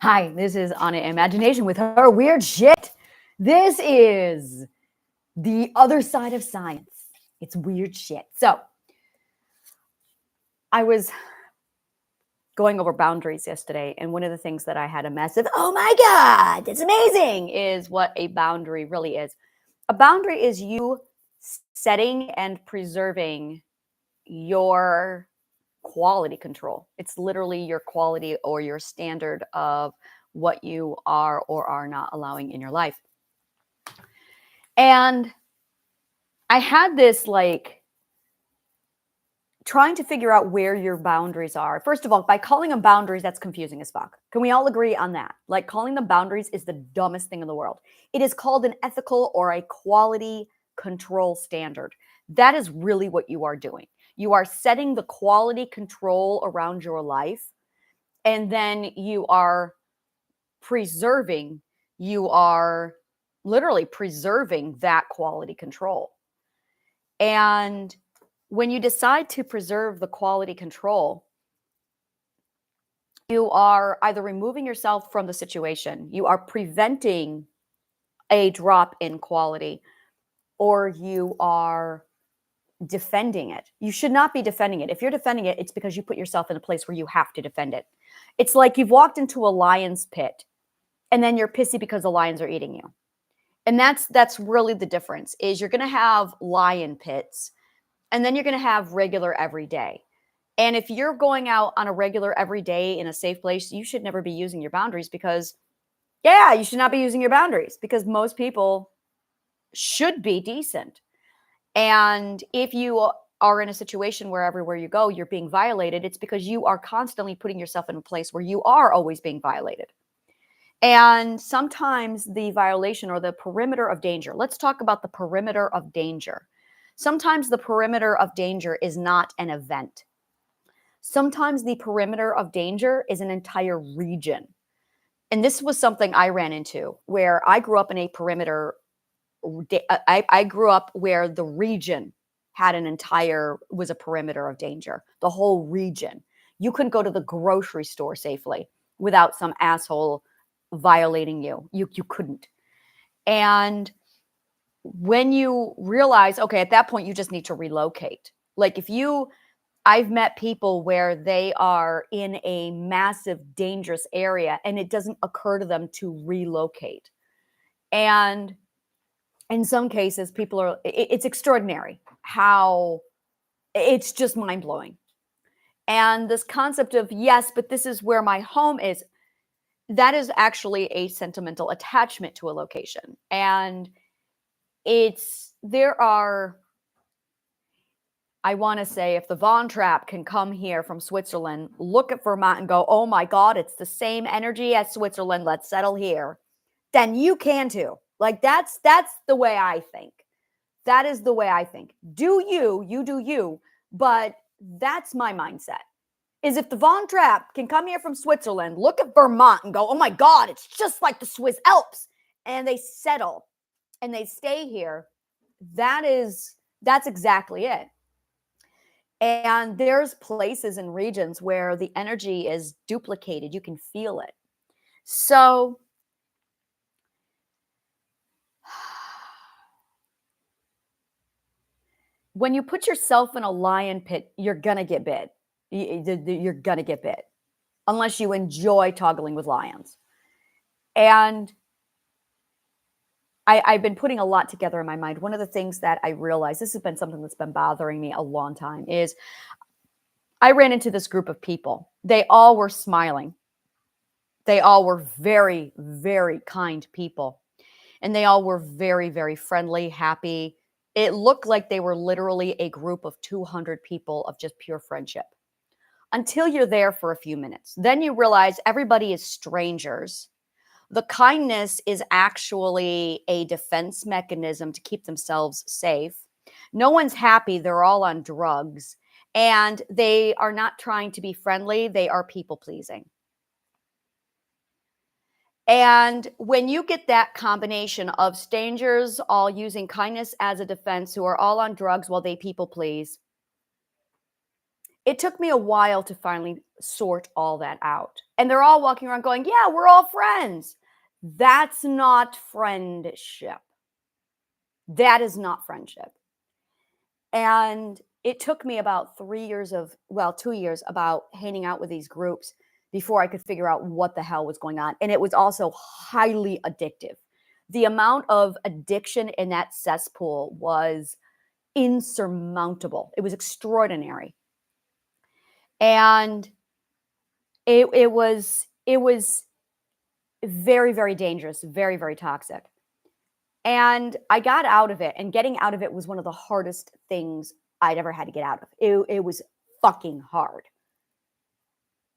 Hi, this is Anna Imagination with her weird shit. This is the other side of science. It's weird shit. So, I was going over boundaries yesterday, and one of the things that I had a massive, oh my God, it's amazing, is what a boundary really is. A boundary is you setting and preserving your quality control. It's literally your quality or your standard of what you are or are not allowing in your life. And I had this trying to figure out where your boundaries are. First of all, by calling them boundaries, that's confusing as fuck. Can we all agree on that? Like, calling them boundaries is the dumbest thing in the world. It is called an ethical or a quality control standard. That is really what you are doing. You are setting the quality control around your life, and then you are literally preserving that quality control. And when you decide to preserve the quality control, you are either removing yourself from the situation, you are preventing a drop in quality, or you are defending it. You should not be defending it. If you're defending it, it's because you put yourself in a place where you have to defend it. It's like you've walked into a lion's pit and then you're pissy because the lions are eating you. And that's really the difference, is you're going to have lion pits and then you're going to have regular everyday. And if you're going out on a regular everyday in a safe place, you should never be using your boundaries because, you should not be using your boundaries because most people should be decent. And if you are in a situation where everywhere you go, you're being violated, it's because you are constantly putting yourself in a place where you are always being violated. And sometimes the violation or the perimeter of danger, let's talk about the perimeter of danger. Sometimes the perimeter of danger is not an event. Sometimes the perimeter of danger is an entire region. And this was something I ran into where I grew up in a perimeter. I grew up where the region was a perimeter of danger, the whole region. You couldn't go to the grocery store safely without some asshole violating you. You couldn't. And when you realize, okay, at that point, you just need to relocate. I've met people where they are in a massive, dangerous area and it doesn't occur to them to relocate. And in some cases, it's extraordinary how it's just mind blowing. And this concept of, yes, but this is where my home is, that is actually a sentimental attachment to a location. And I want to say, if the Von Trapp can come here from Switzerland, look at Vermont and go, oh my God, it's the same energy as Switzerland, let's settle here, then you can too. Like, that's the way I think. That is the way I think. You do you, but that's my mindset. Is if the Von Trapp can come here from Switzerland, look at Vermont and go, oh my God, it's just like the Swiss Alps, and they settle and they stay here, that's exactly it. And there's places and regions where the energy is duplicated. You can feel it. So when you put yourself in a lion pit, you're going to get bit. You're going to get bit unless you enjoy toggling with lions. And I've been putting a lot together in my mind. One of the things that I realized, this has been something that's been bothering me a long time, is I ran into this group of people. They all were smiling. They all were very, very kind people. And they all were very, very friendly, happy. It looked like they were literally a group of 200 people of just pure friendship. Until you're there for a few minutes. Then you realize everybody is strangers. The kindness is actually a defense mechanism to keep themselves safe. No one's happy. They're all on drugs. And they are not trying to be friendly. They are people pleasing. And when you get that combination of strangers all using kindness as a defense, who are all on drugs while they people please, it took me a while to finally sort all that out. And they're all walking around going, yeah, we're all friends. That's not friendship. That is not friendship. And it took me about 2 years about hanging out with these groups before I could figure out what the hell was going on. And it was also highly addictive. The amount of addiction in that cesspool was insurmountable. It was extraordinary. And it was very, very dangerous, very, very toxic. And I got out of it, and getting out of it was one of the hardest things I'd ever had to get out of. It was fucking hard.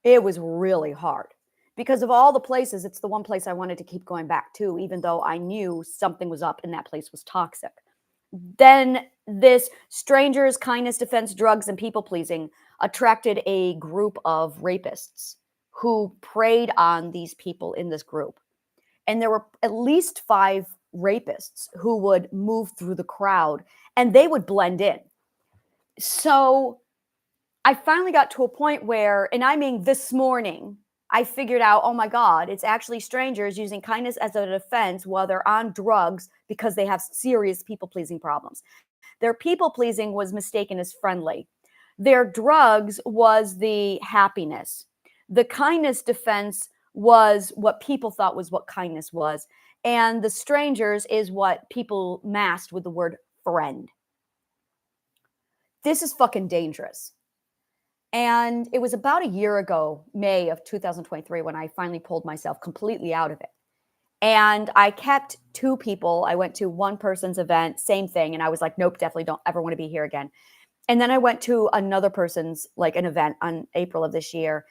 It was really hard. Because of all the places, it's the one place I wanted to keep going back to, even though I knew something was up and that place was toxic. Then this strangers, kindness, defense, drugs, and people pleasing attracted a group of rapists who preyed on these people in this group. And there were at least 5 rapists who would move through the crowd, and they would blend in. So I finally got to a point where, and I mean this morning, I figured out, oh my God, it's actually strangers using kindness as a defense while they're on drugs because they have serious people-pleasing problems. Their people-pleasing was mistaken as friendly. Their drugs was the happiness. The kindness defense was what people thought was what kindness was. And the strangers is what people masked with the word friend. This is fucking dangerous. And it was about a year ago, May of 2023, when I finally pulled myself completely out of it. And I kept 2 people. I went to one person's event, same thing. And I was like, nope, definitely don't ever want to be here again. And then I went to another person's, like an event on April of this year.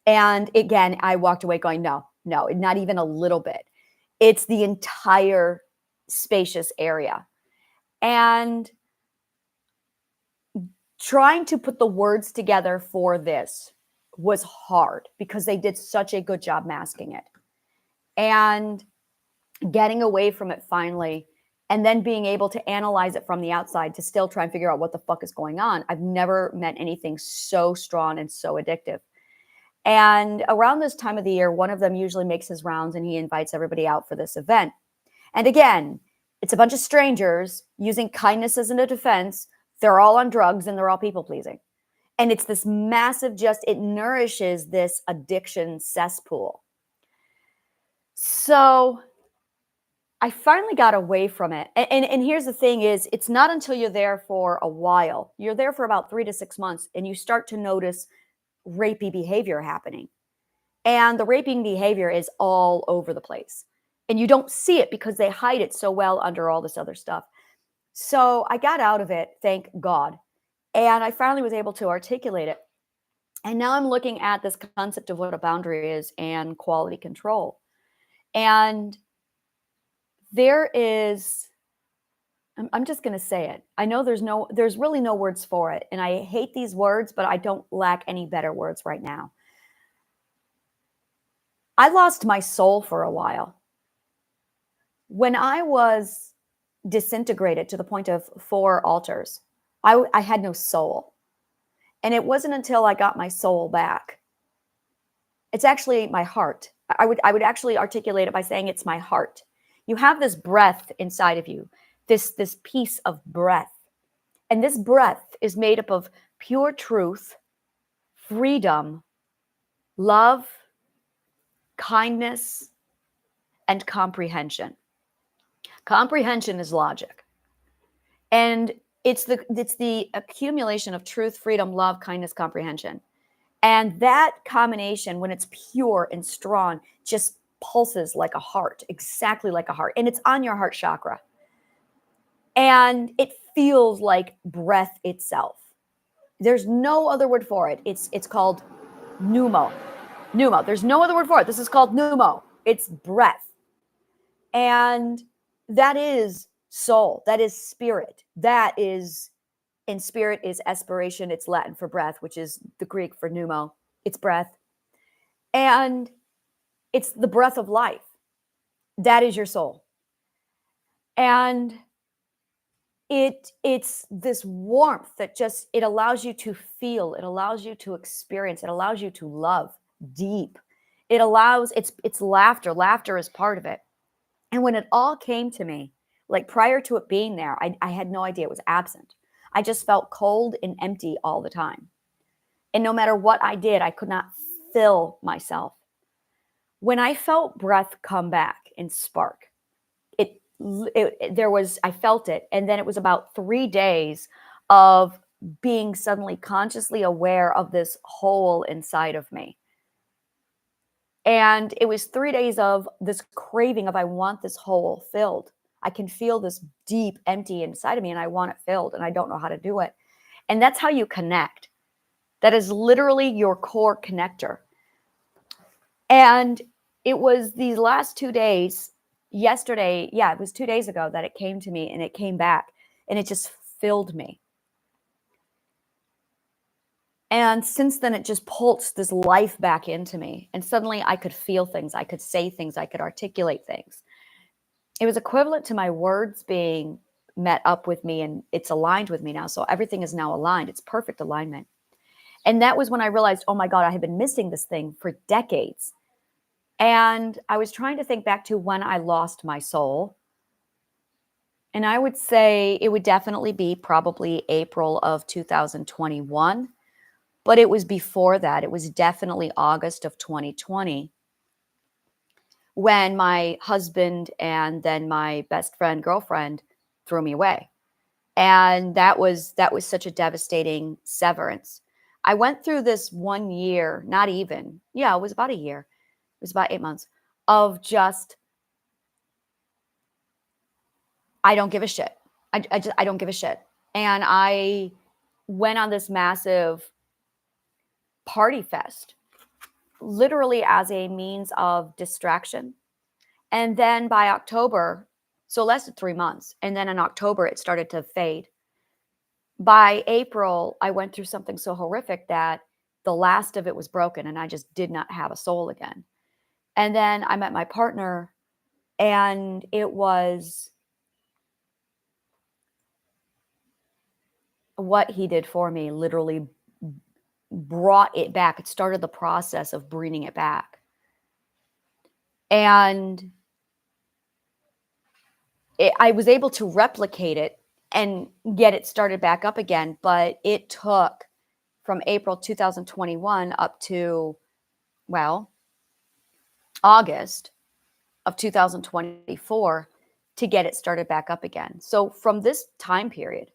And again, I walked away going, no, not even a little bit. It's the entire spacious area. And trying to put the words together for this was hard because they did such a good job masking it. And getting away from it finally, and then being able to analyze it from the outside to still try and figure out what the fuck is going on. I've never met anything so strong and so addictive. And around this time of the year, one of them usually makes his rounds and he invites everybody out for this event. And again, it's a bunch of strangers using kindness as a defense. They're all on drugs and they're all people pleasing. And it's this massive, it nourishes this addiction cesspool. So I finally got away from it. And here's the thing is, it's not until you're there for a while, you're there for about 3 to 6 months, and you start to notice rapey behavior happening. And the raping behavior is all over the place. And you don't see it because they hide it so well under all this other stuff. So I got out of it, thank God. And I finally was able to articulate it. And now I'm looking at this concept of what a boundary is and quality control. And there is, I'm just going to say it. I know there's really no words for it. And I hate these words, but I don't lack any better words right now. I lost my soul for a while. When I was disintegrated to the point of 4 altars, I had no soul. And it wasn't until I got my soul back. It's actually my heart. I would actually articulate it by saying it's my heart. You have this breath inside of you, this piece of breath. And this breath is made up of pure truth, freedom, love, kindness, and comprehension. Comprehension is logic. And it's the accumulation of truth, freedom, love, kindness, comprehension. And that combination, when it's pure and strong, just pulses like a heart, exactly like a heart. And it's on your heart chakra. And it feels like breath itself. There's no other word for it. It's called pneumo. Pneumo. There's no other word for it. This is called pneumo. It's breath. And that is soul. That is spirit. That is, and spirit is aspiration. It's Latin for breath, which is the Greek for pneumo. It's breath. And it's the breath of life. That is your soul. And it's this warmth that just, it allows you to feel, it allows you to experience, it allows you to love deep. It allows, it's laughter. Laughter is part of it. And when it all came to me, like prior to it being there, I had no idea it was absent. I just felt cold and empty all the time. And no matter what I did, I could not fill myself. When I felt breath come back and spark, there was, I felt it. And then it was about 3 days of being suddenly consciously aware of this hole inside of me. And it was 3 days of this craving of, I want this hole filled. I can feel this deep empty inside of me and I want it filled and I don't know how to do it. And that's how you connect. That is literally your core connector. And it was these last 2 days, yesterday, it was 2 days ago that it came to me and it came back and it just filled me. And since then, it just pulsed this life back into me. And suddenly I could feel things, I could say things, I could articulate things. It was equivalent to my words being met up with me, and it's aligned with me now. So everything is now aligned. It's perfect alignment. And that was when I realized, oh my God, I had been missing this thing for decades. And I was trying to think back to when I lost my soul. And I would say it would definitely be probably April of 2021. But it was before that. It was definitely August of 2020 when my husband and then my best friend, girlfriend threw me away. And that was such a devastating severance. I went through this 1 year, not even, it was about a year. It was about 8 months of just, I don't give a shit. I don't give a shit. And I went on this massive party fest, literally as a means of distraction. And then by October, so less than 3 months, and then in October, it started to fade. By April, I went through something so horrific that the last of it was broken and I just did not have a soul again. And then I met my partner and it was what he did for me literally brought it back. It started the process of bringing it back. And I was able to replicate it and get it started back up again. But it took from April 2021 up to, August of 2024 to get it started back up again. So from this time period,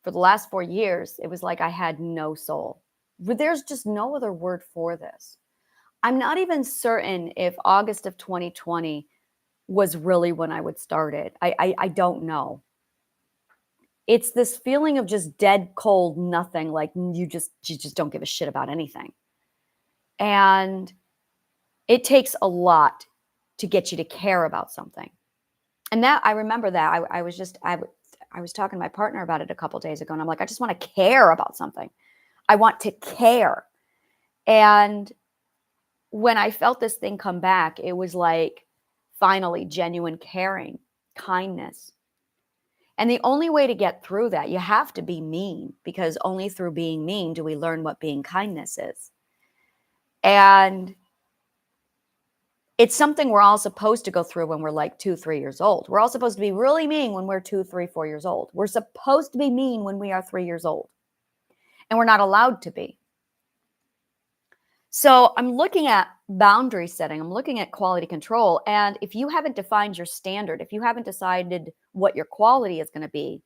for the last 4 years, it was like I had no soul. But there's just no other word for this. I'm not even certain if August of 2020 was really when I would start it. I don't know. It's this feeling of just dead cold nothing, like you just don't give a shit about anything. And it takes a lot to get you to care about something. And that, I remember that I was talking to my partner about it a couple of days ago, and I'm like, I just want to care about something. I want to care. And when I felt this thing come back, it was like finally genuine caring, kindness. And the only way to get through that, you have to be mean, because only through being mean do we learn what being kindness is. And it's something we're all supposed to go through when we're like 2, 3 years old. We're all supposed to be really mean when we're 2, 3, 4 years old. We're supposed to be mean when we are 3 years old. And we're not allowed to be. So I'm looking at boundary setting. I'm looking at quality control. And if you haven't defined your standard, if you haven't decided what your quality is going to be,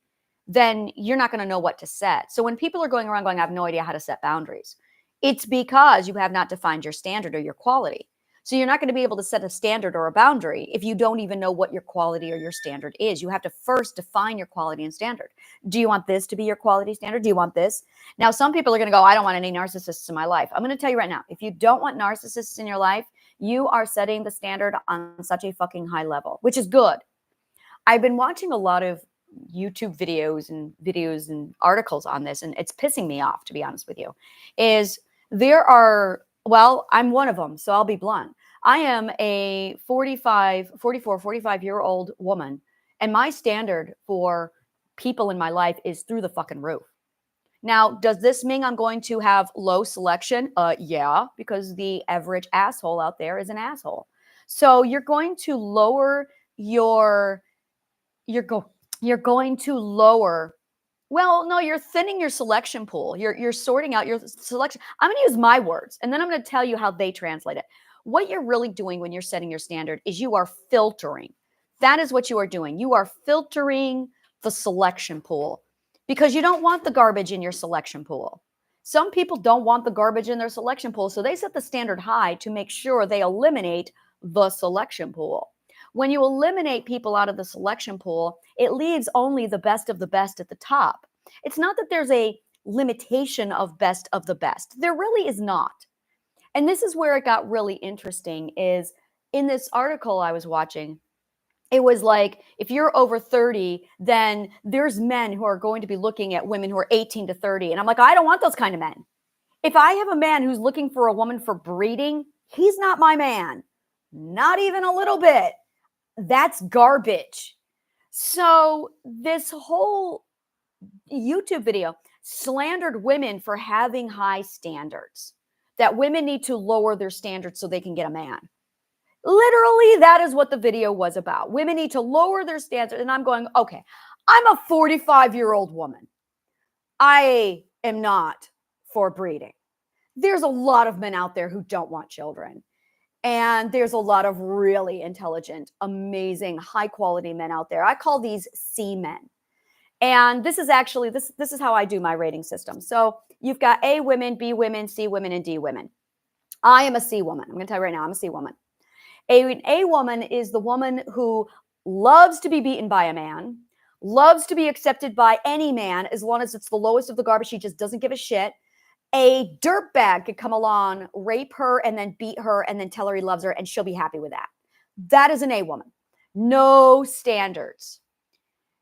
then you're not going to know what to set. So when people are going around going, I have no idea how to set boundaries, it's because you have not defined your standard or your quality. So you're not going to be able to set a standard or a boundary if you don't even know what your quality or your standard is. You have to first define your quality and standard. Do you want this to be your quality standard? Do you want this? Now, some people are going to go, I don't want any narcissists in my life. I'm going to tell you right now, if you don't want narcissists in your life, you are setting the standard on such a fucking high level, which is good. I've been watching a lot of YouTube videos and articles on this, and it's pissing me off, to be honest with you, is there are, I'm one of them, so I'll be blunt. I am a 45-year-old woman, and my standard for people in my life is through the fucking roof. Now, does this mean I'm going to have low selection? Yeah, because the average asshole out there is an asshole. So you're going to lower you're going to lower. Well, no, you're thinning your selection pool. You're sorting out your selection. I'm going to use my words, and then I'm going to tell you how they translate it. What you're really doing when you're setting your standard is you are filtering. That is what you are doing. You are filtering the selection pool because you don't want the garbage in your selection pool. Some people don't want the garbage in their selection pool, so they set the standard high to make sure they eliminate the selection pool. When you eliminate people out of the selection pool, it leaves only the best of the best at the top. It's not that there's a limitation of best of the best. There really is not. And this is where it got really interesting is in this article I was watching, it was like, if you're over 30, then there's men who are going to be looking at women who are 18 to 30. And I'm like, I don't want those kind of men. If I have a man who's looking for a woman for breeding, he's not my man. Not even a little bit. That's garbage. So this whole YouTube video slandered women for having high standards, that women need to lower their standards so they can get a man. Literally, that is what the video was about. Women need to lower their standards. And I'm going, okay, I'm a 45-year-old woman. I am not for breeding. There's a lot of men out there who don't want children. And there's a lot of really intelligent, amazing, high-quality men out there. I call these C men. And this is actually, this is how I do my rating system. So you've got A women, B women, C women, and D women. I am a C woman. I'm going to tell you right now, I'm a C woman. An A woman is the woman who loves to be beaten by a man, loves to be accepted by any man as long as it's the lowest of the garbage. She just doesn't give a shit. A dirtbag could come along, rape her, and then beat her, and then tell her he loves her, and she'll be happy with that. That is an A woman. No standards.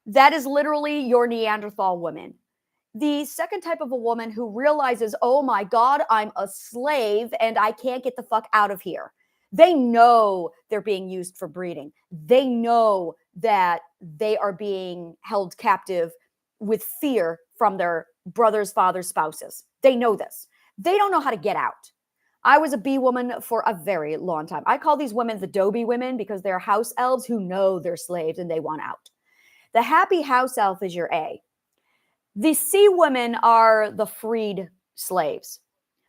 That is literally your Neanderthal woman. The second type of a woman who realizes, oh my God, I'm a slave and I can't get the fuck out of here. They know they're being used for breeding. They know that they are being held captive with fear from their brothers, fathers, spouses. They know this. They don't know how to get out. I was a B woman for a very long time. I call these women the Dobie women because they're house elves who know they're slaves and they want out. The happy house elf is your A. The C women are the freed slaves.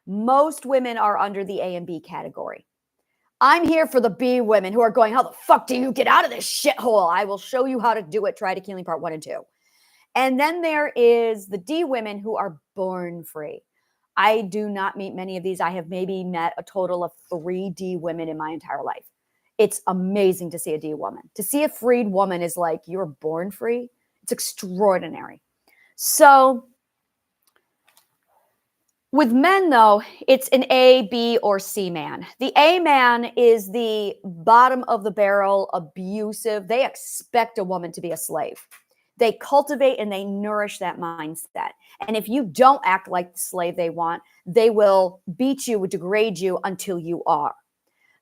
Most women are under the A and B category. I'm here for the B women who are going, how the fuck do you get out of this shithole? I will show you how to do it. Try to Healing Part 1 and 2. And then there is the D women who are born free. I do not meet many of these. I have maybe met a total of 3 D women in my entire life. It's amazing to see a D woman. To see a freed woman is like, you're born free. It's extraordinary. So with men, though, it's an A, B, or C man. The A man is the bottom of the barrel, abusive. They expect a woman to be a slave. They cultivate and they nourish that mindset. And if you don't act like the slave they want, they will beat you, degrade you until you are.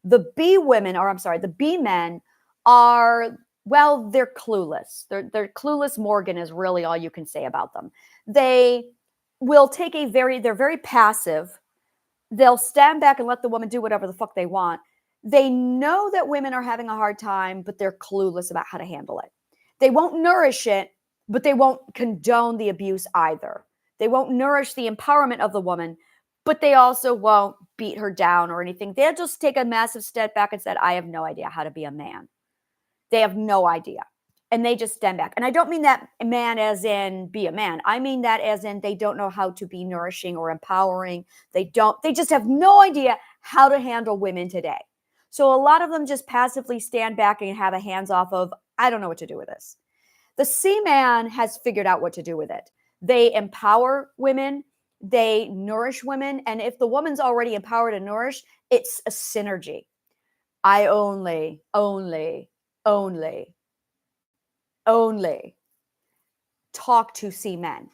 The B women, or I'm sorry, the B men are, well, they're clueless. They're clueless Morgan is really all you can say about them. They will take they're very passive. They'll stand back and let the woman do whatever the fuck they want. They know that women are having a hard time, but they're clueless about how to handle it. They won't nourish it, but they won't condone the abuse either. They won't nourish the empowerment of the woman, but they also won't beat her down or anything. They'll just take a massive step back and said, I have no idea how to be a man. They have no idea. And they just stand back. And I don't mean that man as in be a man. I mean that as in they don't know how to be nourishing or empowering. They just have no idea how to handle women today. So a lot of them just passively stand back and have a hands off of, I don't know what to do with this. The C man has figured out what to do with it. They empower women. They nourish women. And if the woman's already empowered and nourished, it's a synergy. I only talk to C men.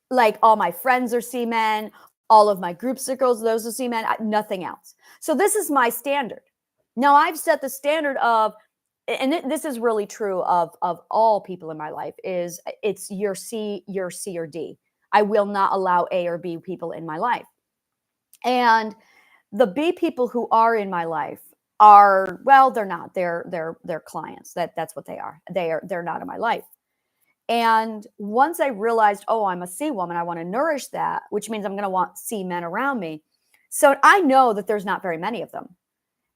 Like all my friends are C men, all of my group circles, those are C men, nothing else. So this is my standard. Now I've set the standard of and this is really true of all people in my life, is it's your C or D. I will not allow A or B people in my life. And the B people who are in my life are, well, they're not. They're clients. That's what they are. They're not in my life. And once I realized, oh, I'm a C woman, I want to nourish that, which means I'm going to want C men around me. So I know that there's not very many of them.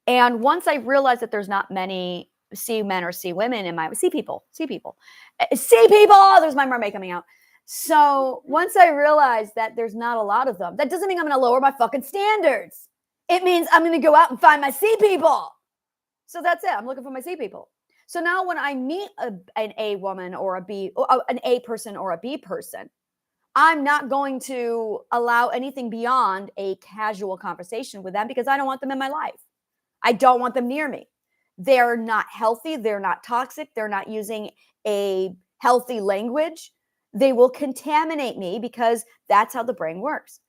And once I realized that there's not many C men or C women in my C people, there's my mermaid coming out. So once I realized that there's not a lot of them, that doesn't mean I'm going to lower my fucking standards. It means I'm going to go out and find my C people. So that's it. I'm looking for my C people. So now when I meet an A woman or an A person or a B person, I'm not going to allow anything beyond a casual conversation with them because I don't want them in my life. I don't want them near me. They're not healthy. They're not toxic. They're not using a healthy language. They will contaminate me because that's how the brain works.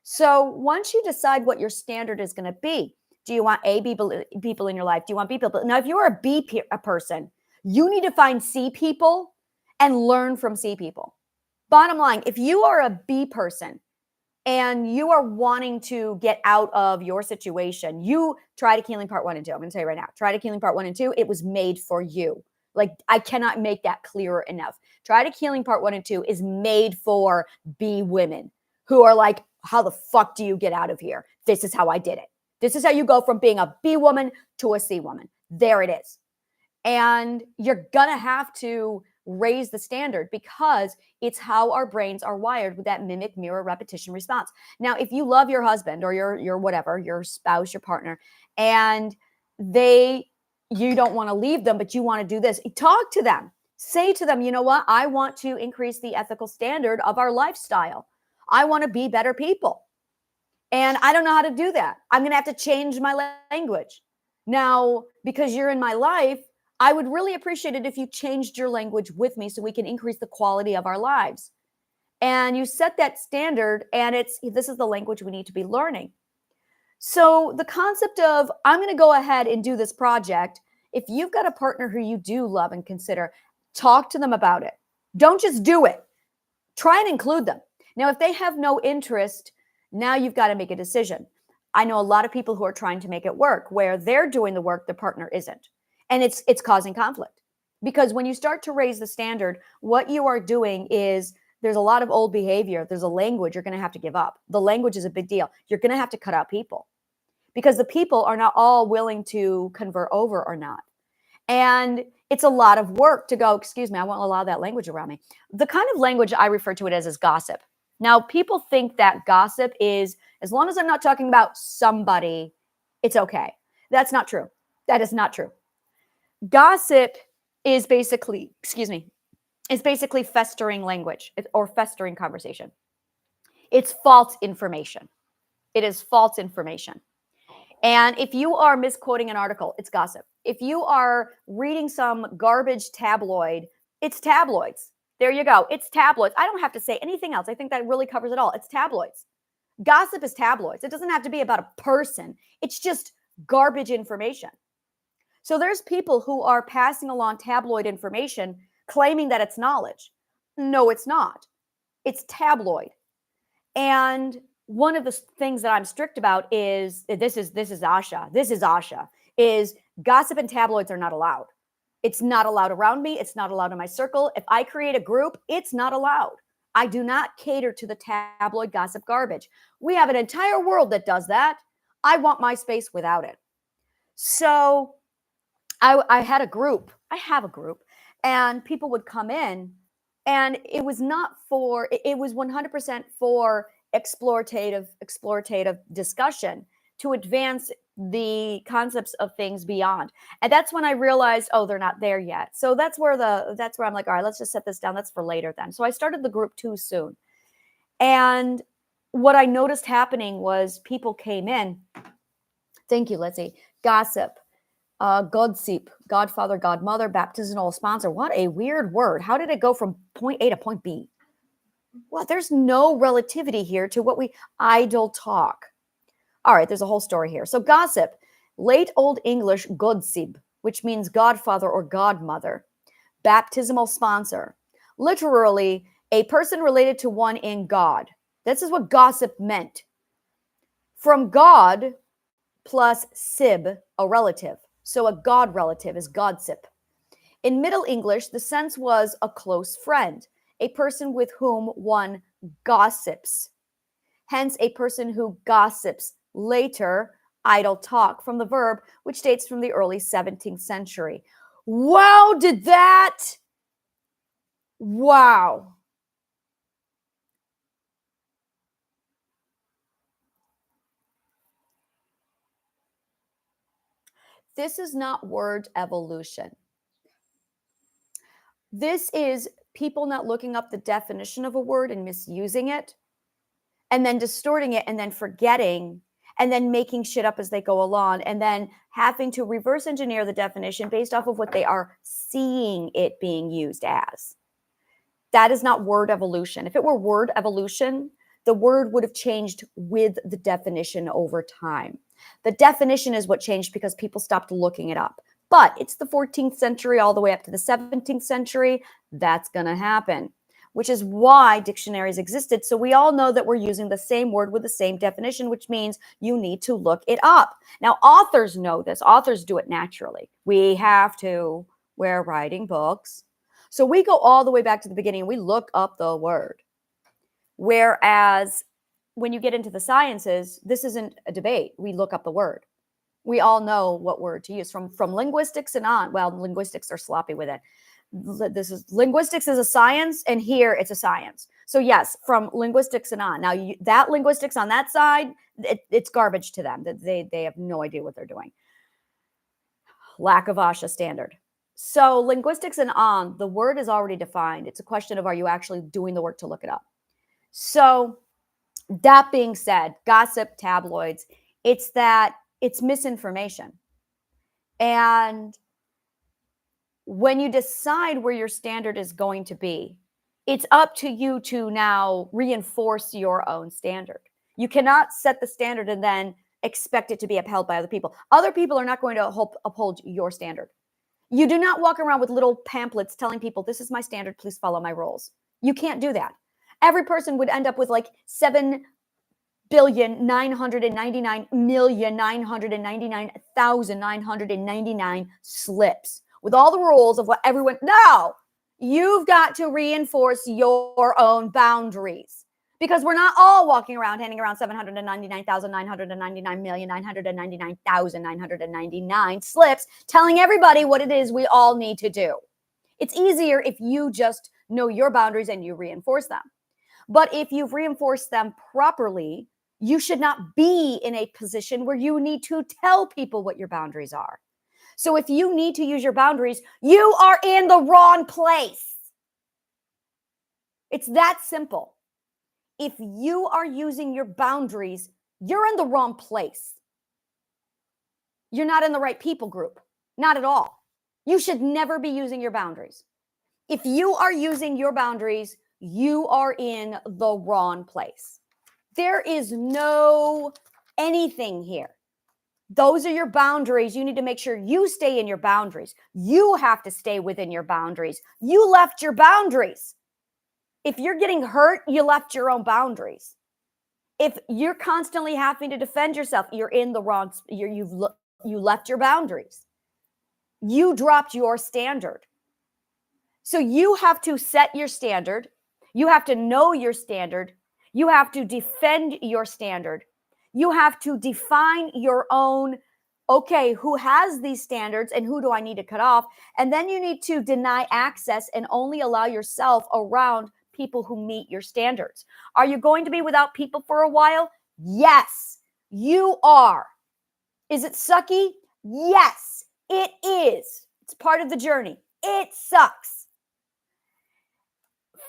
So once you decide what your standard is going to be, do you want A people in your life? Do you want B people? Now, if you're a person, you need to find C people and learn from C people. Bottom line, if you are a B person and you are wanting to get out of your situation, you try to healing part 1 and 2. I'm going to tell you right now, try to healing part 1 and 2. It was made for you. Like, I cannot make that clearer enough. Try to healing part 1 and 2 is made for B women who are like, how the fuck do you get out of here? This is how I did it. This is how you go from being a B woman to a C woman. There it is. And you're going to have to raise the standard because it's how our brains are wired with that mimic, mirror, repetition response. Now, if you love your husband or your whatever, your spouse, your partner, and you don't want to leave them, but you want to do this, talk to them. Say to them, you know what? I want to increase the ethical standard of our lifestyle. I want to be better people. And I don't know how to do that. I'm going to have to change my language. Now, because you're in my life, I would really appreciate it if you changed your language with me so we can increase the quality of our lives. And you set that standard, and this is the language we need to be learning. So the concept of, I'm going to go ahead and do this project. If you've got a partner who you do love and consider, talk to them about it. Don't just do it. Try and include them. Now, if they have no interest, now you've got to make a decision. I know a lot of people who are trying to make it work where they're doing the work, the partner isn't. And it's causing conflict. Because when you start to raise the standard, what you are doing is there's a lot of old behavior. There's a language you're going to have to give up. The language is a big deal. You're going to have to cut out people because the people are not all willing to convert over or not. And it's a lot of work to go, excuse me, I won't allow that language around me. The kind of language I refer to it as is gossip. Now, people think that gossip is, as long as I'm not talking about somebody, it's okay. That's not true. That is not true. Gossip is basically, festering language or festering conversation. It's false information. It is false information. And if you are misquoting an article, it's gossip. If you are reading some garbage tabloid, it's tabloids. There you go. It's tabloids. I don't have to say anything else. I think that really covers it all. It's tabloids. Gossip is tabloids. It doesn't have to be about a person. It's just garbage information. So there's people who are passing along tabloid information claiming that it's knowledge. No, it's not. It's tabloid. And one of the things that I'm strict about is this is Asha, is gossip and tabloids are not allowed. It's not allowed around me. It's not allowed in my circle. If I create a group, it's not allowed. I do not cater to the tabloid gossip garbage. We have an entire world that does that. I want my space without it. So I had a group. I have a group, and people would come in, and it was not for, it was 100% for explorative discussion to advance the concepts of things beyond. And that's when I realized, oh, they're not there yet. So that's where I'm like, all right, let's just set this down. That's for later then. So I started the group too soon. And what I noticed happening was people came in. Thank you, Lizzie. Gossip, godsip, godfather, godmother, baptismal sponsor. What a weird word. How did it go from point A to point B? Well, there's no relativity here to what we idle talk. All right, there's a whole story here. So gossip, late Old English godsip. which means godfather or godmother. Baptismal sponsor, literally a person related to one in God. This is what gossip meant. From God plus sib, a relative. So a God relative is godsip. In Middle English, the sense was a close friend, a person with whom one gossips. Hence, a person who gossips. Later, idle talk, from the verb, which dates from the early 17th century. Wow, did that? Wow. This is not word evolution. This is people not looking up the definition of a word and misusing it, and then distorting it, and then forgetting, and then making shit up as they go along, and then having to reverse engineer the definition based off of what they are seeing it being used as. That is not word evolution. If it were word evolution, the word would have changed with the definition over time. The definition is what changed because people stopped looking it up. But it's the 14th century all the way up to the 17th century. That's going to happen, which is why dictionaries existed. So we all know that we're using the same word with the same definition, which means you need to look it up. Now, authors know this. Authors do it naturally. We have to. We're writing books. So we go all the way back to the beginning and we look up the word. Whereas when you get into the sciences, this isn't a debate. We look up the word. We all know what word to use from linguistics and on. Well, linguistics are sloppy with it. Linguistics is a science, and here it's a science. So yes, from linguistics and on. Now that linguistics on that side, it's garbage to them. They have no idea what they're doing. Lack of ASHA standard. So linguistics and on, the word is already defined. It's a question of, are you actually doing the work to look it up? So that being said, gossip, tabloids, it's misinformation. And when you decide where your standard is going to be, it's up to you to now reinforce your own standard. You cannot set the standard and then expect it to be upheld by other people. Other people are not going to uphold your standard. You do not walk around with little pamphlets telling people, this is my standard, please follow my rules. You can't do that. Every person would end up with like 7,999,999,999 slips with all the rules of what everyone. No, you've got to reinforce your own boundaries, because we're not all walking around handing around 799,999,999,999 slips telling everybody what it is we all need to do. It's easier if you just know your boundaries and you reinforce them. But if you've reinforced them properly, you should not be in a position where you need to tell people what your boundaries are. So if you need to use your boundaries, you are in the wrong place. It's that simple. If you are using your boundaries, you're in the wrong place. You're not in the right people group. Not at all. You should never be using your boundaries. If you are using your boundaries, you are in the wrong place. There is no anything here. Those are your boundaries. You need to make sure you stay in your boundaries. You have to stay within your boundaries. You left your boundaries. If you're getting hurt, you left your own boundaries. If you're constantly having to defend yourself, you're in the wrong. You left your boundaries. You dropped your standard. So you have to set your standard. You have to know your standard. You have to defend your standard. You have to define your own, okay, who has these standards and who do I need to cut off? And then you need to deny access and only allow yourself around people who meet your standards. Are you going to be without people for a while? Yes, you are. Is it sucky? Yes, it is. It's part of the journey. It sucks.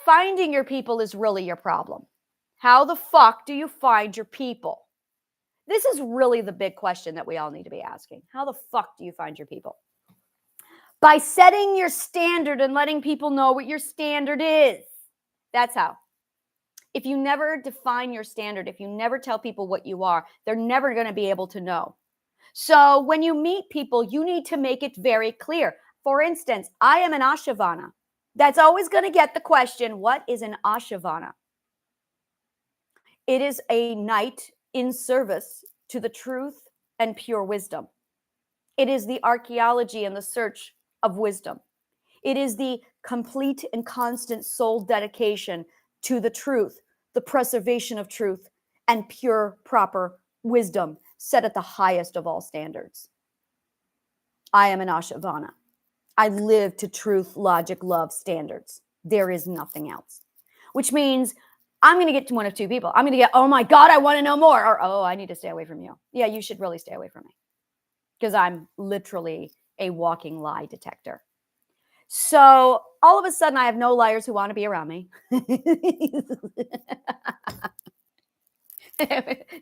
Finding your people is really your problem. How the fuck do you find your people? This is really the big question that we all need to be asking. How the fuck do you find your people? By setting your standard and letting people know what your standard is. That's how. If you never define your standard, if you never tell people what you are, they're never going to be able to know. So when you meet people, you need to make it very clear. For instance, I am an Ashavana. That's always going to get the question, what is an Ashavana? It is a knight in service to the truth and pure wisdom. It is the archaeology and the search of wisdom. It is the complete and constant soul dedication to the truth, the preservation of truth, and pure, proper wisdom set at the highest of all standards. I am an Ashavana. I live to truth, logic, love standards. There is nothing else. Which means I'm going to get to one of two people. I'm going to get, oh my God, I want to know more. Or, oh, I need to stay away from you. Yeah, you should really stay away from me. Because I'm literally a walking lie detector. So all of a sudden, I have no liars who want to be around me.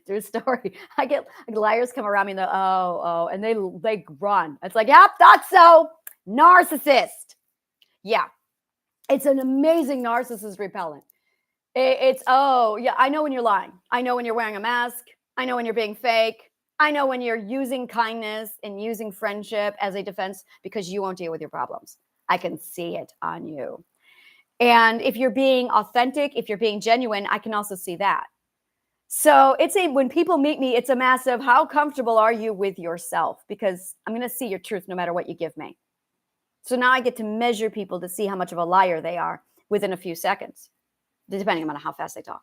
True story. I get liars come around me and and they run. It's like, yep, thought so. Narcissist. Yeah. It's an amazing narcissist repellent. It's, oh, yeah, I know when you're lying. I know when you're wearing a mask. I know when you're being fake. I know when you're using kindness and using friendship as a defense because you won't deal with your problems. I can see it on you. And if you're being authentic, if you're being genuine, I can also see that. So when people meet me, it's a massive, how comfortable are you with yourself? Because I'm going to see your truth no matter what you give me. So now I get to measure people to see how much of a liar they are within a few seconds, depending on how fast they talk.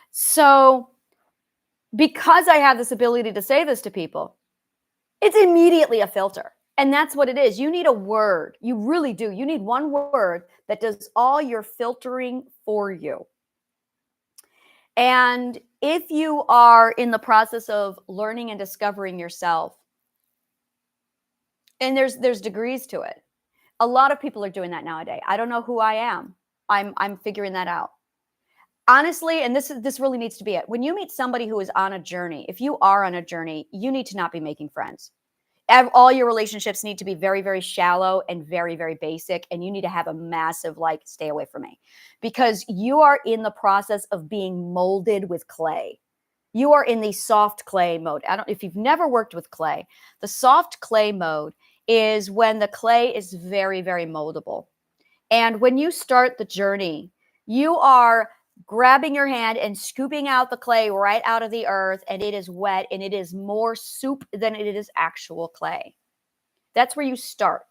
So because I have this ability to say this to people, it's immediately a filter. And that's what it is. You need a word. You really do. You need one word that does all your filtering for you. And if you are in the process of learning and discovering yourself, and there's degrees to it. A lot of people are doing that nowadays. I don't know who I am. I'm figuring that out. Honestly, and this really needs to be it. When you meet somebody who is on a journey, if you are on a journey, you need to not be making friends. All your relationships need to be very, very shallow and very, very basic. And you need to have a massive, like, stay away from me. Because you are in the process of being molded with clay. You are in the soft clay mode. If you've never worked with clay, the soft clay mode is when the clay is very, very moldable. And when you start the journey, you are grabbing your hand and scooping out the clay right out of the earth, and it is wet and it is more soup than it is actual clay. That's where you start.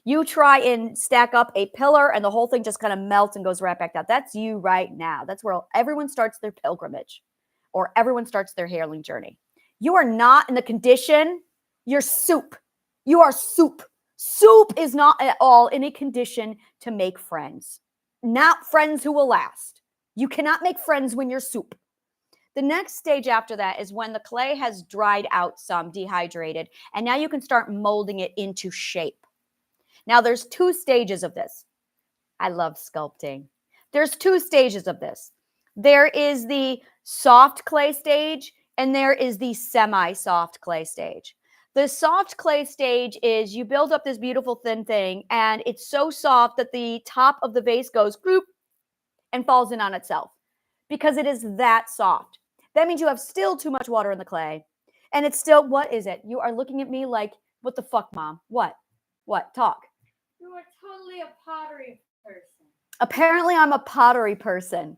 You try and stack up a pillar and the whole thing just kind of melts and goes right back down. That's you right now. That's where everyone starts their pilgrimage or everyone starts their healing journey. You are not in the condition. You're soup. You are soup. Soup is not at all in a condition to make friends. Not friends who will last. You cannot make friends when you're soup. The next stage after that is when the clay has dried out some, dehydrated, and now you can start molding it into shape. Now, there's two stages of this. I love sculpting. There's two stages of this. There is the soft clay stage, and there is the semi-soft clay stage. The soft clay stage is you build up this beautiful thin thing, and it's so soft that the top of the vase goes gloop and falls in on itself because it is that soft. That means you have still too much water in the clay. And it's still, what is it? You are looking at me like, what the fuck, Mom? What? Talk. You are totally a pottery person. Apparently, I'm a pottery person.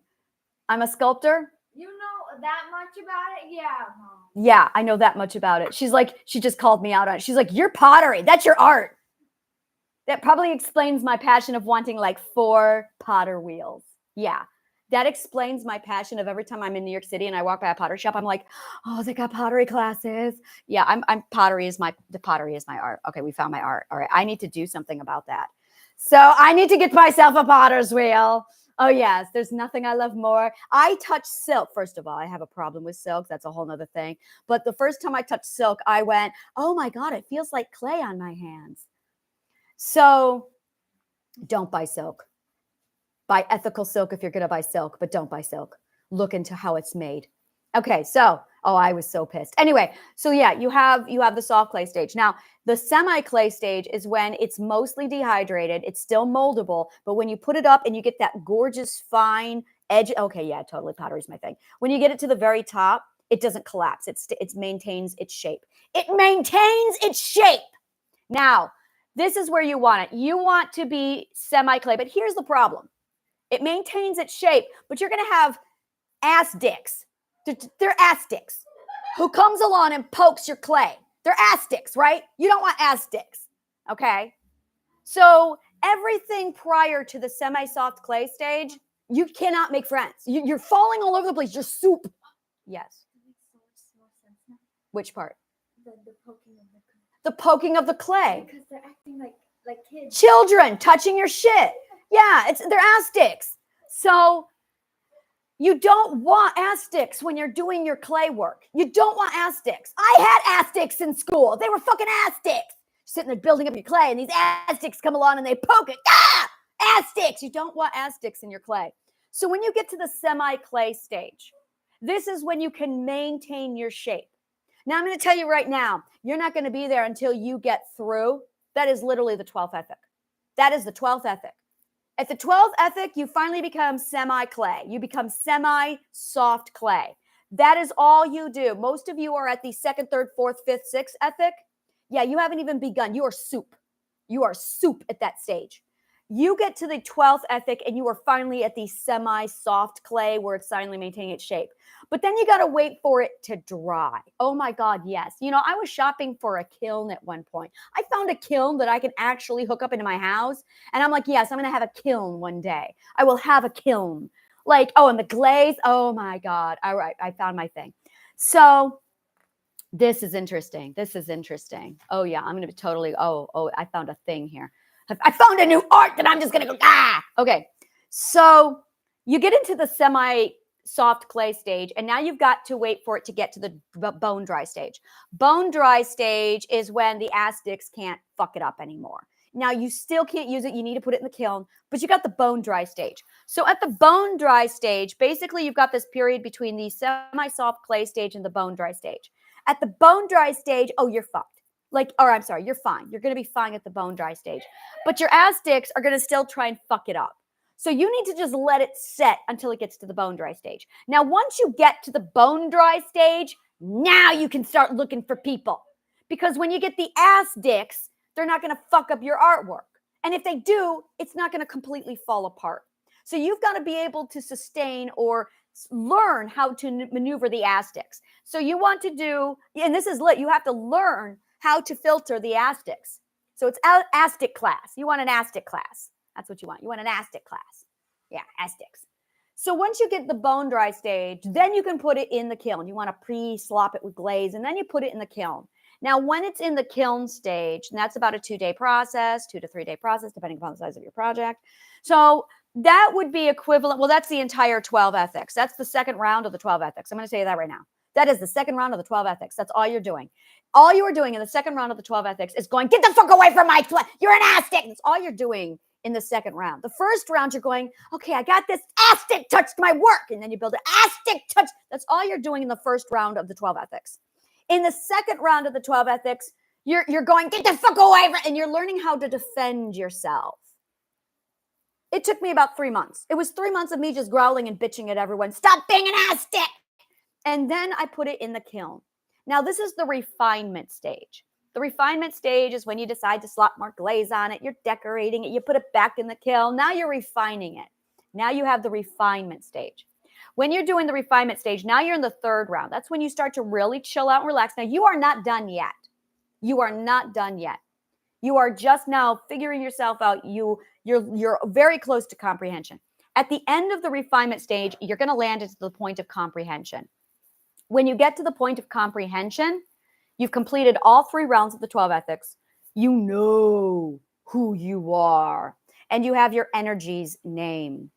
I'm a sculptor. You know that much about it? Yeah, Mom. Yeah, I know that much about it. She's like, she just called me out on it. She's like, you're pottery. That's your art. That probably explains my passion of wanting like 4 potter wheels. Yeah, that explains my passion of every time I'm in New York City and I walk by a pottery shop, I'm like, oh, they got pottery classes. Yeah, the pottery is my art. Okay, we found my art. All right, I need to do something about that. So I need to get myself a potter's wheel. Oh yes, there's nothing I love more. I touch silk. First of all, I have a problem with silk. That's a whole nother thing. But the first time I touched silk, I went, oh my God, it feels like clay on my hands. So don't buy silk. Buy ethical silk if you're going to buy silk, but don't buy silk. Look into how it's made. Okay, so, I was so pissed. Anyway, so yeah, you have the soft clay stage. Now, the semi-clay stage is when it's mostly dehydrated. It's still moldable, but when you put it up and you get that gorgeous fine edge, okay, yeah, totally pottery's my thing. When you get it to the very top, It doesn't collapse. It maintains its shape. It maintains its shape. Now, this is where you want it. You want to be semi-clay, but here's the problem. It maintains its shape, but you're going to have ass dicks. They're ass dicks who comes along and pokes your clay. They're ass dicks, right? You don't want ass dicks, okay? So everything prior to the semi-soft clay stage, you cannot make friends. You're falling all over the place. You're soup. Yes. That makes so much more sense now. Which part? The poking of the clay. The poking of the clay. Because they're acting like kids. Children touching your shit. Yeah, they're ass sticks. So you don't want ass sticks when you're doing your clay work. You don't want ass sticks. I had ass sticks in school. They were fucking ass sticks. Sitting there building up your clay, and these ass sticks come along and they poke it. Ah! Ass sticks. You don't want ass sticks in your clay. So when you get to the semi-clay stage, this is when you can maintain your shape. Now, I'm going to tell you right now, you're not going to be there until you get through. That is literally the 12th ethic. That is the 12th ethic. At the 12th ethic, you finally become semi-clay. You become semi-soft clay. That is all you do. Most of you are at the 2nd, 3rd, 4th, 5th, 6th ethic. Yeah, you haven't even begun. You are soup. You are soup at that stage. You get to the 12th ethic and you are finally at the semi-soft clay where it's finally maintaining its shape. But then you got to wait for it to dry. Oh my God, yes. You know, I was shopping for a kiln at one point. I found a kiln that I can actually hook up into my house. And I'm like, yes, I'm going to have a kiln one day. I will have a kiln. Like, oh, and the glaze. Oh my God. All right, I found my thing. So this is interesting. This is interesting. Oh yeah, I'm going to be totally, I found a thing here. I found a new art that I'm just going to go, Okay. So you get into the semi-soft clay stage, and now you've got to wait for it to get to the bone dry stage. Bone dry stage is when the ass sticks can't fuck it up anymore. Now, you still can't use it. You need to put it in the kiln, but you got the bone dry stage. So at the bone dry stage, basically you've got this period between the semi-soft clay stage and the bone dry stage. At the bone dry stage, oh, you're fucked. You're fine. You're going to be fine at the bone dry stage. But your ass sticks are going to still try and fuck it up. So you need to just let it set until it gets to the bone dry stage. Now, once you get to the bone dry stage, now you can start looking for people. Because when you get the ass dicks, they're not going to fuck up your artwork. And if they do, it's not going to completely fall apart. So you've got to be able to sustain or learn how to maneuver the ass sticks. So you want to do, and this is lit, you have to learn how to filter the ass sticks. So it's ass stick class. You want an ass stick class. That's what you want. You want an ass stick class. Yeah, ass sticks. So once you get the bone dry stage, then you can put it in the kiln. You want to pre-slop it with glaze, and then you put it in the kiln. Now, when it's in the kiln stage, and that's about a 2-day process, 2 to 3 day process, depending upon the size of your project. So that would be equivalent. Well, that's the entire 12 ethics. That's the second round of the 12 ethics. I'm going to tell you that right now. That is the second round of the 12 ethics. That's all you're doing. All you are doing in the second round of the 12 ethics is going, get the fuck away from my, you're an ass stick. That's all you're doing in the second round. The first round, you're going, okay, I got this ass stick touched my work. And then you build an ass stick touch. That's all you're doing in the first round of the 12 ethics. In the second round of the 12 ethics, you're going, get the fuck away from, and you're learning how to defend yourself. It took me about 3 months. It was 3 months of me just growling and bitching at everyone. Stop being an ass stick. And then I put it in the kiln. Now, this is the refinement stage. The refinement stage is when you decide to slap more glaze on it. You're decorating it. You put it back in the kiln. Now you're refining it. Now you have the refinement stage. When you're doing the refinement stage, now you're in the third round. That's when you start to really chill out and relax. Now, you are not done yet. You are not done yet. You are just now figuring yourself out. You're very close to comprehension. At the end of the refinement stage, you're going to land into the point of comprehension. When you get to the point of comprehension, you've completed all 3 rounds of the 12 ethics. You know who you are. And you have your energy's name.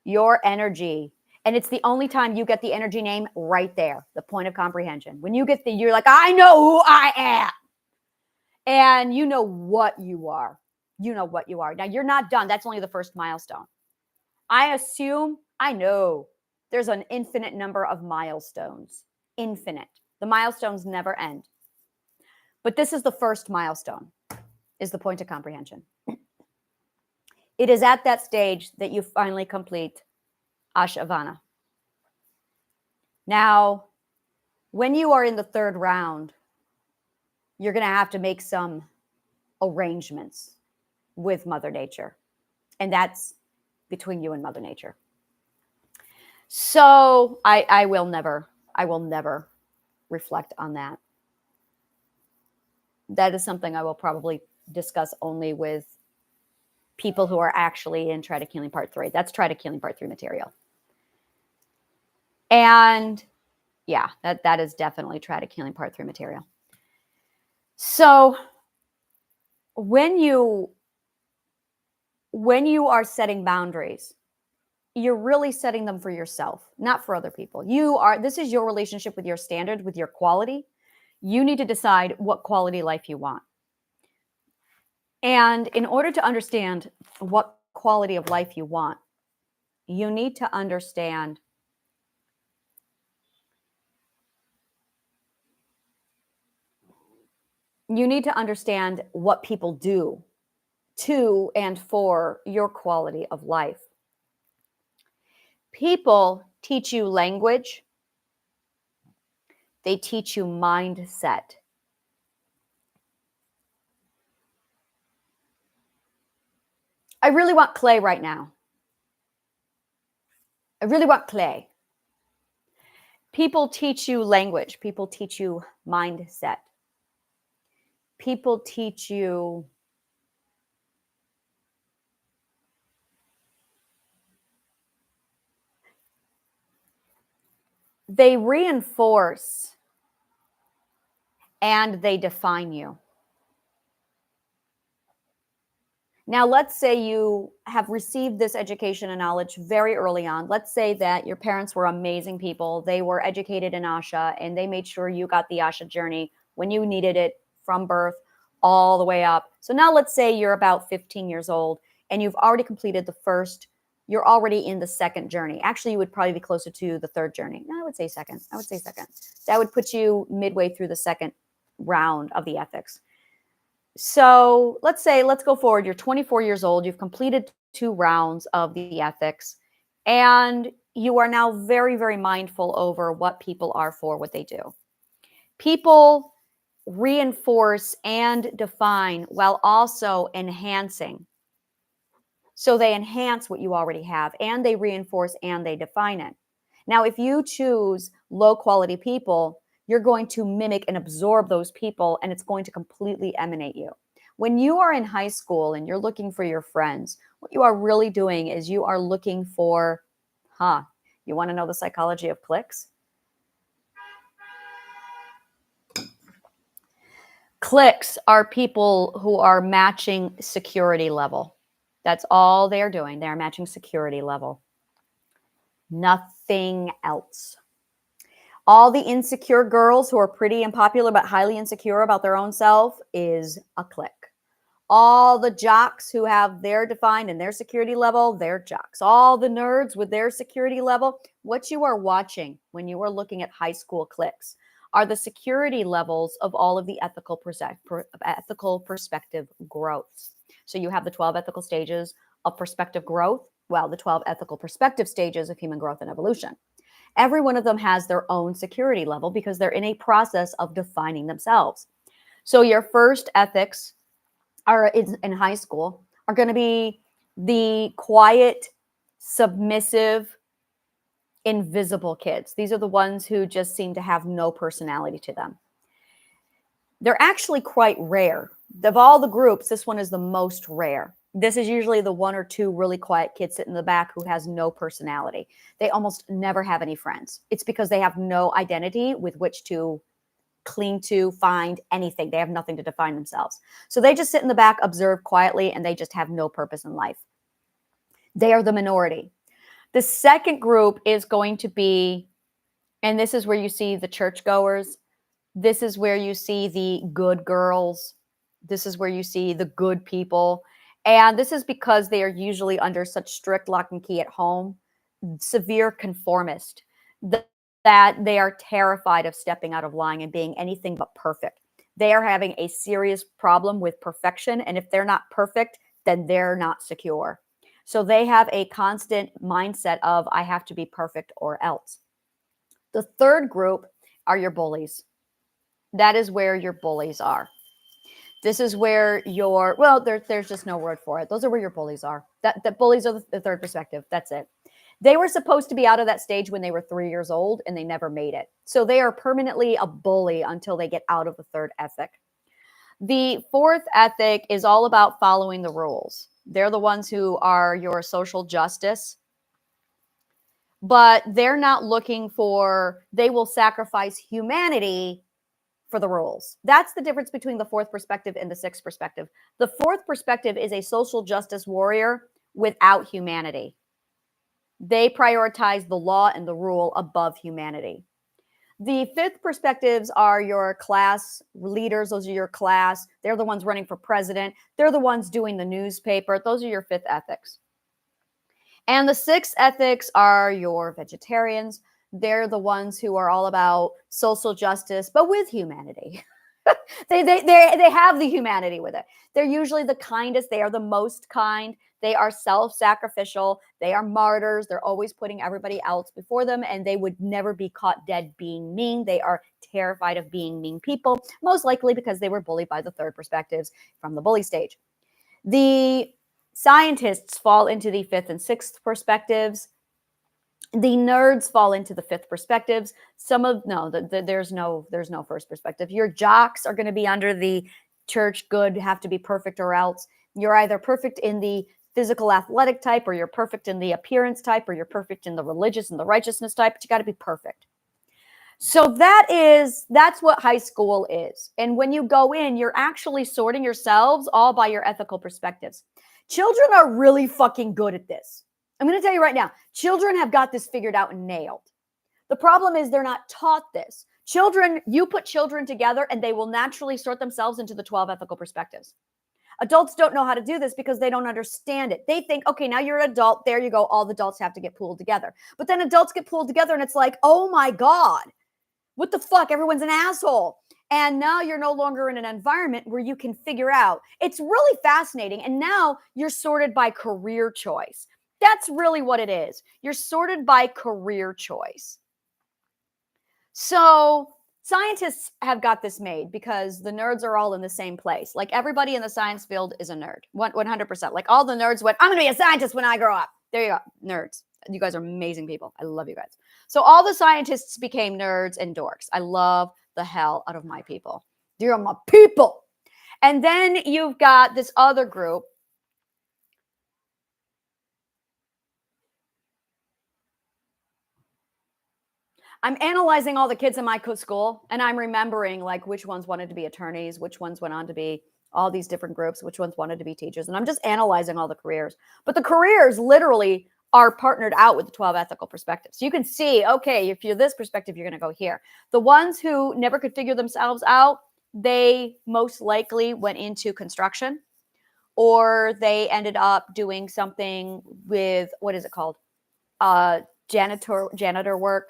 Your energy. And it's the only time you get the energy name right there, the point of comprehension. When you get you're like, I know who I am. And you know what you are. You know what you are. Now, you're not done. That's only the first milestone. I know there's an infinite number of milestones. Infinite. The milestones never end. But this is the first milestone, is the point of comprehension. It is at that stage that you finally complete Ashavana. Now, When you are in the third round, you're going to have to make some arrangements with Mother Nature. And that's between you and Mother Nature. So I will never reflect on that. That is something I will probably discuss only with people who are actually in Tragic Healing Part 3. That's Tragic Healing Part 3 material. And yeah, that is definitely Tragic Healing Part 3 material. So when you are setting boundaries, you're really setting them for yourself, not for other people. This is your relationship with your standard, with your quality. You need to decide what quality life you want. And in order to understand what quality of life you want, you need to understand what people do to and for your quality of life. People teach you language. They teach you mindset. I really want clay right now. I really want clay. People teach you language. People teach you mindset. People teach you they reinforce and they define you. Now, let's say you have received this education and knowledge very early on. Let's say that your parents were amazing people. They were educated in Asha and they made sure you got the Asha journey when you needed it from birth all the way up. So now let's say you're about 15 years old and you've already completed the first, you're already in the second journey. Actually, you would probably be closer to the third journey. No, I would say second. That would put you midway through the second round of the ethics. So let's go forward. You're 24 years old. You've completed 2 rounds of the ethics, and you are now very, very mindful over what people are for, what they do. People reinforce and define while also enhancing. So they enhance what you already have, and they reinforce and they define it. Now, if you choose low quality people, you're going to mimic and absorb those people, and it's going to completely emanate you. When you are in high school and you're looking for your friends, what you are really doing is you are looking for, you want to know the psychology of cliques? Cliques are people who are matching security level. That's all they're doing. They're matching security level. Nothing else. All the insecure girls who are pretty and popular but highly insecure about their own self is a clique. All the jocks who have their defined and their security level, they're jocks. All the nerds with their security level. What you are watching when you are looking at high school cliques are the security levels of all of the ethical perspective growths. So you have the 12 ethical stages of perspective growth. Well, the 12 ethical perspective stages of human growth and evolution. Every one of them has their own security level because they're in a process of defining themselves. So your first ethics are in high school are going to be the quiet, submissive, invisible kids. These are the ones who just seem to have no personality to them. They're actually quite rare. Of all the groups, this one is the most rare. This is usually the 1 or 2 really quiet kids sitting in the back who has no personality. They almost never have any friends. It's because they have no identity with which to cling to, find anything. They have nothing to define themselves. So they just sit in the back, observe quietly, and they just have no purpose in life. They are the minority. The second group is going to be, and this is where you see the churchgoers. This is where you see the good girls. This is where you see the good people. And this is because they are usually under such strict lock and key at home, severe conformist, that they are terrified of stepping out of line and being anything but perfect. They are having a serious problem with perfection. And if they're not perfect, then they're not secure. So they have a constant mindset of, I have to be perfect or else. The third group are your bullies. That is where your bullies are. This is where your, well, there's just no word for it. Those are where your bullies are. That bullies are the third perspective. That's it. They were supposed to be out of that stage when they were 3 years old and they never made it. So they are permanently a bully until they get out of the third ethic. The fourth ethic is all about following the rules. They're the ones who are your social justice, but they're not looking for, they will sacrifice humanity for the rules. That's the difference between the fourth perspective and the sixth perspective. The fourth perspective is a social justice warrior without humanity. They prioritize the law and the rule above humanity. The fifth perspectives are your class leaders. Those are your class. They're the ones running for president. They're the ones doing the newspaper. Those are your fifth ethics. And the sixth ethics are your vegetarians. They're the ones who are all about social justice, but with humanity. They have the humanity with it. They're usually the kindest. They are the most kind. They are self-sacrificial. They are martyrs. They're always putting everybody else before them, and they would never be caught dead being mean. They are terrified of being mean people, most likely because they were bullied by the third perspectives from the bully stage. The scientists fall into the fifth and sixth perspectives. The nerds fall into the fifth perspectives. There's no first perspective. Your jocks are going to be under the church good, have to be perfect or else. You're either perfect in the physical athletic type, or you're perfect in the appearance type, or you're perfect in the religious and the righteousness type, but you got to be perfect. So that's what high school is. And when you go in, you're actually sorting yourselves all by your ethical perspectives. Children are really fucking good at this. I'm going to tell you right now, children have got this figured out and nailed. The problem is they're not taught this. You put children together and they will naturally sort themselves into the 12 ethical perspectives. Adults don't know how to do this because they don't understand it. They think, okay, now you're an adult. There you go. All the adults have to get pulled together. But then adults get pulled together and it's like, oh my God, what the fuck? Everyone's an asshole. And now you're no longer in an environment where you can figure out. It's really fascinating. And now you're sorted by career choice. That's really what it is. You're sorted by career choice. So scientists have got this made because the nerds are all in the same place. Like everybody in the science field is a nerd, 100%. Like all the nerds went, I'm going to be a scientist when I grow up. There you go, nerds. You guys are amazing people. I love you guys. So all the scientists became nerds and dorks. I love the hell out of my people. You're my people. And then you've got this other group. I'm analyzing all the kids in my school and I'm remembering like which ones wanted to be attorneys, which ones went on to be all these different groups, which ones wanted to be teachers. And I'm just analyzing all the careers. But the careers literally are partnered out with the 12 ethical perspectives. So you can see, okay, if you're this perspective, you're going to go here. The ones who never could figure themselves out, they most likely went into construction or they ended up doing something with, what is it called? Janitor work.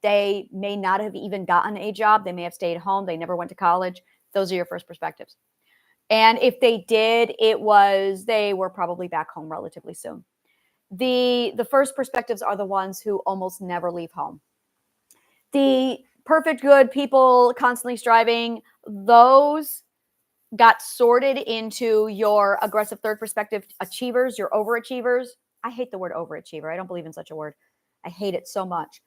They may not have even gotten a job. They may have stayed home. They never went to college. Those are your first perspectives. And if they did, they were probably back home relatively soon. The first perspectives are the ones who almost never leave home. The perfect good people constantly striving, those got sorted into your aggressive third perspective achievers, your overachievers. I hate the word overachiever. I don't believe in such a word. I hate it so much.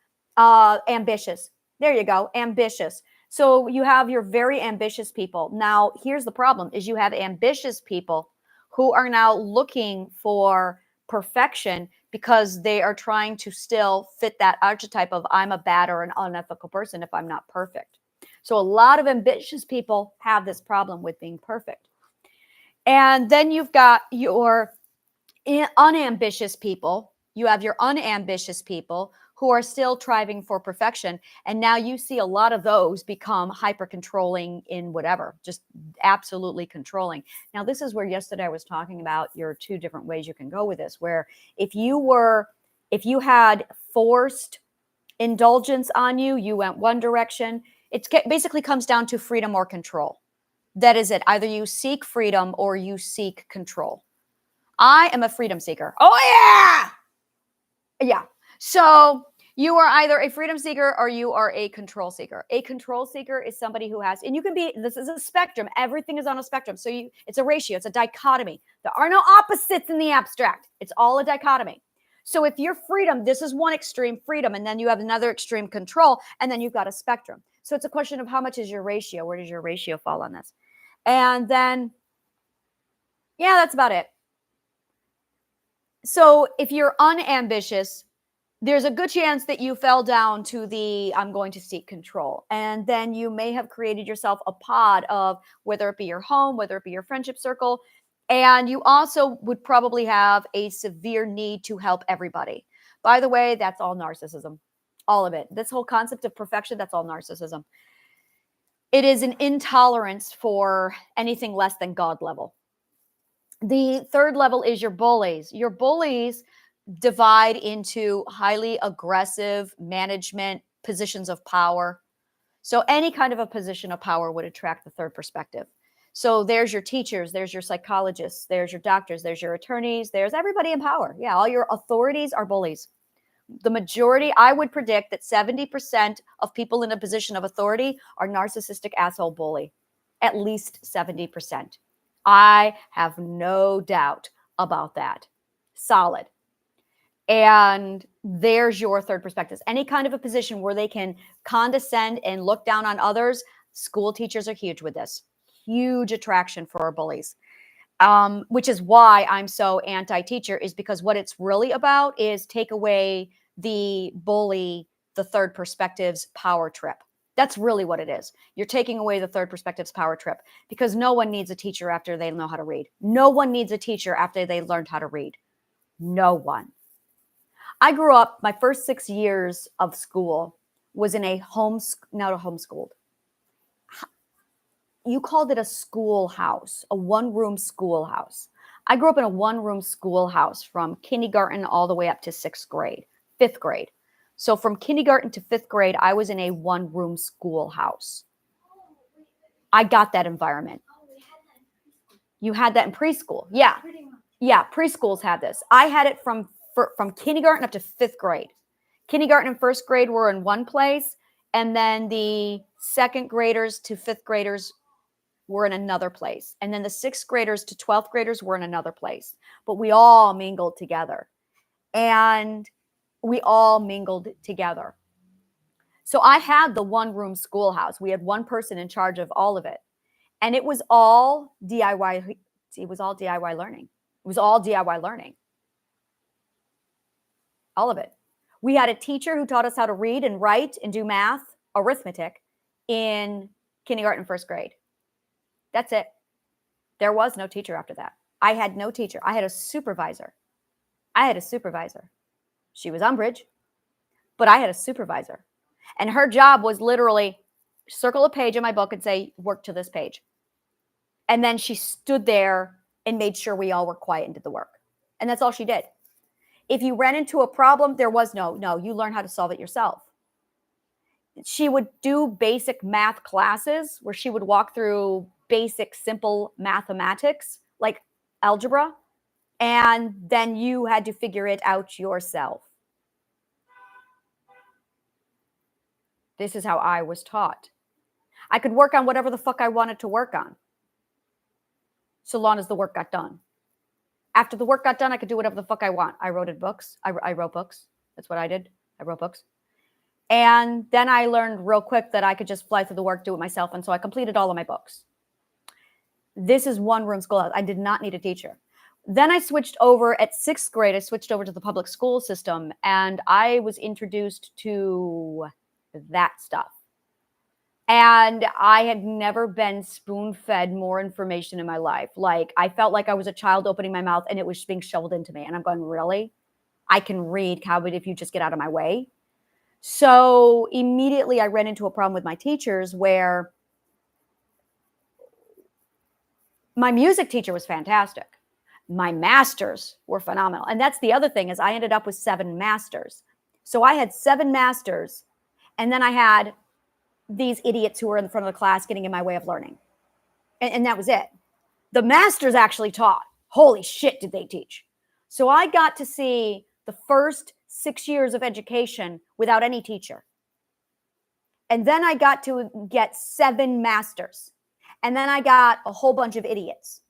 Ambitious. There you go. Ambitious. So you have your very ambitious people. Now, here's the problem is you have ambitious people who are now looking for perfection because they are trying to still fit that archetype of I'm a bad or an unethical person if I'm not perfect. So a lot of ambitious people have this problem with being perfect. And then you've got your unambitious people. You have your unambitious people who are still striving for perfection. And now you see a lot of those become hyper controlling in whatever, just absolutely controlling. Now, this is where yesterday I was talking about your two different ways you can go with this, where if you had forced indulgence on you, you went one direction. It basically comes down to freedom or control. That is it. Either you seek freedom or you seek control. I am a freedom seeker. Oh, yeah. Yeah. So You are either a freedom seeker or you are a control seeker. A control seeker is somebody who has, and you can be, this is a spectrum. Everything is on a spectrum. So it's a ratio. It's a dichotomy. There are no opposites in the abstract. It's all a dichotomy. So if you're freedom, this is one extreme, freedom, and then you have another extreme, control, and then you've got a spectrum. So it's a question of how much is your ratio? Where does your ratio fall on this? And then, yeah, that's about it. So if you're unambitious, there's a good chance that you fell down to the I'm going to seek control. And then you may have created yourself a pod of whether it be your home, whether it be your friendship circle. And you also would probably have a severe need to help everybody. By the way, that's all narcissism. All of it. This whole concept of perfection, that's all narcissism. It is an intolerance for anything less than God level. The third level is your bullies. Your bullies divide into highly aggressive management positions of power. So any kind of a position of power would attract the third perspective. So there's your teachers, there's your psychologists, there's your doctors, there's your attorneys, there's everybody in power. Yeah, all your authorities are bullies. The majority, I would predict that 70% of people in a position of authority are narcissistic asshole bully. At least 70%. I have no doubt about that. Solid. And there's your third perspective. Any kind of a position where they can condescend and look down on others, school teachers are huge with this. Huge attraction for our bullies. Which is why I'm so anti-teacher, is because what it's really about is take away the bully, the third perspective's power trip. That's really what it is. You're taking away the third perspective's power trip, because no one needs a teacher after they know how to read. No one needs a teacher after they learned how to read. No one. I grew up, my first 6 years of school was in a homeschooled. You called it a schoolhouse, a one-room schoolhouse. I grew up in a one-room schoolhouse from kindergarten all the way up to fifth grade. So from kindergarten to fifth grade, I was in a one-room schoolhouse. I got that environment. You had that in preschool. Yeah. Yeah, preschools had this. I had it from kindergarten up to fifth grade. Kindergarten and first grade were in one place, and then the second graders to fifth graders were in another place. And then the sixth graders to 12th graders were in another place. But we all mingled together. So I had the one-room schoolhouse. We had one person in charge of all of it. And it was all DIY. It was all DIY learning. It was all DIY learning. All of it. We had a teacher who taught us how to read and write and do math, arithmetic, in kindergarten and first grade. That's it. There was no teacher after that. I had no teacher. I had a supervisor. She was Umbridge, but I had a supervisor. And her job was literally circle a page in my book and say, work to this page. And then she stood there and made sure we all were quiet and did the work. And that's all she did. If you ran into a problem, there was no, you learn how to solve it yourself. She would do basic math classes where she would walk through basic, simple mathematics, like algebra, and then you had to figure it out yourself. This is how I was taught. I could work on whatever the fuck I wanted to work on, so long as the work got done. After the work got done, I could do whatever the fuck I want. I wrote books. I wrote books. That's what I did. I wrote books. And then I learned real quick that I could just fly through the work, do it myself. And so I completed all of my books. This is one-room schoolhouse. I did not need a teacher. Then I switched over at sixth grade. I switched over to the public school system, and I was introduced to that stuff. And I had never been spoon-fed more information in my life. Like, I felt like I was a child opening my mouth and it was being shoveled into me. And I'm going, really? I can read, Cowboy, if you just get out of my way. So immediately I ran into a problem with my teachers where my music teacher was fantastic. My masters were phenomenal. And that's the other thing, is I ended up with 7 masters. So I had 7 masters, and then I had these idiots who were in the front of the class getting in my way of learning. And that was it. The masters actually taught. Holy shit, did they teach. So I got to see the first 6 years of education without any teacher. And then I got to get 7 masters. And then I got a whole bunch of idiots.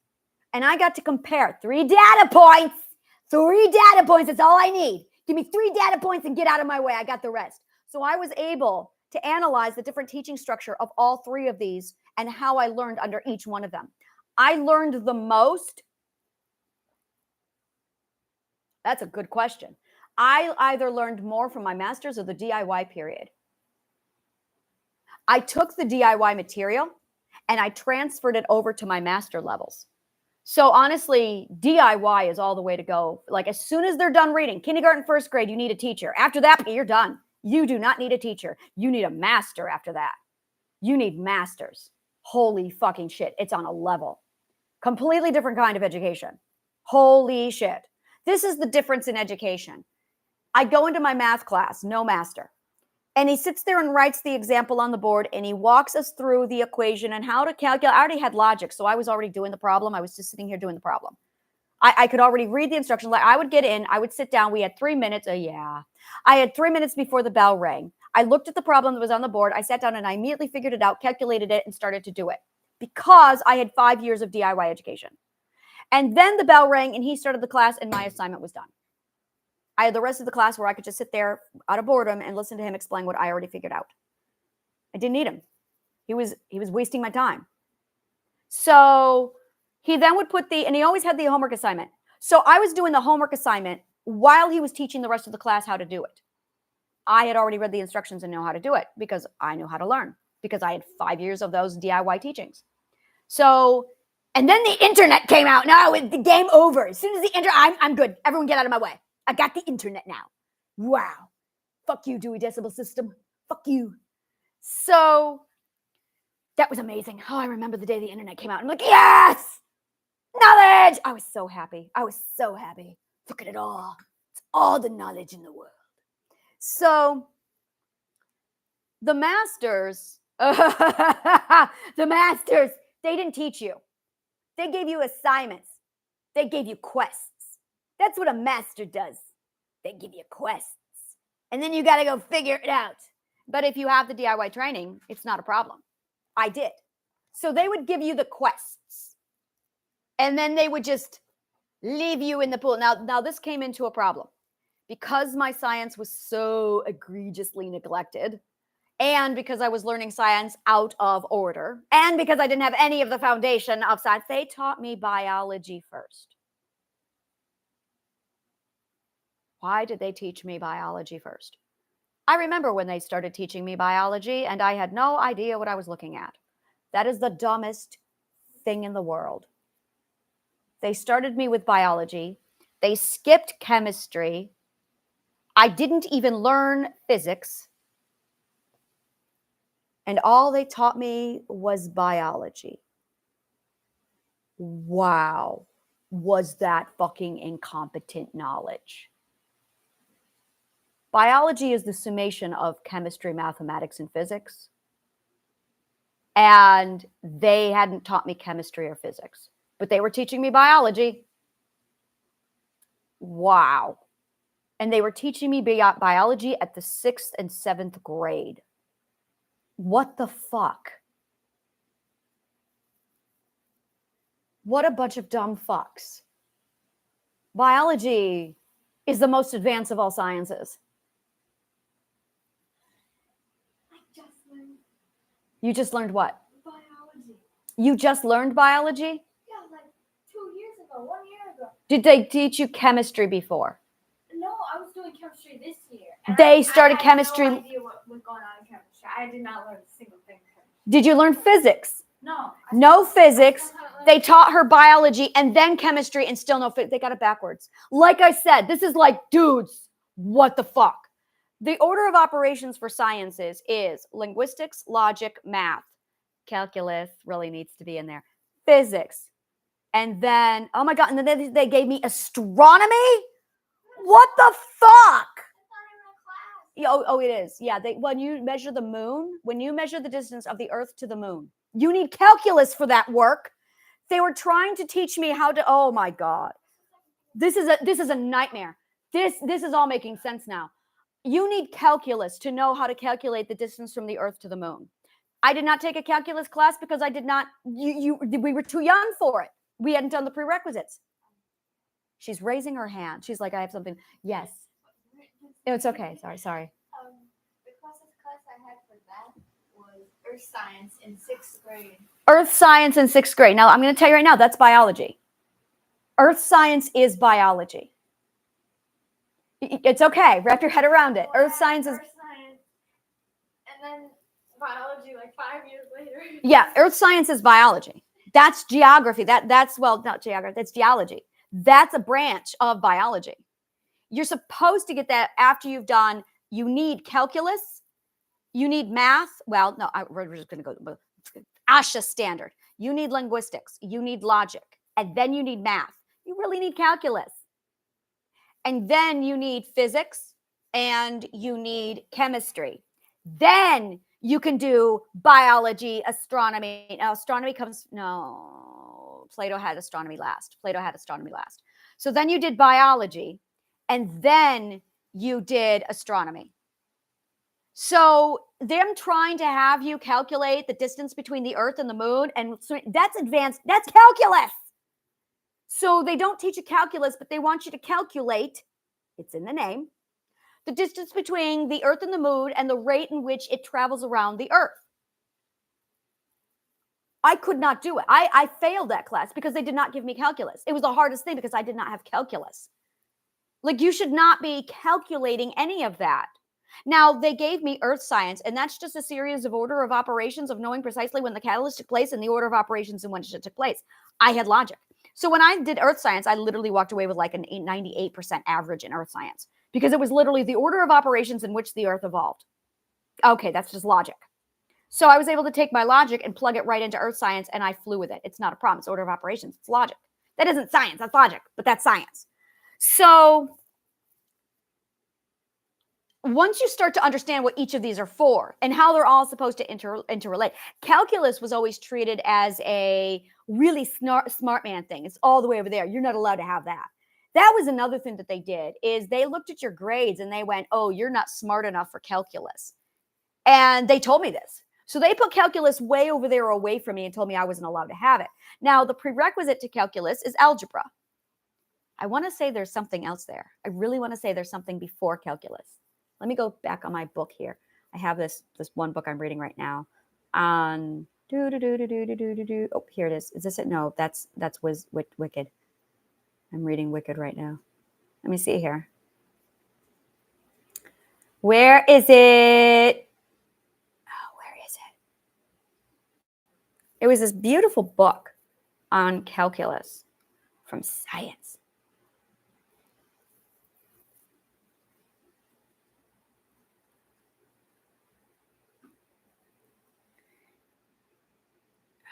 And I got to compare 3 data points. 3 data points, that's all I need. Give me 3 data points and get out of my way. I got the rest. So I was able to analyze the different teaching structure of all 3 of these and how I learned under each one of them. I learned the most. That's a good question. I either learned more from my master's or the DIY period. I took the DIY material and I transferred it over to my master levels. So honestly, DIY is all the way to go. Like as soon as they're done reading, kindergarten, first grade, you need a teacher. After that, you're done. You do not need a teacher. You need a master after that. You need masters. Holy fucking shit. It's on a level. Completely different kind of education. Holy shit. This is the difference in education. I go into my math class, no master. And he sits there and writes the example on the board and he walks us through the equation and how to calculate. I already had logic, so I was already doing the problem. I was just sitting here doing the problem. I could already read the instructions. Like I would get in, I would sit down. We had 3 minutes. I had 3 minutes before the bell rang. I looked at the problem that was on the board. I sat down and I immediately figured it out, calculated it, and started to do it because I had 5 years of DIY education. And then the bell rang and he started the class and my assignment was done. I had the rest of the class where I could just sit there out of boredom and listen to him explain what I already figured out. I didn't need him. He was wasting my time. So he then would and he always had the homework assignment. So I was doing the homework assignment while he was teaching the rest of the class how to do it. I had already read the instructions and know how to do it because I knew how to learn because I had 5 years of those DIY teachings. So, and then the internet came out. No, the game over. As soon as I'm good. Everyone get out of my way. I got the internet now. Wow. Fuck you, Dewey Decimal System. Fuck you. So that was amazing. Oh, I remember the day the internet came out. I'm like, yes! Knowledge! I was so happy. Look at it all. It's all the knowledge in the world. So the masters, they didn't teach you. They gave you assignments. They gave you quests. That's what a master does. They give you quests. And then you got to go figure it out. But if you have the DIY training, it's not a problem. I did. So they would give you the quests. And then they would just leave you in the pool. Now this came into a problem. Because my science was so egregiously neglected, and because I was learning science out of order, and because I didn't have any of the foundation of science, they taught me biology first. Why did they teach me biology first? I remember when they started teaching me biology and I had no idea what I was looking at. That is the dumbest thing in the world. They started me with biology. They skipped chemistry. I didn't even learn physics. And all they taught me was biology. Wow. Was that fucking incompetent knowledge? Biology is the summation of chemistry, mathematics, and physics. And they hadn't taught me chemistry or physics, but they were teaching me biology. Wow. And they were teaching me biology at the 6th and 7th grade. What the fuck? What a bunch of dumb fucks. Biology is the most advanced of all sciences. You just learned what? Biology. You just learned biology? Yeah, like 2 years ago, 1 year ago. Did they teach you chemistry before? No, I was doing chemistry this year. And They started chemistry. I had no idea what was going on in chemistry. I did not learn a single thing in chemistry. Did you learn physics? No. No physics. They taught her biology and then chemistry and still no physics. They got it backwards. Like I said, this is like, dudes, what the fuck? The order of operations for sciences is linguistics, logic, math, calculus really needs to be in there, physics, and then, oh my God, and then they gave me astronomy? What the fuck? Oh, it is. Yeah, when you measure the moon, when you measure the distance of the Earth to the moon, you need calculus for that work. They were trying to teach me how to, oh my God. This is a nightmare. This is all making sense now. You need calculus to know how to calculate the distance from the Earth to the moon. I did not take a calculus class because I did not, we were too young for it. We hadn't done the prerequisites. She's raising her hand. She's like, I have something. Yes. No, it's okay. Sorry. The closest class I had for that was Earth Science in 6th grade. Earth Science in 6th grade. Now, I'm going to tell you right now, that's biology. Earth Science is biology. It's okay. Wrap your head around it. Earth Science is... Earth Science, and then biology like 5 years later. Yeah, Earth Science is biology. That's geography. That's well, not geography. That's geology. That's a branch of biology. You're supposed to get that after you've done, you need calculus, you need math. Well, no, we're just going to go ASHA standard. You need linguistics, you need logic, and then you need math. You really need calculus. And then you need physics and you need chemistry. Then you can do biology, astronomy. Now, astronomy comes, no, Plato had astronomy last. So then you did biology, and then you did astronomy. So them trying to have you calculate the distance between the Earth and the moon, and that's advanced, that's calculus. So they don't teach you calculus, but they want you to calculate, it's in the name, the distance between the Earth and the moon and the rate in which it travels around the Earth. I could not do it. I failed that class because they did not give me calculus. It was the hardest thing because I did not have calculus. Like, you should not be calculating any of that. Now, they gave me Earth Science, and that's just a series of order of operations of knowing precisely when the catalyst took place and the order of operations in which it took place. I had logic. So when I did Earth Science, I literally walked away with like an 98% average in Earth Science because it was literally the order of operations in which the Earth evolved. Okay, that's just logic. So I was able to take my logic and plug it right into Earth Science, and I flew with it. It's not a problem. It's order of operations. It's logic. That isn't science. That's logic, but that's science. So once you start to understand what each of these are for and how they're all supposed to interrelate, calculus was always treated as a really smart man thing. It's all the way over there. You're not allowed to have that. That was another thing that they did, is they looked at your grades and they went, oh, you're not smart enough for calculus. And they told me this. So they put calculus way over there away from me and told me I wasn't allowed to have it. Now, the prerequisite to calculus is algebra. I want to say there's something else there. I really want to say there's something before calculus. Let me go back on my book here. I have this one book I'm reading right now on oh, here it is. Is this it? No, that's Wicked. I'm reading Wicked right now. Let me see here. Where is it? Oh, where is it? It was this beautiful book on calculus from science.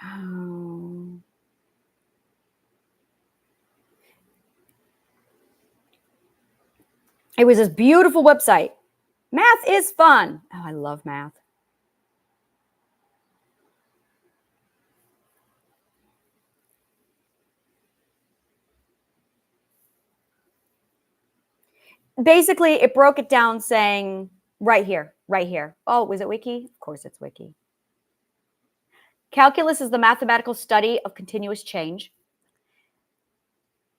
Oh. It was this beautiful website. Math is fun. Oh, I love math. Basically, it broke it down saying right here. Oh, was it Wiki? Of course it's Wiki. Calculus is the mathematical study of continuous change.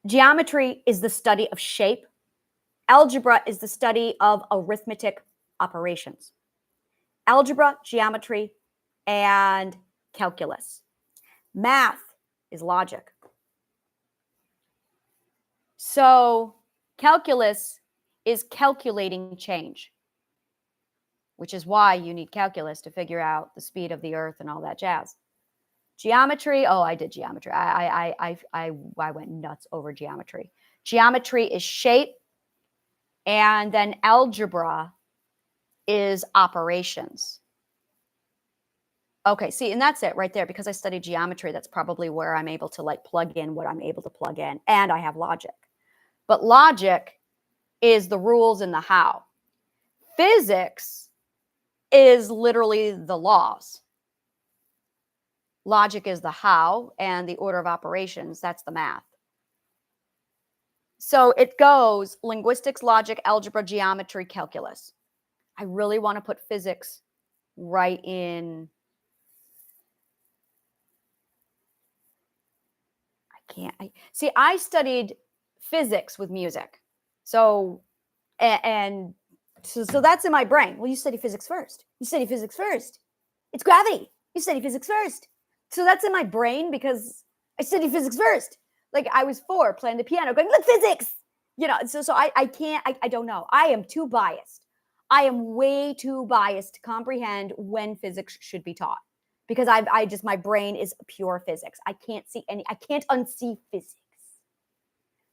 Geometry is the study of shape. Algebra is the study of arithmetic operations. Algebra, geometry, and calculus. Math is logic. So calculus is calculating change, which is why you need calculus to figure out the speed of the Earth and all that jazz. Geometry, oh, I did geometry. I went nuts over geometry. Geometry is shape, and then algebra is operations. Okay, see, and that's it right there. Because I studied geometry, that's probably where I'm able to like plug in what I'm able to plug in, and I have logic. But logic is the rules and the how. Physics is literally the laws. Logic is the how, and the order of operations, that's the math. So it goes linguistics, logic, algebra, geometry, calculus. I really want to put physics right in. I studied physics with music. So, and so that's in my brain. Well, you study physics first. You study physics first. It's gravity. You study physics first. So that's in my brain because I studied physics first. Like I was 4 playing the piano going, look, physics. So I can't, I don't know. I am too biased. I am way too biased to comprehend when physics should be taught because I just, my brain is pure physics. I can't unsee physics.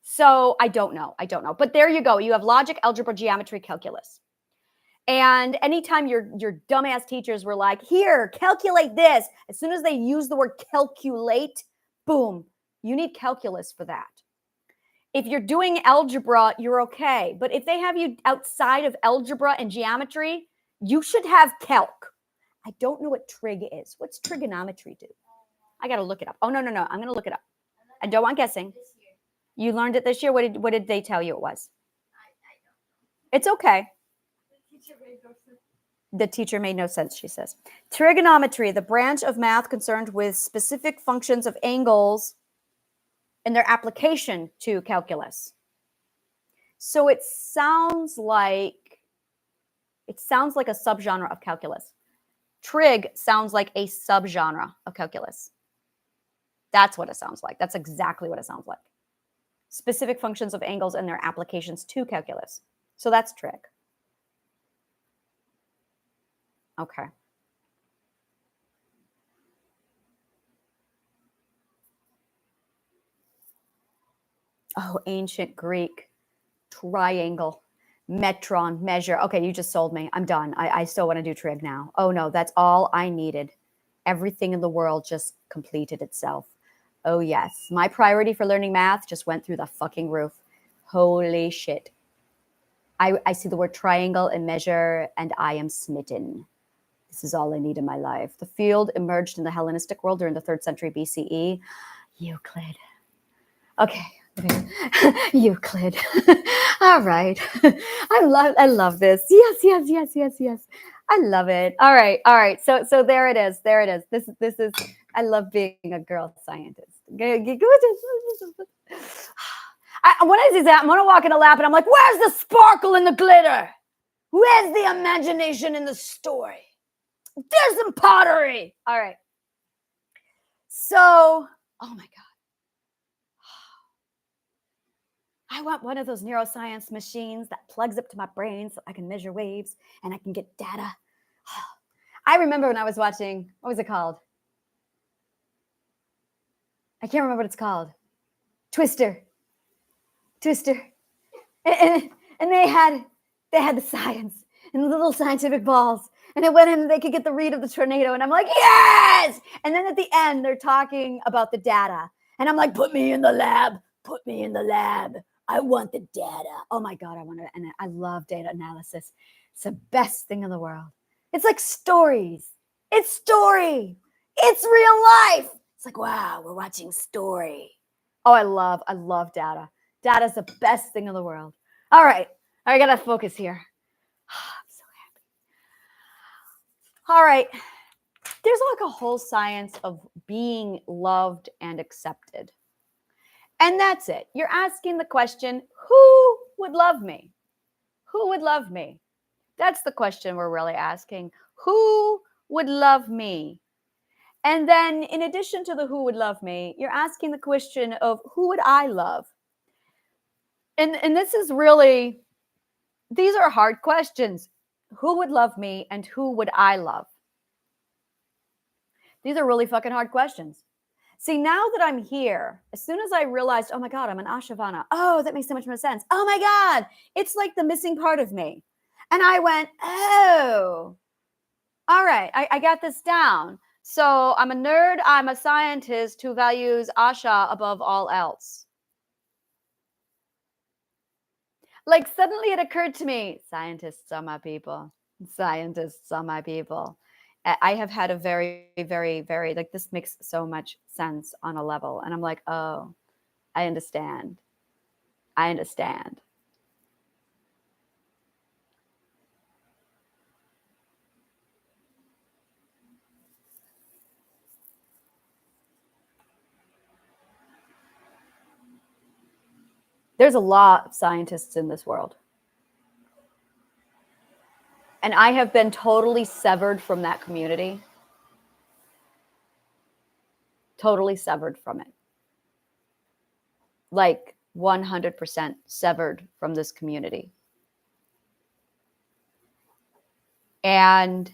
So I don't know. But there you go. You have logic, algebra, geometry, calculus. And anytime your dumbass teachers were like, here, calculate this, as soon as they use the word calculate, boom, you need calculus for that. If you're doing algebra, you're okay. But if they have you outside of algebra and geometry, you should have calc. I don't know what trig is. What's trigonometry do? I got to look it up. Oh, no. I'm going to look it up. I don't want guessing. You learned it this year? What did they tell you it was? I don't know. It's okay. The teacher made no sense, she says. Trigonometry, the branch of math concerned with specific functions of angles and their application to calculus. So it sounds like a subgenre of calculus. Trig sounds like a subgenre of calculus. That's what it sounds like. That's exactly what it sounds like. Specific functions of angles and their applications to calculus. So that's trig. Okay. Oh, ancient Greek, triangle, metron, measure. Okay, you just sold me. I'm done. I still want to do trig now. Oh no, that's all I needed. Everything in the world just completed itself. Oh yes, my priority for learning math just went through the fucking roof. Holy shit. I see the word triangle and measure and I am smitten. This is all I need in my life. The field emerged in the Hellenistic world during the 3rd century BCE. Euclid. Okay. Euclid. All right. I love this. Yes. I love it. All right. So there it is. This is I love being a girl scientist. When I see that, I'm gonna walk in a lab and I'm like, where's the sparkle and the glitter? Where's the imagination in the story? There's some pottery. All right. So, oh my God. I want one of those neuroscience machines that plugs up to my brain so I can measure waves and I can get data. I remember when I was watching, what was it called? I can't remember what it's called. Twister. And they had the science and the little scientific balls. And it went in and they could get the read of the tornado. And I'm like, yes! And then at the end, they're talking about the data. And I'm like, put me in the lab. I want the data. Oh my God, I love data analysis. It's the best thing in the world. It's like stories. It's story. It's real life. It's like, wow, we're watching story. Oh, I love data. Data is the best thing in the world. All right, I gotta focus here. I'm so happy. All right, there's like a whole science of being loved and accepted. And that's it. You're asking the question, who would love me? Who would love me? That's the question we're really asking. Who would love me? And then in addition to the who would love me, you're asking the question of who would I love? And this is really, these are hard questions. Who would love me and who would I love? These are really fucking hard questions. See, now that I'm here, as soon as I realized, oh my God, I'm an Ashavana. Oh, that makes so much more sense. Oh my God, it's like the missing part of me. And I went, oh, all right, I got this down. So I'm a nerd. I'm a scientist who values Asha above all else. Like suddenly it occurred to me, scientists are my people. Scientists are my people. I have had a very, very, very, like this makes so much sense on a level. And I'm like, oh, I understand. I understand. There's a lot of scientists in this world. And I have been totally severed from that community. Totally severed from it. Like 100% severed from this community. And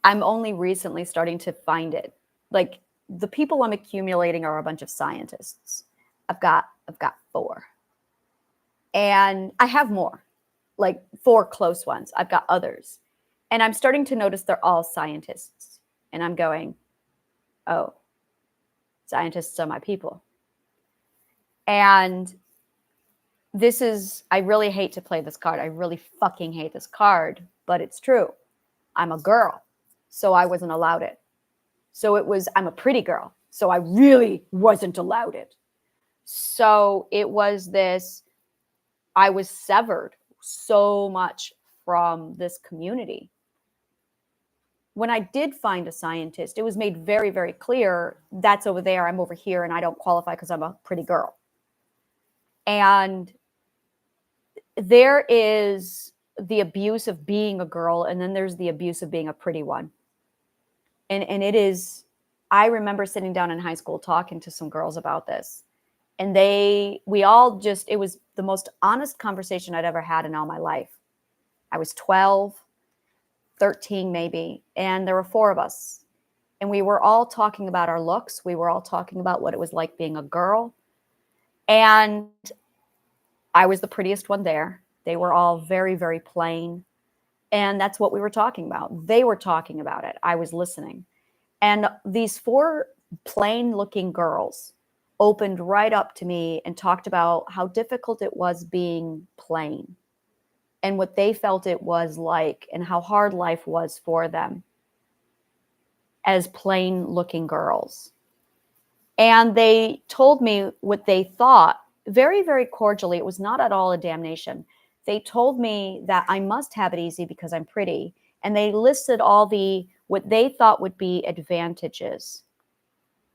I'm only recently starting to find it. Like the people I'm accumulating are a bunch of scientists. I've got 4. And I have more, like 4 close ones. I've got others. And I'm starting to notice they're all scientists. And I'm going, oh, scientists are my people. And this is, I really hate to play this card. I really fucking hate this card, but it's true. I'm a girl, so I wasn't allowed it. So it was, I'm a pretty girl, so I really wasn't allowed it. So it was this, I was severed so much from this community. When I did find a scientist, it was made very, very clear that's over there, I'm over here, and I don't qualify because I'm a pretty girl. And there is the abuse of being a girl, and then there's the abuse of being a pretty one. And it is, I remember sitting down in high school talking to some girls about this. And we all just, it was the most honest conversation I'd ever had in all my life. I was 12, 13 maybe, and there were 4 of us. And we were all talking about our looks. We were all talking about what it was like being a girl. And I was the prettiest one there. They were all very, very plain. And that's what we were talking about. They were talking about it. I was listening. And these 4 plain looking girls opened right up to me and talked about how difficult it was being plain and what they felt it was like and how hard life was for them as plain looking girls. And they told me what they thought very, very cordially. It was not at all a damnation. They told me that I must have it easy because I'm pretty. And they listed all what they thought would be advantages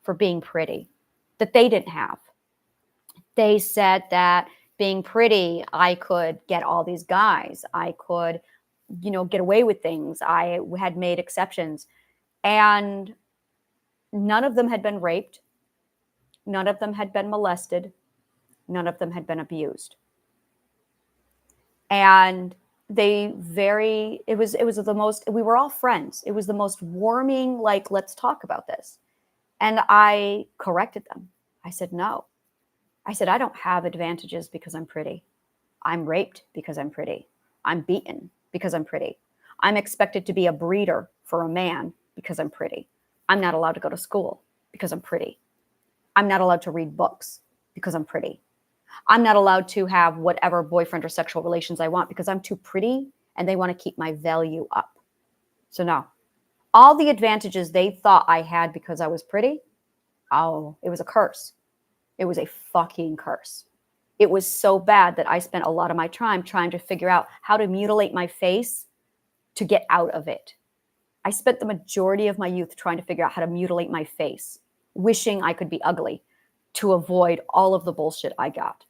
for being pretty that they didn't have. They said that being pretty, I could get all these guys. I could, get away with things. I had made exceptions. And none of them had been raped. None of them had been molested. None of them had been abused. And it was the most, we were all friends. It was the most warming, like, let's talk about this. And I corrected them. I said, no. I said, I don't have advantages because I'm pretty. I'm raped because I'm pretty. I'm beaten because I'm pretty. I'm expected to be a breeder for a man because I'm pretty. I'm not allowed to go to school because I'm pretty. I'm not allowed to read books because I'm pretty. I'm not allowed to have whatever boyfriend or sexual relations I want because I'm too pretty and they want to keep my value up. So no, all the advantages they thought I had because I was pretty, it was a curse. It was a fucking curse. It was so bad that I spent a lot of my time trying to figure out how to mutilate my face to get out of it. I spent the majority of my youth trying to figure out how to mutilate my face, wishing I could be ugly to avoid all of the bullshit I got.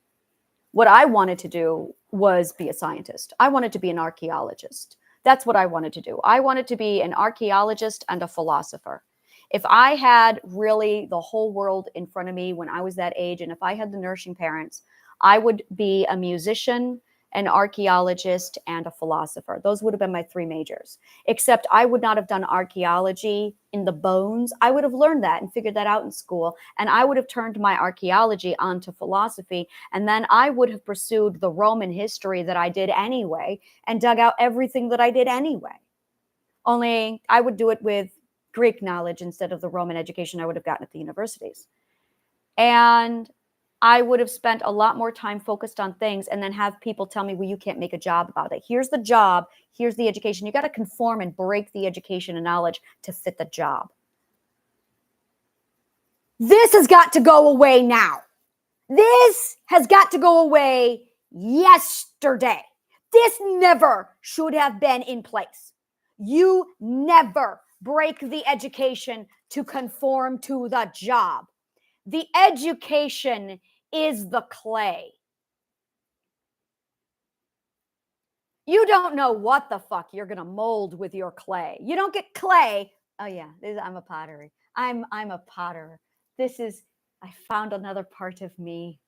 What I wanted to do was be a scientist. I wanted to be an archaeologist. That's what I wanted to do. I wanted to be an archaeologist and a philosopher. If I had really the whole world in front of me when I was that age, and if I had the nourishing parents, I would be a musician, an archaeologist, and a philosopher. Those would have been my 3 majors. Except I would not have done archaeology in the bones. I would have learned that and figured that out in school. And I would have turned my archaeology onto philosophy. And then I would have pursued the Roman history that I did anyway and dug out everything that I did anyway. Only I would do it with Greek knowledge instead of the Roman education I would have gotten at the universities. And I would have spent a lot more time focused on things and then have people tell me, well, you can't make a job about it. Here's the job. Here's the education. You got to conform and break the education and knowledge to fit the job. This has got to go away now. This has got to go away yesterday. This never should have been in place. You never break the education to conform to the job. The education is the clay. You don't know what the fuck you're going to mold with your clay. You don't get clay. Oh yeah, I'm a pottery. I'm a potter. I found another part of me.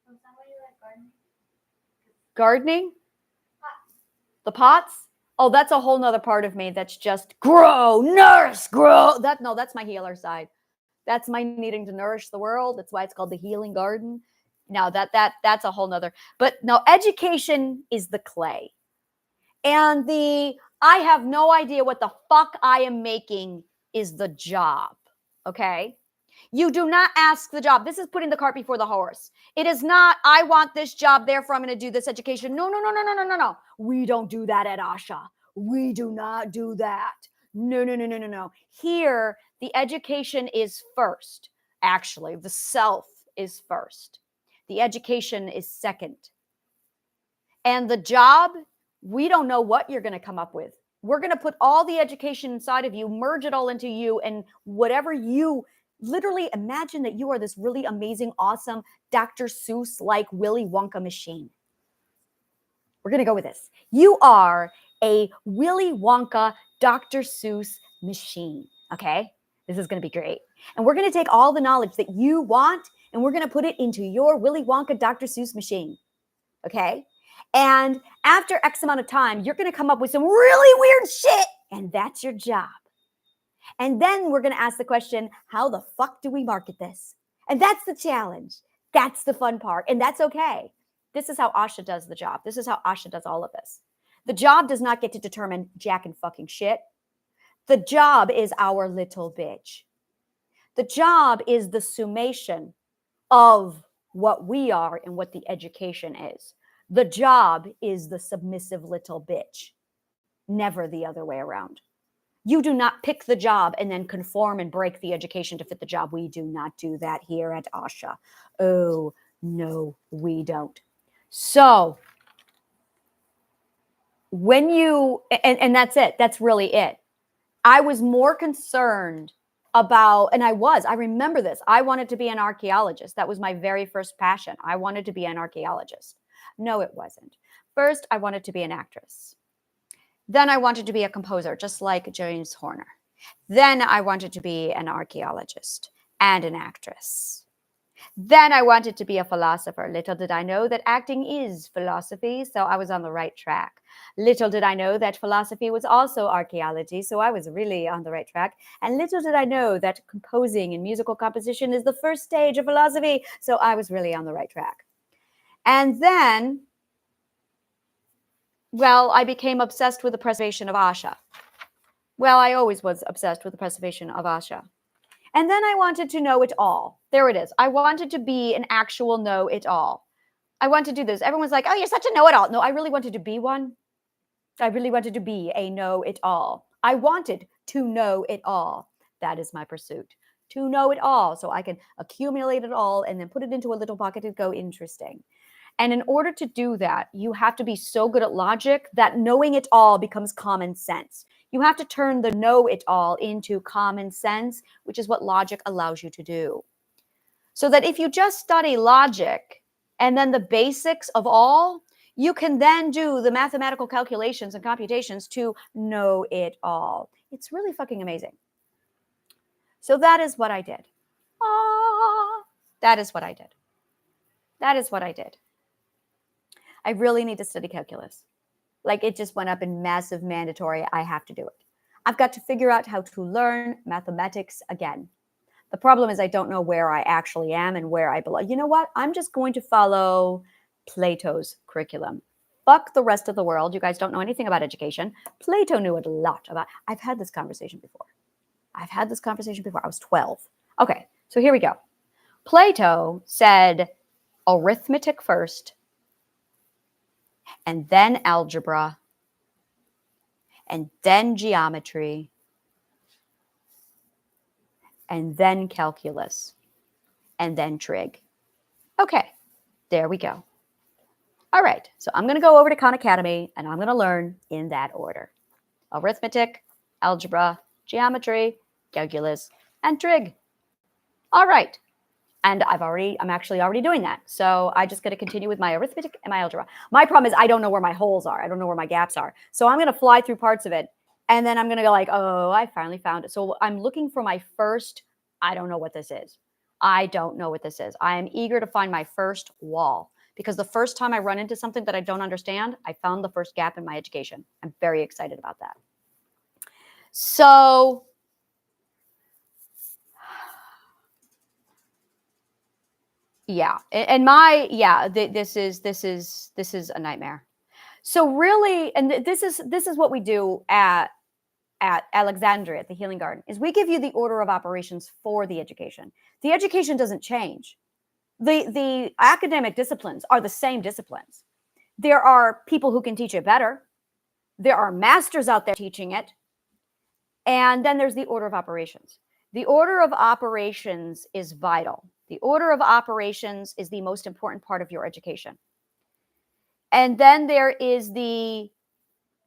Was that why you like gardening? Gardening? Pots. The pots? Oh, that's a whole nother part of me that's just grow, nourish, grow. That's my healer side. That's my needing to nourish the world. That's why it's called the healing garden. Now that's a whole nother. But no, education is the clay. And I have no idea what the fuck I am making is the job. Okay? You do not ask the job. This is putting the cart before the horse. It is not, I want this job, therefore I'm going to do this education. No. No. We don't do that at Asha. We do not do that. No. Here, the education is first. Actually, the self is first. The education is second. And the job, we don't know what you're going to come up with. We're going to put all the education inside of you, merge it all into you, and whatever you literally imagine that you are this really amazing, awesome Dr. Seuss like Willy Wonka machine. We're going to go with this. You are a Willy Wonka Dr. Seuss machine. Okay? This is going to be great. And we're going to take all the knowledge that you want and we're going to put it into your Willy Wonka Dr. Seuss machine. Okay? And after X amount of time, you're going to come up with some really weird shit. And that's your job. And then we're going to ask the question, how the fuck do we market this? And that's the challenge. That's the fun part. And that's okay. This is how Asha does the job. This is how Asha does all of this. The job does not get to determine jack and fucking shit. The job is our little bitch. The job is the summation of what we are and what the education is. The job is the submissive little bitch, never the other way around. You do not pick the job and then conform and break the education to fit the job. We do not do that here at Asha. Oh, no, we don't. So when you, and that's it, that's really it. I was more concerned about, and I remember this. I wanted to be an archaeologist. That was my very first passion. I wanted to be an archaeologist. No, it wasn't. First, I wanted to be an actress. Then I wanted to be a composer, just like James Horner. Then I wanted to be an archaeologist and an actress. Then I wanted to be a philosopher. Little did I know that acting is philosophy, so I was on the right track. Little did I know that philosophy was also archaeology, so I was really on the right track. And little did I know that composing and musical composition is the first stage of philosophy, so I was really on the right track. And then, well, I became obsessed with the preservation of Asha. Well, I always was obsessed with the preservation of Asha. And then I wanted to know it all. There it is. I wanted to be an actual know-it-all. I want to do this. Everyone's like, oh, you're such a know-it-all. No, I really wanted to be one. I really wanted to be a know-it-all. I wanted to know it all. That is my pursuit. To know it all so I can accumulate it all and then put it into a little pocket and go interesting. And in order to do that, you have to be so good at logic that knowing it all becomes common sense. You have to turn the know-it-all into common sense, which is what logic allows you to do. So that if you just study logic and then the basics of all, you can then do the mathematical calculations and computations to know it all. It's really fucking amazing. So that is what I did. That is what I did. That is what I did. I really need to study calculus. Like it just went up in massive mandatory. I have to do it. I've got to figure out how to learn mathematics again. The problem is I don't know where I actually am and where I belong. You know what? I'm just going to follow Plato's curriculum. Fuck the rest of the world. You guys don't know anything about education. Plato knew a lot about. I've had this conversation before. I was 12. Okay, so here we go. Plato said arithmetic first, and then algebra, and then geometry, and then calculus. and then trig. Okay, there we go. All right, so I'm going to go over to Khan Academy, and I'm going to learn in that order. Arithmetic, algebra, geometry, calculus, and trig. All right. And I'm actually already doing that. So I just got to continue with my arithmetic and my algebra. My problem is I don't know where my holes are. I don't know where my gaps are. So I'm going to fly through parts of it. And then I'm going to go like, oh, I finally found it. So I'm looking for my first, I don't know what this is. I don't know what this is. I am eager to find my first wall, because the first time I run into something that I don't understand, I found the first gap in my education. I'm very excited about that. So yeah, and this is a nightmare. So really, and this is what we do at Alexandria at the Healing Garden, is we give you the order of operations for the education. The education doesn't change. The academic disciplines are the same disciplines. There are people who can teach it better. There are masters out there teaching it. And then there's the order of operations. The order of operations is vital. The order of operations is the most important part of your education. And then there is the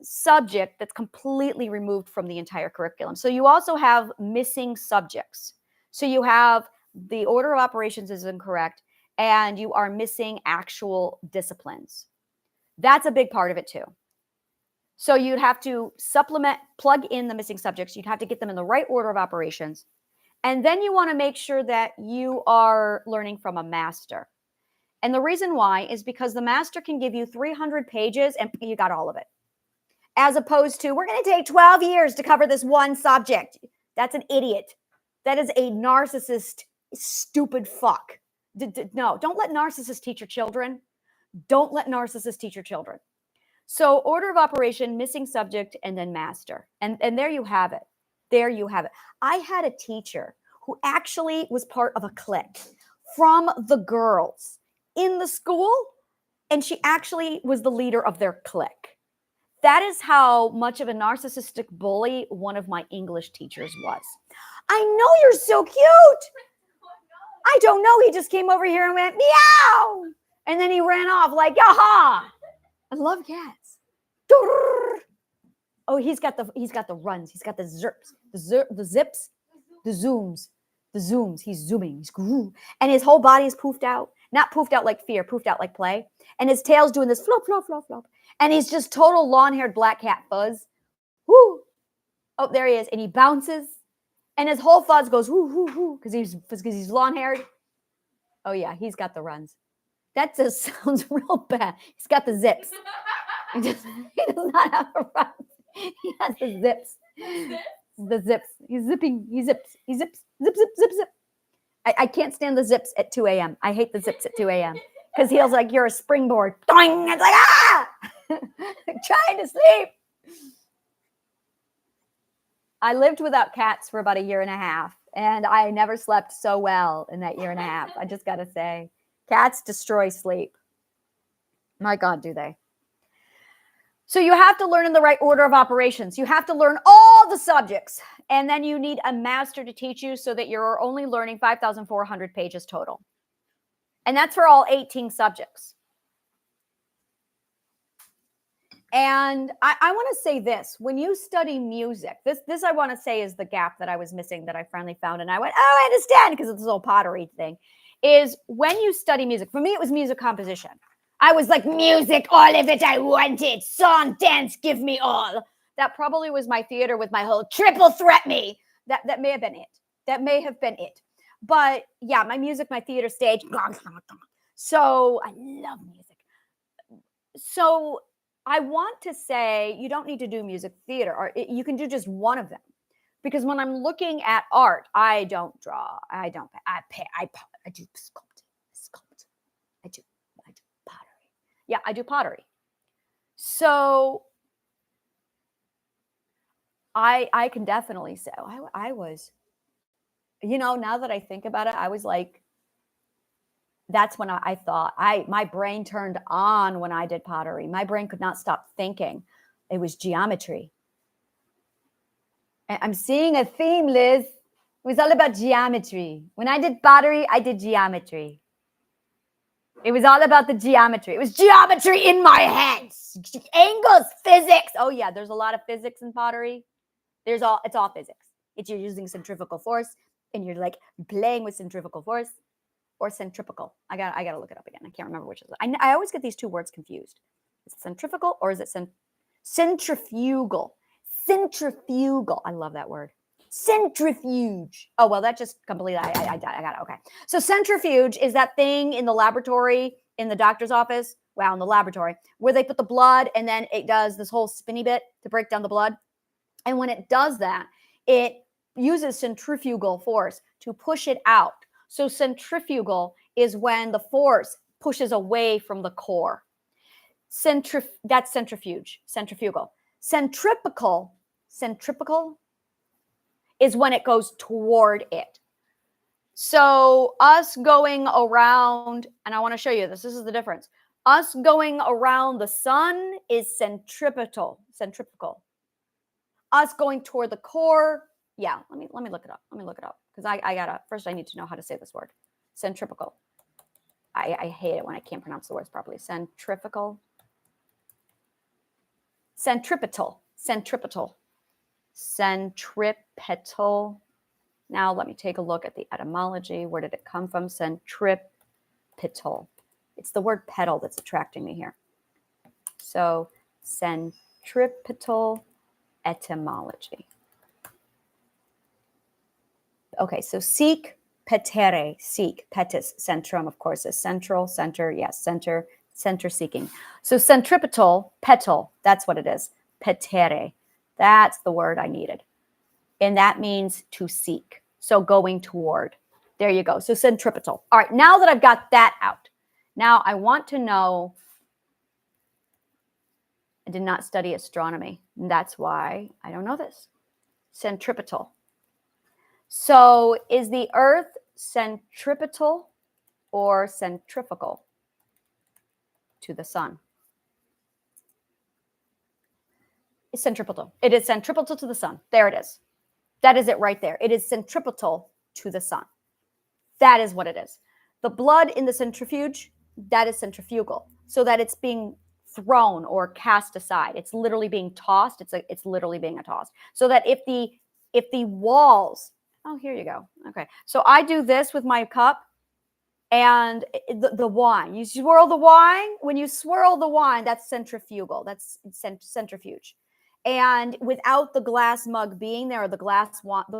subject that's completely removed from the entire curriculum. So you also have missing subjects. So you have the order of operations is incorrect, and you are missing actual disciplines. That's a big part of it too. So you'd have to supplement, plug in the missing subjects. You'd have to get them in the right order of operations. And then you want to make sure that you are learning from a master. And the reason why is because the master can give you 300 pages and you got all of it. As opposed to, we're going to take 12 years to cover this one subject. That's an idiot. That is a narcissist, stupid fuck. No, don't let narcissists teach your children. Don't let narcissists teach your children. So order of operation, missing subject, and then master. And there you have it. There you have it. I had a teacher who actually was part of a clique from the girls in the school, and she actually was the leader of their clique. That is how much of a narcissistic bully one of my English teachers was. I know, you're so cute. I don't know. He just came over here and went, meow. And then he ran off like, yaha. I love cats. Oh, he's got the runs. He's got the zerps, the zips, the zooms. He's zooming. He's and his whole body is poofed out. Not poofed out like fear, poofed out like play. And his tail's doing this flop, flop, flop, flop. And he's just total long-haired black cat fuzz. Woo! Oh, there he is. And he bounces. And his whole fuzz goes whoo, whoo, whoo, because he's long-haired. Oh, yeah, he's got the runs. That just sounds real bad. He's got the zips. He does not have a run. He has the zips. The zips. He's zipping. He zips. He zips. Zip, zip, zip, zip. I can't stand the zips at 2 a.m. I hate the zips at 2 a.m. because he feels like you're a springboard. Doing! It's like, ah! Trying to sleep. I lived without cats for about 1.5 years, and I never slept so well in that 1.5 years. I just got to say, cats destroy sleep. My God, do they? So you have to learn in the right order of operations. You have to learn all the subjects, and then you need a master to teach you so that you're only learning 5,400 pages total. And that's for all 18 subjects. And I want to say this, when you study music, this I want to say is the gap that I was missing that I finally found. And I went, oh, I understand, because it's this whole pottery thing, is when you study music, for me, it was music composition. I was like, music, all of it I wanted. Song, dance, give me all. That probably was my theater with my whole triple threat me. That may have been it. That may have been it. But yeah, my music, my theater stage. So I love music. So I want to say you don't need to do music theater, or you can do just one of them. Because when I'm looking at art, I don't draw. I do sculpt. I do pottery. Yeah, I do pottery. So I can definitely say I was, now that I think about it, I was like, that's when I thought my brain turned on when I did pottery. My brain could not stop thinking. It was geometry. And I'm seeing a theme, Liz. It was all about geometry. When I did pottery, I did geometry. It was all about the geometry. It was geometry in my head. Angles, physics. Oh yeah, there's a lot of physics in pottery. It's all physics. You're using centrifugal force, and you're like playing with centrifugal force or centripetal. I gotta look it up again. I can't remember which is. I always get these two words confused. Is it centrifugal or is it centrifugal? Centrifugal. I love that word. Centrifuge. Oh, well, that just completely, I got it. Okay. So centrifuge is that thing in the laboratory, in the doctor's office, in the laboratory, where they put the blood and then it does this whole spinny bit to break down the blood. And when it does that, it uses centrifugal force to push it out. So centrifugal is when the force pushes away from the core. That's centrifuge, centrifugal. Centripetal is when it goes toward it. So us going around, and I want to show you this. This is the difference. Us going around the sun is centripetal. Us going toward the core, yeah. Let me look it up. Because I gotta first. I need to know how to say this word. Centripetal. I hate it when I can't pronounce the words properly. Centripetal. Now let me take a look at the etymology. Where did it come from? Centripetal. It's the word pedal that's attracting me here. So centripetal etymology. Okay, so seek, petere, seek, petis, centrum, of course, is central, center, yes, center seeking. So centripetal, petal, that's what it is. Petere, that's the word I needed. And that means to seek. So going toward. There you go. So centripetal. All right, now that I've got that out, now I want to know, I did not study astronomy. And that's why I don't know this. Centripetal. So is the Earth centripetal or centrifugal to the sun? It's centripetal. It is centripetal to the sun. There it is. That is it right there. It is centripetal to the sun. That is what it is. The blood in the centrifuge, that is centrifugal. So that it's being thrown or cast aside. It's literally being tossed. It's literally being tossed. So that if the walls, oh, here you go. Okay. So I do this with my cup and the wine. You swirl the wine. When you swirl the wine, that's centrifugal. That's centrifuge. And without the glass mug being there or the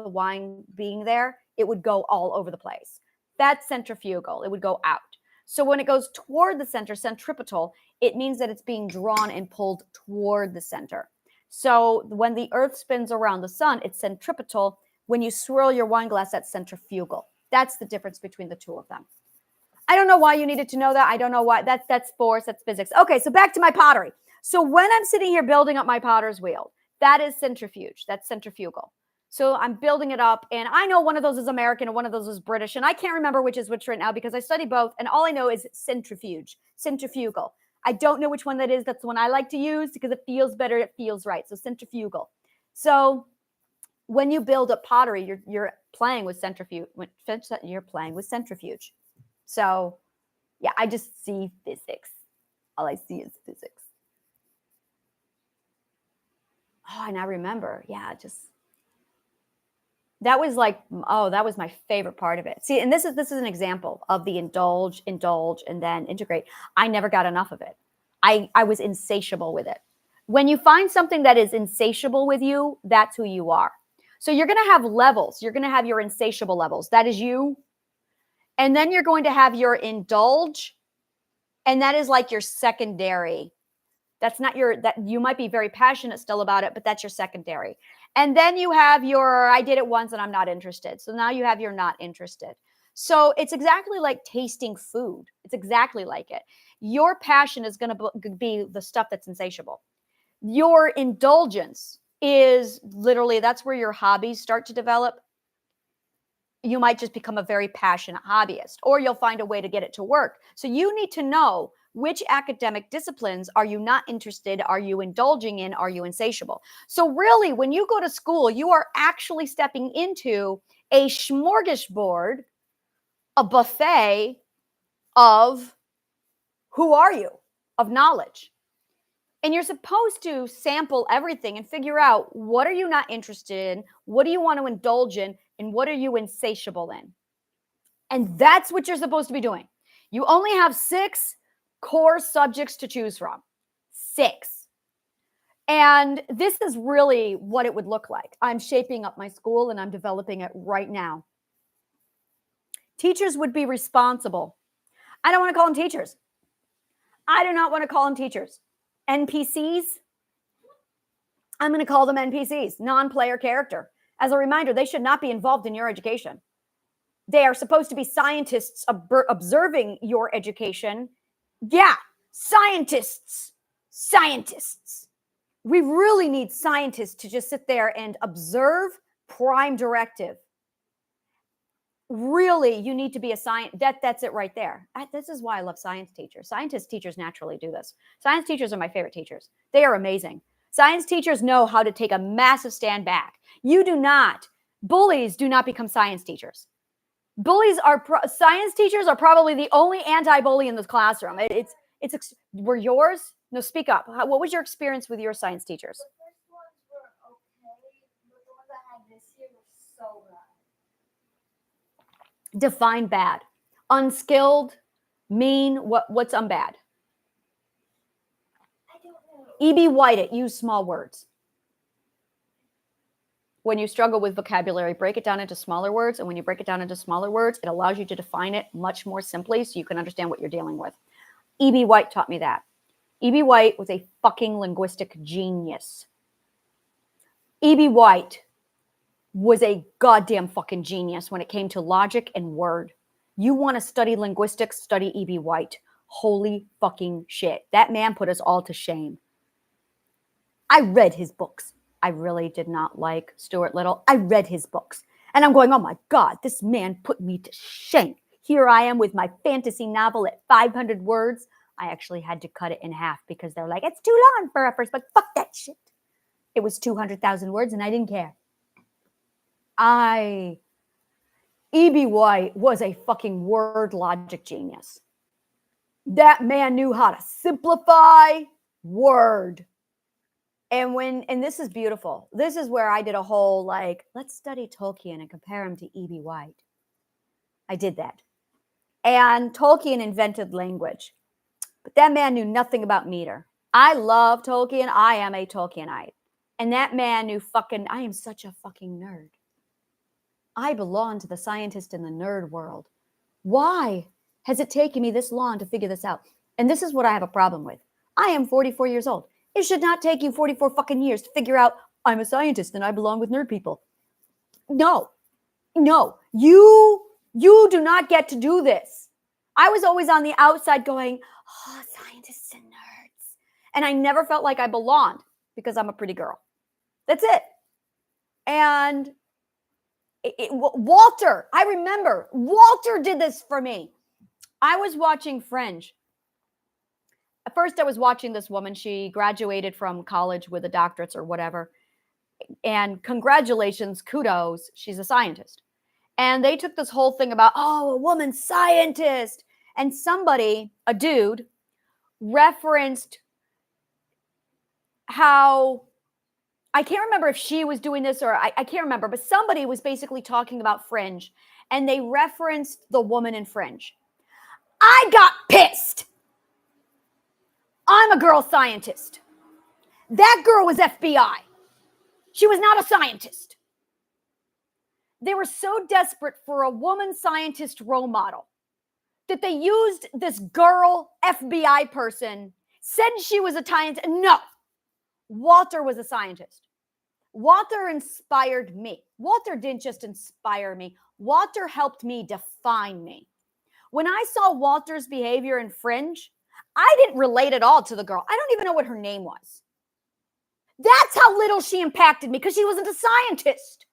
wine being there, it would go all over the place. That's centrifugal. It would go out. So when it goes toward the center, centripetal, it means that it's being drawn and pulled toward the center. So when the Earth spins around the sun, it's centripetal. When you swirl your wine glass, that's centrifugal. That's the difference between the two of them. I don't know why you needed to know that. I don't know why. That's force, that's physics. Okay, so back to my pottery. So when I'm sitting here building up my potter's wheel, that is centrifuge. That's centrifugal. So I'm building it up, and I know one of those is American and one of those is British, and I can't remember which is which right now because I study both, and all I know is centrifuge, centrifugal. I don't know which one that is. That's the one I like to use because it feels better. It feels right. So centrifugal. So when you build up pottery, you're playing with centrifuge. You're playing with centrifuge. So yeah, I just see physics. All I see is physics. Oh, and I remember, that was like, that was my favorite part of it. See, and this is an example of the indulge, and then integrate. I never got enough of it. I was insatiable with it. When you find something that is insatiable with you, that's who you are. So you're going to have levels. You're going to have your insatiable levels. That is you. And then you're going to have your indulge, and that is like your secondary. That's not that you might be very passionate still about it, but that's your secondary. And then you have your, I did it once and I'm not interested. So now you have your not interested. So it's exactly like tasting food. It's exactly like it. Your passion is going to be the stuff that's insatiable. Your indulgence is literally, that's where your hobbies start to develop. You might just become a very passionate hobbyist, or you'll find a way to get it to work. So you need to know which academic disciplines are you not interested? Are you indulging in? Are you insatiable? So really, when you go to school, you are actually stepping into a smorgasbord, a buffet of who are you, of knowledge. And you're supposed to sample everything and figure out what are you not interested in, what do you want to indulge in, and what are you insatiable in. And that's what you're supposed to be doing. You only have 6 core subjects to choose from. 6. And this is really what it would look like. I'm shaping up my school and I'm developing it right now. Teachers would be responsible. I don't want to call them teachers. I do not want to call them teachers. NPCs, I'm going to call them NPCs, non-player character. As a reminder, they should not be involved in your education. They are supposed to be scientists observing your education. Yeah, scientists. We really need scientists to just sit there and observe prime directive. Really, you need to be a science. That's it right there. This is why I love science teachers. Scientist teachers naturally do this. Science teachers are my favorite teachers. They are amazing. Science teachers know how to take a massive stand back. You do not. Bullies do not become science teachers. Science teachers are probably the only anti-bully in this classroom. Were yours? No, speak up. What was your experience with your science teachers? The first ones were okay, but the ones I had this year were so bad. Define bad. Unskilled, mean, what's unbad? I don't know. E.B. White, use small words. When you struggle with vocabulary, break it down into smaller words. And when you break it down into smaller words, it allows you to define it much more simply so you can understand what you're dealing with. E.B. White taught me that. E.B. White was a fucking linguistic genius. E.B. White was a goddamn fucking genius when it came to logic and word. You want to study linguistics, study E.B. White. Holy fucking shit. That man put us all to shame. I read his books. I really did not like Stuart Little. I read his books. And I'm going, oh my God, this man put me to shame. Here I am with my fantasy novel at 500 words. I actually had to cut it in half because they're like, it's too long for a first book. Fuck that shit. It was 200,000 words and I didn't care. E.B. White was a fucking word logic genius. That man knew how to simplify word. And this is beautiful. This is where I did a whole, let's study Tolkien and compare him to E.B. White. I did that. And Tolkien invented language. But that man knew nothing about meter. I love Tolkien. I am a Tolkienite. And that man knew I am such a fucking nerd. I belong to the scientist and the nerd world. Why has it taken me this long to figure this out? And this is what I have a problem with. I am 44 years old. It should not take you 44 fucking years to figure out I'm a scientist and I belong with nerd people. No, you do not get to do this. I was always on the outside going, oh, scientists and nerds. And I never felt like I belonged because I'm a pretty girl. That's it. And Walter, I remember, Walter did this for me. I was watching Fringe. At first, I was watching this woman. She graduated from college with a doctorate or whatever. And congratulations, kudos, she's a scientist. And they took this whole thing about, oh, a woman scientist. And somebody, a dude, referenced how, I can't remember if she was doing this or I can't remember, but somebody was basically talking about Fringe. And they referenced the woman in Fringe. I got pissed. I'm a girl scientist. That girl was FBI. She was not a scientist. They were so desperate for a woman scientist role model that they used this girl FBI person, said she was a scientist. No, Walter was a scientist. Walter inspired me. Walter didn't just inspire me. Walter helped me define me. When I saw Walter's behavior in Fringe, I didn't relate at all to the girl. I don't even know what her name was. That's how little she impacted me because she wasn't a scientist.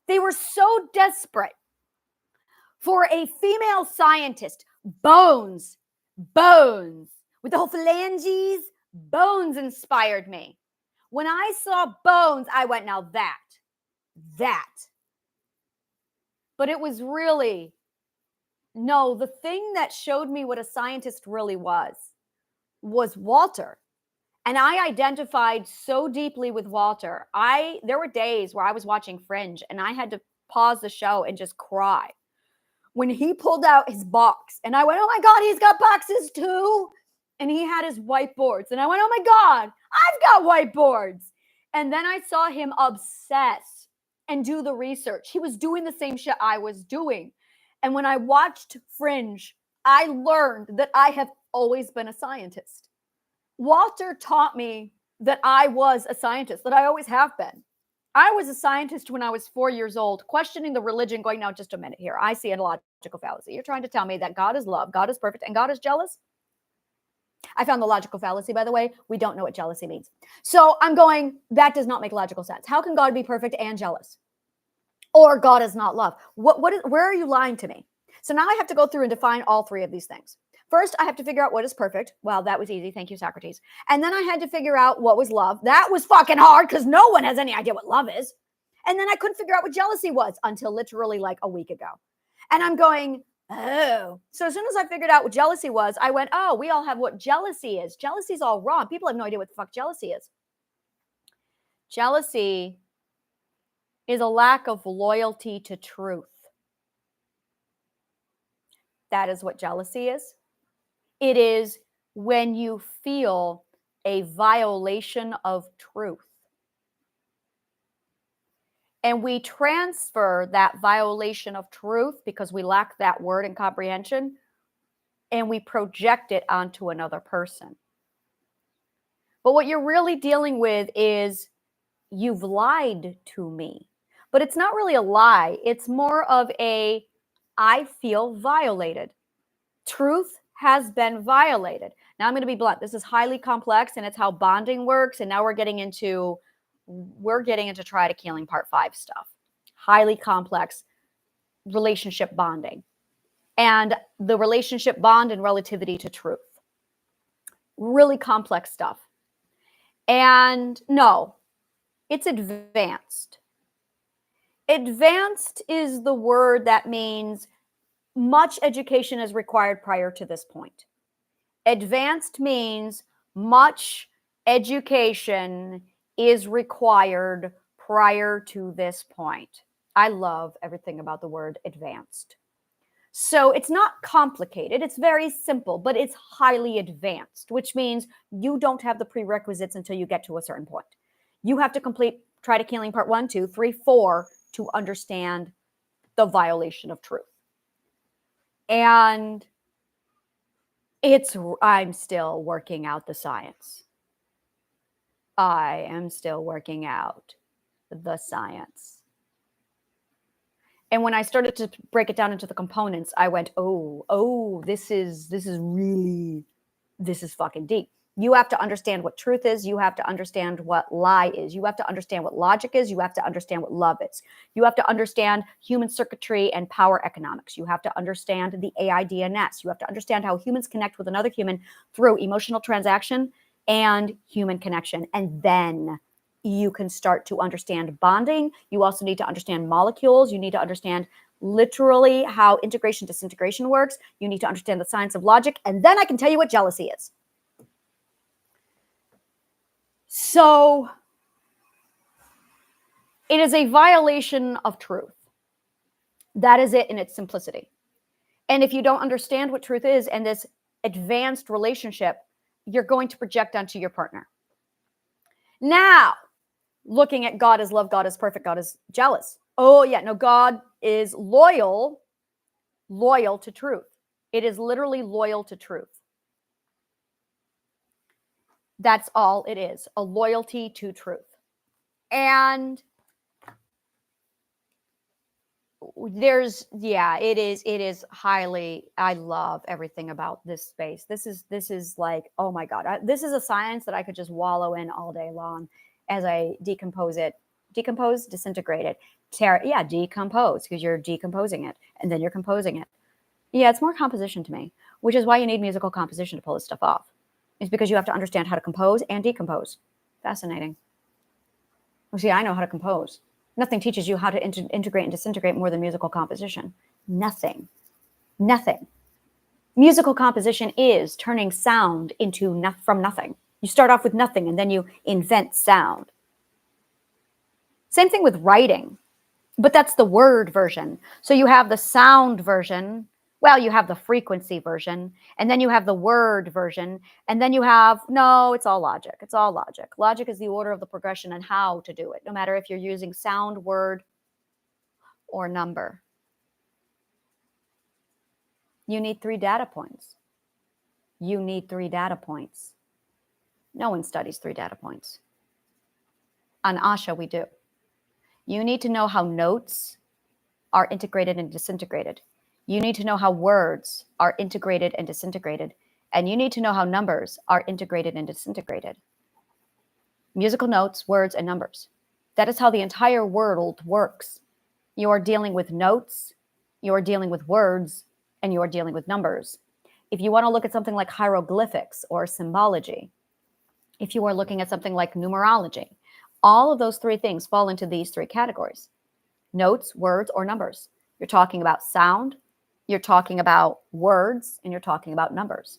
They were so desperate for a female scientist. Bones, with the whole phalanges, Bones inspired me. When I saw Bones, I went, now that But it was really, no, the thing that showed me what a scientist really was Walter. And I identified so deeply with Walter. There were days where I was watching Fringe and I had to pause the show and just cry when he pulled out his box. And I went, oh my God, he's got boxes too. And he had his whiteboards. And I went, oh my God, I've got whiteboards. And then I saw him obsess and do the research. He was doing the same shit I was doing. And when I watched Fringe, I learned that I have always been a scientist. Walter taught me that I was a scientist, that I always have been. I was a scientist when I was 4 years old, questioning the religion, going, now, just a minute here. I see a logical fallacy. You're trying to tell me that God is love, God is perfect, and God is jealous? I found the logical fallacy, by the way. We don't know what jealousy means. So I'm going, that does not make logical sense. How can God be perfect and jealous? Or God is not love? Where are you lying to me? So now I have to go through and define all three of these things. First, I have to figure out what is perfect. Well, that was easy. Thank you, Socrates. And then I had to figure out what was love. That was fucking hard because no one has any idea what love is. And then I couldn't figure out what jealousy was until literally like a week ago. And I'm going, oh. So as soon as I figured out what jealousy was, I went, oh, we all have what jealousy is. Jealousy is all wrong. People have no idea what the fuck jealousy is. Jealousy is a lack of loyalty to truth. That is what jealousy is. It is when you feel a violation of truth. And we transfer that violation of truth because we lack that word in comprehension, and we project it onto another person. But what you're really dealing with is you've lied to me. But it's not really a lie. It's more of a, I feel violated. Truth has been violated. Now I'm going to be blunt. This is highly complex, and it's how bonding works. And now we're getting into try to killing part 5 stuff. Highly complex relationship bonding and the relationship bond and relativity to truth. Really complex stuff. And no, it's advanced. Advanced is the word that means much education is required prior to this point. Advanced means much education is required prior to this point. I love everything about the word advanced. So it's not complicated. It's very simple, but it's highly advanced, which means you don't have the prerequisites until you get to a certain point. You have to complete Try to Killing part 1, 2, 3, 4 to understand the violation of truth. And I'm still working out the science. I am still working out the science. And when I started to break it down into the components, I went, this is fucking deep. You have to understand what truth is. You have to understand what lie is. You have to understand what logic is. You have to understand what love is. You have to understand human circuitry and power economics. You have to understand the AIDS. You have to understand how humans connect with another human through emotional transaction and human connection. And then you can start to understand bonding. You also need to understand molecules. You need to understand literally how integration disintegration works. You need to understand the science of logic. And then I can tell you what jealousy is. So it is a violation of truth. That is it in its simplicity. And if you don't understand what truth is and this advanced relationship, you're going to project onto your partner. Now, looking at God as love, God is perfect, God is jealous. Oh yeah, no, God is loyal to truth. It is literally loyal to truth. That's all it is, a loyalty to truth. And it is highly, I love everything about this space. This is like, oh my God, this is a science that I could just wallow in all day long as I decompose it. Decompose, disintegrate it. Decompose, because you're decomposing it and then you're composing it. Yeah, it's more composition to me, which is why you need musical composition to pull this stuff off. It's because you have to understand how to compose and decompose. Fascinating. Well, see, I know how to compose. Nothing teaches you how to integrate and disintegrate more than musical composition. Nothing. Nothing. Musical composition is turning sound into from nothing. You start off with nothing and then you invent sound. Same thing with writing, but that's the word version. So you have the sound version. Well, you have the frequency version, and then you have the word version, and then you have, no, it's all logic. It's all logic. Logic is the order of the progression and how to do it, no matter if you're using sound, word, or number. You need 3 data points. You need 3 data points. No one studies 3 data points. On Asha, we do. You need to know how notes are integrated and disintegrated. You need to know how words are integrated and disintegrated. And you need to know how numbers are integrated and disintegrated. Musical notes, words, and numbers. That is how the entire world works. You are dealing with notes, you are dealing with words, and you are dealing with numbers. If you want to look at something like hieroglyphics or symbology, if you are looking at something like numerology, all of those 3 things fall into these 3 categories: notes, words, or numbers. You're talking about sound, you're talking about words, and you're talking about numbers.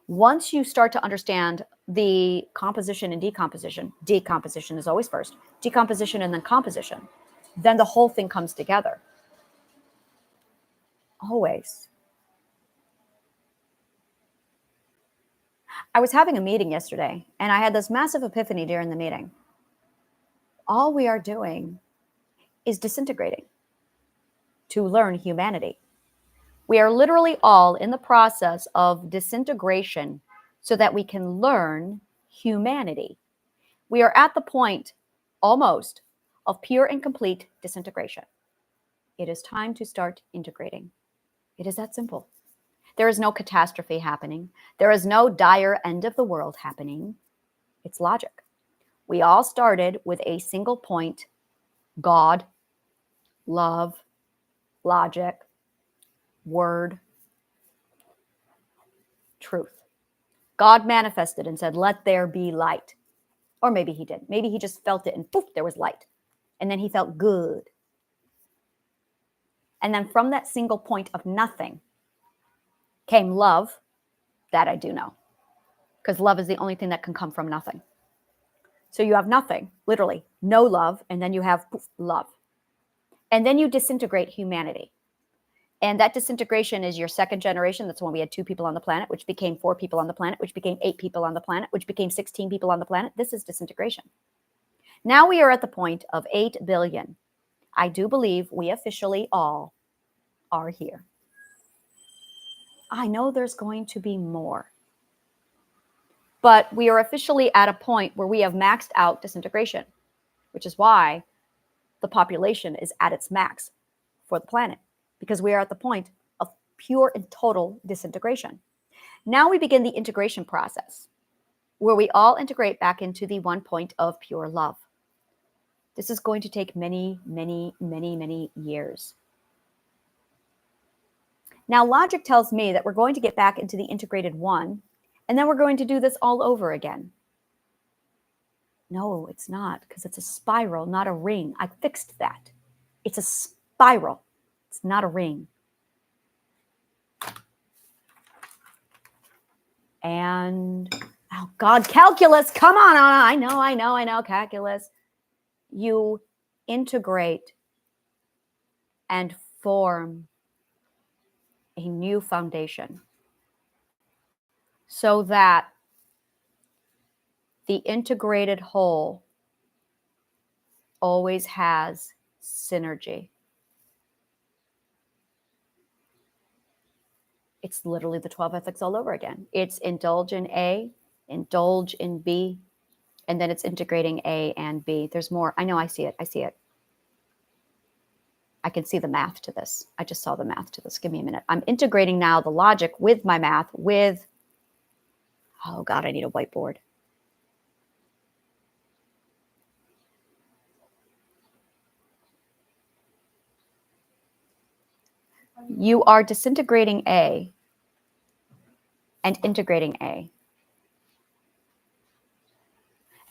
Once you start to understand the composition and decomposition is always first, decomposition and then composition, then the whole thing comes together. Always. I was having a meeting yesterday, and I had this massive epiphany during the meeting. All we are doing is disintegrating to learn humanity. We are literally all in the process of disintegration so that we can learn humanity. We are at the point, almost, of pure and complete disintegration. It is time to start integrating. It is that simple. There is no catastrophe happening. There is no dire end of the world happening. It's logic. We all started with a single point: God, love, logic, word, truth. God manifested and said, let there be light. Or maybe he did. Maybe he just felt it and poof, there was light. And then he felt good. And then from that single point of nothing came love. That I do know. Because love is the only thing that can come from nothing. So you have nothing, literally, no love, and then you have poof, love. And then you disintegrate humanity. And that disintegration is your second generation. That's when we had 2 people on the planet, which became 4 people on the planet, which became 8 people on the planet, which became 16 people on the planet. This is disintegration. Now we are at the point of 8 billion. I do believe we officially all are here. I know there's going to be more. But we are officially at a point where we have maxed out disintegration, which is why the population is at its max for the planet, because we are at the point of pure and total disintegration. Now we begin the integration process, where we all integrate back into the one point of pure love. This is going to take many, many, many, many years. Now, logic tells me that we're going to get back into the integrated one, and then we're going to do this all over again. No, it's not, because it's a spiral, not a ring. I fixed that. It's a spiral. It's not a ring. And, oh God, calculus, come on. I know, calculus. You integrate and form a new foundation so that the integrated whole always has synergy. It's literally the 12 ethics all over again. It's indulge in A, indulge in B, and then it's integrating A and B. There's more. I know, I see it. I can see the math to this. I just saw the math to this. Give me a minute. I'm integrating now the logic with my math with, oh God, I need a whiteboard. You are disintegrating A and integrating A.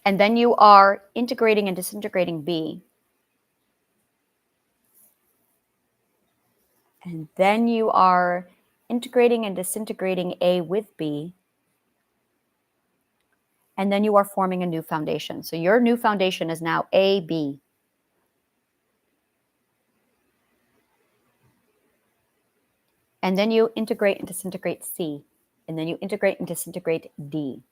And then you are integrating and disintegrating B. And then you are integrating and disintegrating A with B. And then you are forming a new foundation. So your new foundation is now AB. And then you integrate and disintegrate C. And then you integrate and disintegrate D.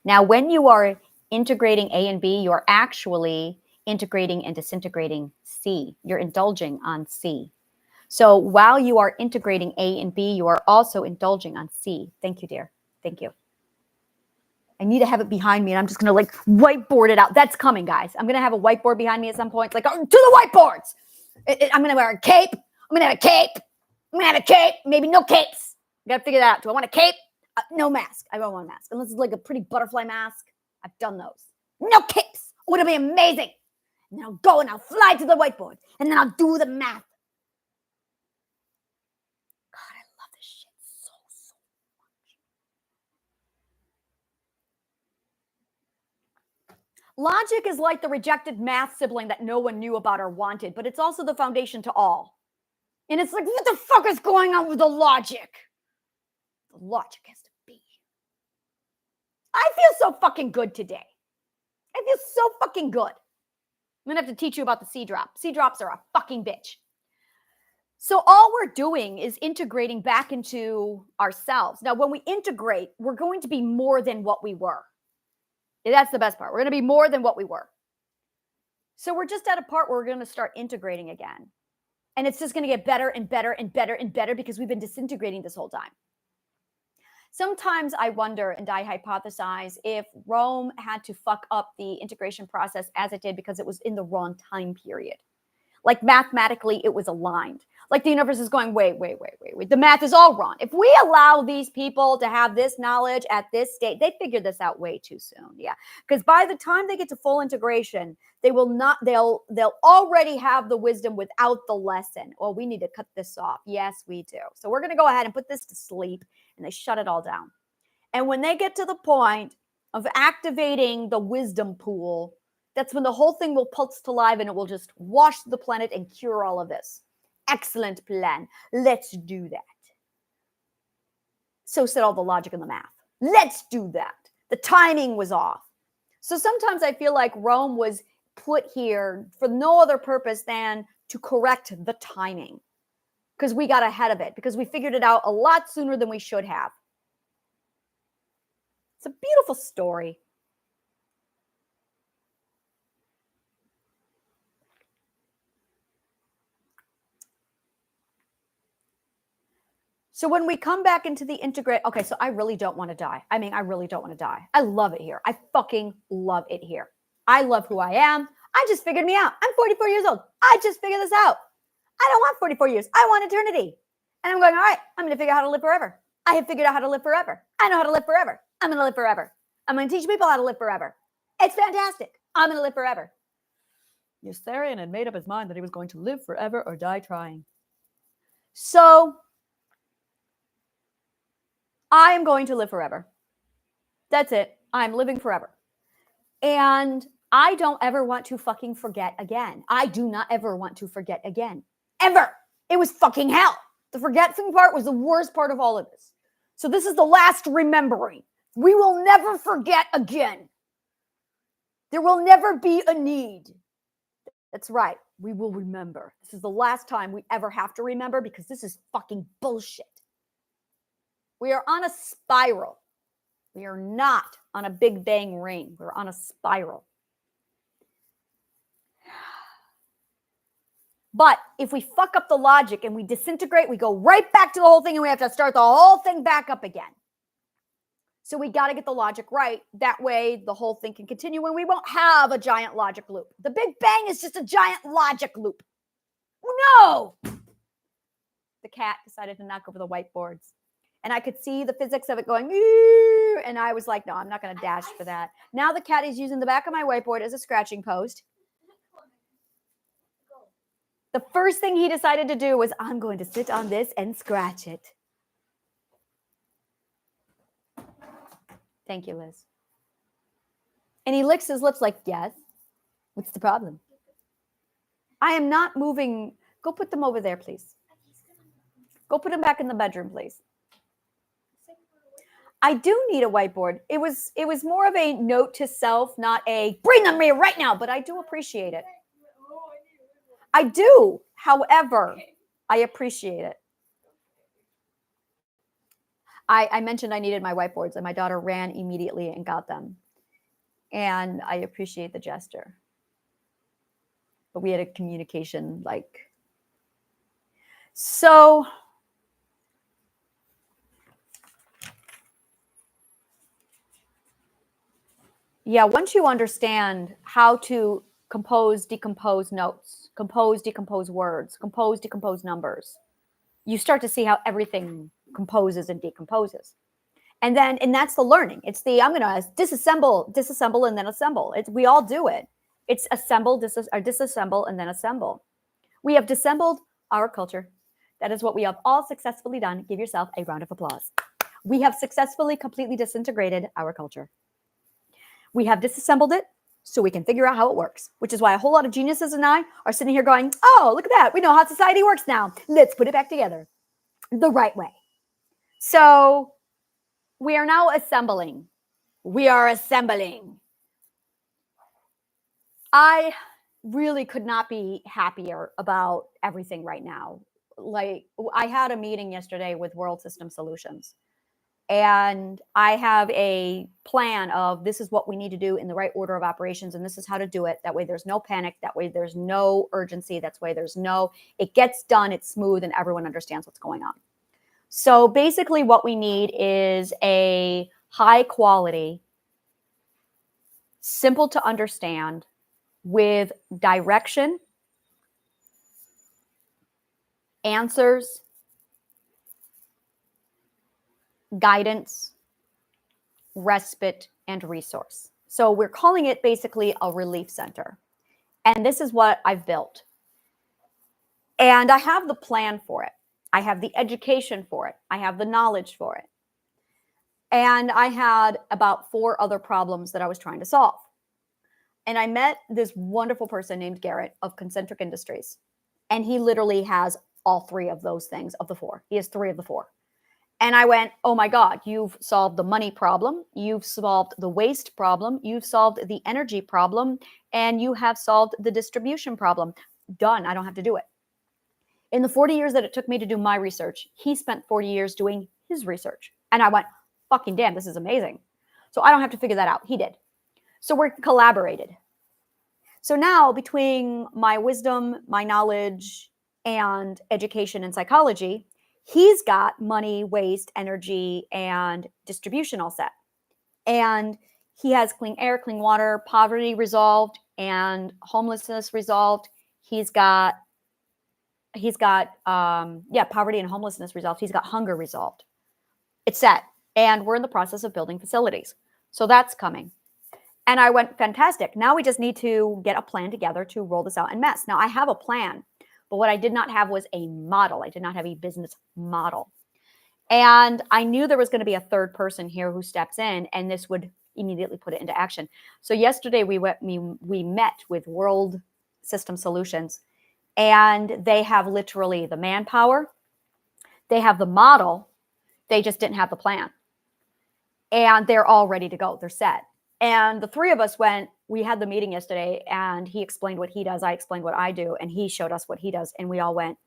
Now, when you are integrating A and B, you are actually integrating and disintegrating C. You're indulging on C. So while you are integrating A and B, you are also indulging on C. Thank you, dear. Thank you. I need to have it behind me, and I'm just going to like whiteboard it out. That's coming, guys. I'm going to have a whiteboard behind me at some point. Like, oh, to the whiteboards. I'm going to wear a cape. I'm going to have a cape. I'm going to have a cape. Maybe no capes. I got to figure that out. Do I want a cape? No mask. I don't want a mask. Unless it's like a pretty butterfly mask. I've done those. No capes. Would it be amazing? And then I'll go and I'll fly to the whiteboard. And then I'll do the math. God, I love this shit so much. Logic is like the rejected math sibling that no one knew about or wanted, but it's also the foundation to all. And it's like, what the fuck is going on with the logic? The logic has to be. I feel so fucking good today. I feel so fucking good. I'm going to have to teach you about the C drop. C drops are a fucking bitch. So all we're doing is integrating back into ourselves. Now, when we integrate, we're going to be more than what we were. That's the best part. We're going to be more than what we were. So we're just at a part where we're going to start integrating again. And it's just going to get better and better and better and better because we've been disintegrating this whole time. Sometimes I wonder and I hypothesize if Rome had to fuck up the integration process as it did because it was in the wrong time period. Like mathematically, it was aligned. Like the universe is going, wait. The math is all wrong. If we allow these people to have this knowledge at this state, they figured this out way too soon. Yeah. Because by the time they get to full integration, they'll already have the wisdom without the lesson. Well, we need to cut this off. Yes, we do. So we're going to go ahead and put this to sleep. And they shut it all down. And when they get to the point of activating the wisdom pool, that's when the whole thing will pulse to life and it will just wash the planet and cure all of this. Excellent plan. Let's do that. So said all the logic and the math. Let's do that. The timing was off. So sometimes I feel like Rome was put here for no other purpose than to correct the timing. Because we got ahead of it. Because we figured it out a lot sooner than we should have. It's a beautiful story. So when we come back into the integrate, okay, so I really don't want to die. I mean, I really don't want to die. I love it here. I fucking love it here. I love who I am. I just figured me out. I'm 44 years old. I just figured this out. I don't want 44 years. I want eternity. And I'm going, all right, I'm going to figure out how to live forever. I have figured out how to live forever. I know how to live forever. I'm going to live forever. I'm going to teach people how to live forever. It's fantastic. I'm going to live forever. Jostein had made up his mind that he was going to live forever or die trying. So I am going to live forever. That's it. I'm living forever. And I don't ever want to fucking forget again. I do not ever want to forget again. Ever. It was fucking hell. The forgetting part was the worst part of all of this. So this is the last remembering. We will never forget again. There will never be a need. That's right. We will remember. This is the last time we ever have to remember because this is fucking bullshit. We are on a spiral. We are not on a Big Bang ring. We're on a spiral. But if we fuck up the logic and we disintegrate, we go right back to the whole thing and we have to start the whole thing back up again. So we got to get the logic right. That way the whole thing can continue and we won't have a giant logic loop. The Big Bang is just a giant logic loop. No! The cat decided to knock over the whiteboards. And I could see the physics of it going, and I was like, no, I'm not going to dash for that. Now the cat is using the back of my whiteboard as a scratching post. The first thing he decided to do was, I'm going to sit on this and scratch it. Thank you, Liz. And he licks his lips like, yes. What's the problem? I am not moving. Go put them over there, please. Go put them back in the bedroom, please. I do need a whiteboard. It was more of a note to self, not a bring them here right now, but I do appreciate it. I do. However, I appreciate it. I mentioned I needed my whiteboards, and my daughter ran immediately and got them. And I appreciate the gesture. But we had a communication like. So yeah, once you understand how to compose, decompose notes, compose, decompose words, compose, decompose numbers, you start to see how everything composes and decomposes. And that's the learning. It's the, I'm going to disassemble, and then assemble. We all do it. It's assemble, disassemble, and then assemble. We have disassembled our culture. That is what we have all successfully done. Give yourself a round of applause. We have successfully, completely disintegrated our culture. We have disassembled it so we can figure out how it works, which is why a whole lot of geniuses and I are sitting here going, oh, look at that. We know how society works now. Let's put it back together the right way. So we are now assembling. We are assembling. I really could not be happier about everything right now. Like, I had a meeting yesterday with World System Solutions. And I have a plan of this is what we need to do in the right order of operations, and this is how to do it. That way there's no panic. That way there's no urgency. That's way there's no, it gets done, it's smooth, and everyone understands what's going on. So basically what we need is a high quality, simple to understand, with direction, answers, guidance, respite, and resource. So we're calling it basically a relief center. And this is what I've built. And I have the plan for it. I have the education for it. I have the knowledge for it. And I had about 4 other problems that I was trying to solve. And I met this wonderful person named Garrett of Concentric Industries. And he literally has all 3 of those things of the 4. He has 3 of the 4. And I went, oh my God, you've solved the money problem. You've solved the waste problem. You've solved the energy problem. And you have solved the distribution problem. Done. I don't have to do it. In the 40 years that it took me to do my research, he spent 40 years doing his research. And I went, fucking damn, this is amazing. So I don't have to figure that out. He did. So we're collaborated. So now between my wisdom, my knowledge, and education and psychology, he's got money, waste, energy, and distribution all set. And he has clean air, clean water, poverty resolved, and homelessness resolved. He's got poverty and homelessness resolved. He's got hunger resolved. It's set. And we're in the process of building facilities. So that's coming. And I went, fantastic. Now we just need to get a plan together to roll this out en masse. Now I have a plan. But what I did not have was a model. I did not have a business model. And I knew there was going to be a third person here who steps in, and this would immediately put it into action. So yesterday we met with World System Solutions, and they have literally the manpower. They have the model. They just didn't have the plan. And they're all ready to go. They're set. And the 3 of us went, we had the meeting yesterday, and he explained what he does. I explained what I do, and he showed us what he does. And we all went,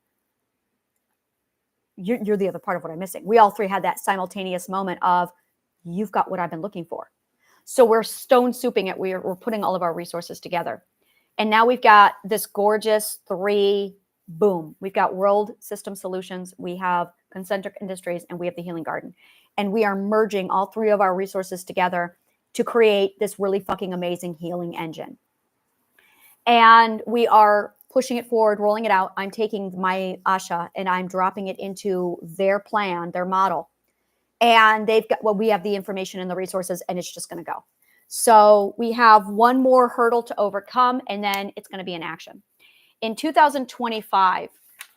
you're the other part of what I'm missing. We all 3 had that simultaneous moment of, you've got what I've been looking for. So we're stone souping it. We're putting all of our resources together. And now we've got this gorgeous 3, boom. We've got World System Solutions. We have Concentric Industries, and we have the Healing Garden. And we are merging all 3 of our resources together to create this really fucking amazing healing engine. And we are pushing it forward, rolling it out. I'm taking my Asha and I'm dropping it into their plan, their model. And they've got, well, we have the information and the resources, and it's just going to go. So we have one more hurdle to overcome, and then it's going to be in action. In 2025,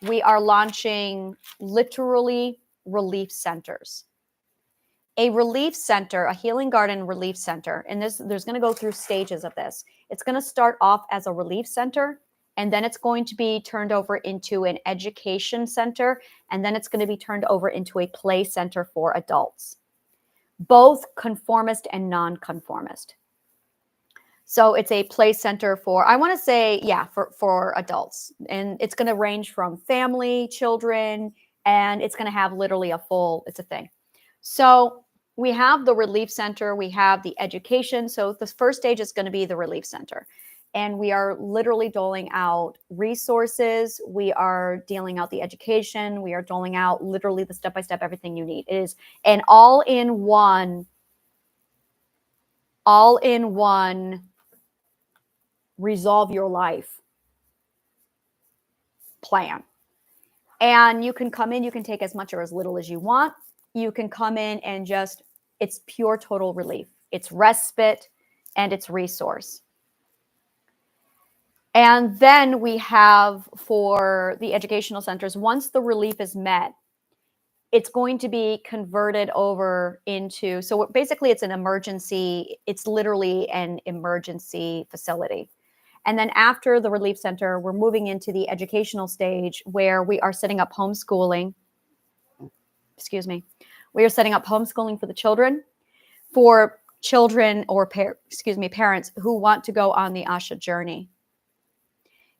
we are launching literally relief centers. A relief center, a healing garden relief center, and there's going to go through stages of this. It's going to start off as a relief center, and then it's going to be turned over into an education center, and then it's going to be turned over into a play center for adults, both conformist and non-conformist. So it's a play center for, I want to say, yeah, for adults. And it's going to range from family, children, and it's going to have literally it's a thing. So we have the relief center, we have the education. So the first stage is going to be the relief center. And we are literally doling out resources. We are dealing out the education. We are doling out literally the step-by-step everything you need. It is an all-in-one resolve your life plan. And you can come in, you can take as much or as little as you want. You can come in and it's pure total relief. It's respite and it's resource. And then we have for the educational centers, once the relief is met, it's going to be converted over into, so basically it's it's literally an emergency facility. And then after the relief center, we're moving into the educational stage where we are setting up homeschooling. We are setting up homeschooling for the children, or parents who want to go on the Asha journey.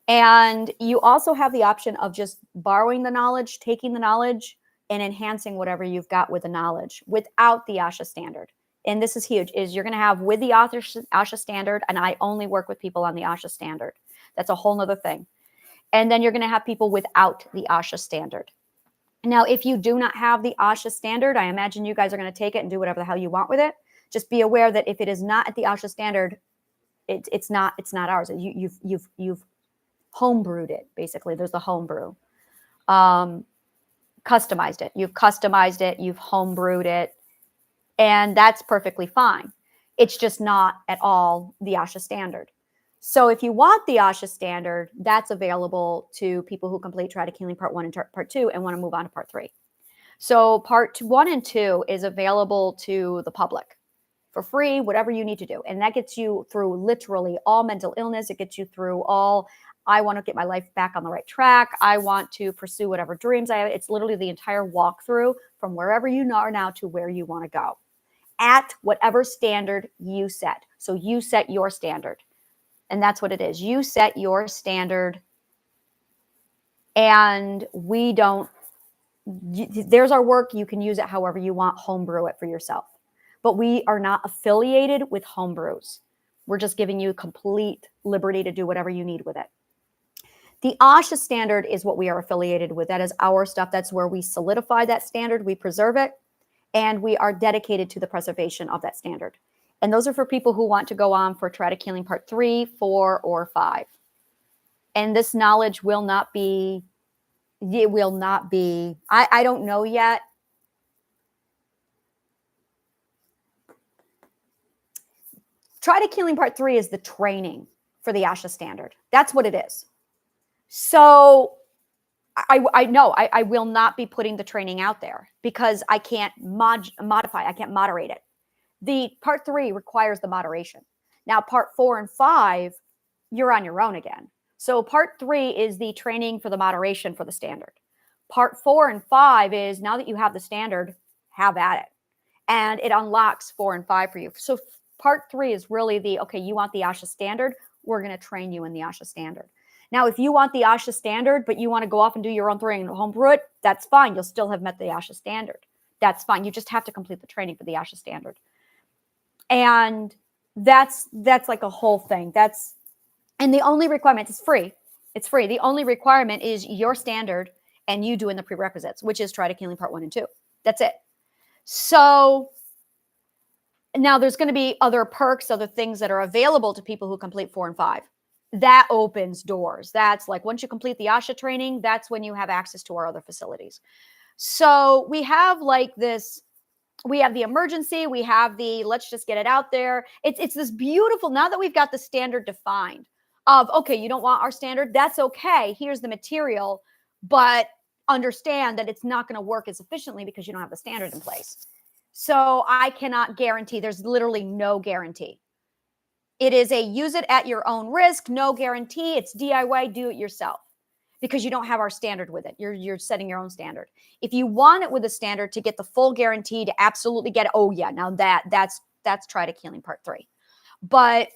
And you also have the option of just borrowing the knowledge, taking the knowledge, and enhancing whatever you've got with the knowledge without the Asha standard. And this is huge, is you're going to have with the Asha standard, and I only work with people on the Asha standard. That's a whole nother thing. And then you're going to have people without the Asha standard. Now, if you do not have the Asha standard, I imagine you guys are going to take it and do whatever the hell you want with it. Just be aware that if it is not at the Asha standard, it's not ours. You've homebrewed it, basically. There's the homebrew. Customized it. You've customized it. You've homebrewed it. And that's perfectly fine. It's just not at all the Asha standard. So if you want the Asha standard, that's available to people who complete Traumatic Healing Part 1 and Part 2 and want to move on to Part 3. So Part 1 and 2 is available to the public for free, whatever you need to do. And that gets you through literally all mental illness. It gets you through all, I want to get my life back on the right track. I want to pursue whatever dreams I have. It's literally the entire walkthrough from wherever you are now to where you want to go at whatever standard you set. So you set your standard. And that's what it is. You set your standard. And there's our work. You can use it however you want. Homebrew it for yourself. But we are not affiliated with homebrews. We're just giving you complete liberty to do whatever you need with it. The Asha standard is what we are affiliated with. That is our stuff. That's where we solidify that standard. We preserve it. And we are dedicated to the preservation of that standard. And those are for people who want to go on for Traumatic Healing Part 3, 4, or 5. And this knowledge will not be, I don't know yet. Traumatic Healing Part 3 is the training for the Asha standard. That's what it is. So I know I will not be putting the training out there because I can't modify. I can't moderate it. The Part 3 requires the moderation. Now, Part 4 and 5, you're on your own again. So Part 3 is the training for the moderation for the standard. Part 4 and 5 is now that you have the standard, have at it. And it unlocks 4 and 5 for you. So Part 3 is really okay, you want the Asha standard, we're going to train you in the Asha standard. Now, if you want the Asha standard, but you want to go off and do your own thing and homebrew it, that's fine. You'll still have met the Asha standard. That's fine. You just have to complete the training for the Asha standard. And that's like a whole thing. And the only requirement is free. It's free. The only requirement is your standard and you doing the prerequisites, which is Traumatic Healing Part 1 and 2. That's it. So now there's going to be other perks, other things that are available to people who complete 4 and 5. That opens doors. That's like once you complete the Asha training, that's when you have access to our other facilities. So we have like this, we have the emergency, we have the let's just get it out there. It's this beautiful, now that we've got the standard defined of, okay, you don't want our standard, that's okay. Here's the material, but understand that it's not going to work as efficiently because you don't have the standard in place. So I cannot guarantee, there's literally no guarantee. It is a use it at your own risk, no guarantee. It's DIY, do it yourself, because you don't have our standard with it. You're setting your own standard. If you want it with a standard to get the full guarantee to absolutely get it, oh yeah, now that's Triadic Healing Part 3. But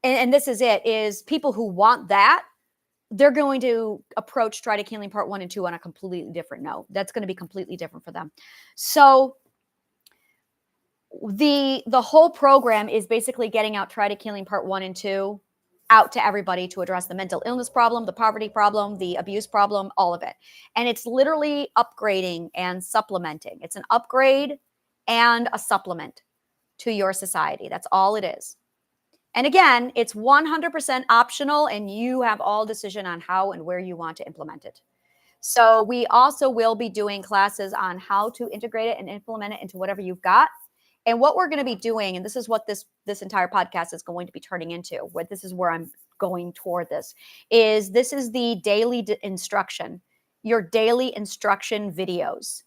and this is it, is people who want that, they're going to approach Triadic Healing Part 1 and 2 on a completely different note. That's going to be completely different for them. So the whole program is basically getting out Triadic Healing Part 1 and 2 out to everybody to address the mental illness problem, the poverty problem, the abuse problem, all of it. And it's literally upgrading and supplementing. It's an upgrade and a supplement to your society. That's all it is. And again, it's 100% optional, and you have all decision on how and where you want to implement it. So we also will be doing classes on how to integrate it and implement it into whatever you've got. And what we're going to be doing, and this is what this entire podcast is going to be turning into, what this is where I'm going toward this is the daily instruction, your daily instruction videos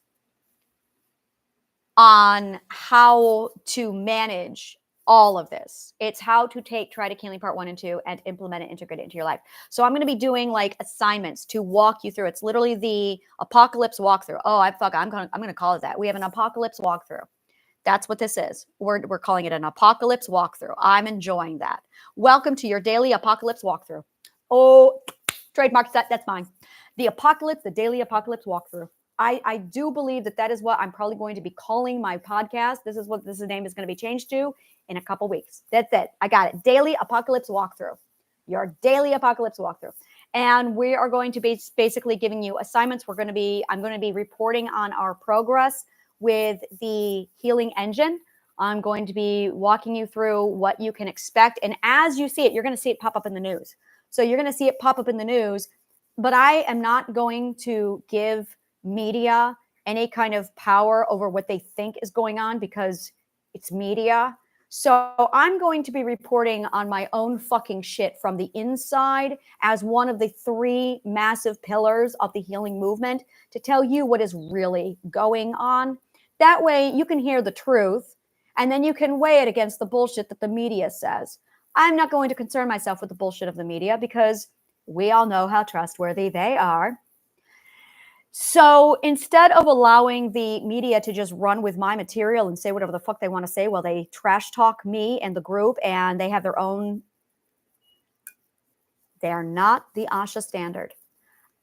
on how to manage all of this. It's how to take Triadic Healing Part 1 and 2 and implement it, integrate it into your life. So I'm going to be doing like assignments to walk you through. It's literally the apocalypse walkthrough. Oh, I'm going to call it that. We have an apocalypse walkthrough. That's what this is. We're calling it an apocalypse walkthrough. I'm enjoying that. Welcome to your daily apocalypse walkthrough. Oh, trademark that. That's mine. The daily apocalypse walkthrough. I do believe that is what I'm probably going to be calling my podcast. This is what this name is going to be changed to in a couple weeks. That's it. I got it. Daily apocalypse walkthrough. Your daily apocalypse walkthrough. And we are going to be basically giving you assignments. I'm going to be reporting on our progress with the healing engine. I'm going to be walking you through what you can expect. And as you see it, you're going to see it pop up in the news. So you're going to see it pop up in the news, but I am not going to give media any kind of power over what they think is going on, because it's media. So I'm going to be reporting on my own fucking shit from the inside as one of the 3 massive pillars of the healing movement, to tell you what is really going on. That way you can hear the truth, and then you can weigh it against the bullshit that the media says. I'm not going to concern myself with the bullshit of the media, because we all know how trustworthy they are. So instead of allowing the media to just run with my material and say whatever the fuck they want to say while they trash talk me and the group, and they have their own, they are not the ASHA standard.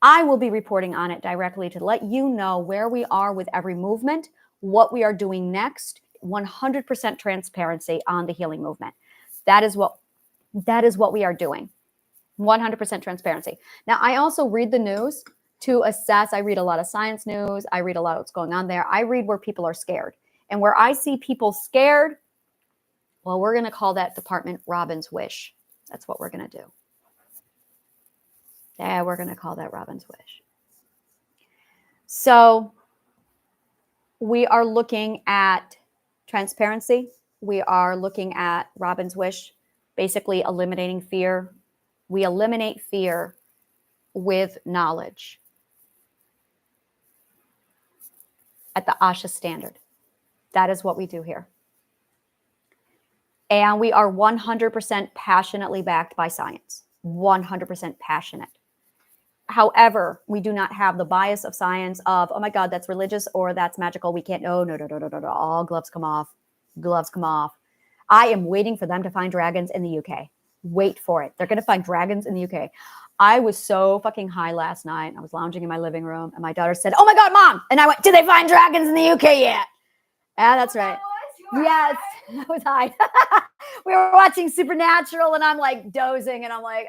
I will be reporting on it directly to let you know where we are with every movement, what we are doing next. 100% transparency on the healing movement. That is what we are doing. 100% transparency. Now, I also read the news to assess. I read a lot of science news. I read a lot of what's going on there. I read where people are scared. And where I see people scared, well, we're going to call that department Robin's Wish. That's what we're going to do. Yeah, we're going to call that Robin's Wish. So we are looking at transparency. We are looking at Robin's Wish, basically eliminating fear. We eliminate fear with knowledge at the ASHA standard. That is what we do here. And we are 100% passionately backed by science. 100% passionate. However, we do not have the bias of science of, oh my God, that's religious or that's magical. We can't, no. All gloves come off. Gloves come off. I am waiting for them to find dragons in the UK. Wait for it. They're going to find dragons in the UK. I was so fucking high last night. I was lounging in my living room and my daughter said, oh my God, Mom. And I went, did they find dragons in the UK yet? Yeah, that's right. Yes, I was high. We were watching Supernatural and I'm like dozing and I'm like,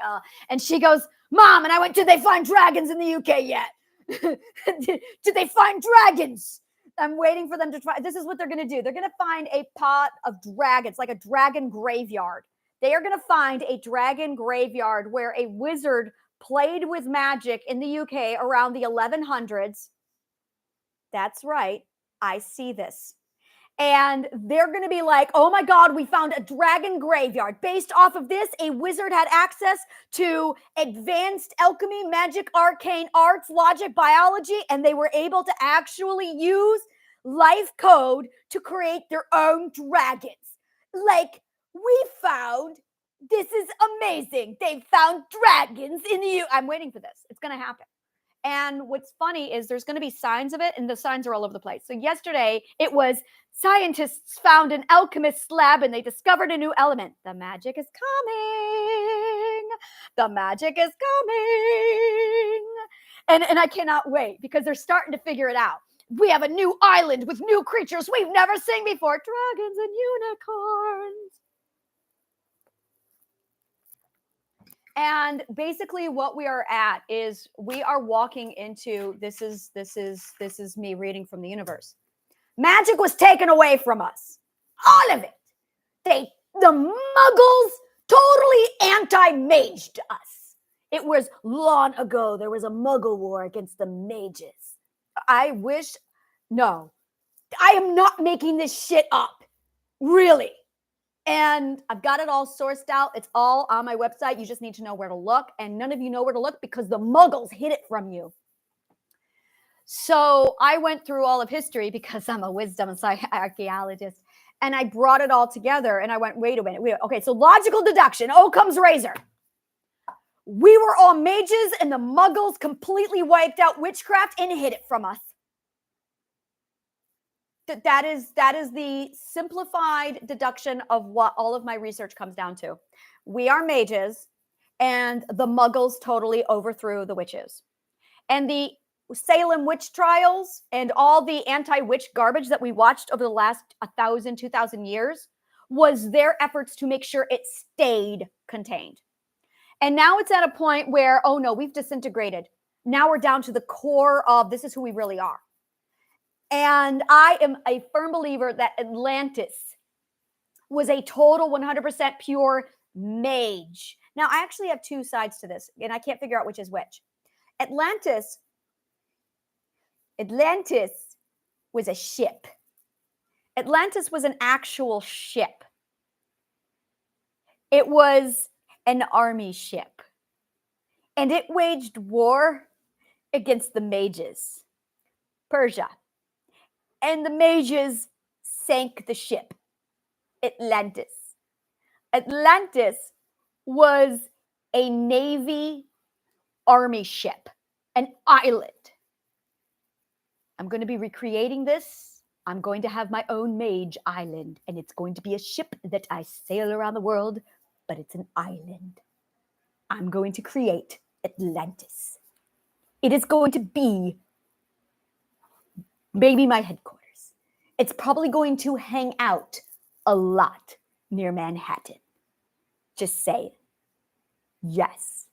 and she goes, Mom, and I went, did they find dragons in the UK yet? Did they find dragons? I'm waiting for them to try. This is what they're going to do. They're going to find a pot of dragons, like a dragon graveyard. They are going to find a dragon graveyard where a wizard played with magic in the UK around the 1100s. That's right. I see this. And they're going to be like, oh my God, we found a dragon graveyard. Based off of this, a wizard had access to advanced alchemy, magic, arcane arts, logic, biology, and they were able to actually use life code to create their own dragons. Like, we found, this is amazing. They found dragons in the, I'm waiting for this. It's going to happen. And what's funny is there's going to be signs of it, and the signs are all over the place. So yesterday it was scientists found an alchemist's lab and they discovered a new element. The magic is coming. The magic is coming. And I cannot wait because they're starting to figure it out. We have a new island with new creatures we've never seen before. Dragons and unicorns. And basically what we are at is we are walking into, this is me reading from the universe. Magic was taken away from us. All of it. The muggles totally anti-maged us. It was long ago. There was a muggle war against the mages. No, I am not making this shit up. Really. And I've got it all sourced out. It's all on my website. You just need to know where to look. And none of you know where to look because the muggles hid it from you. So I went through all of history because I'm a wisdom archaeologist. And I brought it all together. And I went, wait a minute. Okay, so logical deduction. Occam's razor. We were all mages and the muggles completely wiped out witchcraft and hid it from us. That is the simplified deduction of what all of my research comes down to. We are mages, and the muggles totally overthrew the witches. And the Salem witch trials and all the anti-witch garbage that we watched over the last 1,000, 2,000 years was their efforts to make sure it stayed contained. And now it's at a point where, oh no, we've disintegrated. Now we're down to the core of this is who we really are. And I am a firm believer that Atlantis was a total 100% pure mage. Now, I actually have two sides to this, and I can't figure out which is which. Atlantis was a ship. Atlantis was an actual ship. It was an army ship. And it waged war against the mages, Persia. And the mages sank the ship, Atlantis. Atlantis was a Navy army ship, an island. I'm going to be recreating this. I'm going to have my own mage island, and it's going to be a ship that I sail around the world, but it's an island. I'm going to create Atlantis. It is going to be maybe my headquarters. It's probably going to hang out a lot near Manhattan. Just say it. Yes,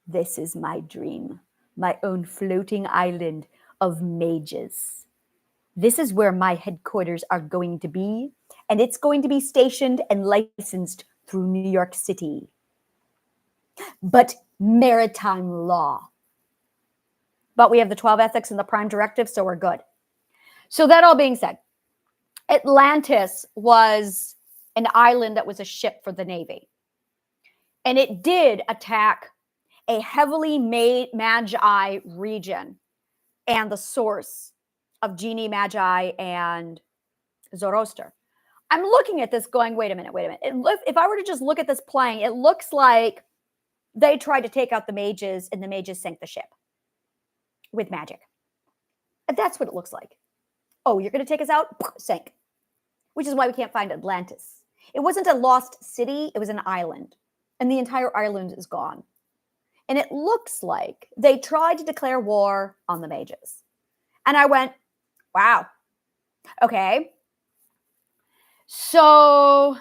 this is my dream. My own floating island of mages. This is where my headquarters are going to be, and it's going to be stationed and licensed through New York City. But maritime law. But we have the 12 ethics and the prime directive, so we're good. So that all being said, Atlantis was an island that was a ship for the Navy. And it did attack a heavily magi region and the source of Genie, Magi, and Zoroaster. I'm looking at this going, wait a minute. If I were to just look at this playing, it looks like they tried to take out the mages and the mages sank the ship with magic. And that's what it looks like. Oh, you're going to take us out? Sank. Which is why we can't find Atlantis. It wasn't a lost city. It was an island. And the entire island is gone. And it looks like they tried to declare war on the mages. And I went, wow. Okay. So,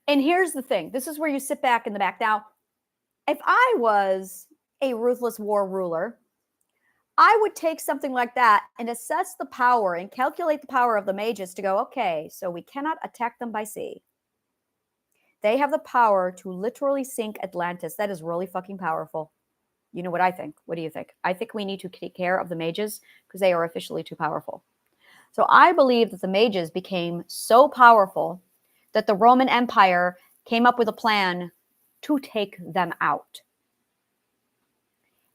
and here's the thing. This is where you sit back in the back. Now, if I was a ruthless war ruler, I would take something like that and assess the power and calculate the power of the mages to go, okay, so we cannot attack them by sea. They have the power to literally sink Atlantis. That is really fucking powerful. You know what I think? What do you think? I think we need to take care of the mages because they are officially too powerful. So I believe that the mages became so powerful that the Roman Empire came up with a plan to take them out.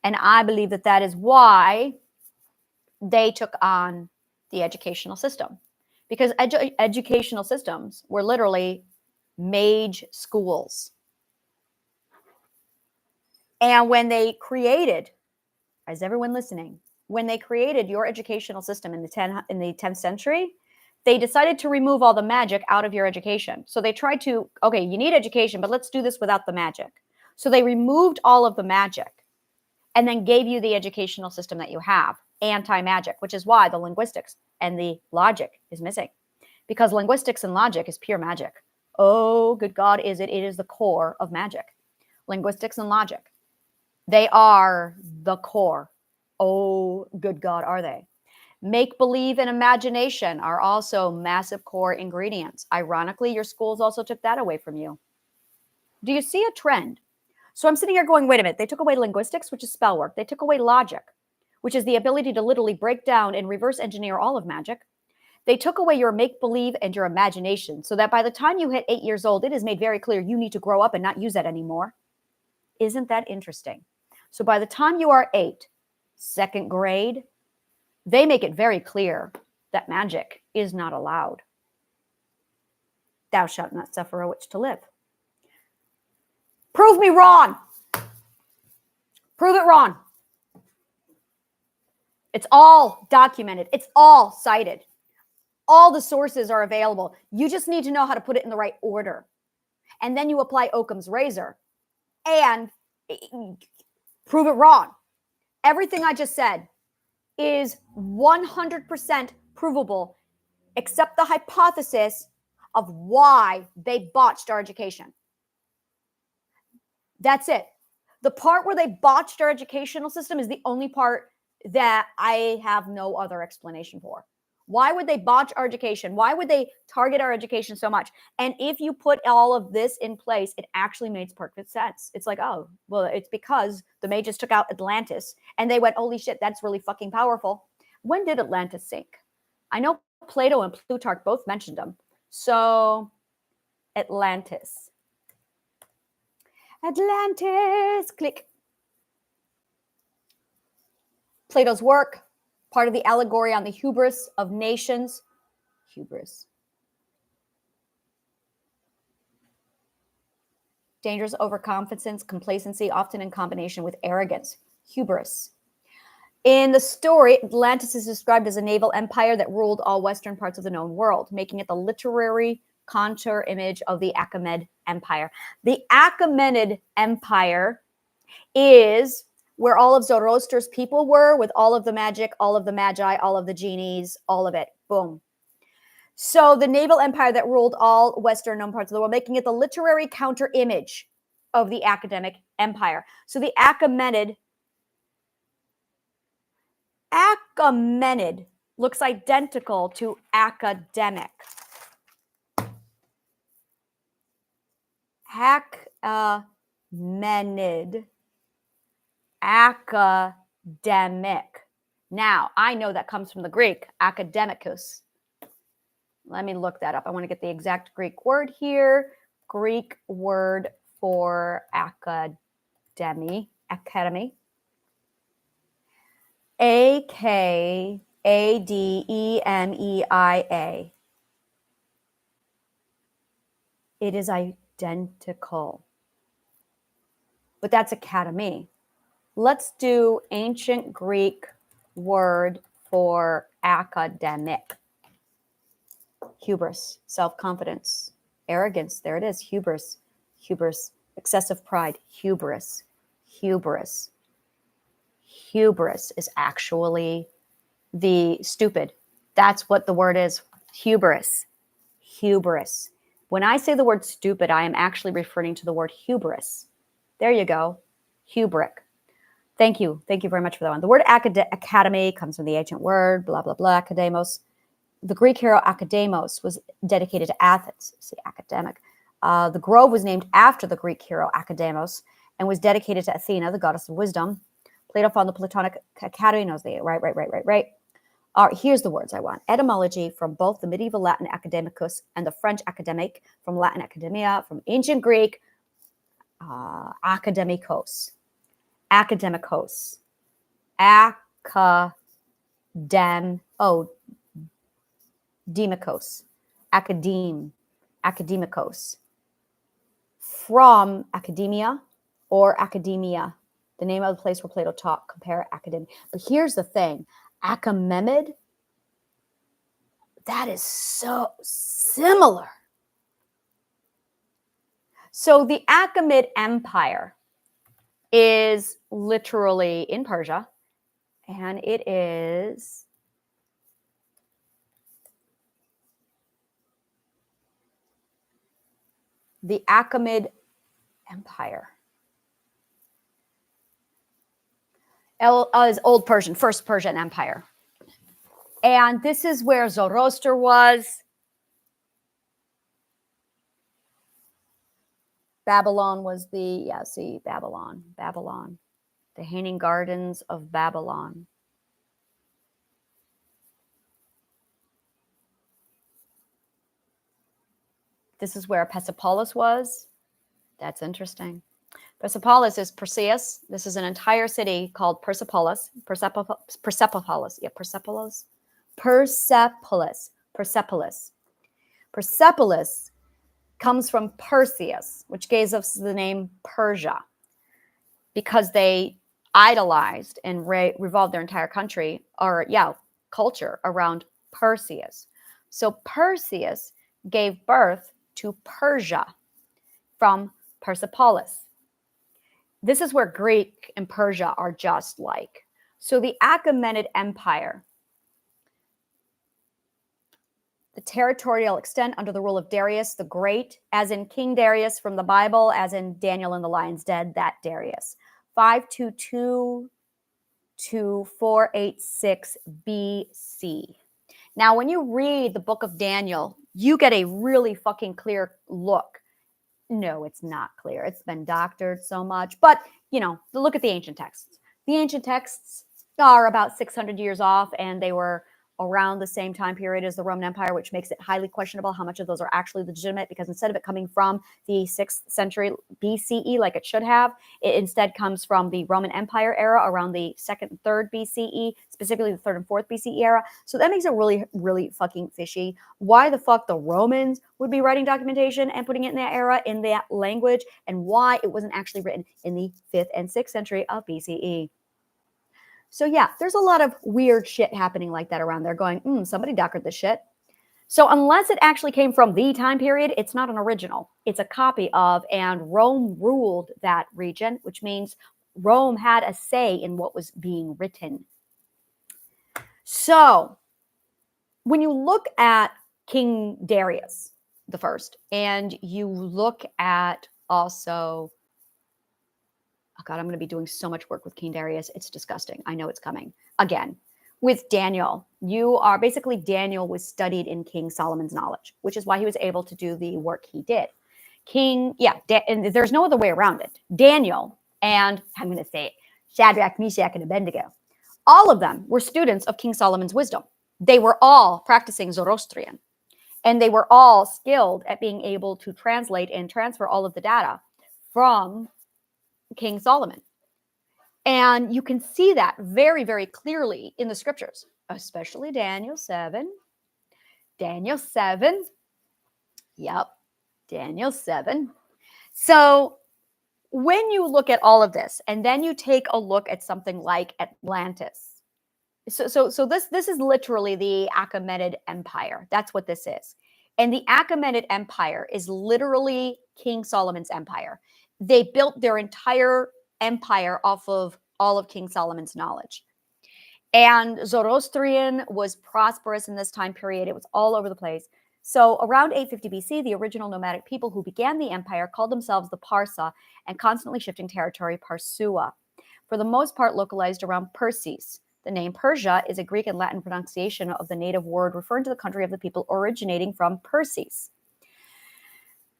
And I believe that that is why they took on the educational system. because educational systems were literally mage schools. And when they created, is everyone listening? When they created your educational system in the 10th century, they decided to remove all the magic out of your education. So they tried to, okay, you need education, but let's do this without the magic. So they removed all of the magic and then gave you the educational system that you have, anti-magic, which is why the linguistics and the logic is missing. Because linguistics and logic is pure magic. Oh, good God, is it? It is the core of magic. Linguistics and logic. They are the core. Oh, good God, are they? Make believe and imagination are also massive core ingredients. Ironically, your schools also took that away from you. Do you see a trend? So I'm sitting here going, wait a minute. They took away linguistics, which is spell work. They took away logic, which is the ability to literally break down and reverse engineer all of magic. They took away your make believe and your imagination so that by the time you hit 8 years old, it is made very clear you need to grow up and not use that anymore. Isn't that interesting? So by the time you are 8, second grade, they make it very clear that magic is not allowed. Thou shalt not suffer a witch to live. Prove me wrong. Prove it wrong. It's all documented. It's all cited. All the sources are available. You just need to know how to put it in the right order. And then you apply Occam's razor and prove it wrong. Everything I just said is 100% provable, except the hypothesis of why they botched our education. That's it. The part where they botched our educational system is the only part that I have no other explanation for. Why would they botch our education? Why would they target our education so much? And if you put all of this in place, it actually makes perfect sense. It's like, oh, well, it's because the mages took out Atlantis and they went, holy shit, that's really fucking powerful. When did Atlantis sink? I know Plato and Plutarch both mentioned them. So Atlantis. Atlantis, click. Plato's work, part of the allegory on the hubris of nations. Hubris. Dangerous overconfidence, complacency, often in combination with arrogance. Hubris. In the story, Atlantis is described as a naval empire that ruled all western parts of the known world, making it the literary contour image of the Achaemenid Empire. The Achaemenid Empire is where all of Zoroaster's people were, with all of the magic, all of the magi, all of the genies, all of it. Boom. So the naval empire that ruled all western known parts of the world, making it the literary counter image of the academic empire. So the Achaemenid looks identical to academic. Achaemenid. Academic. Now, I know that comes from the Greek, academicus. Let me look that up. I want to get the exact Greek word here. Greek word for academy. Akademia. It is identical. But that's academy. Let's do ancient Greek word for academic. Hubris, self-confidence, arrogance. There it is, hubris, hubris, excessive pride, hubris, hubris. Hubris is actually the stupid. That's what the word is, hubris, hubris. When I say the word stupid, I am actually referring to the word hubris. There you go, hubric. Thank you. Thank you very much for that one. The word academy comes from the ancient word, blah, blah, blah, academos. The Greek hero Academos was dedicated to Athens. See, academic. The grove was named after the Greek hero Academos and was dedicated to Athena, the goddess of wisdom. Plato found the Platonic Academy. Knows the right. Here's the words I want. Etymology from both the medieval Latin academicus and the French academic, from Latin academia, from ancient Greek academikos. Academicos. demikos, academikos, from academia or academia, the name of the place where Plato taught, compare academia. But here's the thing, Achaemenid, that is so similar. So the Achaemenid Empire is literally in Persia, and it is the Achaemenid Empire. Is Old Persian, First Persian Empire. And this is where Zoroaster was. Babylon was the, Babylon, the Hanging Gardens of Babylon. This is where Persepolis was. That's interesting. Persepolis is Perseus. This is an entire city called Persepolis. Persepolis. Yeah, Persepolis. Persepolis comes from Perseus, which gave us the name Persia, because they idolized and revolved their entire culture around Perseus. So Perseus gave birth to Persia from Persepolis. This is where Greek and Persia are just like. So the Achaemenid Empire, the territorial extent under the rule of Darius the Great, as in King Darius from the Bible, as in Daniel and the Lion's Den, that Darius. 522 to 486 BC. Now, when you read the book of Daniel, you get a really fucking clear look. No, it's not clear. It's been doctored so much. But, look at the ancient texts. The ancient texts are about 600 years off, and they were around the same time period as the Roman Empire, which makes it highly questionable how much of those are actually legitimate, because instead of it coming from the 6th century BCE like it should have, it instead comes from the Roman Empire era around the 2nd and 3rd BCE, specifically the 3rd and 4th BCE era. So that makes it really, really fucking fishy. Why the fuck the Romans would be writing documentation and putting it in that era in that language, and why it wasn't actually written in the 5th and 6th century of BCE. So yeah, there's a lot of weird shit happening like that around there going, somebody doctored this shit. So unless it actually came from the time period, it's not an original. It's a copy of, and Rome ruled that region, which means Rome had a say in what was being written. So when you look at King Darius the First, and you look at also, oh God, I'm going to be doing so much work with King Darius. It's disgusting. I know it's coming. Again, with Daniel, Daniel was studied in King Solomon's knowledge, which is why he was able to do the work he did. And there's no other way around it. Daniel and, I'm going to say it, Shadrach, Meshach, and Abednego, all of them were students of King Solomon's wisdom. They were all practicing Zoroastrian, and they were all skilled at being able to translate and transfer all of the data from King Solomon. And you can see that very, very clearly in the scriptures, especially Daniel 7. Daniel 7. Yep, Daniel 7. So when you look at all of this, and then you take a look at something like Atlantis. So this is literally the Achaemenid Empire. That's what this is. And the Achaemenid Empire is literally King Solomon's empire. They built their entire empire off of all of King Solomon's knowledge. And Zoroastrian was prosperous in this time period. It was all over the place. So around 850 BC, the original nomadic people who began the empire called themselves the Parsa, and constantly shifting territory, Parsua, for the most part localized around Perses. The name Persia is a Greek and Latin pronunciation of the native word referring to the country of the people originating from Perses.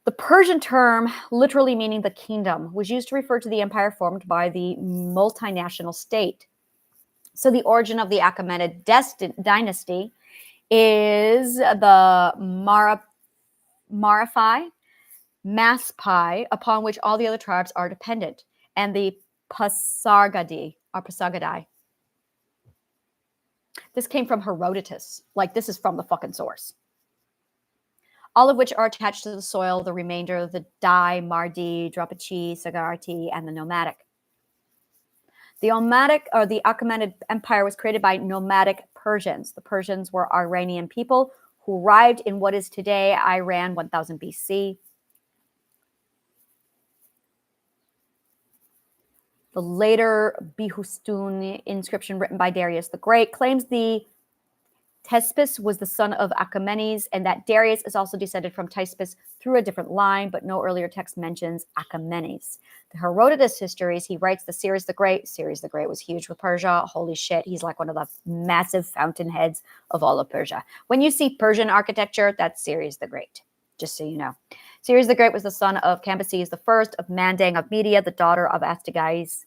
The Persian term, literally meaning the kingdom, was used to refer to the empire formed by the multinational state. So the origin of the Achaemenid dynasty is the Maraphi, Maspai, upon which all the other tribes are dependent, and the Pasargadae. This came from Herodotus. Like, this is from the fucking source. All of which are attached to the soil, the remainder, the Dai, Mardi, Drapachi, Sagarti, and the nomadic. The nomadic, or the Achaemenid Empire, was created by nomadic Persians. The Persians were Iranian people who arrived in what is today Iran, 1000 BC. The later Behistun inscription written by Darius the Great claims the Thespis was the son of Achaemenes, and that Darius is also descended from Thespis through a different line, but no earlier text mentions Achaemenes. The Herodotus histories, he writes the Cyrus the Great. Cyrus the Great was huge with Persia. Holy shit, he's like one of the massive fountainheads of all of Persia. When you see Persian architecture, that's Cyrus the Great, just so you know. Cyrus the Great was the son of Cambyses the First of Mandang of Media, the daughter of Astyages,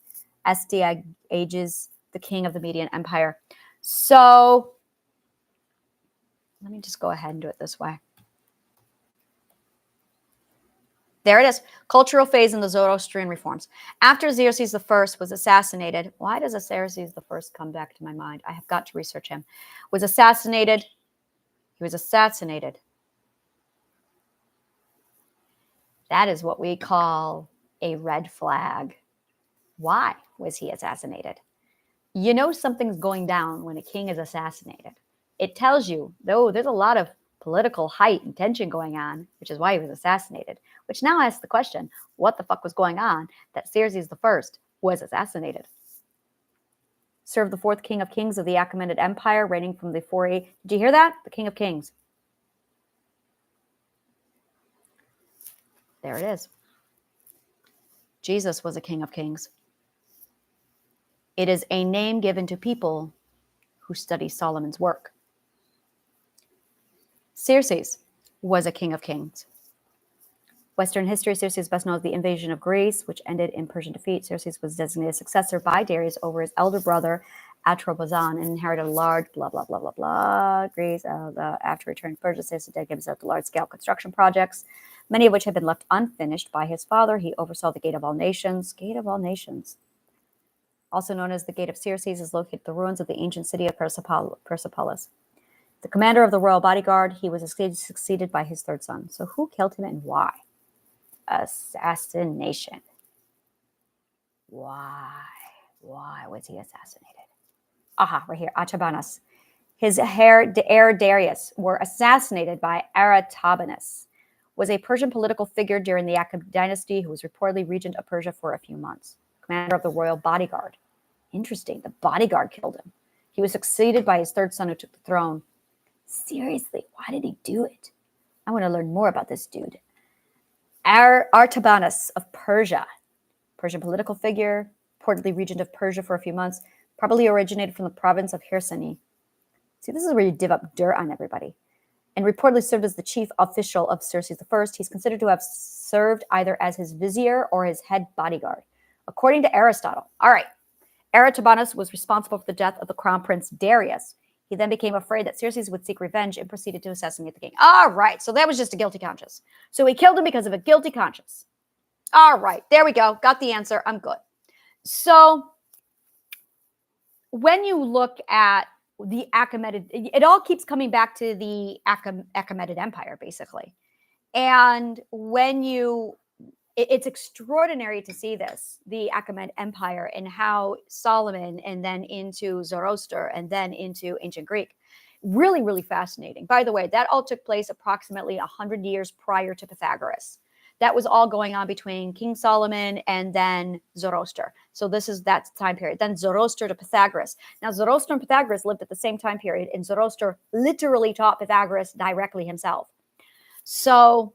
the king of the Median Empire. So let me just go ahead and do it this way. There it is. Cultural phase in the Zoroastrian reforms. After Xerxes I was assassinated, why does Xerxes I come back to my mind? I have got to research him. He was assassinated. That is what we call a red flag. Why was he assassinated? You know something's going down when a king is assassinated. It tells you, though, there's a lot of political height and tension going on, which is why he was assassinated, which now asks the question, what the fuck was going on that Xerxes I was assassinated? Served the fourth king of kings of the Achaemenid Empire, reigning from the 480. Did you hear that? The king of kings. There it is. Jesus was a king of kings. It is a name given to people who study Solomon's work. Xerxes was a king of kings. Western history, Xerxes is best known as the invasion of Greece, which ended in Persian defeat. Xerxes was designated successor by Darius over his elder brother, Atrobazan, and inherited a large blah, blah, blah, blah, blah. Greece, after returning to Persia, Xerxes dedicated himself to large-scale construction projects, many of which had been left unfinished by his father. He oversaw the Gate of All Nations. Gate of All Nations. Also known as the Gate of Xerxes, is located at the ruins of the ancient city of Persepolis. The commander of the royal bodyguard, he was succeeded by his third son. So who killed him and why? Assassination. Why? Why was he assassinated? Aha, right here, Artabanus. His heir Darius were assassinated by Artabanus, was a Persian political figure during the Achaemenid dynasty who was reportedly regent of Persia for a few months. Commander of the royal bodyguard. Interesting, the bodyguard killed him. He was succeeded by his third son who took the throne. Seriously, why did he do it? I want to learn more about this dude. Artabanus of Persia, Persian political figure, reportedly regent of Persia for a few months, probably originated from the province of Hirsani. See, this is where you div up dirt on everybody. And reportedly served as the chief official of Xerxes I. He's considered to have served either as his vizier or his head bodyguard. According to Aristotle, all right, Artabanus was responsible for the death of the crown prince Darius. He then became afraid that Xerxes would seek revenge and proceeded to assassinate the king. All right, so that was just a guilty conscience. So he killed him because of a guilty conscience. All right, there we go. Got the answer. I'm good. So when you look at the Achaemenid, it all keeps coming back to the Achaemenid Empire, basically. And when it's extraordinary to see this, the Achaemenid Empire, and how Solomon, and then into Zoroaster, and then into ancient Greek. Really, really fascinating. By the way, that all took place approximately 100 years prior to Pythagoras. That was all going on between King Solomon and then Zoroaster. So that's time period. Then Zoroaster to Pythagoras. Now, Zoroaster and Pythagoras lived at the same time period, and Zoroaster literally taught Pythagoras directly himself. So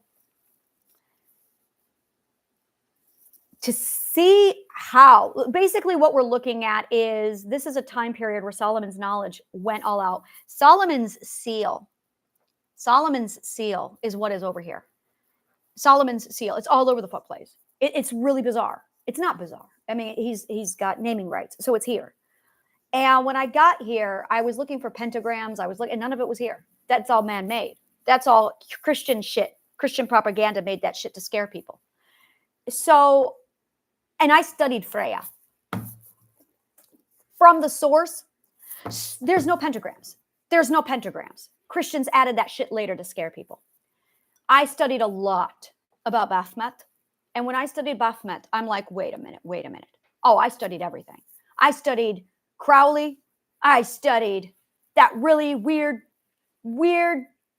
to see how, basically what we're looking at is, this is a time period where Solomon's knowledge went all out. Solomon's seal is what is over here. Solomon's seal, it's all over the fuck place. It's really bizarre. It's not bizarre. I mean, he's got naming rights, so it's here. And when I got here, I was looking for pentagrams. And none of it was here. That's all man-made. That's all Christian shit. Christian propaganda made that shit to scare people. So, and I studied Freya from the source. There's no pentagrams. There's no pentagrams. Christians added that shit later to scare people. I studied a lot about Baphomet. And when I studied Baphomet, I'm like, wait a minute. Oh, I studied everything. I studied Crowley. I studied that really weird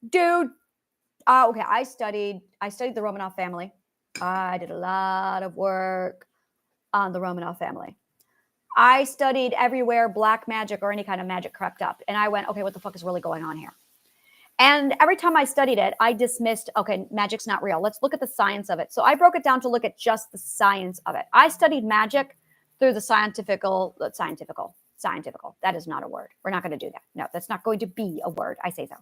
dude. Okay, I studied the Romanov family. I did a lot of work on the Romanov family. I studied everywhere black magic or any kind of magic crept up. And I went, okay, what the fuck is really going on here? And every time I studied it, I dismissed, okay, magic's not real. Let's look at the science of it. So I broke it down to look at just the science of it. I studied magic through the scientific. That is not a word. We're not going to do that. No, that's not going to be a word. I say so.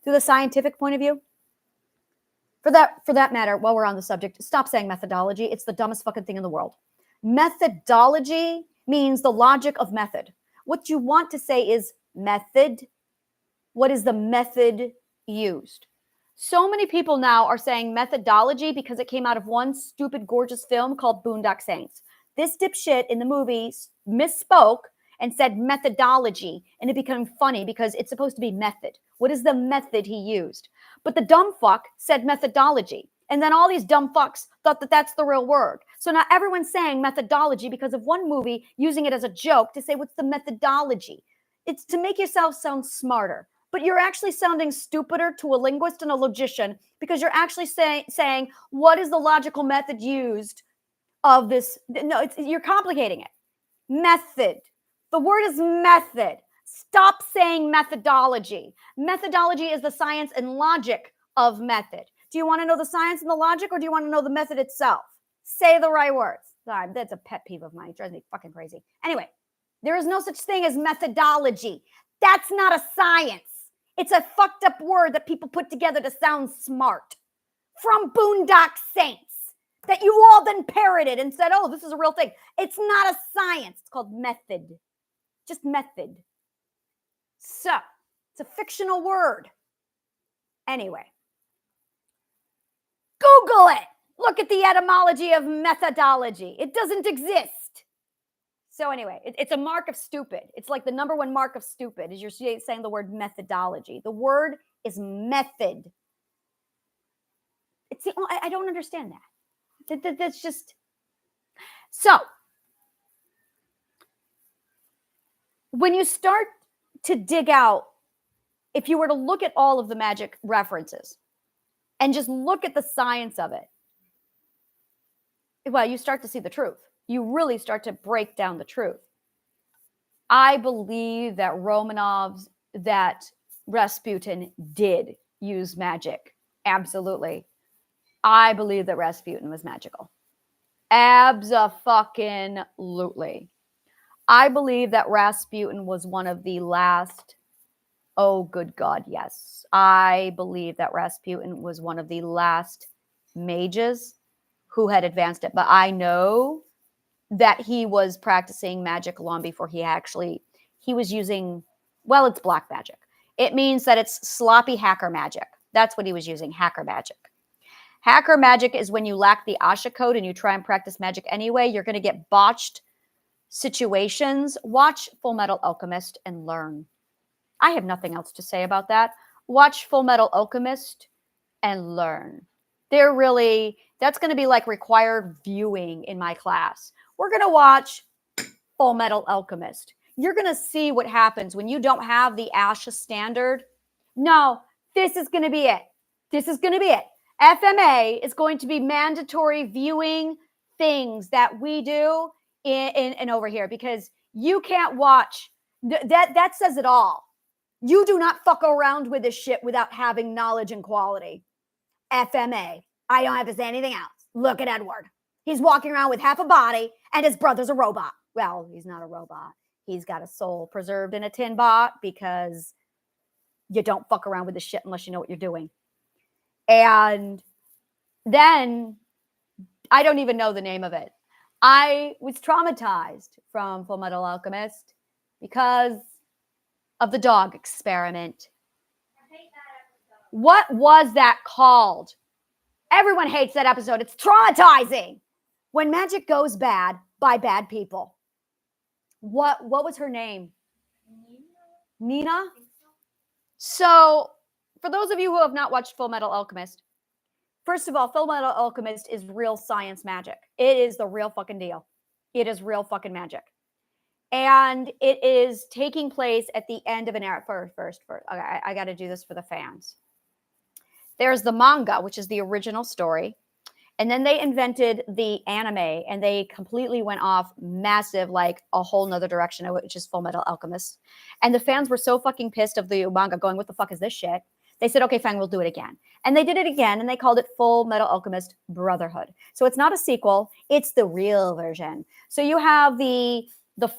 Through the scientific point of view. For that matter, while we're on the subject, stop saying methodology. It's the dumbest fucking thing in the world. Methodology means the logic of method. What you want to say is method. What is the method used? So many people now are saying methodology because it came out of one stupid, gorgeous film called Boondock Saints. This dipshit in the movie misspoke and said methodology, and it became funny because it's supposed to be method. What is the method he used? But the dumb fuck said methodology. And then all these dumb fucks thought that that's the real word. So now everyone's saying methodology because of one movie using it as a joke to say, what's the methodology? It's to make yourself sound smarter. But you're actually sounding stupider to a linguist and a logician because you're actually saying, what is the logical method used of this? No, you're complicating it. Method. The word is method. Stop saying methodology. Methodology is the science and logic of method. Do you want to know the science and the logic, or do you want to know the method itself? Say the right words. Sorry, that's a pet peeve of mine. It drives me fucking crazy. Anyway, there is no such thing as methodology. That's not a science. It's a fucked up word that people put together to sound smart. From Boondock Saints. That you all then parroted and said, oh, this is a real thing. It's not a science. It's called method. Just method. So, it's a fictional word. Anyway. Google it. Look at the etymology of methodology. It doesn't exist. So anyway, it's a mark of stupid. It's like the number one mark of stupid is you're saying the word methodology. The word is method. I don't understand that. That's just... So, when you start to dig out, if you were to look at all of the magic references and just look at the science of it, well, you start to see the truth. You really start to break down the truth. I believe that Rasputin did use magic. Absolutely. I believe that Rasputin was magical. Abso-fucking-lutely. I believe that Rasputin was one of the last... Oh, good God, yes. I believe that Rasputin was one of the last mages who had advanced it. But I know that he was practicing magic long before he was using, well, it's black magic. It means that it's sloppy hacker magic. That's what he was using, hacker magic. Hacker magic is when you lack the Asha code and you try and practice magic anyway, you're going to get botched situations. Watch Full Metal Alchemist and learn. I have nothing else to say about that. Watch Full Metal Alchemist and learn. That's going to be like required viewing in my class. We're going to watch Full Metal Alchemist. You're going to see what happens when you don't have the ASHA standard. No, this is going to be it. This is going to be it. FMA is going to be mandatory viewing things that we do in over here, because you can't watch. That says it all. You do not fuck around with this shit without having knowledge and quality. FMA. I don't have to say anything else. Look at Edward. He's walking around with half a body and his brother's a robot. Well, he's not a robot. He's got a soul preserved in a tin bot, because you don't fuck around with this shit unless you know what you're doing. And then I don't even know the name of it. I was traumatized from Full Metal Alchemist because of the dog experiment. I hate that episode. What was that called? Everyone hates that episode. It's traumatizing. When magic goes bad by bad people. What was her name? Nina? Nina? I think so. So, for those of you who have not watched Full Metal Alchemist, first of all, Full Metal Alchemist is real science magic. It is the real fucking deal. It is real fucking magic. And it is taking place at the end of an era. First, okay, I got to do this for the fans. There's the manga, which is the original story. And then they invented the anime and they completely went off massive, like a whole nother direction, which is Full Metal Alchemist. And the fans were so fucking pissed of the manga going, what the fuck is this shit? They said, okay, fine, we'll do it again. And they did it again and they called it Full Metal Alchemist Brotherhood. So it's not a sequel, it's the real version. So you have the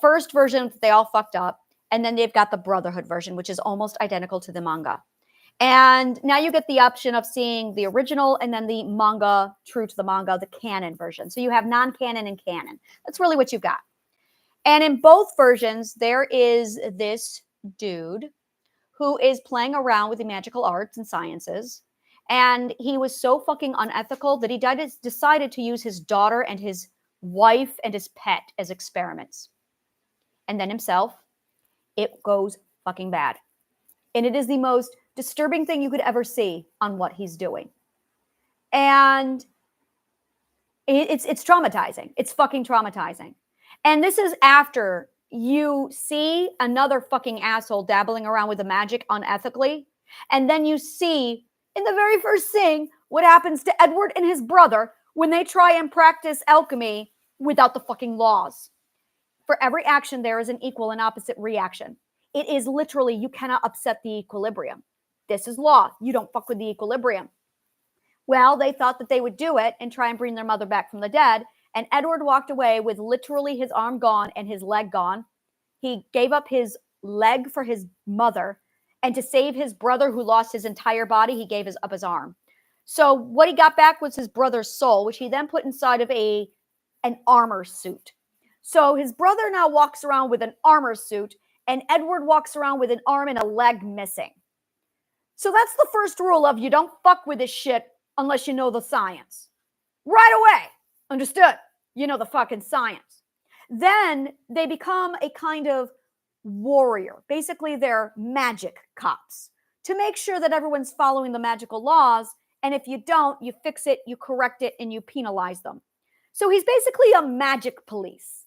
first version that they all fucked up, and then they've got the Brotherhood version, which is almost identical to the manga. And now you get the option of seeing the original and then the manga, true to the manga, the canon version. So you have non-canon and canon. That's really what you've got. And in both versions, there is this dude who is playing around with the magical arts and sciences. And he was so fucking unethical that he decided to use his daughter and his wife and his pet as experiments. And then himself, it goes fucking bad. And it is the most disturbing thing you could ever see on what he's doing. And it's traumatizing. It's fucking traumatizing. And this is after you see another fucking asshole dabbling around with the magic unethically. And then you see in the very first scene what happens to Edward and his brother when they try and practice alchemy without the fucking laws. For every action, there is an equal and opposite reaction. It is literally, you cannot upset the equilibrium. This is law. You don't fuck with the equilibrium. Well, they thought that they would do it and try and bring their mother back from the dead. And Edward walked away with literally his arm gone and his leg gone. He gave up his leg for his mother. And to save his brother who lost his entire body, he gave up his arm. So what he got back was his brother's soul, which he then put inside of an armor suit. So his brother now walks around with an armor suit, and Edward walks around with an arm and a leg missing. So that's the first rule of you don't fuck with this shit unless you know the science. Right away. Understood? You know the fucking science. Then they become a kind of warrior. Basically, they're magic cops to make sure that everyone's following the magical laws. And if you don't, you fix it, you correct it, and you penalize them. So he's basically a magic police.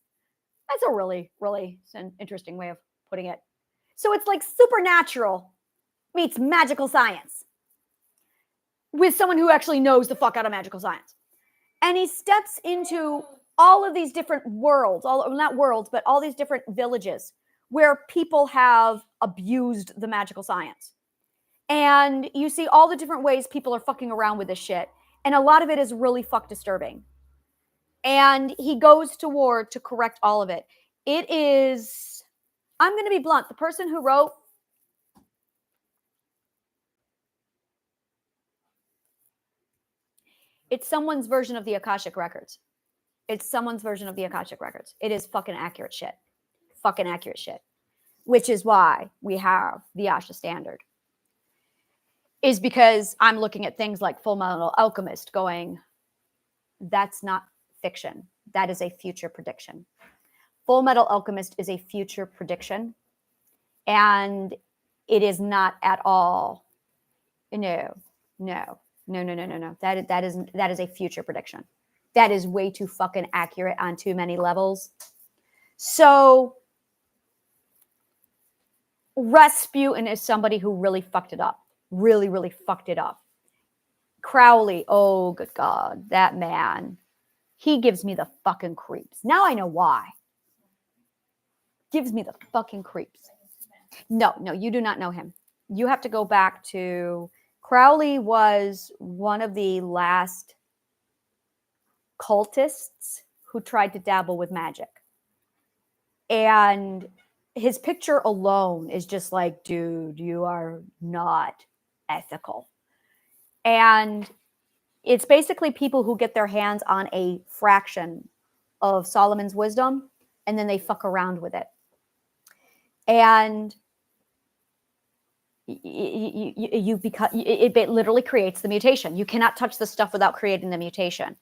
That's a really, really interesting way of putting it. So it's like supernatural meets magical science with someone who actually knows the fuck out of magical science. And he steps into all of these different worlds, not worlds, but all these different villages where people have abused the magical science. And you see all the different ways people are fucking around with this shit. And a lot of it is really fuck disturbing. And he goes to war to correct all of it. It is, I'm going to be blunt, the person who wrote it's someone's version of the Akashic Records. It's someone's version of the Akashic Records. It is fucking accurate shit. Fucking accurate shit. Which is why we have the Asha Standard. Is because I'm looking at things like Full Metal Alchemist going, that's not fiction. That is a future prediction. Full Metal Alchemist is a future prediction. And it is not at all, no. That is a future prediction. That is way too fucking accurate on too many levels. So Rasputin is somebody who really fucked it up. Really, really fucked it up. Crowley, oh good God, that man. He gives me the fucking creeps. Now I know why. Gives me the fucking creeps. No, you do not know him. You have to go back to Crowley was one of the last cultists who tried to dabble with magic. And his picture alone is just like, dude, you are not ethical. And it's basically people who get their hands on a fraction of Solomon's wisdom, and then they fuck around with it. And it literally creates the mutation. You cannot touch the stuff without creating the mutation.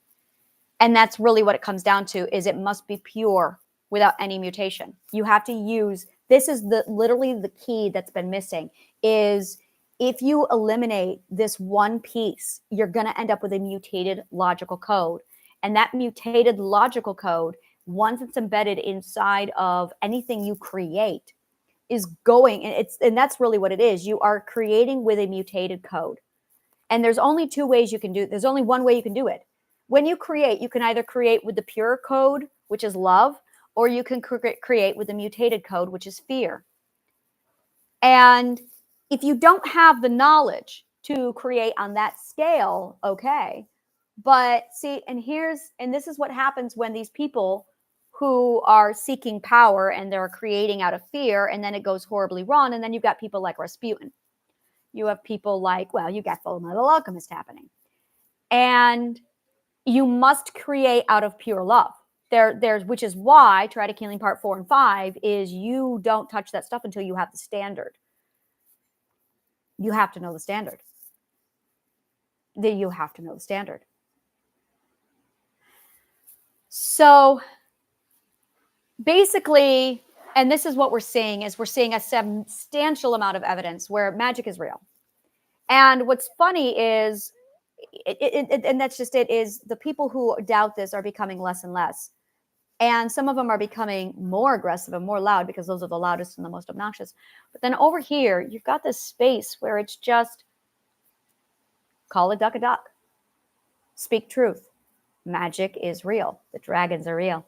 And that's really what it comes down to, is it must be pure without any mutation. You have to use This is literally the key that's been missing, is if you eliminate this one piece, you're going to end up with a mutated logical code. And that mutated logical code, once it's embedded inside of anything you create, is going, and that's really what it is. You are creating with a mutated code. And there's only two ways you can do it. There's only one way you can do it. When you create, you can either create with the pure code, which is love, or you can create with the mutated code, which is fear. And if you don't have the knowledge to create on that scale, okay. But see, and this is what happens when these people who are seeking power and they're creating out of fear, and then it goes horribly wrong. And then you've got people like Rasputin. You have people like, well, you got Fullmetal Alchemist happening. And you must create out of pure love. There's which is why Try to Healing Part 4 and 5 is you don't touch that stuff until you have the standard. You have to know the standard. You have to know the standard. So basically, and this is what we're seeing, is we're seeing a substantial amount of evidence where magic is real. And what's funny is, and that's just it, is the people who doubt this are becoming less and less. And some of them are becoming more aggressive and more loud because those are the loudest and the most obnoxious. But then over here, you've got this space where it's just call a duck a duck. Speak truth. Magic is real. The dragons are real.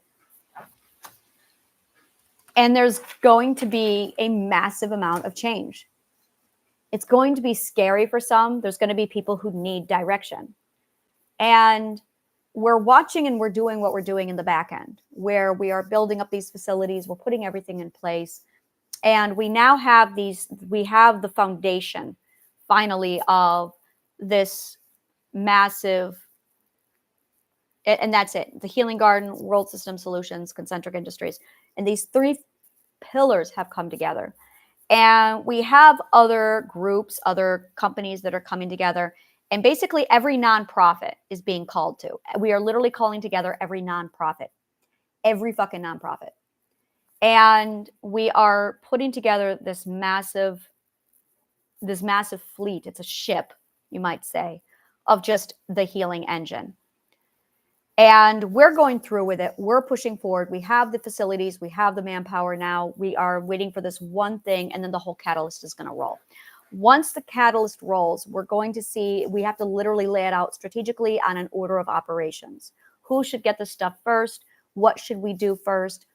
And there's going to be a massive amount of change. It's going to be scary for some. There's going to be people who need direction. And we're watching and we're doing what we're doing in the back end, where we are building up these facilities. We're putting everything in place. And we now have we have the foundation, finally, of this massive, and that's it, the Healing Garden, World System Solutions, Concentric Industries. And these three pillars have come together. And we have other groups, other companies that are coming together. And basically every nonprofit is being called to. We are literally calling together every nonprofit, every fucking nonprofit. And we are putting together this massive fleet. It's a ship, you might say, of just the healing engine. And we're going through with it. We're pushing forward. We have the facilities. We have the manpower now. We are waiting for this one thing, and then the whole catalyst is going to roll. Once the catalyst rolls, we're going to see, we have to literally lay it out strategically on an order of operations. Who should get the stuff first? What should we do first?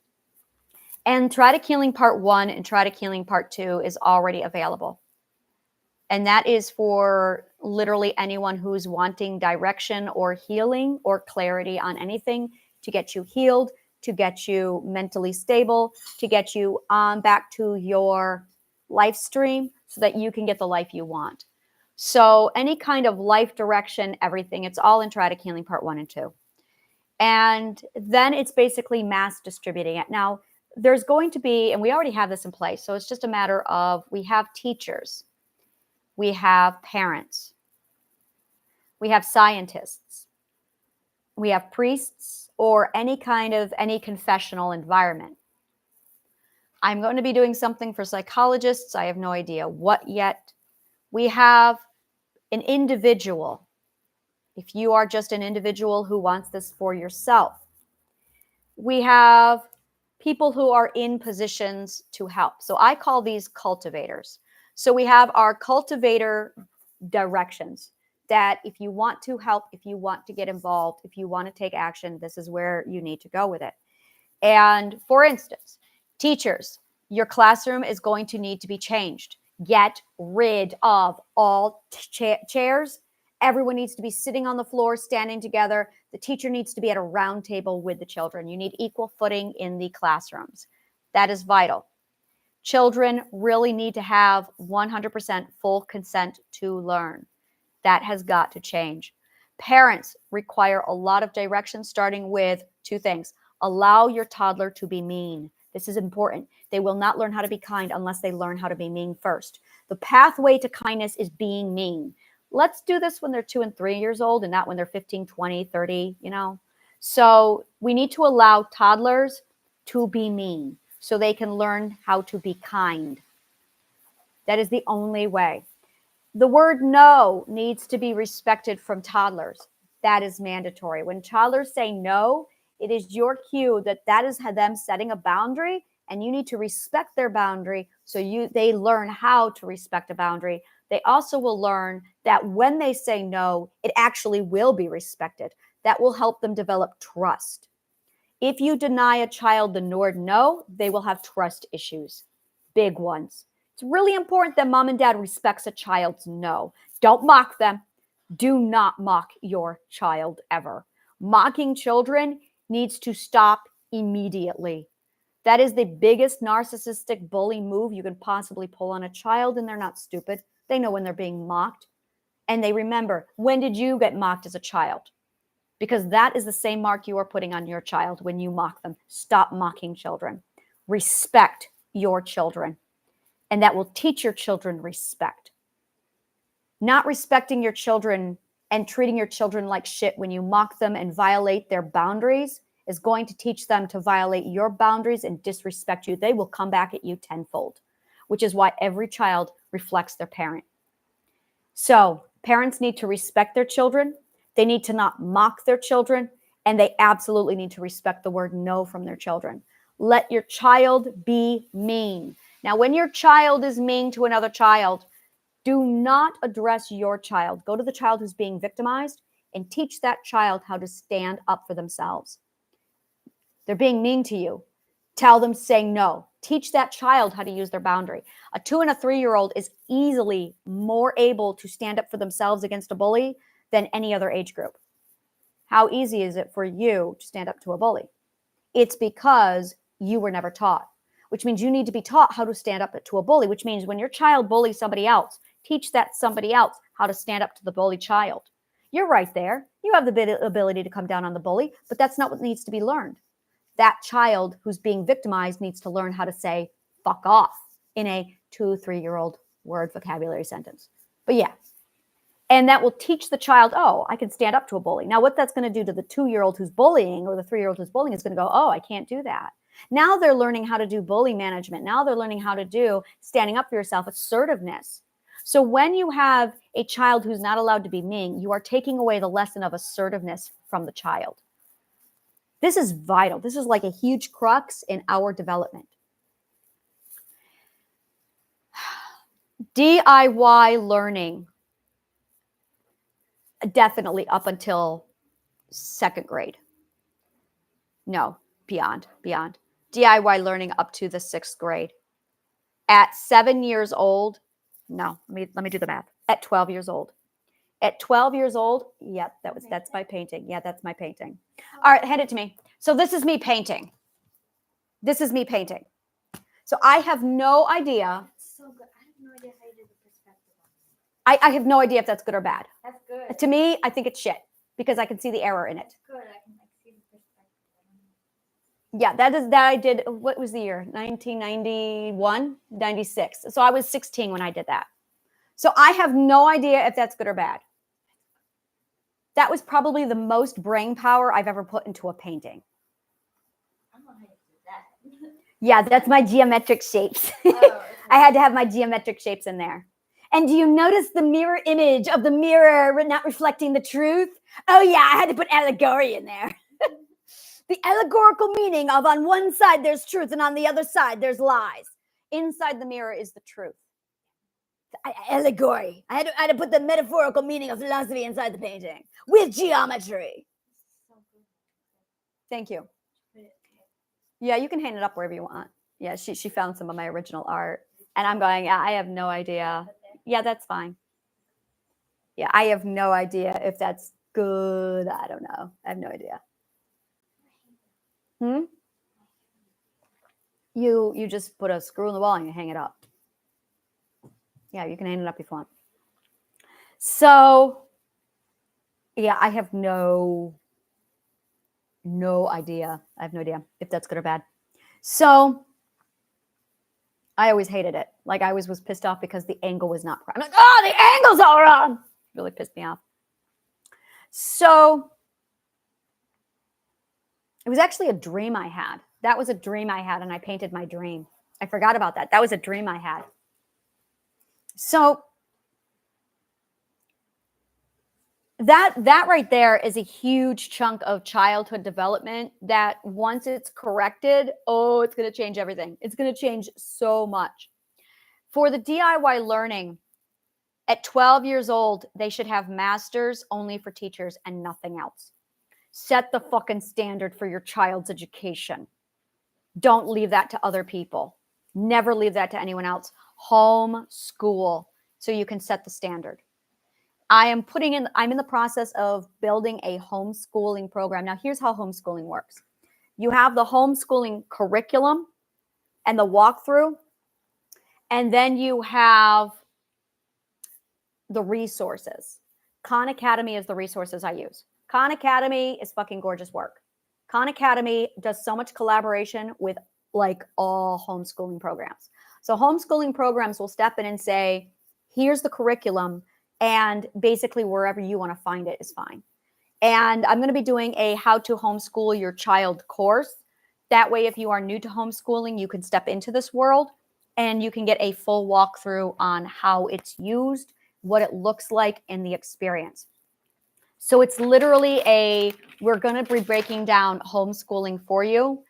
And Try to Healing Part 1 and Try to Healing Part 2 is already available. And that is for literally anyone who's wanting direction or healing or clarity on anything to get you healed, to get you mentally stable, to get you on back to your life stream so that you can get the life you want. So any kind of life direction, everything, it's all in Try to Healing Part 1 and 2. And then it's basically mass distributing it. Now, there's going to be, and we already have this in place, so it's just a matter of, we have teachers. We have parents. We have scientists. We have priests or any confessional environment. I'm going to be doing something for psychologists. I have no idea what yet. We have an individual. If you are just an individual who wants this for yourself. We have people who are in positions to help. So I call these cultivators. So we have our cultivator directions that if you want to help, if you want to get involved, if you want to take action, this is where you need to go with it. And for instance, teachers, your classroom is going to need to be changed. Get rid of all chairs. Everyone needs to be sitting on the floor, standing together. The teacher needs to be at a round table with the children. You need equal footing in the classrooms. That is vital. Children really need to have 100% full consent to learn. That has got to change. Parents require a lot of direction, starting with two things. Allow your toddler to be mean. This is important. They will not learn how to be kind unless they learn how to be mean first. The pathway to kindness is being mean. Let's do this when they're 2 and 3 years old and not when they're 15, 20, 30, So we need to allow toddlers to be mean. so they can learn how to be kind. That is the only way. The word no needs to be respected from toddlers. That is mandatory. When toddlers say no, it is your cue that is them setting a boundary, and you need to respect their boundary so they learn how to respect a boundary. They also will learn that when they say no, it actually will be respected. That will help them develop trust. If you deny a child the word no, they will have trust issues, big ones. It's really important that mom and dad respects a child's no. Don't mock them. Do not mock your child ever. Mocking children needs to stop immediately. That is the biggest narcissistic bully move you can possibly pull on a child, and they're not stupid. They know when they're being mocked, and they remember, when did you get mocked as a child? Because that is the same mark you are putting on your child when you mock them. Stop mocking children. Respect your children, and that will teach your children respect. Not respecting your children and treating your children like shit when you mock them and violate their boundaries is going to teach them to violate your boundaries and disrespect you. They will come back at you tenfold, which is why every child reflects their parent. So parents need to respect their children. They need to not mock their children, and they absolutely need to respect the word no from their children. Let your child be mean. Now, when your child is mean to another child, do not address your child. Go to the child who's being victimized and teach that child how to stand up for themselves. They're being mean to you. Tell them, say no. Teach that child how to use their boundary. A 2 and a 3-year-old is easily more able to stand up for themselves against a bully than any other age group. How easy is it for you to stand up to a bully? It's because you were never taught, which means you need to be taught how to stand up to a bully, which means when your child bullies somebody else, teach that somebody else how to stand up to the bully child. You're right there. You have the ability to come down on the bully, but that's not what needs to be learned. That child who's being victimized needs to learn how to say fuck off in a 2-3-year-old word vocabulary sentence. But yeah. And that will teach the child, oh, I can stand up to a bully. Now, what that's going to do to the 2-year-old who's bullying or the 3-year-old who's bullying is going to go, oh, I can't do that. Now they're learning how to do bully management. Now they're learning how to do standing up for yourself, assertiveness. So when you have a child who's not allowed to be mean, you are taking away the lesson of assertiveness from the child. This is vital. This is like a huge crux in our development. DIY learning, definitely up until 2nd grade. No, beyond. DIY learning up to the 6th grade. At 7 years old, no, let me do the math. At 12 years old. At 12 years old, yep, that's my painting. Yeah, that's my painting. All right, hand it to me. So this is me painting. This is me painting. So I have no idea. That's so good. I have no idea how you did the perspective. I have no idea if that's good or bad. That's good. To me, I think it's shit because I can see the error in it. That's good. I can see the perspective. Yeah, that I did. What was the year? 1991, 96. So I was 16 when I did that. So I have no idea if that's good or bad. That was probably the most brain power I've ever put into a painting. I don't know how you do that. Yeah, that's my geometric shapes. Oh, I had to have my geometric shapes in there. And do you notice the mirror image of the mirror not reflecting the truth? Oh yeah, I had to put allegory in there. The allegorical meaning of on one side there's truth and on the other side there's lies. Inside the mirror is the truth. Allegory. I had to put the metaphorical meaning of philosophy inside the painting with geometry. Thank you. Yeah, you can hang it up wherever you want. Yeah, she found some of my original art. And I'm going, yeah, I have no idea. Yeah, that's fine. Yeah, I have no idea if that's good. I don't know. I have no idea. You just put a screw in the wall and you hang it up. Yeah, you can hang it up if you want. So, yeah, I have no idea. I have no idea if that's good or bad. So, I always hated it. Like, I always was pissed off because the angle was not right. I'm like, oh, the angle's all wrong. It really pissed me off. So, it was actually a dream I had That was a dream I had, and I painted my dream. I forgot about that. That was a dream I had. So that right there is a huge chunk of childhood development that once it's corrected, oh, it's going to change everything. It's going to change so much. For the DIY learning, at 12 years old, they should have masters only for teachers and nothing else. Set the fucking standard for your child's education. Don't leave that to other people. Never leave that to anyone else. Home school so you can set the standard. I'm in the process of building a homeschooling program. Now, here's how homeschooling works. You have the homeschooling curriculum and the walkthrough, and then you have the resources. Khan Academy is the resources I use. Khan Academy is fucking gorgeous work. Khan Academy does so much collaboration with like all homeschooling programs. So homeschooling programs will step in and say, here's the curriculum, and basically wherever you want to find it is fine. And I'm going to be doing a how to homeschool your child course. That way, if you are new to homeschooling, you can step into this world and you can get a full walkthrough on how it's used, what it looks like, and the experience. So it's literally we're going to be breaking down homeschooling for you,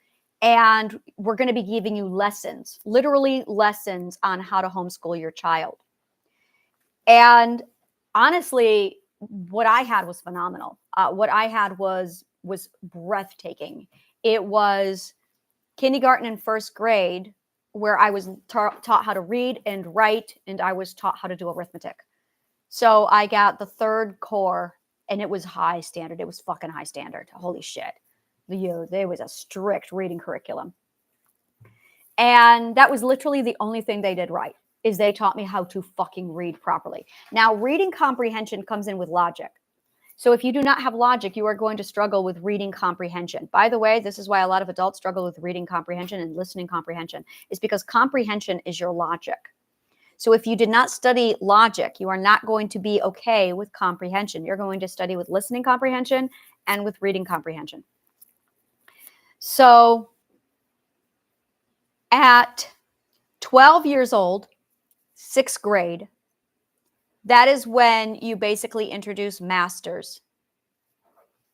and we're going to be giving you lessons, literally lessons on how to homeschool your child. And honestly, what I had was phenomenal. What I had was breathtaking. It was kindergarten and first grade where I was taught how to read and write, and I was taught how to do arithmetic. So I got the third core, and it was high standard. It was fucking high standard. Holy shit. There was a strict reading curriculum. And that was literally the only thing they did right, is they taught me how to fucking read properly. Now, reading comprehension comes in with logic. So if you do not have logic, you are going to struggle with reading comprehension. By the way, this is why a lot of adults struggle with reading comprehension and listening comprehension, is because comprehension is your logic. So if you did not study logic, you are not going to be okay with comprehension. You're going to study with listening comprehension and with reading comprehension. So at 12 years old, 6th grade, that is when you basically introduce masters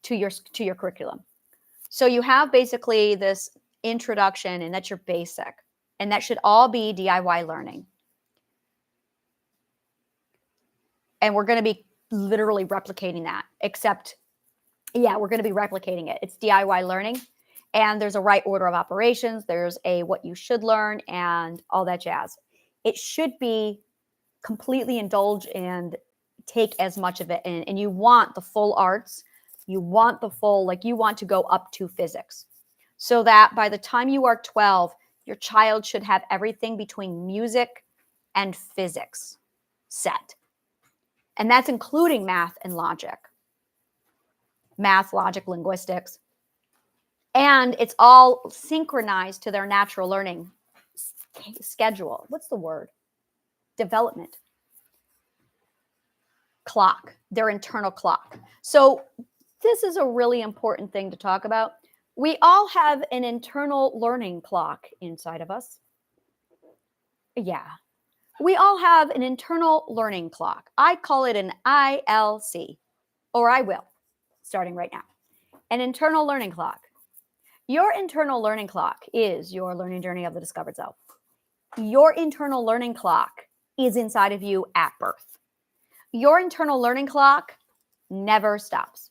to your curriculum. So you have basically this introduction, and that's your basic, and that should all be DIY learning. And we're going to be literally replicating that, except, yeah, we're going to be replicating it. It's DIY learning, and there's a right order of operations. There's a what you should learn and all that jazz. It should be completely indulge and take as much of it in. And you want the full arts. You want the full, like you want to go up to physics. So that by the time you are 12, your child should have everything between music and physics set. And that's including math and logic. Math, logic, linguistics. And it's all synchronized to their natural learning schedule. What's the word? Development. Clock, their internal clock. So this is a really important thing to talk about. We all have an internal learning clock inside of us. Yeah. We all have an internal learning clock. I call it an ILC, or I will, starting right now. An internal learning clock. Your internal learning clock is your learning journey of the discovered self. Your internal learning clock is inside of you at birth. Your internal learning clock never stops.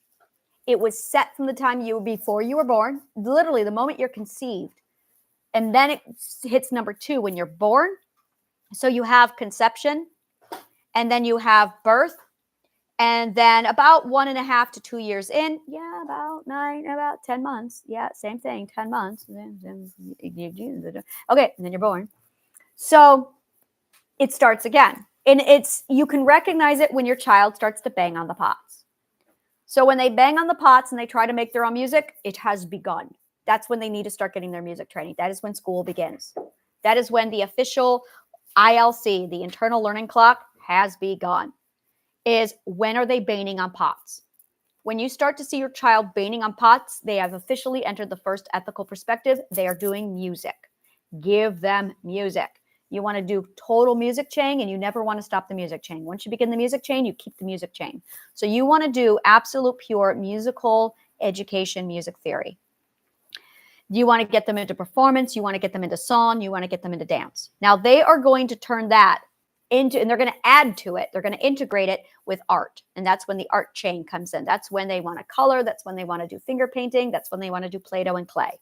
It was set from the time before you were born, literally the moment you're conceived. And then it hits number 2 when you're born. So you have conception, and then you have birth, and then about 1.5 to 2 years in, about 10 months. Yeah, same thing, 10 months. Okay, and then you're born. So it starts again. And you can recognize it when your child starts to bang on the pots. So when they bang on the pots and they try to make their own music, it has begun. That's when they need to start getting their music training. That is when school begins. That is when the official ILC, the internal learning clock, has begun. Is when are they banging on pots? When you start to see your child banging on pots, they have officially entered the first ethical perspective. They are doing music. Give them music. You want to do total music chain, and you never want to stop the music chain. Once you begin the music chain, you keep the music chain. So you want to do absolute pure musical education, music theory. You want to get them into performance. You want to get them into song. You want to get them into dance. Now they are going to turn that into, and they're going to add to it. They're going to integrate it with art. And that's when the art chain comes in. That's when they want to color. That's when they want to do finger painting. That's when they want to do Play-Doh and clay.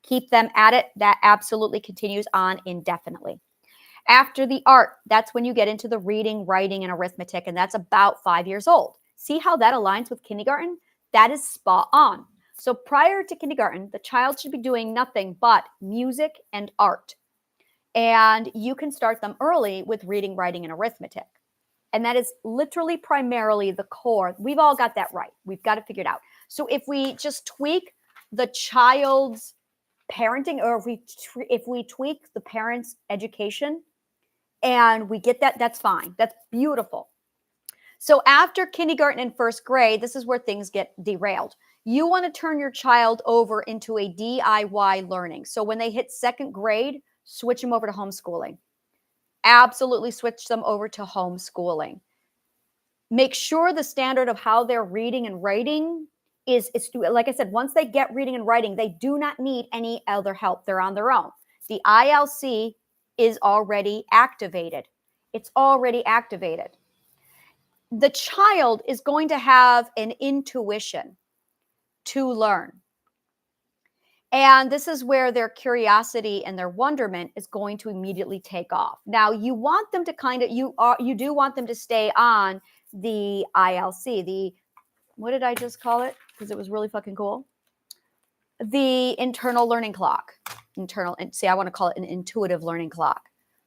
Keep them at it. That absolutely continues on indefinitely. After the art, that's when you get into the reading, writing, and arithmetic, and that's about 5 years old. See how that aligns with kindergarten? That is spot on. So prior to kindergarten, the child should be doing nothing but music and art. And you can start them early with reading, writing, and arithmetic. And that is literally primarily the core. We've all got that right. We've got to figure it out. So if we just tweak the child's parenting, or if we tweak the parent's education, and we get that, that's fine. That's beautiful. So after kindergarten and first grade, this is where things get derailed. You want to turn your child over into a DIY learning. So when they hit second grade, switch them over to homeschooling. Absolutely switch them over to homeschooling. Make sure the standard of how they're reading and writing is like I said, once they get reading and writing, they do not need any other help. They're on their own. The ILC is already activated. It's already activated. The child is going to have an intuition to learn. And this is where their curiosity and their wonderment is going to immediately take off. Now, you want them to you do want them to stay on the ILC, what did I just call it? Because it was really fucking cool. The internal learning clock. I want to call it an intuitive learning clock.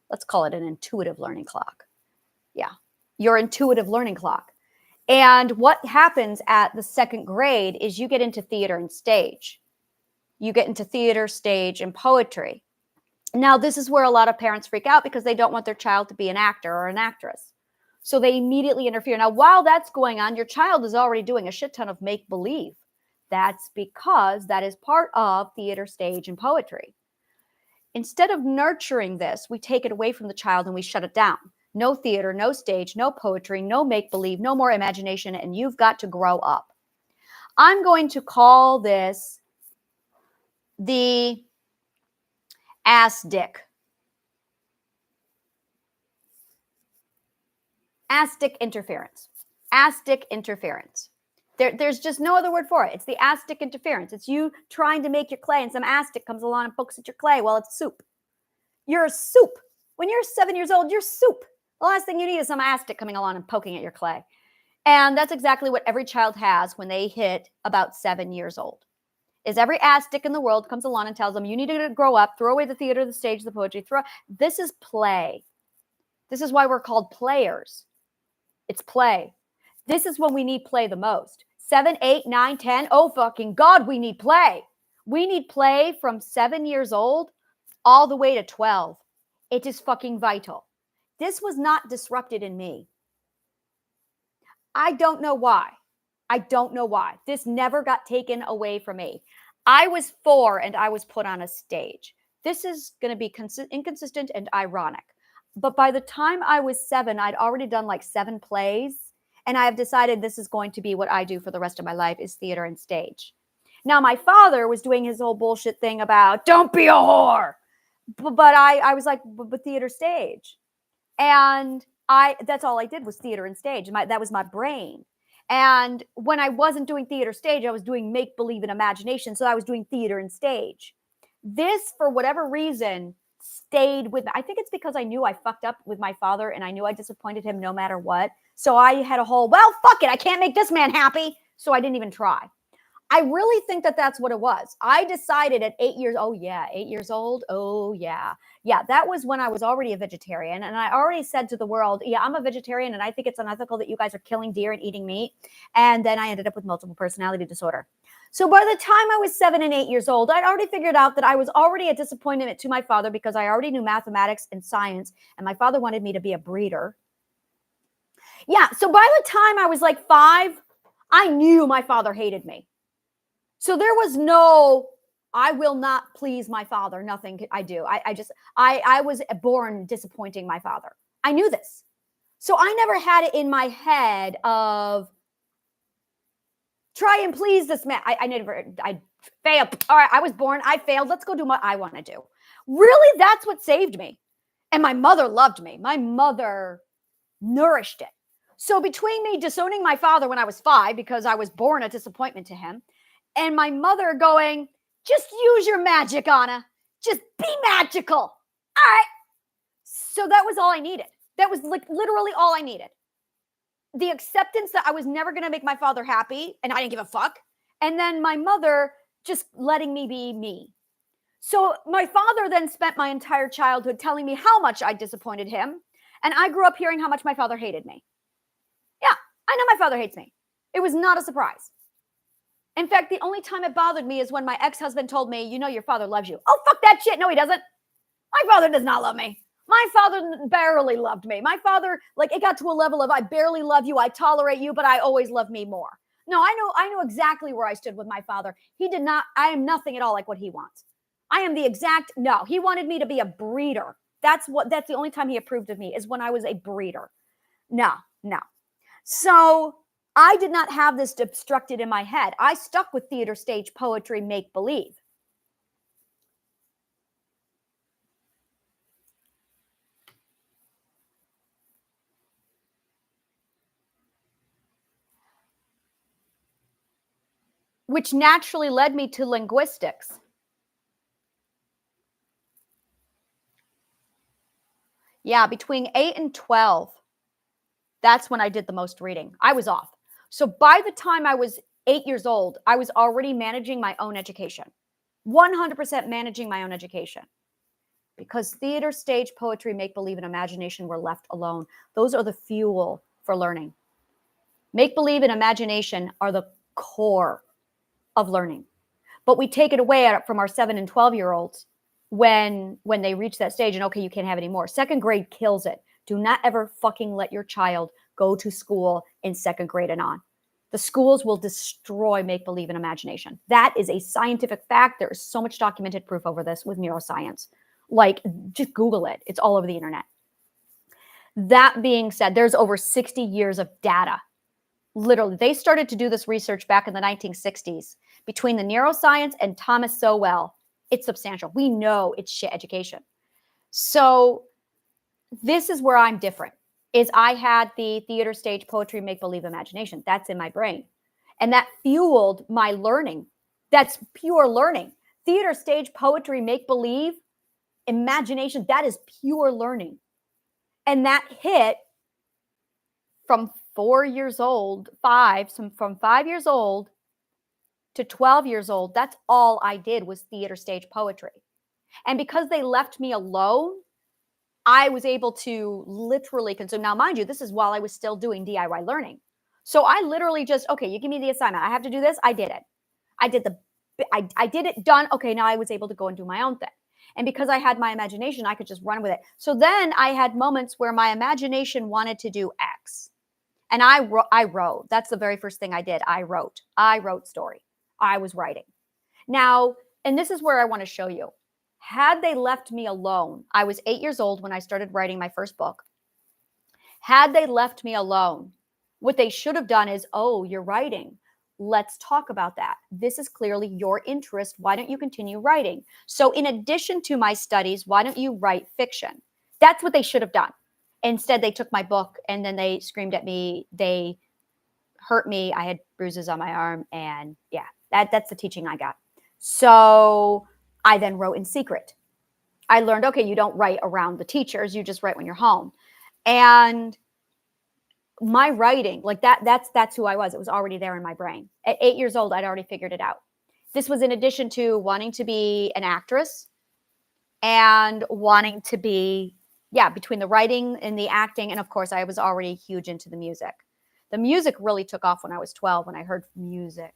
Let's call it an intuitive learning clock. Yeah, your intuitive learning clock. And what happens at the second grade is you get into theater and stage. You get into theater, stage, and poetry. Now, this is where a lot of parents freak out because they don't want their child to be an actor or an actress. So they immediately interfere. Now, while that's going on, your child is already doing a shit ton of make-believe. That's because that is part of theater, stage, and poetry. Instead of nurturing this, we take it away from the child and we shut it down. No theater, no stage, no poetry, no make-believe, no more imagination, and you've got to grow up. I'm going to call this the ass-dick. Ass-dick interference. Ass-dick interference. There's just no other word for it. It's the ass-dick interference. It's you trying to make your clay and some ass-dick comes along and pokes at your clay. Well, it's soup. You're a soup. When you're 7 years old, you're soup. The last thing you need is some ass-dick coming along and poking at your clay. And that's exactly what every child has when they hit about 7 years old. Is every ass-dick in the world comes along and tells them, you need to grow up, throw away the theater, the stage, the poetry. This is play. This is why we're called players. It's play. This is when we need play the most. 7, 8, 9, 10. Oh, fucking God, we need play. We need play from 7 years old all the way to 12. It is fucking vital. This was not disrupted in me. I don't know why. I don't know why. This never got taken away from me. I was 4 and I was put on a stage. This is going to be inconsistent and ironic. But by the time I was 7, I'd already done like 7 plays. And I have decided this is going to be what I do for the rest of my life is theater and stage. Now, my father was doing his whole bullshit thing about don't be a whore. But I was like, but theater, stage. And that's all I did was theater and stage. That was my brain. And when I wasn't doing theater stage, I was doing make-believe and imagination. So I was doing theater and stage. This, for whatever reason, stayed with me. I think it's because I knew I fucked up with my father and I knew I disappointed him no matter what. So I had a whole, well, fuck it. I can't make this man happy. So I didn't even try. I really think that that's what it was. I decided at 8 years, 8 years old. Oh, yeah. Yeah, that was when I was already a vegetarian. And I already said to the world, yeah, I'm a vegetarian and I think it's unethical that you guys are killing deer and eating meat. And then I ended up with multiple personality disorder. So by the time I was 7 and 8 years old, I'd already figured out that I was already a disappointment to my father because I already knew mathematics and science. And my father wanted me to be a breeder. Yeah, so by the time I was like 5, I knew my father hated me. So there was no, I will not please my father. Nothing I do. I was born disappointing my father. I knew this. So I never had it in my head of try and please this man. I failed. All right, I was born. I failed. Let's go do what I want to do. Really, that's what saved me. And my mother loved me. My mother nourished it. So between me disowning my father when I was 5, because I was born a disappointment to him, and my mother going, just use your magic, Anna. Just be magical. All right. So that was all I needed. That was like literally all I needed. The acceptance that I was never going to make my father happy, and I didn't give a fuck. And then my mother just letting me be me. So my father then spent my entire childhood telling me how much I disappointed him. And I grew up hearing how much my father hated me. Yeah, I know my father hates me. It was not a surprise. In fact, the only time it bothered me is when my ex-husband told me, you know, your father loves you. Oh, fuck that shit. No, he doesn't. My father does not love me. My father barely loved me. My father, like, it got to a level of I barely love you. I tolerate you, but I always love me more. No, I know exactly where I stood with my father. He did not, I am nothing at all like what he wants. I am the exact, no, he wanted me to be a breeder. That's the only time he approved of me is when I was a breeder. No. So I did not have this obstructed in my head. I stuck with theater, stage, poetry, make believe. Which naturally led me to linguistics. Yeah, between 8 and 12, that's when I did the most reading. I was off. So by the time I was 8 years old, I was already managing my own education. 100% managing my own education. Because theater, stage, poetry, make-believe, and imagination were left alone. Those are the fuel for learning. Make-believe and imagination are the core of learning. But we take it away from our 7 and 12-year-olds when they reach that stage and, okay, you can't have any more. Second grade kills it. Do not ever fucking let your child go to school in second grade and on. The schools will destroy make-believe and imagination. That is a scientific fact. There is so much documented proof over this with neuroscience. Like, just Google it. It's all over the internet. That being said, there's over 60 years of data. Literally, they started to do this research back in the 1960s. Between the neuroscience and Thomas Sowell, it's substantial. We know it's shit education. So this is where I'm different, is I had the theater, stage, poetry, make-believe, imagination. That's in my brain. And that fueled my learning. That's pure learning. Theater, stage, poetry, make-believe, imagination, that is pure learning. And that hit from 4 years old, from 5 years old to 12 years old. That's all I did was theater, stage, poetry. And because they left me alone, I was able to literally consume. Now, mind you, this is while I was still doing DIY learning. So I literally just, okay, you give me the assignment. I have to do this. I did it. I did it, done. Okay, now I was able to go and do my own thing. And because I had my imagination, I could just run with it. So then I had moments where my imagination wanted to do X. And I wrote. That's the very first thing I did. I wrote story. I was writing. Now, and this is where I want to show you. Had they left me alone, I was 8 years old when I started writing my first book. Had they left me alone, what they should have done is, oh, you're writing. Let's talk about that. This is clearly your interest. Why don't you continue writing? So in addition to my studies, why don't you write fiction? That's what they should have done. Instead, they took my book and then they screamed at me. They hurt me. I had bruises on my arm. And yeah, that's the teaching I got. So I then wrote in secret. I learned, okay, you don't write around the teachers. You just write when you're home. And my writing, like that's who I was. It was already there in my brain. At 8 years old, I'd already figured it out. This was in addition to wanting to be an actress and wanting to be, between the writing and the acting. And of course, I was already huge into the music. The music really took off when I was 12, when I heard music.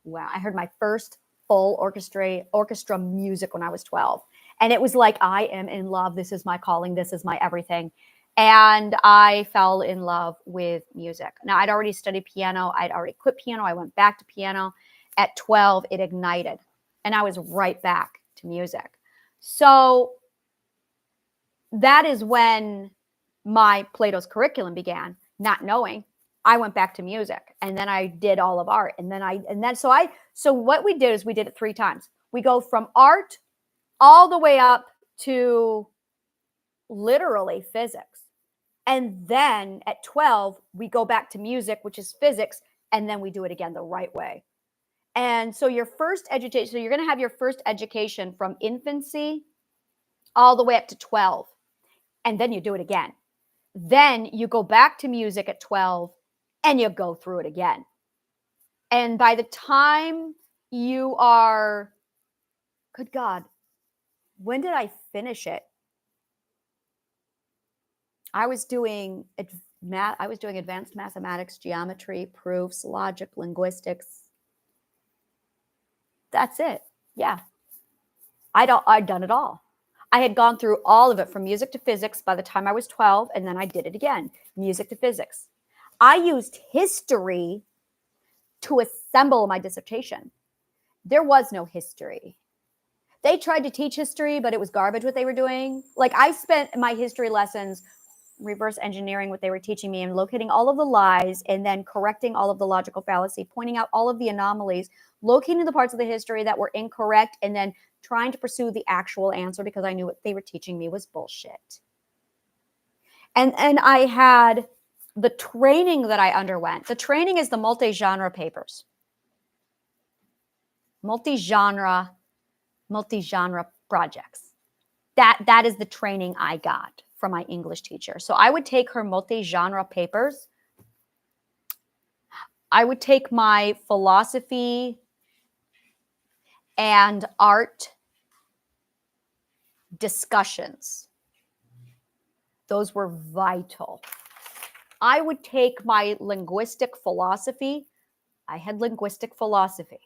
Wow. I heard my first full orchestra music when I was 12. And it was like, I am in love. This is my calling. This is my everything. And I fell in love with music. Now, I'd already studied piano. I'd already quit piano. I went back to piano. At 12, it ignited. And I was right back to music. So that is when my Plato's curriculum began, not knowing. I went back to music, and then I did all of art. So what we did is we did it 3 times. We go from art all the way up to literally physics. And then at 12, we go back to music, which is physics, and then we do it again the right way. And so your first education, so you're going to have your first education from infancy all the way up to 12. And then you do it again. Then you go back to music at 12 and you go through it again. And by the time you are, good God, when did I finish it? I was doing advanced mathematics, geometry, proofs, logic, linguistics. That's it. Yeah. I'd done it all. I had gone through all of it from music to physics by the time I was 12, and then I did it again, music to physics. I used history to assemble my dissertation. There was no history. They tried to teach history, but it was garbage what they were doing. Like, I spent my history lessons reverse engineering what they were teaching me and locating all of the lies and then correcting all of the logical fallacy, pointing out all of the anomalies, locating the parts of the history that were incorrect, and then trying to pursue the actual answer because I knew what they were teaching me was bullshit. And I had the training that I underwent. The training is the multi-genre papers. Multi-genre projects. That is the training I got from my English teacher. So I would take her multi-genre papers. I would take my philosophy and art discussions. Those were vital. I would take my linguistic philosophy. I had linguistic philosophy.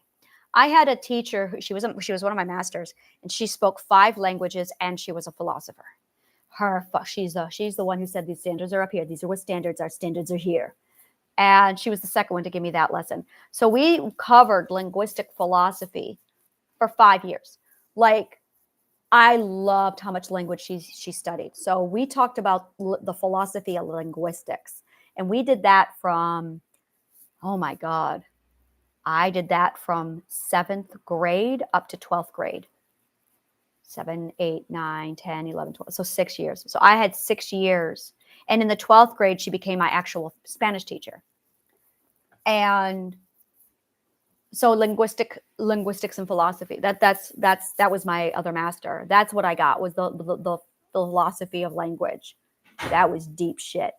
I had a teacher, she was one of my masters, and she spoke 5 languages, and she was a philosopher. She's the one who said these standards are up here. These are what standards are. Standards are here. And she was the second one to give me that lesson. So we covered linguistic philosophy for 5 years. Like, I loved how much language she studied. So we talked about the philosophy of linguistics. And we did that from, oh my God, I did that from 7th grade up to 12th grade. 7, 8, 9, 10, 11, 12. So 6 years. So I had 6 years. And in the 12th grade, she became my actual Spanish teacher. And so linguistics and philosophy, that was my other master. That's what I got, was the philosophy of language. That was deep shit.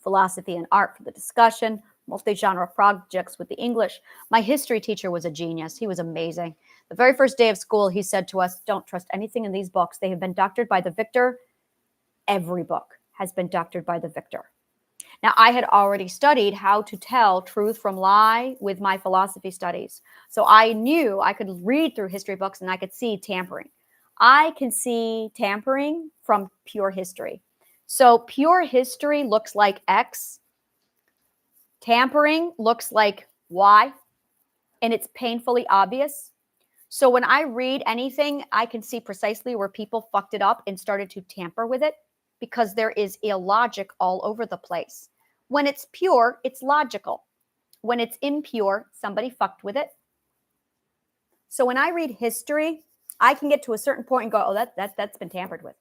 Philosophy and art for the discussion, multi-genre projects with the English. My history teacher was a genius. He was amazing. The very first day of school, he said to us, don't trust anything in these books. They have been doctored by the victor. Every book has been doctored by the victor. Now, I had already studied how to tell truth from lie with my philosophy studies. So I knew I could read through history books and I could see tampering. I can see tampering from pure history. So pure history looks like X. Tampering looks like Y. And it's painfully obvious. So when I read anything, I can see precisely where people fucked it up and started to tamper with it, because there is illogic all over the place. When it's pure, it's logical. When it's impure, somebody fucked with it. So when I read history, I can get to a certain point and go, oh, that's been tampered with.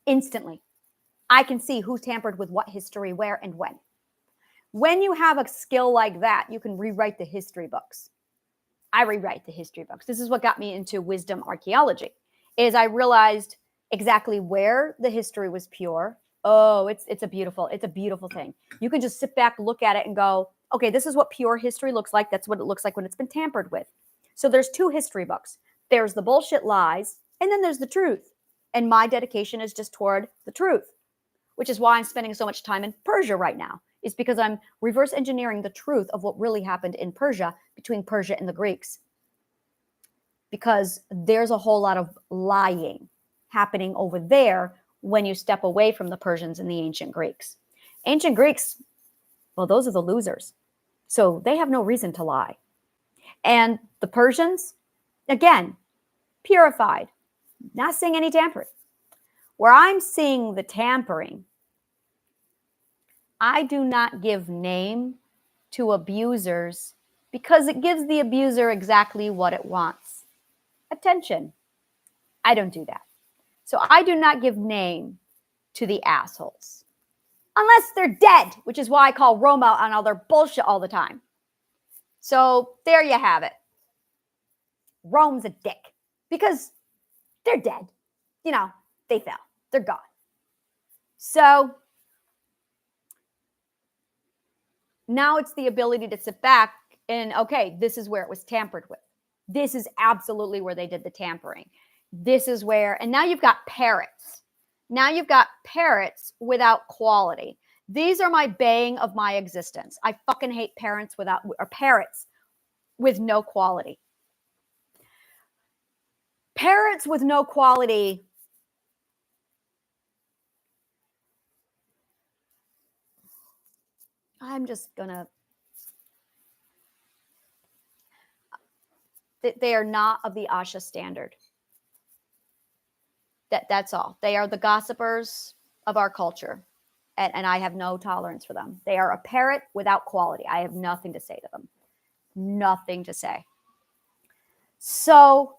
Instantly. I can see who tampered with what history, where, and when. When you have a skill like that, you can rewrite the history books. I rewrite the history books. This is what got me into wisdom archaeology, is I realized exactly where the history was pure. Oh, it's a beautiful thing. You can just sit back, look at it and go, okay, this is what pure history looks like. That's what it looks like when it's been tampered with. So there's 2 history books. There's the bullshit lies, and then there's the truth. And my dedication is just toward the truth, which is why I'm spending so much time in Persia right now, is because I'm reverse engineering the truth of what really happened in Persia, between Persia and the Greeks. Because there's a whole lot of lying happening over there, when you step away from the Persians and the ancient Greeks. Ancient Greeks, well, those are the losers. So they have no reason to lie. And the Persians, again, purified, not seeing any tampering. Where I'm seeing the tampering, I do not give name to abusers because it gives the abuser exactly what it wants. Attention. I don't do that. So I do not give name to the assholes. Unless they're dead, which is why I call Roma out on all their bullshit all the time. So there you have it. Rome's a dick because they're dead. You know, they fell. They're gone. So now it's the ability to sit back and, okay, this is where it was tampered with. This is absolutely where they did the tampering. This is where, and now you've got parrots. Now you've got parrots without quality. These are my bane of my existence. I fucking hate parrots with no quality. Parrots with no quality. I'm just gonna. They are not of the Asha standard. That's all. They are the gossipers of our culture. And I have no tolerance for them. They are a parrot without quality. I have nothing to say to them. Nothing to say. So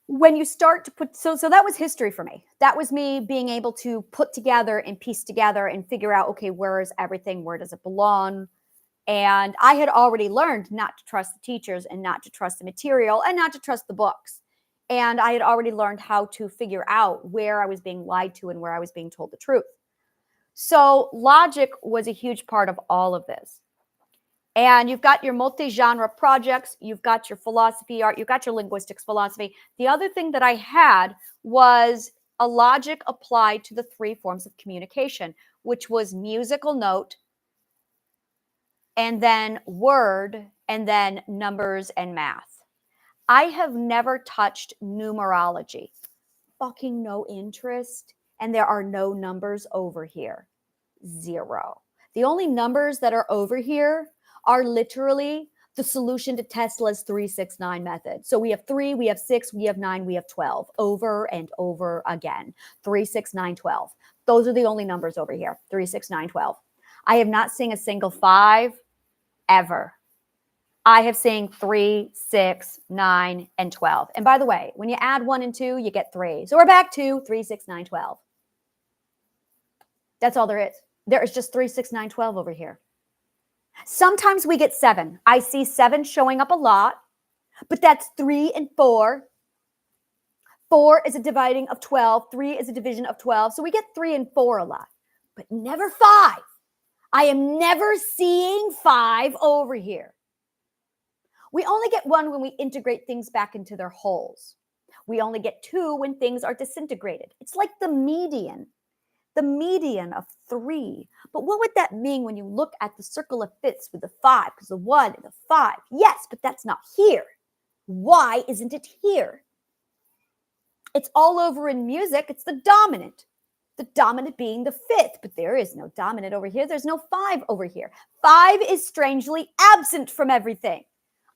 when you start to put, so that was history for me. That was me being able to put together and piece together and figure out, okay, where is everything? Where does it belong? And I had already learned not to trust the teachers and not to trust the material and not to trust the books. And I had already learned how to figure out where I was being lied to and where I was being told the truth. So logic was a huge part of all of this. And you've got your multi-genre projects, you've got your philosophy art, you've got your linguistics philosophy. The other thing that I had was a logic applied to the three forms of communication, which was musical note, and then word, and then numbers and math. I have never touched numerology. Fucking no interest. And there are no numbers over here. Zero. The only numbers that are over here are literally the solution to Tesla's 369 method. So we have 3, we have 6, we have 9, we have 12. Over and over again. 3, 6, 9, 12. Those are the only numbers over here. 3, 6, 9, 12. I have not seen a single 5 ever. I have seen 3, 6, 9, and 12. And by the way, when you add 1 and 2, you get 3. So we're back to 3, 6, 9, 12. That's all there is. There is just 3, 6, 9, 12 over here. Sometimes we get 7. I see 7 showing up a lot, but that's 3 and 4. 4 is a dividing of 12. 3 is a division of 12. So we get 3 and 4 a lot, but never 5. I am never seeing 5 over here. We only get 1 when we integrate things back into their wholes. We only get 2 when things are disintegrated. It's like the median of 3. But what would that mean when you look at the circle of fifths with the 5? Because the 1 and the 5. Yes, but that's not here. Why isn't it here? It's all over in music. It's the dominant. The dominant being the 5th. But there is no dominant over here. There's no 5 over here. 5 is strangely absent from everything.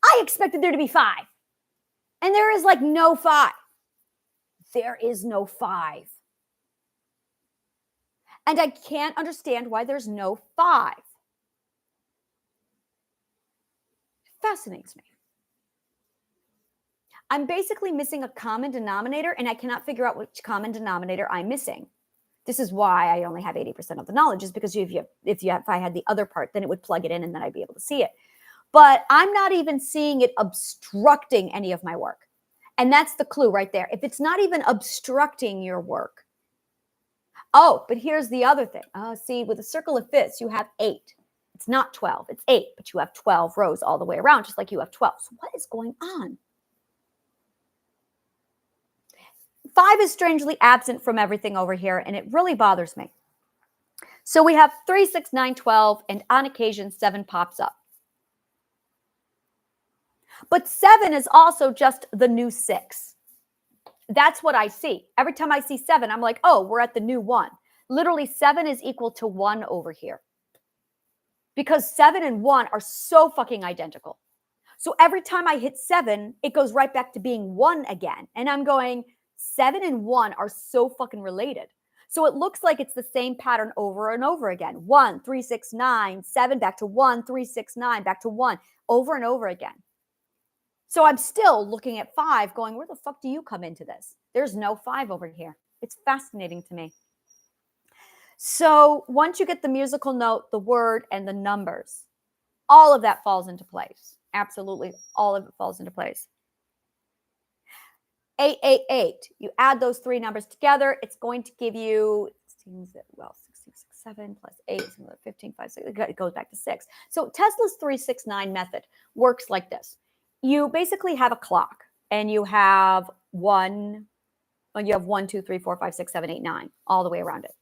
I expected there to be 5. And there is like no 5. There is no 5. And I can't understand why there's no 5. It fascinates me. I'm basically missing a common denominator, and I cannot figure out which common denominator I'm missing. This is why I only have 80% of the knowledge, is because if I had the other part, then it would plug it in and then I'd be able to see it. But I'm not even seeing it obstructing any of my work. And that's the clue right there. If it's not even obstructing your work. Oh, but here's the other thing. Oh, see, with a circle of fifths, you have 8. It's not 12, it's 8, but you have 12 rows all the way around, just like you have 12. So what is going on? 5 is strangely absent from everything over here, and it really bothers me. So we have 3, 6, 9, 12, and on occasion, 7 pops up. But 7 is also just the new 6. That's what I see. Every time I see 7, I'm like, oh, we're at the new 1. Literally 7 is equal to 1 over here. Because 7 and 1 are so fucking identical. So every time I hit 7, it goes right back to being 1 again. And I'm going, 7 and 1 are so fucking related. So it looks like it's the same pattern over and over again. 1, 3, 6, 9, 7, back to 1, 3, 6, 9, back to 1, over and over again. So I'm still looking at 5 going, where the fuck do you come into this? There's no 5 over here. It's fascinating to me. So once you get the musical note, the word, and the numbers, all of that falls into place. Absolutely, all of it falls into place. 888. You add those 3 numbers together, it's going to give you 16, 7 plus 8, 15, 5, 6. It goes back to 6. So Tesla's 369 method works like this. You basically have a clock, and you have 1, 2, 3, 4, 5, 6, 7, 8, 9, all the way around it.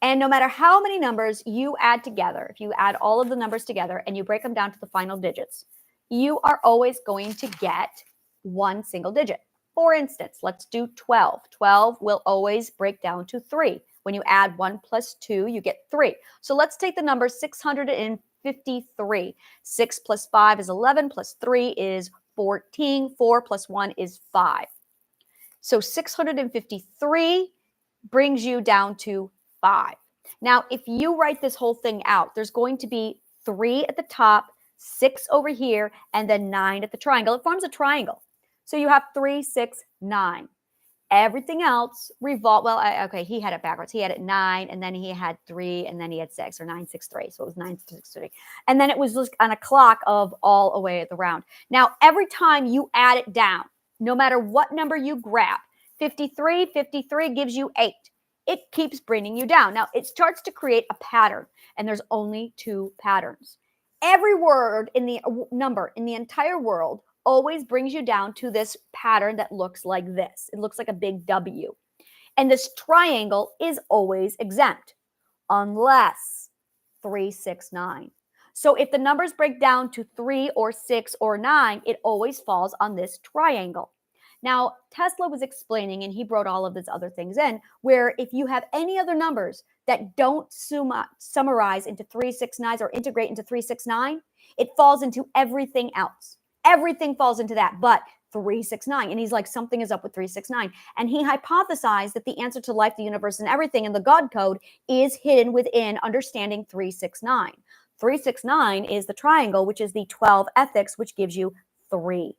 And no matter how many numbers you add together, if you add all of the numbers together and you break them down to the final digits, you are always going to get one single digit. For instance, let's do 12. 12 will always break down to 3. When you add 1 plus 2, you get 3. So let's take the number 653. 6 plus 5 is 11, plus 3 is 14. 4 plus 1 is 5. So 653 brings you down to 5. Now, if you write this whole thing out, there's going to be 3 at the top, 6 over here, and then 9 at the triangle. It forms a triangle. So you have 3, 6, 9. Everything else revolve. Well, okay, he had it backwards. He had it 9, and then he had 3, and then he had 6, or 9, 6, 3. So it was 9, 6, 3. And then it was just on a clock of all away at the round. Now, every time you add it down, no matter what number you grab, 53 gives you 8. It keeps bringing you down. Now, it starts to create a pattern, and there's only 2 patterns. Every word in the number in the entire world always brings you down to this pattern that looks like this. It looks like a big W. And this triangle is always exempt, unless 3, 6, 9. So if the numbers break down to 3 or 6 or 9, it always falls on this triangle. Now, Tesla was explaining, and he brought all of these other things in, where if you have any other numbers that don't summarize into 369s or integrate into 369, it falls into everything else. Everything falls into that, but 369. And he's like, something is up with 369. And he hypothesized that the answer to life, the universe, and everything in the God code is hidden within understanding 369. 369 is the triangle, which is the 12 ethics, which gives you 3.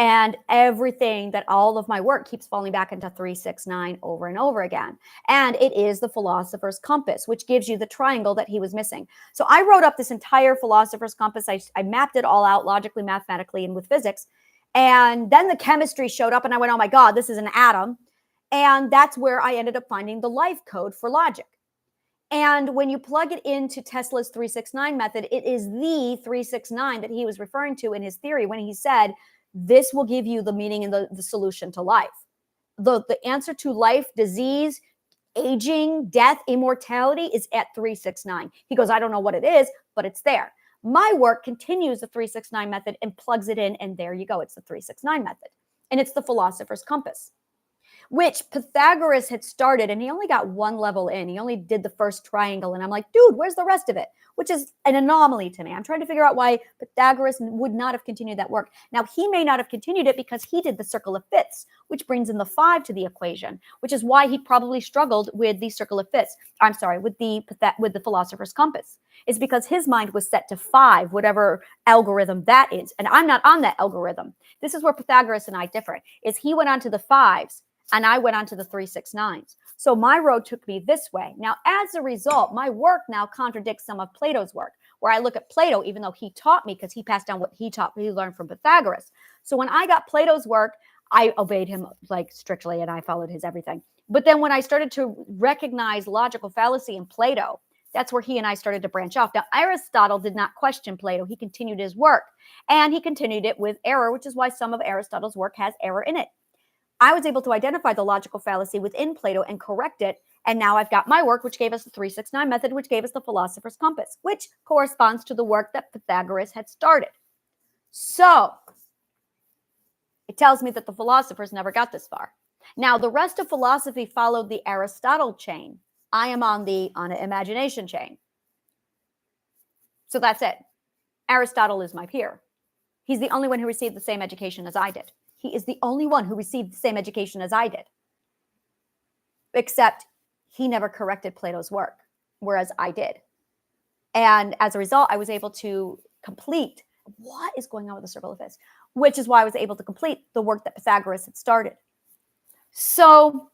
And everything that all of my work keeps falling back into 369 over and over again. And it is the philosopher's compass, which gives you the triangle that he was missing. So I wrote up this entire philosopher's compass. I mapped it all out logically, mathematically, and with physics. And then the chemistry showed up, and I went, oh my God, this is an atom. And that's where I ended up finding the life code for logic. And when you plug it into Tesla's 369 method, it is the 369 that he was referring to in his theory when he said, this will give you the meaning and the solution to life. The answer to life, disease, aging, death, immortality is at 369. He goes, I don't know what it is, but it's there. My work continues the 369 method and plugs it in, and there you go. It's the 369 method. And it's the philosopher's compass, which Pythagoras had started, and he only got 1 level in. He only did the first triangle, and I'm like, dude, where's the rest of it? Which is an anomaly to me. I'm trying to figure out why Pythagoras would not have continued that work. Now, he may not have continued it because he did the circle of fifths, which brings in the 5 to the equation, which is why he probably struggled with the circle of fifths. I'm sorry, with the philosopher's compass. It's because his mind was set to 5, whatever algorithm that is. And I'm not on that algorithm. This is where Pythagoras and I differ, is he went on to the 5s, and I went on to the 369s. So my road took me this way. Now, as a result, my work now contradicts some of Plato's work, where I look at Plato, even though he taught me, because he passed down what he learned from Pythagoras. So when I got Plato's work, I obeyed him like strictly, and I followed his everything. But then when I started to recognize logical fallacy in Plato, that's where he and I started to branch off. Now, Aristotle did not question Plato. He continued his work, and he continued it with error, which is why some of Aristotle's work has error in it. I was able to identify the logical fallacy within Plato and correct it. And now I've got my work, which gave us the 369 method, which gave us the philosopher's compass, which corresponds to the work that Pythagoras had started. So It tells me that the philosophers never got this far. Now, the rest of philosophy followed the Aristotle chain. I am on the imagination chain. So that's it. Aristotle is my peer. He's the only one who received the same education as I did. He is the only one who received the same education as I did. Except he never corrected Plato's work, whereas I did. And as a result, I was able to complete what is going on with the circle of fifths, which is why I was able to complete the work that Pythagoras had started. So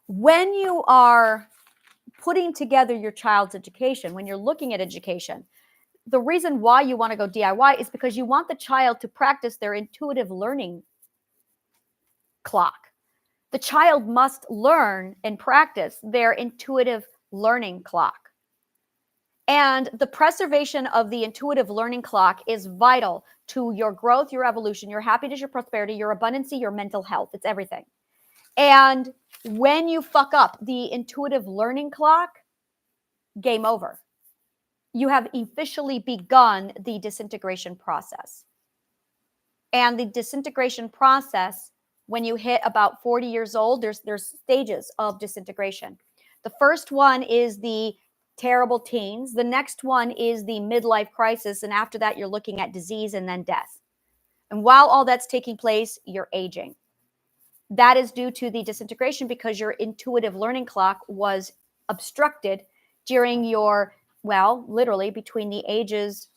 when you are putting together your child's education, when you're looking at education, the reason why you want to go DIY is because you want the child to practice their intuitive learning clock. The child must learn and practice their intuitive learning clock. And the preservation of the intuitive learning clock is vital to your growth, your evolution, your happiness, your prosperity, your abundancy, your mental health. It's everything. And when you fuck up the intuitive learning clock, game over. You have officially begun the disintegration process. And the disintegration process, when you hit about 40 years old, there's stages of disintegration. The first one is the terrible teens. The next one is the midlife crisis. And after that, you're looking at disease and then death. And while all that's taking place, you're aging. That is due to the disintegration because your intuitive learning clock was obstructed during your, well, literally between the ages,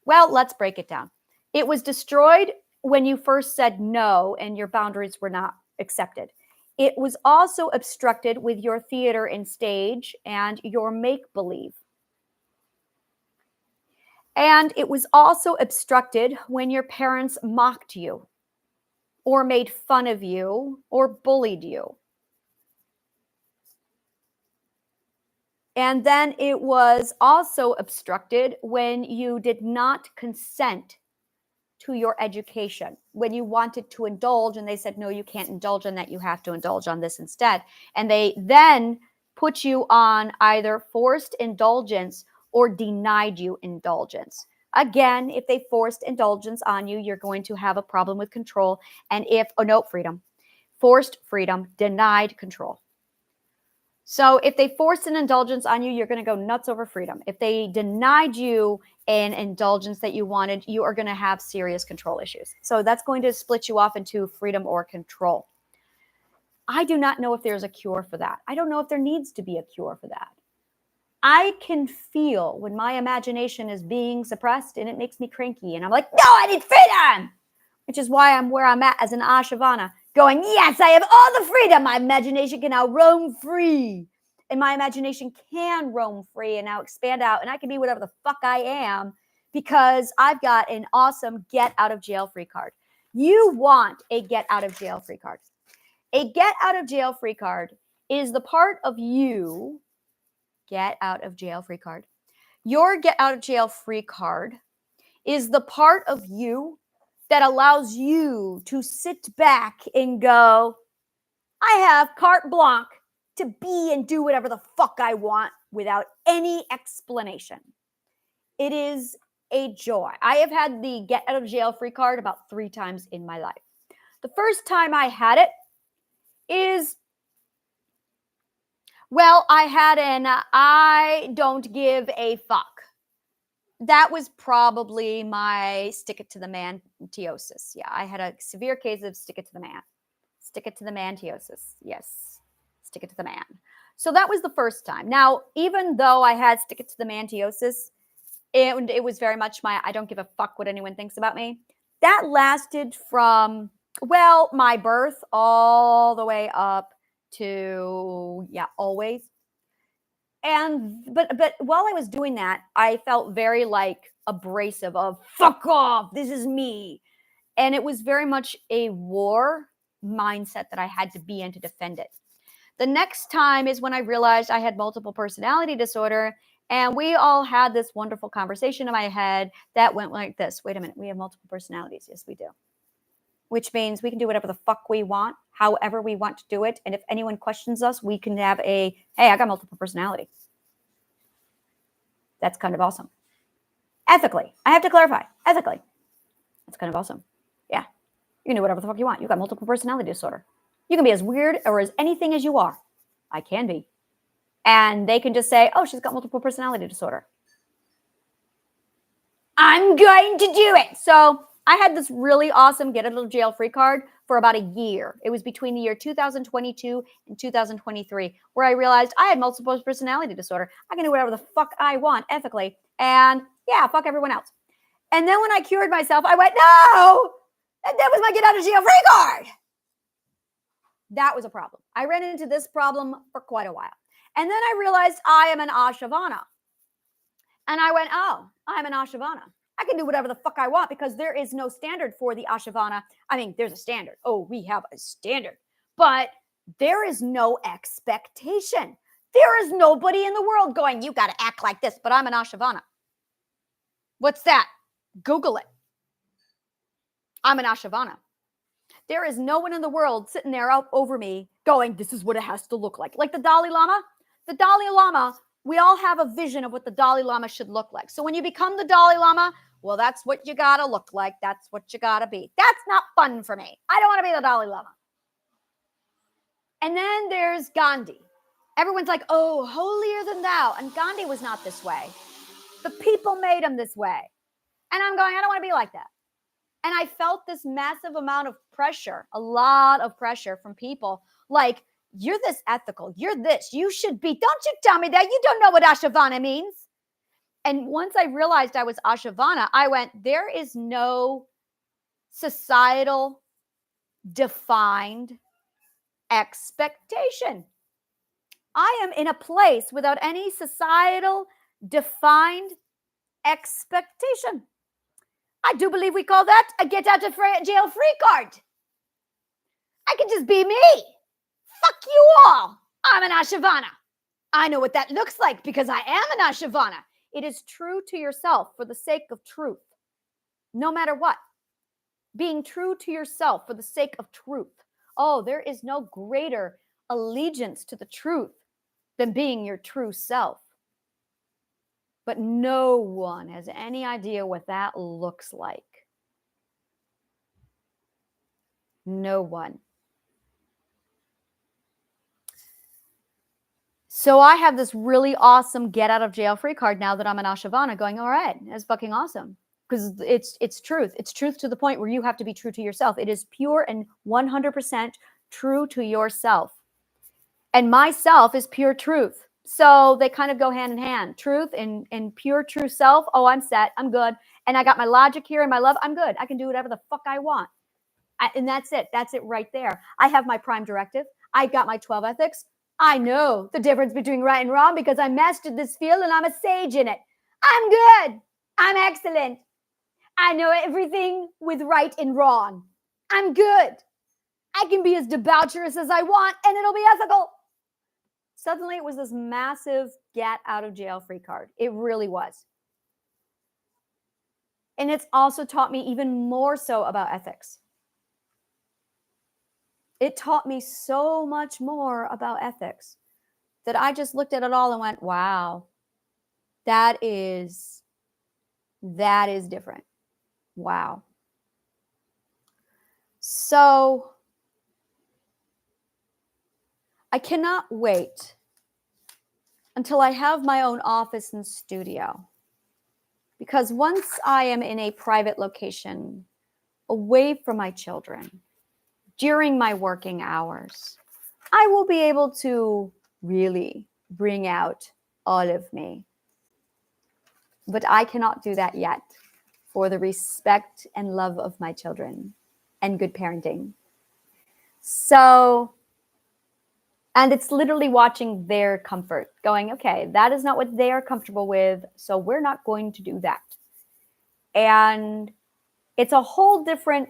well, let's break it down. It was destroyed when you first said no and your boundaries were not accepted. It was also obstructed with your theater and stage and your make-believe. And it was also obstructed when your parents mocked you or made fun of you or bullied you. And then it was also obstructed when you did not consent to your education, when you wanted to indulge and they said, no, you can't indulge in that. You have to indulge on this instead. And they then put you on either forced indulgence or denied you indulgence. Again, if they forced indulgence on you, you're going to have a problem with control. And if, oh no, freedom, forced freedom, denied control. So if they forced an indulgence on you, you're going to go nuts over freedom. If they denied you an indulgence that you wanted, you are going to have serious control issues. So that's going to split you off into freedom or control. I do not know if there's a cure for that. I don't know if there needs to be a cure for that. I can feel when my imagination is being suppressed and it makes me cranky. And I'm like, no, I need freedom, which is why I'm where I'm at as an Ashavana. Going, yes, I have all the freedom. My imagination can now roam free. And my imagination can roam free and now expand out. And I can be whatever the fuck I am because I've got an awesome get out of jail free card. You want a get out of jail free card. A get out of jail free card is the part of you, get out of jail free card. Your get out of jail free card is the part of you that allows you to sit back and go, I have carte blanche to be and do whatever the fuck I want without any explanation. It is a joy. I have had the get out of jail free card about 3 times in my life. The first time I had it is, well, I had an I don't give a fuck. That was probably my stick it to the man teosis. Yeah, I had a severe case of stick it to the man. Stick it to the man teosis. Yes, stick it to the man. So that was the first time. Now, even though I had stick it to the man teosis, it was very much my I don't give a fuck what anyone thinks about me. That lasted from, well, my birth all the way up to, yeah, always. And but while I was doing that, I felt very like abrasive of fuck off, this is me. And it was very much a war mindset that I had to be in to defend it. The next time is when I realized I had multiple personality disorder. And we all had this wonderful conversation in my head that went like this. Wait a minute, we have multiple personalities. Yes, we do. Which means we can do whatever the fuck we want, however we want to do it. And if anyone questions us, we can have a, hey, I got multiple personality. That's kind of awesome. Ethically, I have to clarify, ethically. That's kind of awesome. Yeah. You can do whatever the fuck you want. You got multiple personality disorder. You can be as weird or as anything as you are. I can be. And they can just say, oh, she's got multiple personality disorder. I'm going to do it. So I had this really awesome get out of jail free card for about a year. It was between the year 2022 and 2023, where I realized I had multiple personality disorder. I can do whatever the fuck I want ethically. And yeah, fuck everyone else. And then when I cured myself, I went, no, that was my get out of jail free card. That was a problem. I ran into this problem for quite a while. And then I realized I am an Ashavana. And I went, oh, I'm an Ashavana. I can do whatever the fuck I want because there is no standard for the Ashavana. I mean, there's a standard. Oh, we have a standard. But there is no expectation. There is nobody in the world going, you got to act like this, but I'm an Ashavana. What's that? Google it. I'm an Ashavana. There is no one in the world sitting there out over me going, this is what it has to look like. Like the Dalai Lama. The Dalai Lama, we all have a vision of what the Dalai Lama should look like. So when you become the Dalai Lama, well, that's what you got to look like. That's what you got to be. That's not fun for me. I don't want to be the Dalai Lama. And then there's Gandhi. Everyone's like, oh, holier than thou. And Gandhi was not this way. The people made him this way. And I'm going, I don't want to be like that. And I felt this massive amount of pressure, a lot of pressure from people like, you're this ethical, you're this, you should be. Don't you tell me that. You don't know what Ashavana means. And once I realized I was Ashavana, I went, there is no societal defined expectation. I am in a place without any societal defined expectation. I do believe we call that a get out of jail free card. I can just be me. Fuck you all. I'm an Ashavana. I know what that looks like because I am an Ashavana. It is true to yourself for the sake of truth, no matter what. Being true to yourself for the sake of truth. Oh, there is no greater allegiance to the truth than being your true self. But no one has any idea what that looks like. No one. So I have this really awesome get out of jail free card now that I'm an Ashavana going, all right, that's fucking awesome. Because it's truth. It's truth to the point where you have to be true to yourself. It is pure and 100% true to yourself. And myself is pure truth. So they kind of go hand in hand. Truth and pure true self. Oh, I'm set. I'm good. And I got my logic here and my love. I'm good. I can do whatever the fuck I want. And that's it. That's it right there. I have my prime directive. I got my 12 ethics. I know the difference between right and wrong because I mastered this field and I'm a sage in it. I'm good. I'm excellent. I know everything with right and wrong. I'm good. I can be as debaucherous as I want and it'll be ethical. Suddenly it was this massive get out of jail free card. It really was. And it's also taught me even more so about ethics. It taught me so much more about ethics that I just looked at it all and went, wow, that is different. Wow. So I cannot wait until I have my own office and studio. Because once I am in a private location, away from my children, during my working hours, I will be able to really bring out all of me. But I cannot do that yet for the respect and love of my children and good parenting. So, and it's literally watching their comfort, going, okay, that is not what they are comfortable with, so we're not going to do that. And it's a whole different,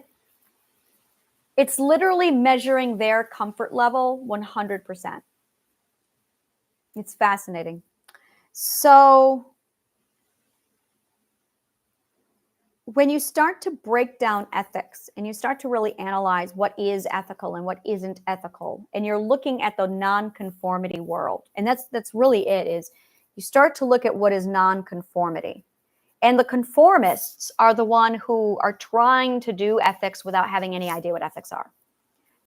it's literally measuring their comfort level 100%. It's fascinating. So when you start to break down ethics and you start to really analyze what is ethical and what isn't ethical, and you're looking at the nonconformity world, and that's really it, is you start to look at what is nonconformity. And the conformists are the one who are trying to do ethics without having any idea what ethics are.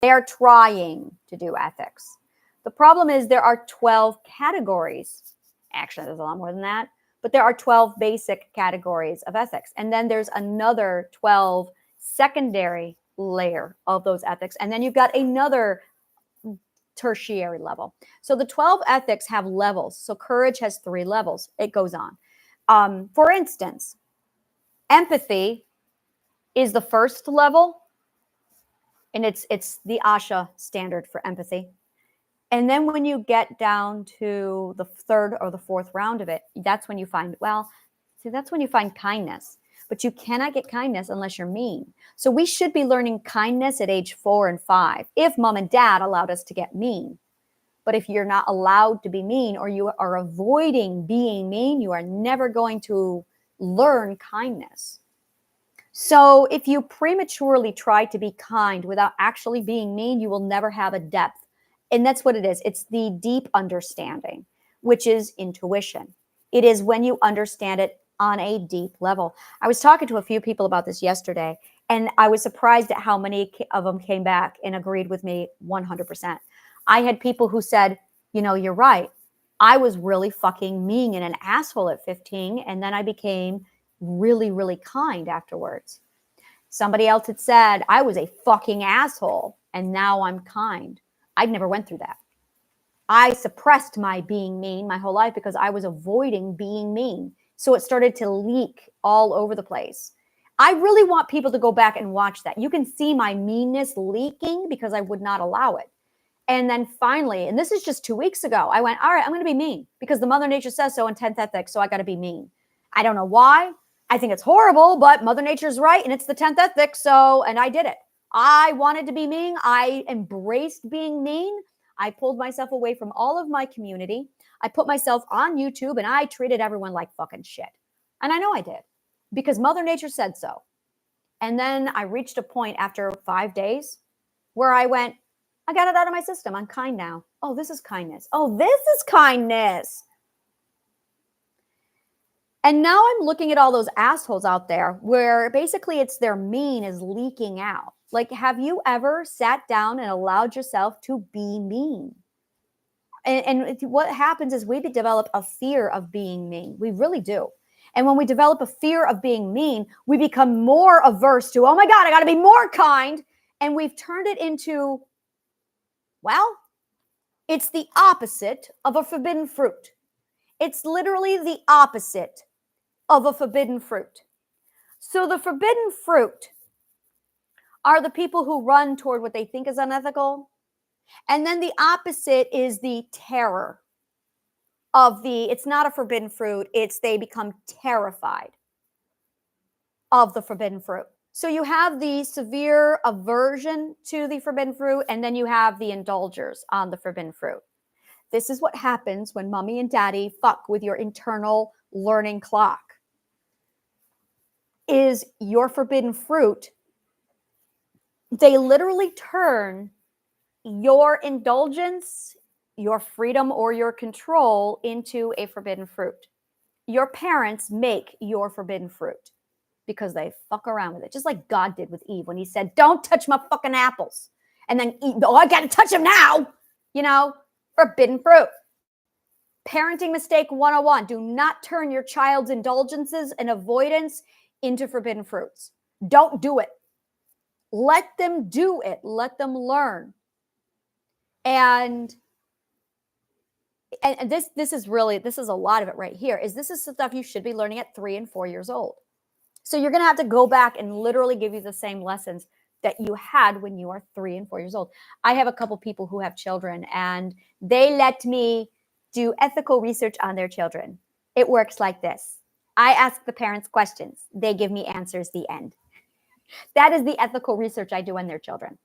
They are trying to do ethics. The problem is there are 12 categories. Actually, there's a lot more than that, but there are 12 basic categories of ethics. And then there's another 12 secondary layer of those ethics. And then you've got another tertiary level. So the 12 ethics have levels. So courage has 3 levels. It goes on. For instance, empathy is the first level, and it's the ASHA standard for empathy. And then when you get down to the third or the fourth round of it, that's when you find, that's when you find kindness. But you cannot get kindness unless you're mean. So we should be learning kindness at age 4 and 5, if mom and dad allowed us to get mean. But if you're not allowed to be mean, or you are avoiding being mean, you are never going to learn kindness. So if you prematurely try to be kind without actually being mean, you will never have a depth. And that's what it is. It's the deep understanding, which is intuition. It is when you understand it on a deep level. I was talking to a few people about this yesterday, and I was surprised at how many of them came back and agreed with me 100%. I had people who said, you're right. I was really fucking mean and an asshole at 15, and then I became really, really kind afterwards. Somebody else had said, I was a fucking asshole, and now I'm kind. I'd never went through that. I suppressed my being mean my whole life because I was avoiding being mean. So it started to leak all over the place. I really want people to go back and watch that. You can see my meanness leaking because I would not allow it. And then finally, and this is just 2 weeks ago, I went, all right, I'm going to be mean because the Mother Nature says so in 10th ethics. So I got to be mean. I don't know why. I think it's horrible, but Mother Nature's right. And it's the 10th ethic. And I did it. I wanted to be mean. I embraced being mean. I pulled myself away from all of my community. I put myself on YouTube and I treated everyone like fucking shit. And I know I did because Mother Nature said so. And then I reached a point after 5 days where I went, I got it out of my system. I'm kind now. Oh, this is kindness. Oh, this is kindness. And now I'm looking at all those assholes out there where basically it's their mean is leaking out. Like, have you ever sat down and allowed yourself to be mean? And what happens is we develop a fear of being mean. We really do. And when we develop a fear of being mean, we become more averse to, oh my God, I got to be more kind. And we've turned it into, it's the opposite of a forbidden fruit. It's literally the opposite of a forbidden fruit. So the forbidden fruit are the people who run toward what they think is unethical. And then the opposite is the terror of it's not a forbidden fruit. They become terrified of the forbidden fruit. So you have the severe aversion to the forbidden fruit, and then you have the indulgers on the forbidden fruit. This is what happens when mommy and daddy fuck with your internal learning clock. Is your forbidden fruit, they literally turn your indulgence, your freedom, or your control into a forbidden fruit. Your parents make your forbidden fruit because they fuck around with it, just like God did with Eve when he said, don't touch my fucking apples. And then Eve, I got to touch them now, forbidden fruit. Parenting mistake 101. Do not turn your child's indulgences and avoidance into forbidden fruits. Don't do it. Let them do it. Let them learn. And this is a lot of it right here. This is stuff you should be learning at 3 and 4 years old. So you're going to have to go back and literally give you the same lessons that you had when you were 3 and 4 years old. I have a couple people who have children, and they let me do ethical research on their children. It works like this. I ask the parents questions. They give me answers, the end. That is the ethical research I do on their children.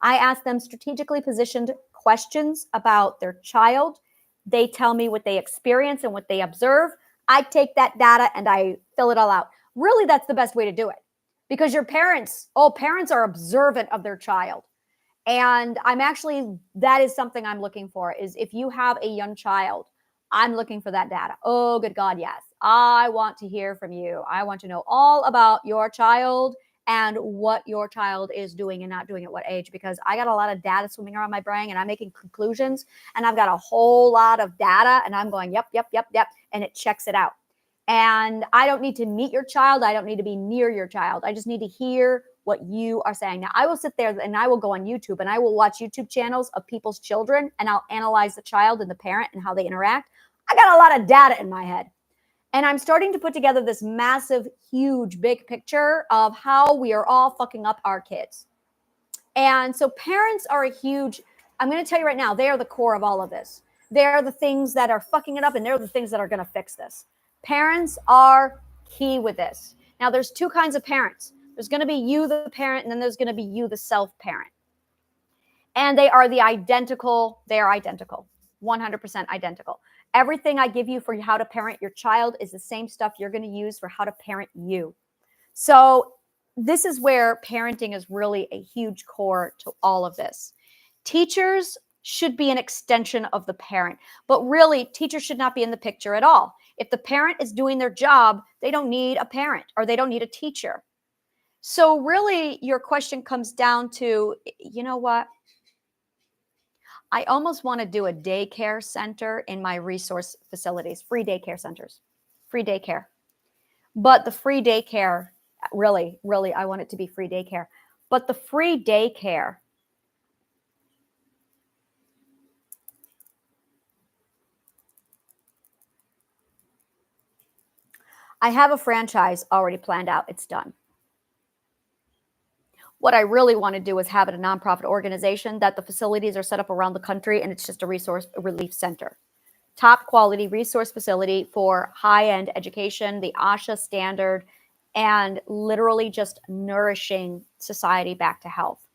I ask them strategically positioned questions about their child. They tell me what they experience and what they observe. I take that data and I fill it all out. Really, that's the best way to do it, because parents are observant of their child. And that is something I'm looking for, is if you have a young child, I'm looking for that data. Oh, good God, yes. I want to hear from you. I want to know all about your child and what your child is doing and not doing at what age, because I got a lot of data swimming around my brain and I'm making conclusions and I've got a whole lot of data and I'm going, yep, and it checks it out. And I don't need to meet your child. I don't need to be near your child. I just need to hear what you are saying. Now, I will sit there and I will go on YouTube and I will watch YouTube channels of people's children and I'll analyze the child and the parent and how they interact. I got a lot of data in my head. And I'm starting to put together this massive, huge, big picture of how we are all fucking up our kids. And so parents are a huge, I'm going to tell you right now, they are the core of all of this. They're the things that are fucking it up and they're the things that are going to fix this. Parents are key with this. Now, there's two kinds of parents. There's going to be you, the parent, and then there's going to be you, the self-parent. And they are identical, 100% identical. Everything I give you for how to parent your child is the same stuff you're going to use for how to parent you. So this is where parenting is really a huge core to all of this. Teachers should be an extension of the parent, but really teachers should not be in the picture at all. If the parent is doing their job, they don't need a parent or they don't need a teacher. So really your question comes down to, you know what? I almost want to do a daycare center in my resource facilities, free daycare centers, free daycare. But the free daycare, really, I want it to be free daycare. But the free daycare, I have a franchise already planned out. It's done. What I really want to do is have it a nonprofit organization that the facilities are set up around the country and it's just a resource relief center. Top quality resource facility for high-end education, the ASHA standard, and literally just nourishing society back to health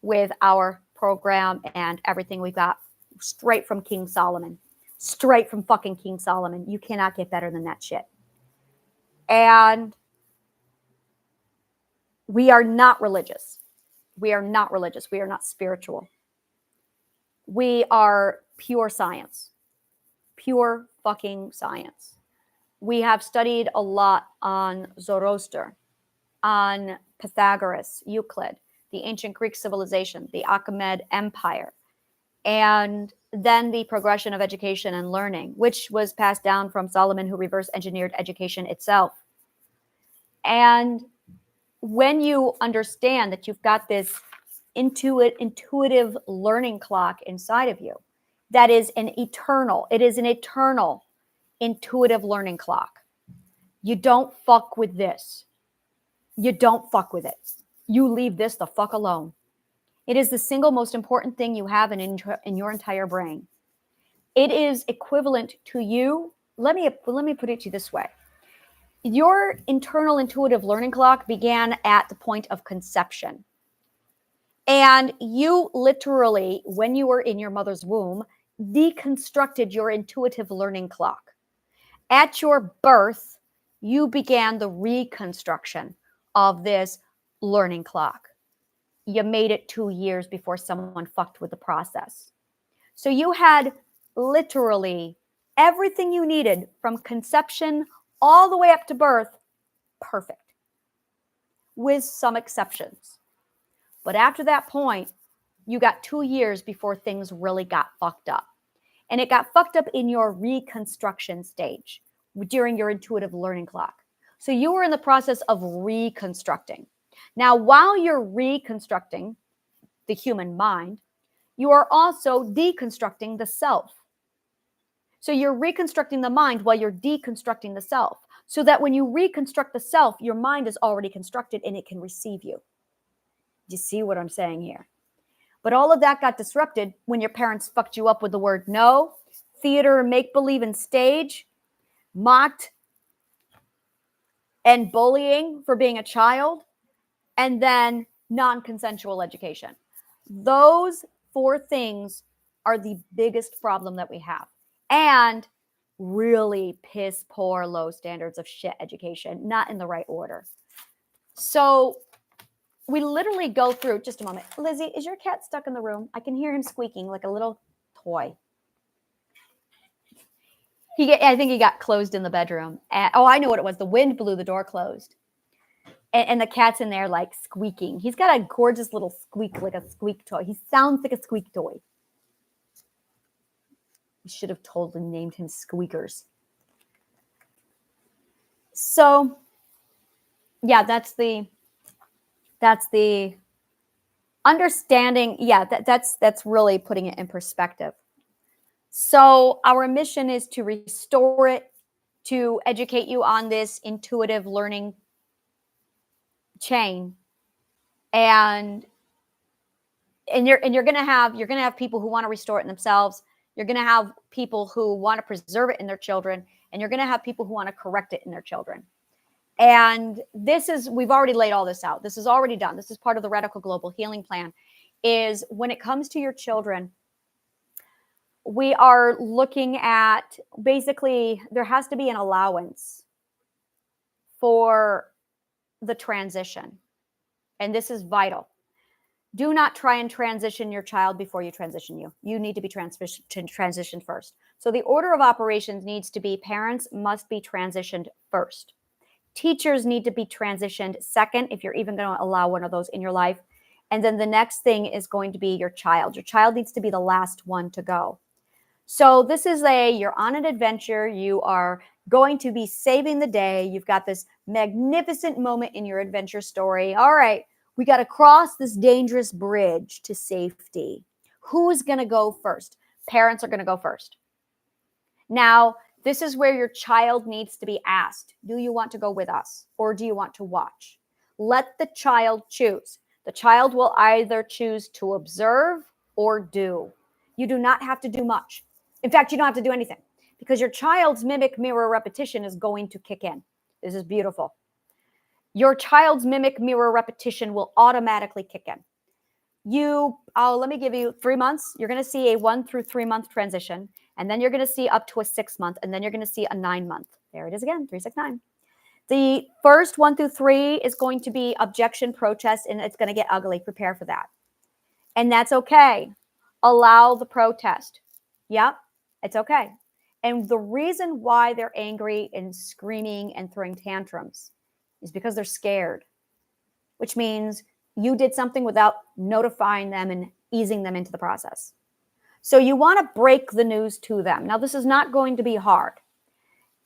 with our program and everything we got straight from King Solomon. Straight from fucking King Solomon. You cannot get better than that shit. And we are not religious. We are not religious. We are not spiritual. We are pure science. Pure fucking science. We have studied a lot on Zoroaster, on Pythagoras, Euclid, the ancient Greek civilization, the Achaemenid Empire, and then the progression of education and learning, which was passed down from Solomon, who reverse engineered education itself. And when you understand that you've got this intuitive learning clock inside of you, that is an eternal intuitive learning clock. You don't fuck with this. You don't fuck with it. You leave this the fuck alone. It is the single most important thing you have in your entire brain. It is equivalent to you. Let me put it to you this way. Your internal intuitive learning clock began at the point of conception. And you literally, when you were in your mother's womb, deconstructed your intuitive learning clock. At your birth, you began the reconstruction of this learning clock. You made it 2 years before someone fucked with the process. So you had literally everything you needed from conception all the way up to birth, perfect, with some exceptions. But after that point, you got 2 years before things really got fucked up. And it got fucked up in your reconstruction stage during your intuitive learning clock. So you were in the process of reconstructing. Now, while you're reconstructing the human mind, you are also deconstructing the self. So you're reconstructing the mind while you're deconstructing the self, so that when you reconstruct the self, your mind is already constructed and it can receive you. You see what I'm saying here? But all of that got disrupted when your parents fucked you up with the word no, theater, make-believe, and stage, mocked and bullying for being a child, and then non-consensual education. Those 4 things are the biggest problem that we have. And really piss poor low standards of shit education, not in the right order. So we literally go through, just a moment. Lizzie, is your cat stuck in the room? I can hear him squeaking like a little toy. I think he got closed in the bedroom. Oh, I know what it was. The wind blew the door closed. And the cat's in there like squeaking. He's got a gorgeous little squeak, like a squeak toy. He sounds like a squeak toy. You should have totally named him Squeakers. So, yeah, that's the understanding. Yeah, that's really putting it in perspective. So our mission is to restore it, to educate you on this intuitive learning chain, and you're gonna have people who want to restore it in themselves. You're gonna have people who want to preserve it in their children, and you're gonna have people who want to correct it in their children. And we've already laid all this out. This is already done. This is part of the Radical Global Healing Plan. Is when it comes to your children, we are looking at basically there has to be an allowance for the transition. And this is vital. Do not try and transition your child before you transition you. You need to be transitioned first. So the order of operations needs to be parents must be transitioned first. Teachers need to be transitioned second, if you're even going to allow one of those in your life. And then the next thing is going to be your child. Your child needs to be the last one to go. So this is you're on an adventure. You are going to be saving the day. You've got this magnificent moment in your adventure story. All right, we got to cross this dangerous bridge to safety. Who's going to go first? Parents are going to go first. Now, this is where your child needs to be asked, do you want to go with us or do you want to watch? Let the child choose. The child will either choose to observe or do. You do not have to do much. In fact, you don't have to do anything because your child's mimic mirror repetition is going to kick in. This is beautiful. Your child's mimic mirror repetition will automatically kick in. Let me give you 3 months. You're going to see a 1 through 3 month transition. And then you're going to see up to a 6 month. And then you're going to see a 9 month. There it is again, 3, 6, 9. The first 1 through 3 is going to be objection, protest, and it's going to get ugly. Prepare for that. And that's okay. Allow the protest. Yep, it's okay. And the reason why they're angry and screaming and throwing tantrums is because they're scared, which means you did something without notifying them and easing them into the process. So you want to break the news to them. Now, this is not going to be hard.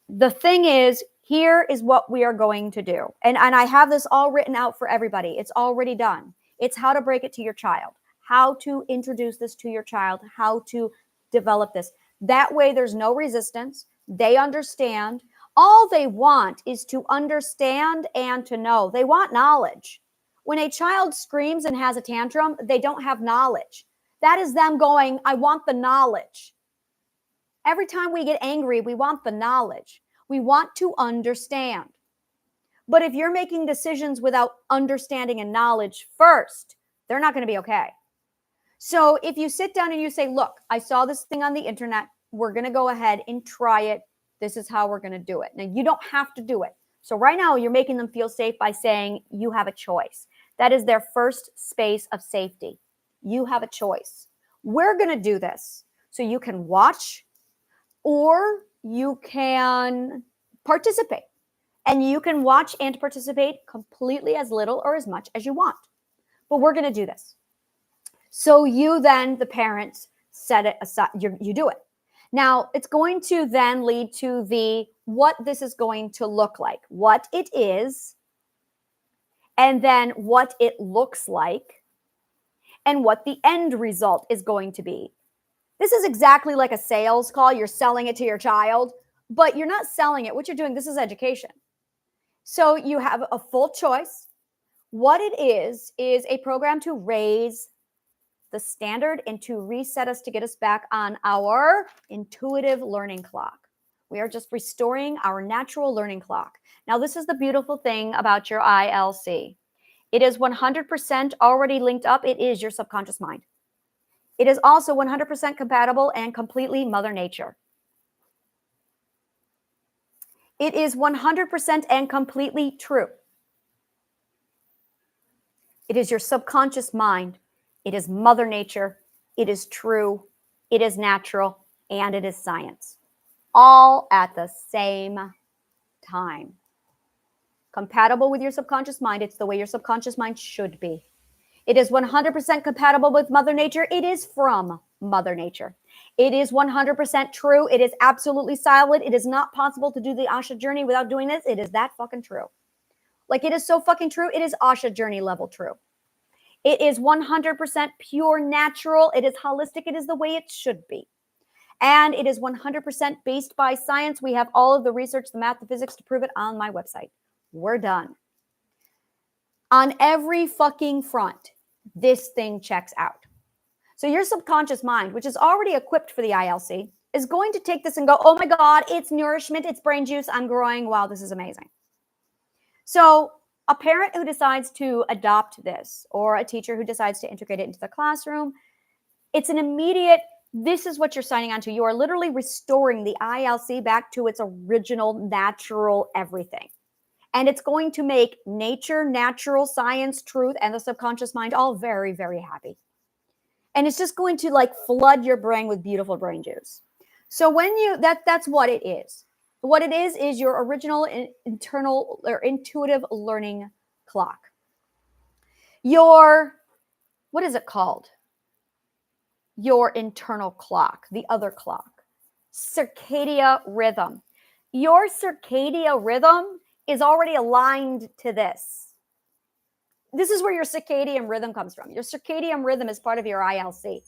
The thing is, here is what we are going to do. And I have this all written out for everybody. It's already done. It's how to break it to your child, how to introduce this to your child, how to develop this. That way, there's no resistance. They understand. All they want is to understand and to know. They want knowledge. When a child screams and has a tantrum, they don't have knowledge. That is them going, I want the knowledge. Every time we get angry, we want the knowledge. We want to understand. But if you're making decisions without understanding and knowledge first, they're not going to be okay. So if you sit down and you say, look, I saw this thing on the internet. We're going to go ahead and try it. This is how we're going to do it. Now, you don't have to do it. So right now, you're making them feel safe by saying you have a choice. That is their first space of safety. You have a choice. We're going to do this. So you can watch or you can participate. And you can watch and participate completely as little or as much as you want. But we're going to do this. So you then, the parents, set it aside. You do it. Now, it's going to then lead to what this is going to look like, what it is, and then what it looks like, and what the end result is going to be. This is exactly like a sales call. You're selling it to your child, but you're not selling it. What you're doing, this is education. So you have a full choice. What it is a program to raise the standard and to reset us to get us back on our intuitive learning clock. We are just restoring our natural learning clock. Now, this is the beautiful thing about your ILC. It is 100% already linked up. It is your subconscious mind. It is also 100% compatible and completely Mother Nature. It is 100% and completely true. It is your subconscious mind. It is Mother Nature. It is true. It is natural. And it is science. all at the same time. Compatible with your subconscious mind. It's the way your subconscious mind should be. It is 100% compatible with Mother Nature. It is from Mother Nature. It is 100% true. It is absolutely solid. It is not possible to do the Asha journey without doing this. It is that fucking true. Like, it is so fucking true. It is Asha journey level true. It is 100% pure natural. It is holistic. It is the way it should be. And it is 100% based by science. We have all of the research, the math, the physics to prove it on my website. We're done. On every fucking front, this thing checks out. So your subconscious mind, which is already equipped for the ILC, is going to take this and go, oh my God, it's nourishment, it's brain juice, I'm growing. Wow, this is amazing. So a parent who decides to adopt this, or a teacher who decides to integrate it into the classroom, it's an immediate, this is what you're signing on to. You are literally restoring the ILC back to its original, natural everything. And it's going to make nature, natural, science, truth, and the subconscious mind all very, very happy. And it's just going to like flood your brain with beautiful brain juice. So when you, that's what it is. What it is your original internal or intuitive learning clock. Your, what is it called? Your internal clock, the other clock. Circadian rhythm. Your circadian rhythm is already aligned to this. This is where your circadian rhythm comes from. Your circadian rhythm is part of your ILC.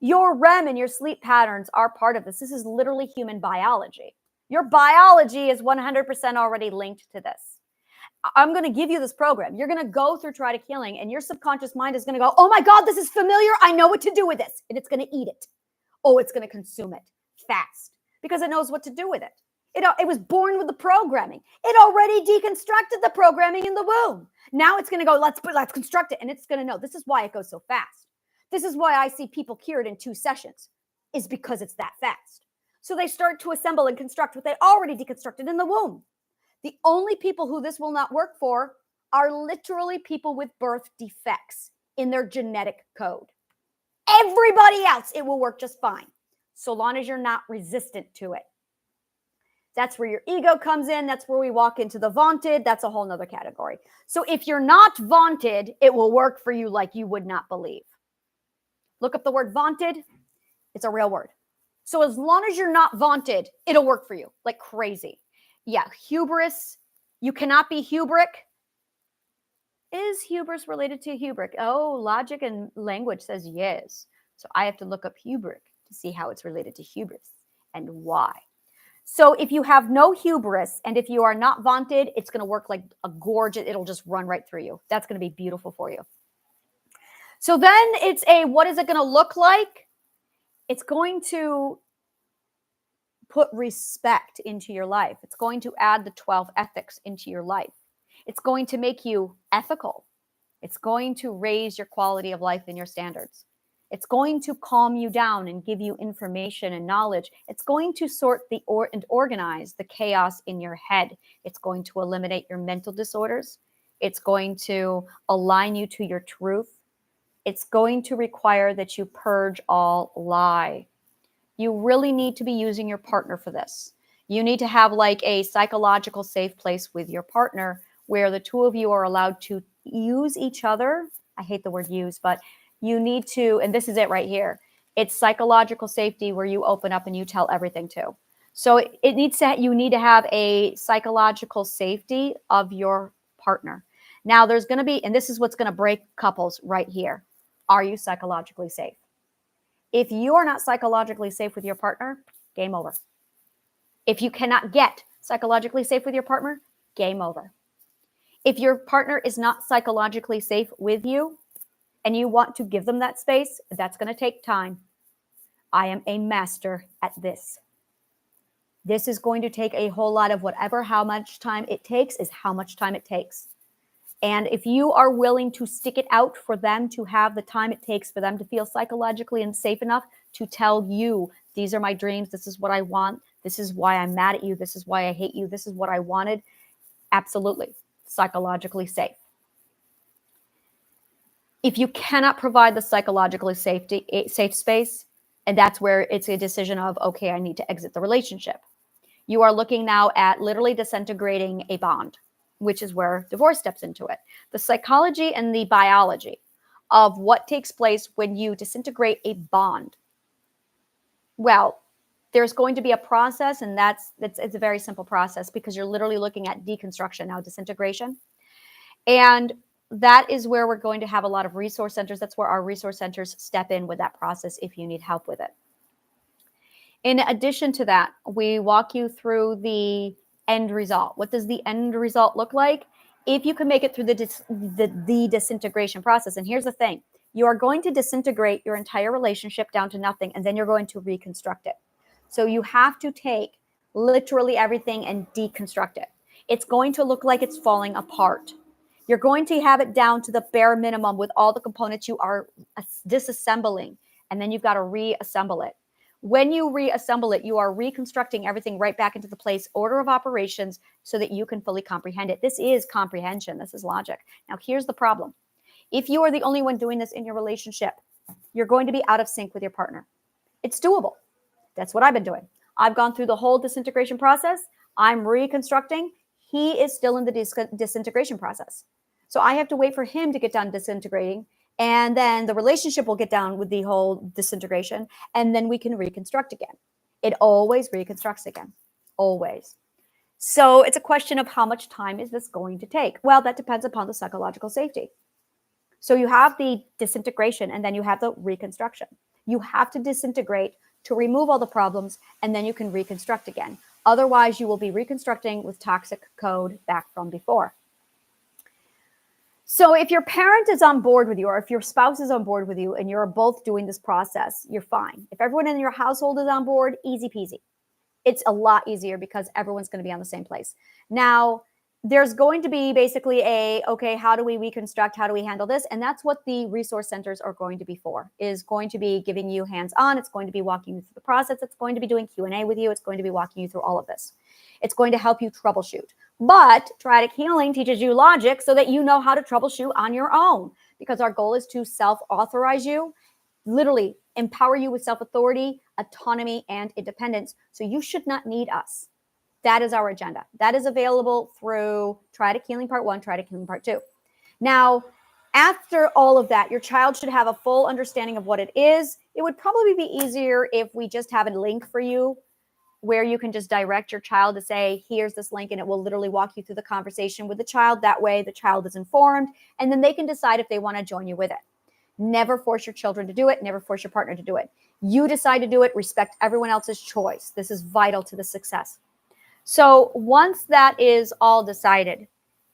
Your REM and your sleep patterns are part of this. This is literally human biology. Your biology is 100% already linked to this. I'm going to give you this program. You're going to go through Trident Healing, and your subconscious mind is going to go, oh my God, this is familiar. I know what to do with this. And it's going to eat it. Oh, it's going to consume it fast because it knows what to do with it. It was born with the programming. It already deconstructed the programming in the womb. Now it's going to go, let's construct it. And it's going to know. This is why it goes so fast. This is why I see people cured in 2 sessions, is because it's that fast. So they start to assemble and construct what they already deconstructed in the womb. The only people who this will not work for are literally people with birth defects in their genetic code. Everybody else, it will work just fine, so long as you're not resistant to it. That's where your ego comes in. That's where we walk into the vaunted. That's a whole nother category. So if you're not vaunted, it will work for you like you would not believe. Look up the word vaunted. It's a real word. So as long as you're not vaunted, it'll work for you like crazy. Yeah, hubris. You cannot be hubric. Is hubris related to hubric? Oh, logic and language says yes. So I have to look up hubric to see how it's related to hubris and why. So if you have no hubris and if you are not vaunted, it's going to work like a gorge. It'll just run right through you. That's going to be beautiful for you. So then it's what is it going to look like? It's going to put respect into your life. It's going to add the 12 ethics into your life. It's going to make you ethical. It's going to raise your quality of life and your standards. It's going to calm you down and give you information and knowledge. It's going to sort and organize the chaos in your head. It's going to eliminate your mental disorders. It's going to align you to your truth. It's going to require that you purge all lie. You really need to be using your partner for this. You need to have like a psychological safe place with your partner where the two of you are allowed to use each other. I hate the word use, but you need to, and this is it right here. It's psychological safety where you open up and you tell everything to. So you need to have a psychological safety of your partner. Now there's going to be, and this is what's going to break couples right here. Are you psychologically safe? If you are not psychologically safe with your partner, game over. If you cannot get psychologically safe with your partner, game over. If your partner is not psychologically safe with you and you want to give them that space, that's going to take time. I am a master at this. This is going to take a whole lot of whatever, how much time it takes is how much time it takes. And if you are willing to stick it out for them to have the time it takes for them to feel psychologically and safe enough to tell you, these are my dreams, this is what I want, this is why I'm mad at you, this is why I hate you, this is what I wanted, absolutely, psychologically safe. If you cannot provide the psychologically safe space, And that's where it's a decision of, okay, I need to exit the relationship. You are looking now at literally disintegrating a bond, which is where divorce steps into it. The psychology and the biology of what takes place when you disintegrate a bond. Well, there's going to be a process, and it's a very simple process because you're literally looking at deconstruction now, disintegration. And that is where we're going to have a lot of resource centers. That's where our resource centers step in with that process if you need help with it. In addition to that, we walk you through the end result. What does the end result look like? If you can make it through the disintegration process. And here's the thing. You are going to disintegrate your entire relationship down to nothing, and then you're going to reconstruct it. So you have to take literally everything and deconstruct it. It's going to look like it's falling apart. You're going to have it down to the bare minimum with all the components you are disassembling, and then you've got to reassemble it. When you reassemble it, you are reconstructing everything right back into the place order of operations so that you can fully comprehend it. This is comprehension. This is logic. Now, here's the problem. If you are the only one doing this in your relationship, you're going to be out of sync with your partner. It's doable. That's what I've been doing. I've gone through the whole disintegration process. I'm reconstructing. He is still in the disintegration process. So I have to wait for him to get done disintegrating. And then the relationship will get down with the whole disintegration. And then we can reconstruct again. It always reconstructs again. Always. So it's a question of how much time is this going to take? Well, that depends upon the psychological safety. So you have the disintegration and then you have the reconstruction. You have to disintegrate to remove all the problems, and then you can reconstruct again. Otherwise, you will be reconstructing with toxic code back from before. So if your parent is on board with you, or if your spouse is on board with you and you're both doing this process, you're fine. If everyone in your household is on board, easy peasy. It's a lot easier because everyone's going to be on the same place. Now, there's going to be basically okay, how do we reconstruct? How do we handle this? And that's what the resource centers are going to be for, is going to be giving you hands-on. It's going to be walking you through the process. It's going to be doing Q&A with you. It's going to be walking you through all of this. It's going to help you troubleshoot. But triadic healing teaches you logic so that you know how to troubleshoot on your own, because our goal is to self-authorize you, literally empower you with self-authority, autonomy, and independence. So you should not need us. That is our agenda. That is available through Triadic Healing Part 1, Triadic Healing Part 2. Now, after all of that, your child should have a full understanding of what it is. It would probably be easier if we just have a link for you where you can just direct your child to say, here's this link, and it will literally walk you through the conversation with the child. That way, the child is informed, and then they can decide if they want to join you with it. Never force your children to do it. Never force your partner to do it. You decide to do it. Respect everyone else's choice. This is vital to the success. So once that is all decided,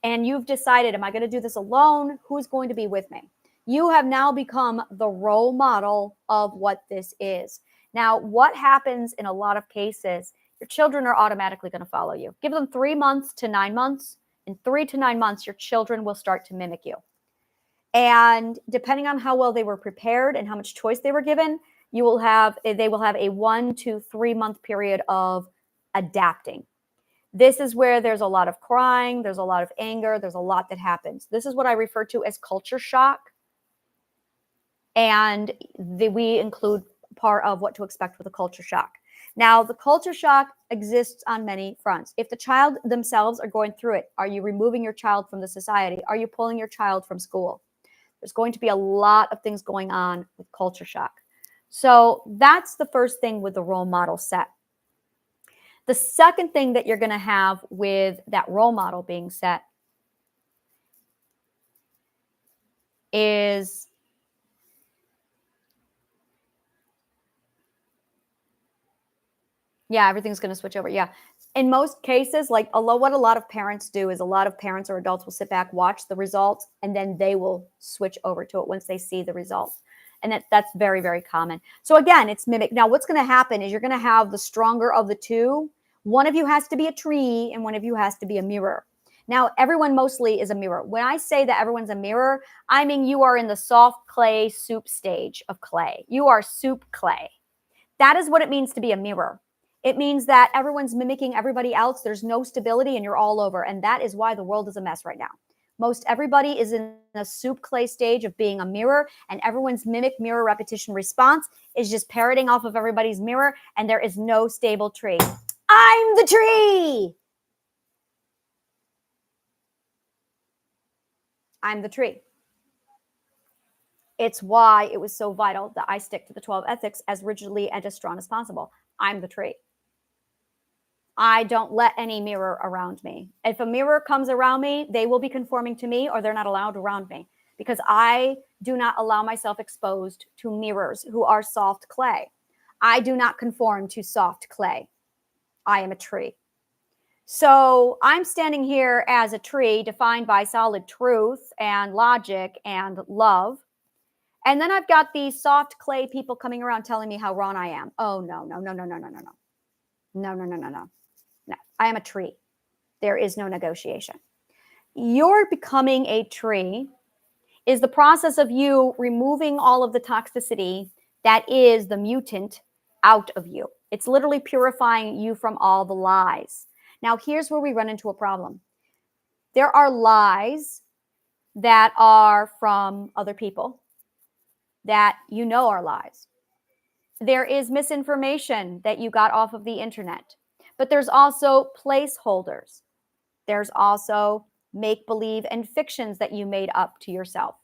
and you've decided, am I going to do this alone? Who's going to be with me? You have now become the role model of what this is. Now, what happens in a lot of cases, your children are automatically going to follow you. Give them 3 months to 9 months. In 3 to 9 months, your children will start to mimic you. And depending on how well they were prepared and how much choice they were given, they will have a 1 to 3 month period of adapting. This is where there's a lot of crying, there's a lot of anger, there's a lot that happens. This is what I refer to as culture shock. And we include part of what to expect with a culture shock. Now, the culture shock exists on many fronts. If the child themselves are going through it, are you removing your child from the society? Are you pulling your child from school? There's going to be a lot of things going on with culture shock. So that's the first thing with the role model set. The second thing that you're going to have with that role model being set is everything's going to switch over. Yeah. In most cases, like what a lot of parents do is a lot of parents or adults will sit back, watch the results, and then they will switch over to it once they see the results. And that's very, very common. So again, it's mimic. Now, what's going to happen is you're going to have the stronger of the two. One of you has to be a tree and one of you has to be a mirror. Now, everyone mostly is a mirror. When I say that everyone's a mirror, I mean you are in the soft clay soup stage of clay. You are soup clay. That is what it means to be a mirror. It means that everyone's mimicking everybody else. There's no stability and you're all over. And that is why the world is a mess right now. Most everybody is in a soup clay stage of being a mirror, and everyone's mimic mirror repetition response is just parroting off of everybody's mirror, and there is no stable tree. I'm the tree. I'm the tree. It's why it was so vital that I stick to the 12 ethics as rigidly and as strong as possible. I'm the tree. I don't let any mirror around me. If a mirror comes around me, they will be conforming to me, or they're not allowed around me, because I do not allow myself exposed to mirrors who are soft clay. I do not conform to soft clay. I am a tree. So I'm standing here as a tree defined by solid truth and logic and love. And then I've got these soft clay people coming around telling me how wrong I am. Oh, no, no, no, no, no, no, no, no. No, no, no, no, no. No, I am a tree. There is no negotiation. Your becoming a tree is the process of you removing all of the toxicity that is the mutant out of you. It's literally purifying you from all the lies. Now, here's where we run into a problem. There are lies that are from other people that you know are lies. There is misinformation that you got off of the internet, but there's also placeholders. There's also make-believe and fictions that you made up to yourself.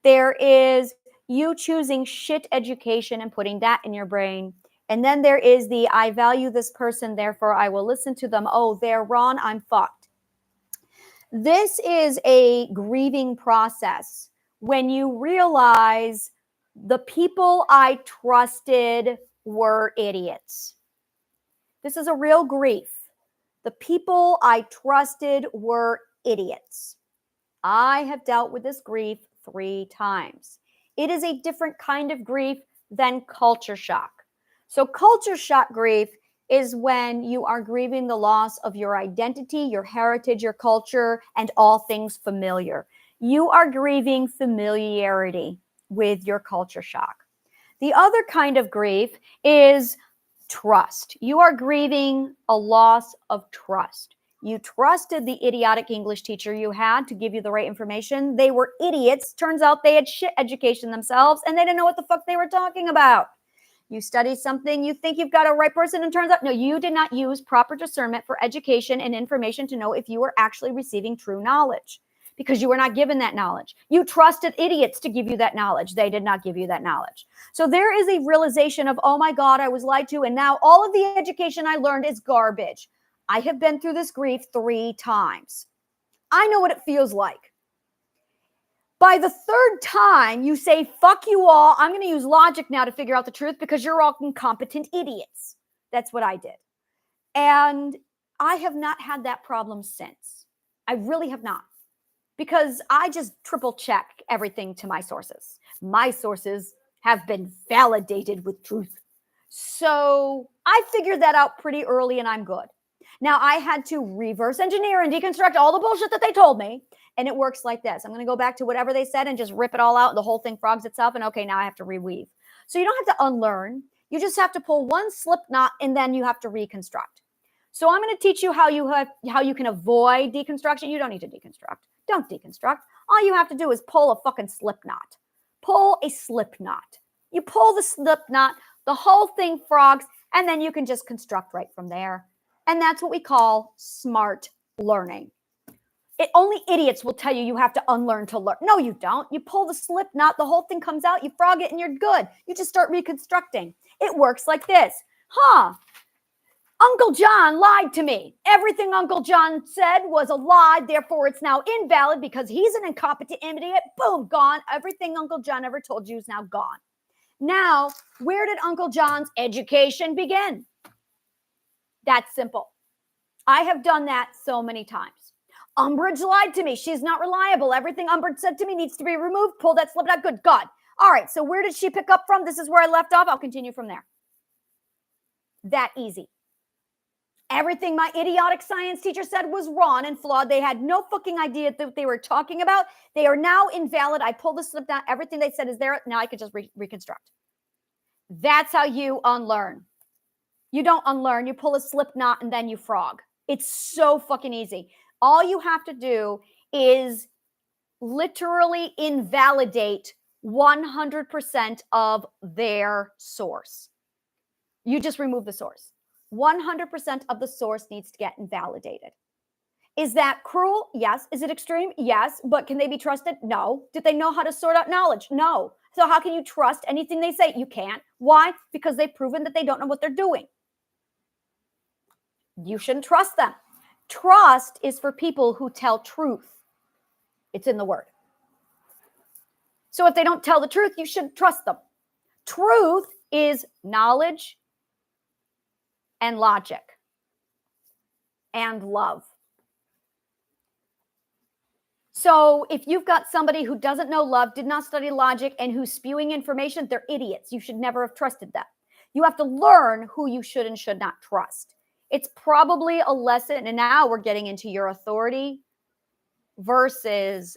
There is you choosing shit education and putting that in your brain. And then there is the I value this person, therefore I will listen to them. Oh, they're wrong, I'm fucked. This is a grieving process when you realize the people I trusted were idiots. This is a real grief. The people I trusted were idiots. I have dealt with this grief 3 times. It is a different kind of grief than culture shock. So culture shock grief is when you are grieving the loss of your identity, your heritage, your culture, and all things familiar. You are grieving familiarity with your culture shock. The other kind of grief is trust. You are grieving a loss of trust. You trusted the idiotic English teacher you had to give you the right information. They were idiots. Turns out they had shit education themselves, and they didn't know what the fuck they were talking about. You study something, you think you've got a right person, and turns out, no, you did not use proper discernment for education and information to know if you were actually receiving true knowledge, because you were not given that knowledge. You trusted idiots to give you that knowledge. They did not give you that knowledge. So there is a realization of, oh my God, I was lied to, and now all of the education I learned is garbage. I have been through this grief 3 times. I know what it feels like. By the 3rd time, you say, fuck you all. I'm going to use logic now to figure out the truth because you're all incompetent idiots. That's what I did. And I have not had that problem since. I really have not. Because I just triple check everything to my sources. My sources have been validated with truth. So I figured that out pretty early, and I'm good. Now I had to reverse engineer and deconstruct all the bullshit that they told me. And it works like this. I'm going to go back to whatever they said and just rip it all out. The whole thing frogs itself. And okay, now I have to reweave. So you don't have to unlearn. You just have to pull one slip knot, and then you have to reconstruct. So I'm going to teach you how you can avoid deconstruction. You don't need to deconstruct. Don't deconstruct. All you have to do is pull a fucking slip knot. Pull a slip knot. You pull the slip knot, the whole thing frogs, and then you can just construct right from there. And that's what we call smart learning. Only idiots will tell you you have to unlearn to learn. No, you don't. You pull the slip knot, the whole thing comes out, you frog it, and you're good. You just start reconstructing. It works like this. Uncle John lied to me. Everything Uncle John said was a lie, therefore it's now invalid because he's an incompetent idiot. Boom, gone. Everything Uncle John ever told you is now gone. Now, where did Uncle John's education begin? That's simple. I have done that so many times. Umbridge lied to me. She's not reliable. Everything Umbridge said to me needs to be removed. Pull that slip out. Good God. All right, so where did she pick up from? This is where I left off. I'll continue from there. That easy. Everything my idiotic science teacher said was wrong and flawed. They had no fucking idea what they were talking about. They are now invalid. I pulled the slip down. Everything they said is there. Now I can just reconstruct. That's how you unlearn. You don't unlearn. You pull a slip knot and then you frog. It's so fucking easy. All you have to do is literally invalidate 100% of their source. You just remove the source. 100% of the source needs to get invalidated. Is that cruel? Yes. Is it extreme? Yes. But can they be trusted? No. Did they know how to sort out knowledge? No. So how can you trust anything they say? You can't. Why? Because they've proven that they don't know what they're doing. You shouldn't trust them. Trust is for people who tell truth. It's in the word. So if they don't tell the truth, you shouldn't trust them. Truth is knowledge and logic and love. So if you've got somebody who doesn't know love, did not study logic, and who's spewing information, they're idiots. You should never have trusted them. You have to learn who you should and should not trust. It's probably a lesson, and now we're getting into your authority versus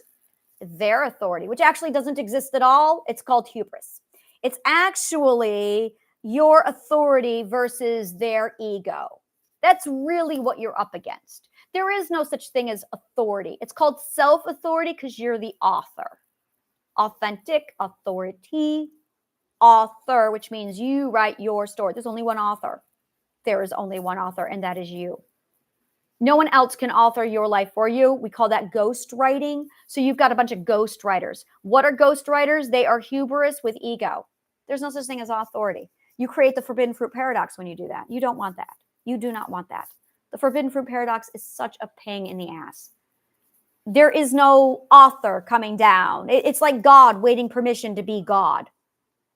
their authority, which actually doesn't exist at all. It's called hubris. It's actually your authority versus their ego. That's really what you're up against. There is no such thing as authority. It's called self-authority because you're the author. Authentic authority, author, which means you write your story. There's only one author. There is only one author, and that is you. No one else can author your life for you. We call that ghost writing. So you've got a bunch of ghost writers. What are ghost writers? They are hubris with ego. There's no such thing as authority. You create the forbidden fruit paradox when you do that. You don't want that. You do not want that. The forbidden fruit paradox is such a pain in the ass. There is no author coming down. It's like God waiting permission to be God.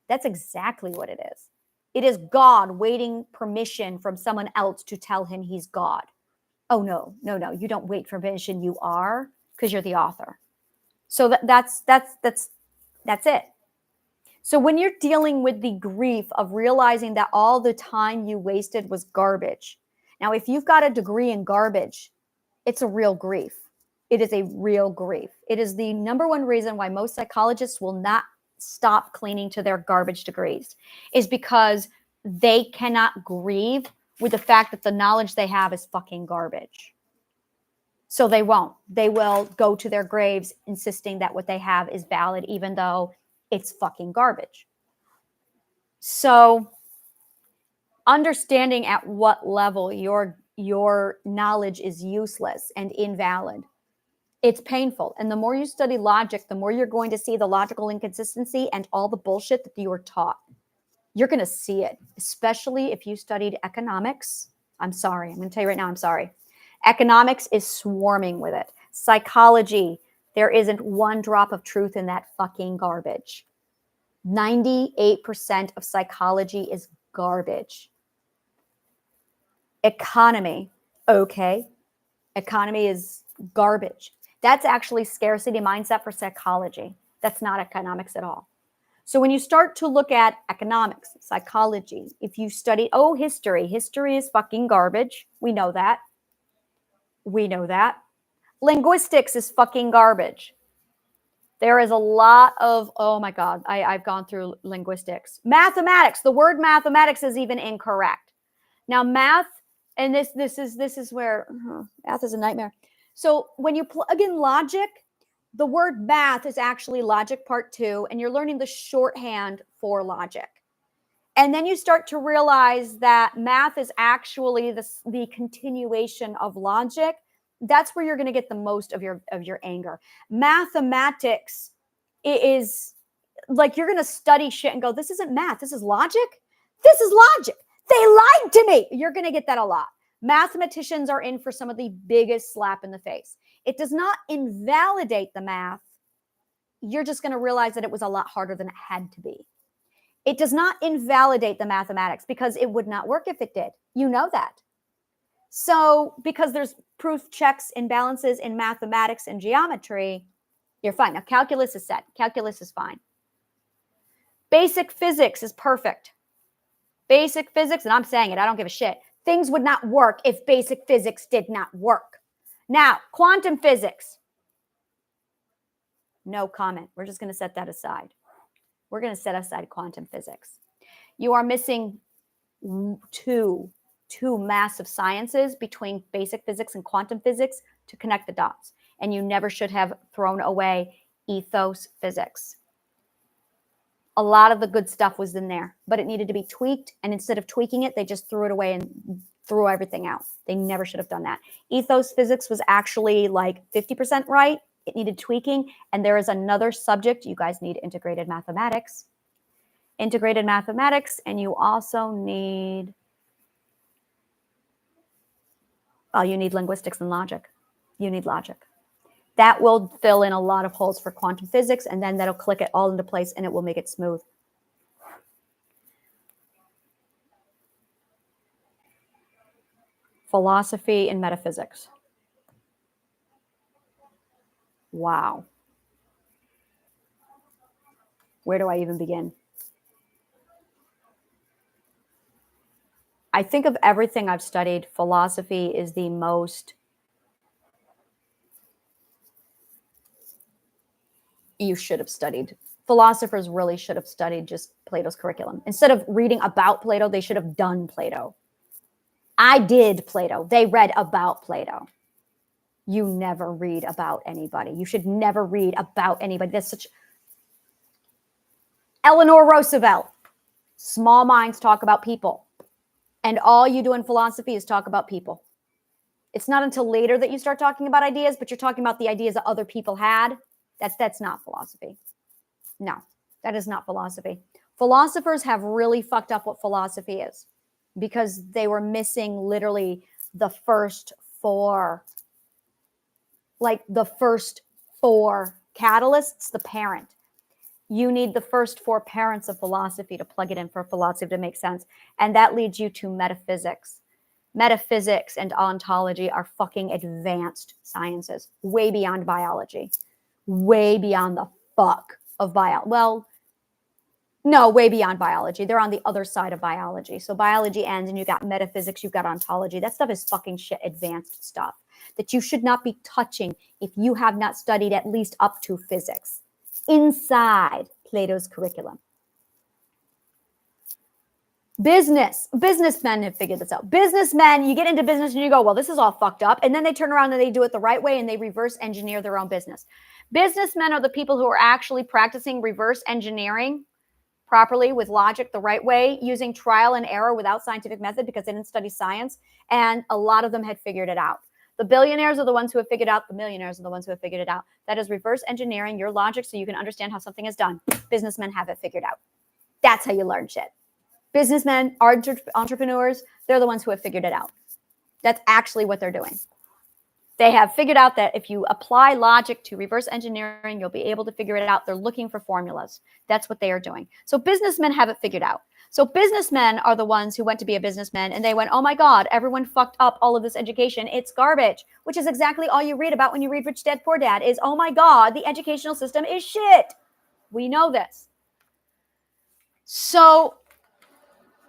That's exactly what it is. It is God waiting permission from someone else to tell him he's God. Oh, no. You don't wait for permission. You are, because you're the author. So that's it. So when you're dealing with the grief of realizing that all the time you wasted was garbage. Now, if you've got a degree in garbage, it's a real grief. It is a real grief. It is the number one reason why most psychologists will not stop cleaning to their garbage degrees, is because they cannot grieve with the fact that the knowledge they have is fucking garbage. So they won't. They will go to their graves insisting that what they have is valid, even though it's fucking garbage. So understanding at what level your knowledge is useless and invalid, it's painful. And the more you study logic, the more you're going to see the logical inconsistency and all the bullshit that you were taught. You're going to see it, especially if you studied economics. I'm sorry. I'm going to tell you right now, I'm sorry. Economics is swarming with it. Psychology, there isn't one drop of truth in that fucking garbage. 98% of psychology is garbage. Economy, okay. Economy is garbage. That's actually scarcity mindset for psychology. That's not economics at all. So when you start to look at economics, psychology, if you study, history is fucking garbage. We know that. Linguistics is fucking garbage. There is a lot of, oh my God, I've gone through linguistics. Mathematics, the word mathematics is even incorrect. Now math, and this is where math is a nightmare. So when you plug in logic, the word math is actually logic part 2, and you're learning the shorthand for logic. And then you start to realize that math is actually the continuation of logic. That's where you're going to get the most of your anger. Mathematics is like you're going to study shit and go, this isn't math. This is logic. This is logic. They lied to me. You're going to get that a lot. Mathematicians are in for some of the biggest slap in the face. It does not invalidate the math. You're just going to realize that it was a lot harder than it had to be. It does not invalidate the mathematics because it would not work if it did. You know that. So because there's proof checks and balances in mathematics and geometry, you're fine. Now, calculus is set. Calculus is fine. Basic physics is perfect. Basic physics, and I'm saying it, I don't give a shit. Things would not work if basic physics did not work. Now, quantum physics. No comment. We're just going to set that aside. We're going to set aside quantum physics. You are missing two massive sciences between basic physics and quantum physics to connect the dots. and you never should have thrown away ethos physics. A lot of the good stuff was in there, but it needed to be tweaked. And instead of tweaking it, they just threw it away and threw everything out. They never should have done that. Ethos physics was actually like 50% right. It needed tweaking. And there is another subject. You guys need integrated mathematics. Integrated mathematics, and you also need, oh, you need linguistics and logic. You need logic. That will fill in a lot of holes for quantum physics, and then that'll click it all into place, and it will make it smooth. Philosophy and metaphysics. Wow. Where do I even begin? I think of everything I've studied, philosophy is the most you should have studied. Philosophers really should have studied just Plato's curriculum. Instead of reading about Plato, they should have done Plato. I did Plato. They read about Plato. You never read about anybody. You should never read about anybody. That's such... Eleanor Roosevelt. Small minds talk about people. And all you do in philosophy is talk about people. It's not until later that you start talking about ideas, but you're talking about the ideas that other people had. That's not philosophy. No, that is not philosophy. Philosophers have really fucked up what philosophy is because they were missing literally the first four, like the first four catalysts, the parent. You need the first four parents of philosophy to plug it in for philosophy to make sense. And that leads you to metaphysics. Metaphysics and ontology are fucking advanced sciences, way beyond biology, way beyond the fuck of biology. Well, no, way beyond biology. They're on the other side of biology. So biology ends and you got metaphysics, you've got ontology. That stuff is fucking shit, advanced stuff that you should not be touching if you have not studied at least up to physics inside Plato's curriculum. Businessmen have figured this out. Businessmen, you get into business and you go, well, this is all fucked up. And then they turn around and they do it the right way and they reverse engineer their own business. Businessmen are the people who are actually practicing reverse engineering properly with logic the right way, using trial and error without scientific method because they didn't study science. And a lot of them had figured it out. The billionaires are the ones who have figured out. The millionaires are the ones who have figured it out. That is reverse engineering your logic so you can understand how something is done. Businessmen have it figured out. That's how you learn shit. Businessmen, entrepreneurs, they're the ones who have figured it out. That's actually what they're doing. They have figured out that if you apply logic to reverse engineering, you'll be able to figure it out. They're looking for formulas. That's what they are doing. So businessmen have it figured out. So businessmen are the ones who went to be a businessman and they went, oh my God, everyone fucked up all of this education. It's garbage, which is exactly all you read about when you read Rich Dad, Poor Dad is, oh my God, the educational system is shit. We know this. So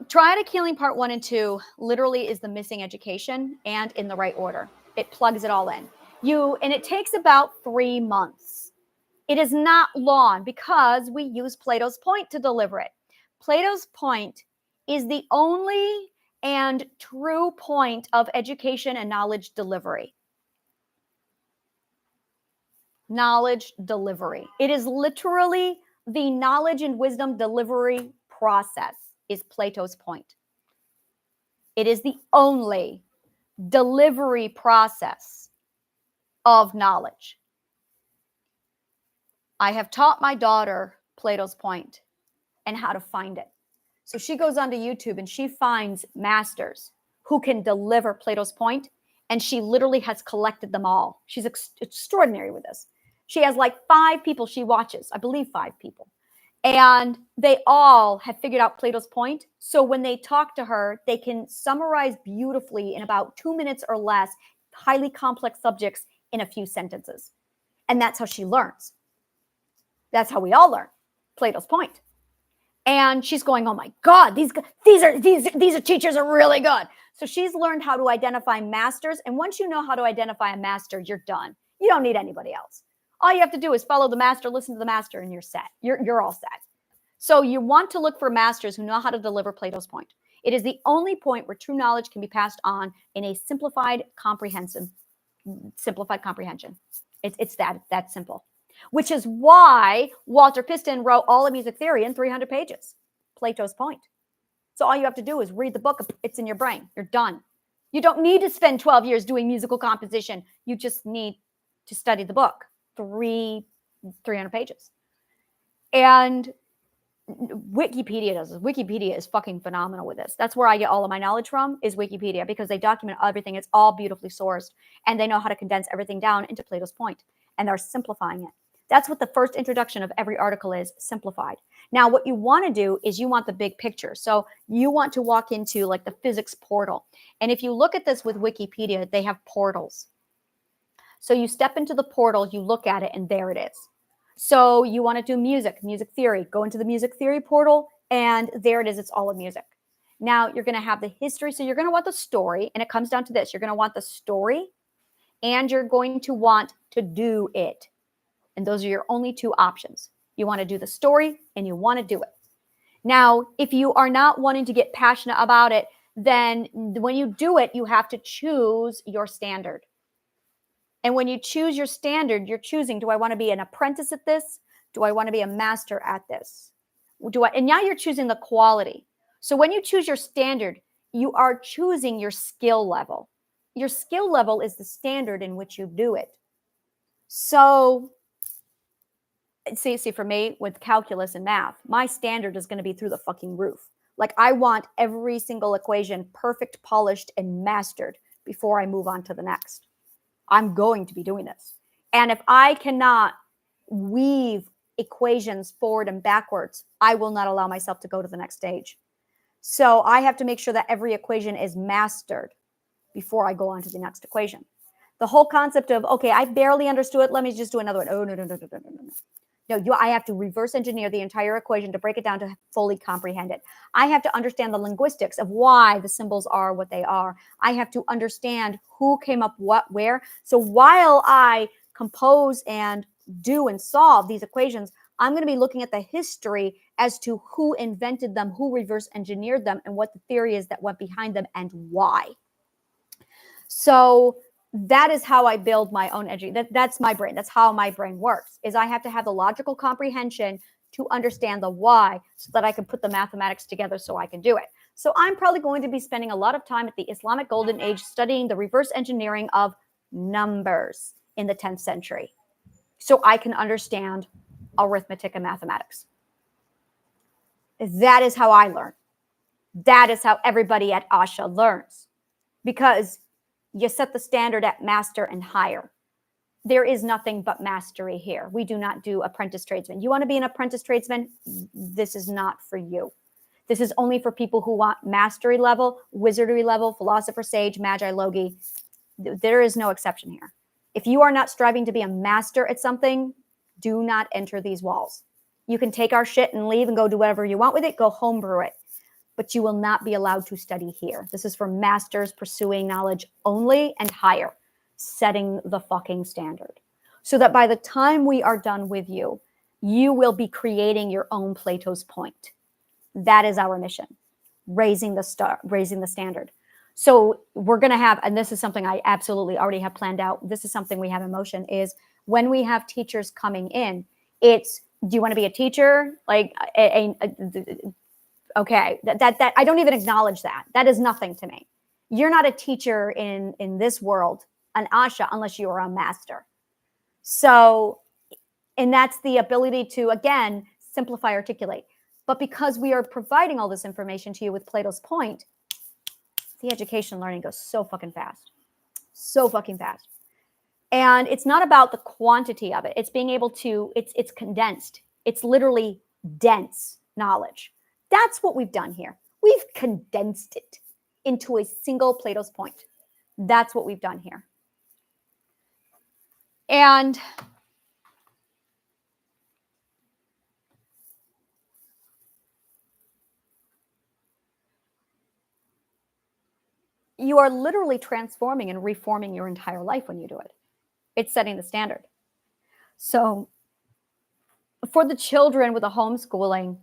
Triadic Healing Part 1 and 2 literally is the missing education and in the right order. It plugs it all in. And it takes about 3 months. It is not long because we use Plato's point to deliver it. Plato's point is the only and true point of education and knowledge delivery. Knowledge delivery. It is literally the knowledge and wisdom delivery process is Plato's point. It is the only delivery process of knowledge. I have taught my daughter Plato's point and how to find it. So she goes onto YouTube and she finds masters who can deliver Plato's point, and she literally has collected them all. She's extraordinary with this. She has like 5 people she watches, I believe 5 people. And they all have figured out Plato's point. So when they talk to her, they can summarize beautifully in about 2 minutes or less, highly complex subjects in a few sentences. And that's how she learns. That's how we all learn Plato's point. And she's going, oh my God, these teachers are really good. So she's learned how to identify masters. And once you know how to identify a master, you're done. You don't need anybody else. All you have to do is follow the master, listen to the master, and you're set. You're all set. So you want to look for masters who know how to deliver Plato's point. It is the only point where true knowledge can be passed on in a simplified comprehension. It's that simple. Which is why Walter Piston wrote all of music theory in 300 pages. Plato's point. So all you have to do is read the book. It's in your brain. You're done. You don't need to spend 12 years doing musical composition. You just need to study the book. 300 pages. And Wikipedia does this. Wikipedia is fucking phenomenal with this. That's where I get all of my knowledge from, is Wikipedia, because they document everything. It's all beautifully sourced, and they know how to condense everything down into Plato's point, and they're simplifying it. That's what the first introduction of every article is, simplified. Now, what you want to do is you want the big picture. So you want to walk into like the physics portal. And if you look at this with Wikipedia, they have portals. So you step into the portal, you look at it, and there it is. So you want to do music theory, go into the music theory portal, and there it is. It's all of music. Now you're going to have the history. So you're going to want the story, and it comes down to this. You're going to want the story, and you're going to want to do it. And those are your only two options. You want to do the story, and you want to do it. Now, if you are not wanting to get passionate about it, then when you do it, you have to choose your standard. And when you choose your standard, you're choosing, do I want to be an apprentice at this? Do I want to be a master at this? And now you're choosing the quality. So when you choose your standard, you are choosing your skill level. Your skill level is the standard in which you do it. So see, for me, with calculus and math, my standard is going to be through the fucking roof. Like, I want every single equation perfect, polished, and mastered before I move on to the next. I'm going to be doing this. And if I cannot weave equations forward and backwards, I will not allow myself to go to the next stage. So I have to make sure that every equation is mastered before I go on to the next equation. The whole concept of, okay, I barely understood it, let me just do another one. Oh, no. No, I have to reverse engineer the entire equation to break it down to fully comprehend it. I have to understand the linguistics of why the symbols are what they are. I have to understand who came up what, where. So while I compose and do and solve these equations, I'm going to be looking at the history as to who invented them, who reverse engineered them, and what the theory is that went behind them and why. So that is how I build my own energy. That's my brain. That's how my brain works, is I have to have the logical comprehension to understand the why so that I can put the mathematics together so I can do it. So I'm probably going to be spending a lot of time at the Islamic Golden Age studying the reverse engineering of numbers in the 10th century so I can understand arithmetic and mathematics. That is how I learn. That is how everybody at Asha learns, because you set the standard at master and higher. There is nothing but mastery here. We do not do apprentice tradesmen. You want to be an apprentice tradesman? This is not for you. This is only for people who want mastery level, wizardry level, philosopher, sage, magi, logi. There is no exception here. If you are not striving to be a master at something, do not enter these walls. You can take our shit and leave and go do whatever you want with it. Go homebrew it. But you will not be allowed to study here. This is for masters pursuing knowledge only and higher, setting the fucking standard. So that by the time we are done with you, you will be creating your own Plato's point. That is our mission, raising the standard. So we're going to have, and this is something I absolutely already have planned out. This is something we have in motion, is when we have teachers coming in, it's, do you want to be a teacher? Like okay, that I don't even acknowledge that. That is nothing to me. You're not a teacher in this world, an Asha, unless you are a master. So, and that's the ability to, again, simplify, articulate. But because we are providing all this information to you with Plato's point, the education learning goes so fucking fast. So fucking fast. And it's not about the quantity of it. It's being able to, it's condensed. It's literally dense knowledge. That's what we've done here. We've condensed it into a single Plato's point. That's what we've done here. And you are literally transforming and reforming your entire life when you do it. It's setting the standard. So for the children with the homeschooling,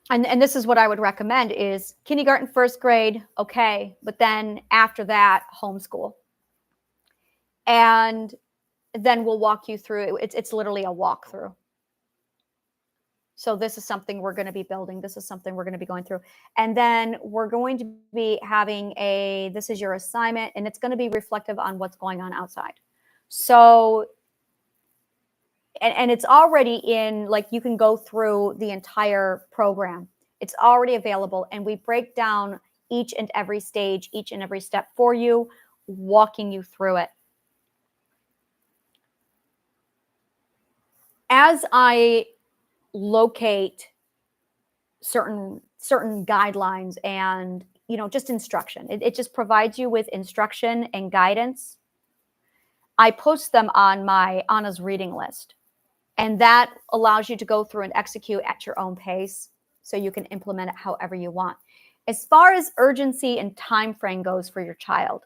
and this is what I would recommend, is kindergarten, first grade, okay, but then after that, homeschool. And then we'll walk you through. It's literally a walkthrough. So this is something we're going to be building. This is something we're going to be going through. And then we're going to be having this is your assignment, and it's going to be reflective on what's going on outside. So, and it's already in, like, you can go through the entire program. It's already available, and we break down each and every stage, each and every step for you, walking you through it. As I locate certain guidelines and, just instruction, it just provides you with instruction and guidance. I post them on my Anna's reading list, and that allows you to go through and execute at your own pace, so you can implement it however you want. As far as urgency and time frame goes for your child,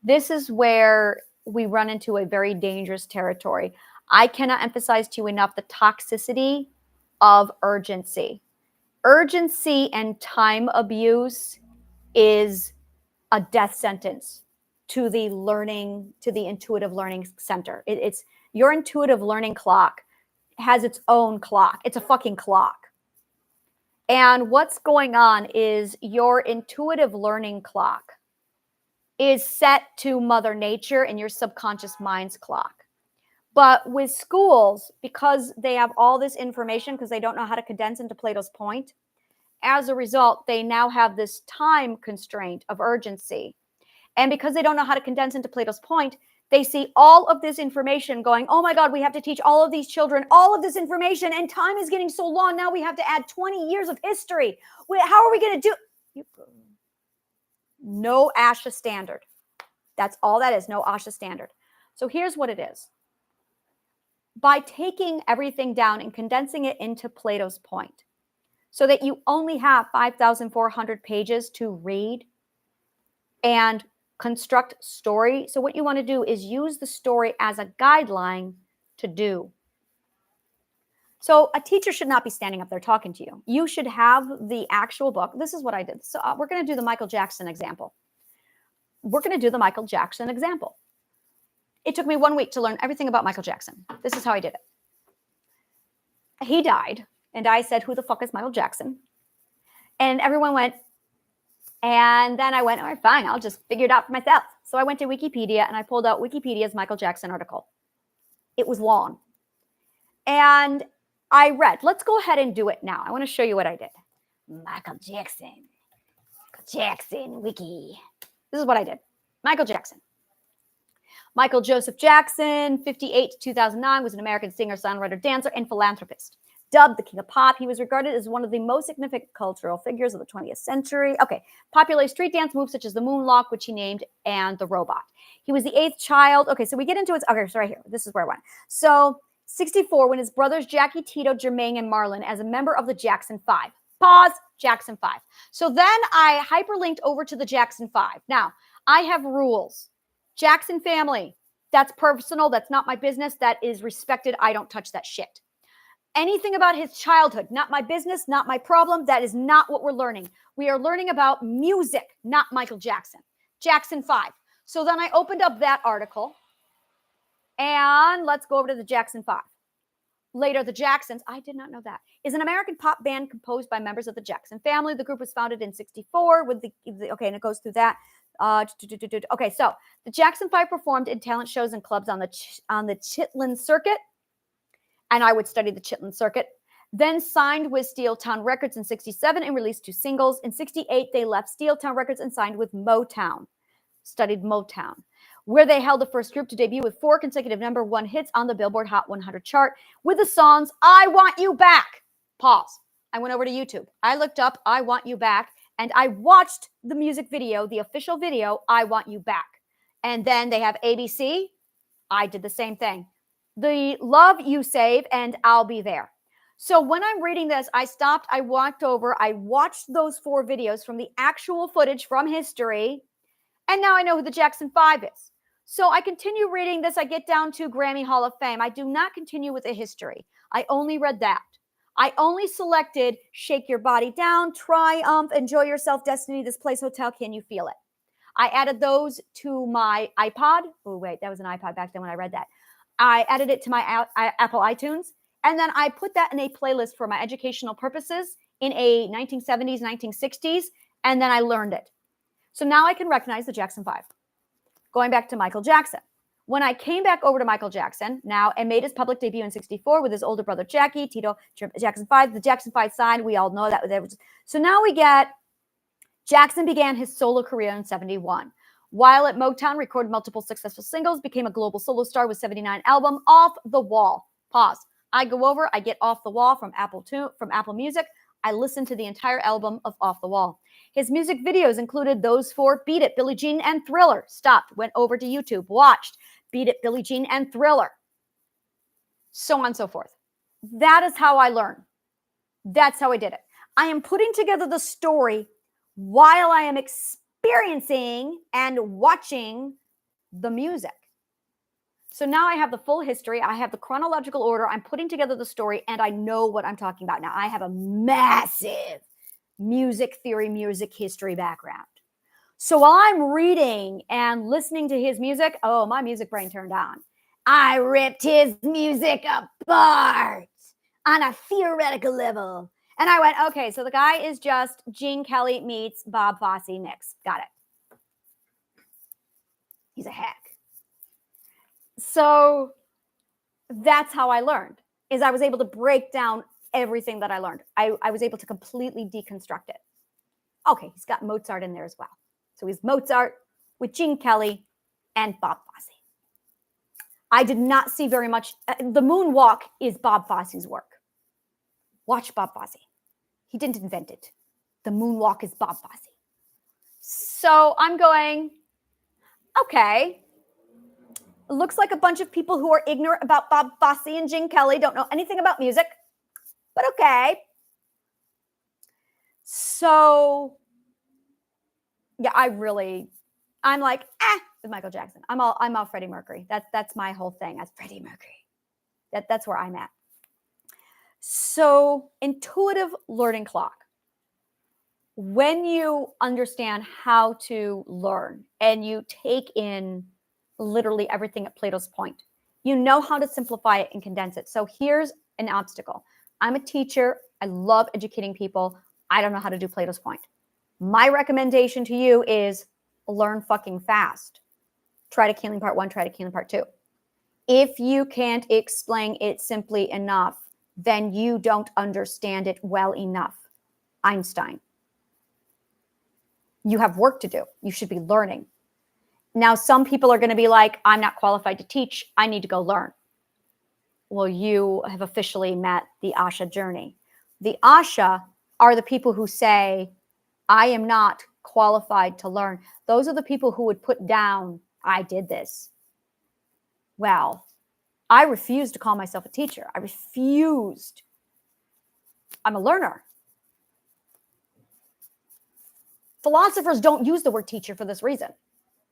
this is where we run into a very dangerous territory. I cannot emphasize to you enough the toxicity of urgency. Urgency and time abuse is a death sentence to the intuitive learning center. It's your intuitive learning clock has its own clock. It's a fucking clock. And what's going on is your intuitive learning clock is set to Mother Nature and your subconscious mind's clock. But with schools, because they have all this information, because they don't know how to condense into Plato's point, as a result, they now have this time constraint of urgency. And because they don't know how to condense into Plato's point, they see all of this information going, oh my God, we have to teach all of these children all of this information, and time is getting so long. Now we have to add 20 years of history. How are we going to do? No ASHA standard. That's all that is, no ASHA standard. So here's what it is. By taking everything down and condensing it into Plato's point, so that you only have 5,400 pages to read and construct story. So what you want to do is use the story as a guideline to do. So a teacher should not be standing up there talking to you. You should have the actual book. This is what I did. So we're going to do the Michael Jackson example. It took me 1 week to learn everything about Michael Jackson. This is how I did it. He died, and I said, who the fuck is Michael Jackson? And everyone went, and then I went, all right, fine, I'll just figure it out for myself. So I went to Wikipedia, and I pulled out Wikipedia's Michael Jackson article. It was long. And I read, let's go ahead and do it now. I want to show you what I did. Michael Jackson, Wiki. This is what I did. Michael Jackson. Michael Joseph Jackson, 58 to 2009, was an American singer, songwriter, dancer, and philanthropist. Dubbed the king of pop, he was regarded as one of the most significant cultural figures of the 20th century. Okay, popular street dance moves such as the moonwalk, which he named, and the robot. He was the 8th child. Okay, so we get into it. Okay, so right here, this is where I went. So 64, when his brothers Jackie, Tito, Jermaine, and Marlon, as a member of the Jackson 5. Pause, Jackson 5. So then I hyperlinked over to the Jackson 5. Now, I have rules. Jackson family, that's personal. That's not my business. That is respected. I don't touch that shit. Anything about his childhood, not my business, not my problem. That is not what we're learning. We are learning about music, not Michael Jackson. Jackson 5. So then I opened up that article, and let's go over to the Jackson 5. Later, the Jacksons, I did not know that, is an American pop band composed by members of the Jackson family. The group was founded in 64 with okay, and it goes through that. Okay, so the Jackson 5 performed in talent shows and clubs on the Chitlin circuit, and I would study the Chitlin circuit. Then signed with Steeltown Records in 67 and released 2 singles. In 68, they left Steeltown Records and signed with Motown. Studied Motown, where they held the first group to debut with 4 consecutive #1 hits on the Billboard Hot 100 chart with the songs I Want You Back. Pause. I went over to YouTube. I looked up I Want You Back, and I watched the music video, the official video, I Want You Back. And then they have ABC. I did the same thing. The Love You Save and I'll Be There. So when I'm reading this, I stopped, I walked over, I watched those 4 videos from the actual footage from history, and now I know who the Jackson 5 is. So I continue reading this. I get down to Grammy Hall of Fame. I do not continue with the history. I only read that. I only selected Shake Your Body Down, Triumph, Enjoy Yourself, Destiny, This Place Hotel, Can You Feel It? I added those to my iPod. Oh, wait, that was an iPod back then when I read that. I added it to my Apple iTunes. And then I put that in a playlist for my educational purposes in a 1970s, 1960s. And then I learned it. So now I can recognize the Jackson 5. Going back to Michael Jackson. When I came back over to Michael Jackson now and made his public debut in 64 with his older brother Jackie, Tito Jackson 5, the Jackson 5 sign, we all know that. So now we get Jackson began his solo career in 71. While at Motown, recorded multiple successful singles, became a global solo star with 79 album, Off the Wall. Pause. I go over, I get Off the Wall from Apple Music. I listen to the entire album of Off the Wall. His music videos included those for Beat It, Billie Jean, and Thriller. Stopped, went over to YouTube, watched Beat It, Billie Jean, and Thriller. So on and so forth. That is how I learn. That's how I did it. I am putting together the story while I am experiencing and watching the music. So now I have the full history. I have the chronological order. I'm putting together the story, and I know what I'm talking about. Now, I have a massive music theory, music history background. So while I'm reading and listening to his music, oh, my music brain turned on. I ripped his music apart on a theoretical level. And I went, okay, so the guy is just Gene Kelly meets Bob Fosse mix. Got it. He's a hack. So that's how I learned, is I was able to break down everything that I learned. I was able to completely deconstruct it. Okay, he's got Mozart in there as well. So he's Mozart with Gene Kelly and Bob Fosse. I did not see very much. The moonwalk is Bob Fosse's work. Watch Bob Fosse. He didn't invent it. The moonwalk is Bob Fosse. So I'm going, okay. Looks like a bunch of people who are ignorant about Bob Fosse and Gene Kelly, don't know anything about music, but okay. So, yeah, I'm like, with Michael Jackson. I'm all Freddie Mercury. That's my whole thing. That's Freddie Mercury. That's where I'm at. So, intuitive learning clock. When you understand how to learn and you take in literally everything at Plato's point, you know how to simplify it and condense it. So here's an obstacle. I'm a teacher. I love educating people. I don't know how to do Plato's point. My recommendation to you is learn fucking fast. Try to Keeling part 1, try to Keeling part 2. If you can't explain it simply enough, then you don't understand it well enough. Einstein. You have work to do. You should be learning. Now, some people are going to be like, I'm not qualified to teach. I need to go learn. Well, you have officially met the Asha journey. The Asha are the people who say, I am not qualified to learn. Those are the people who would put down, I did this. Well, I refused to call myself a teacher. I refused. I'm a learner. Philosophers don't use the word teacher for this reason,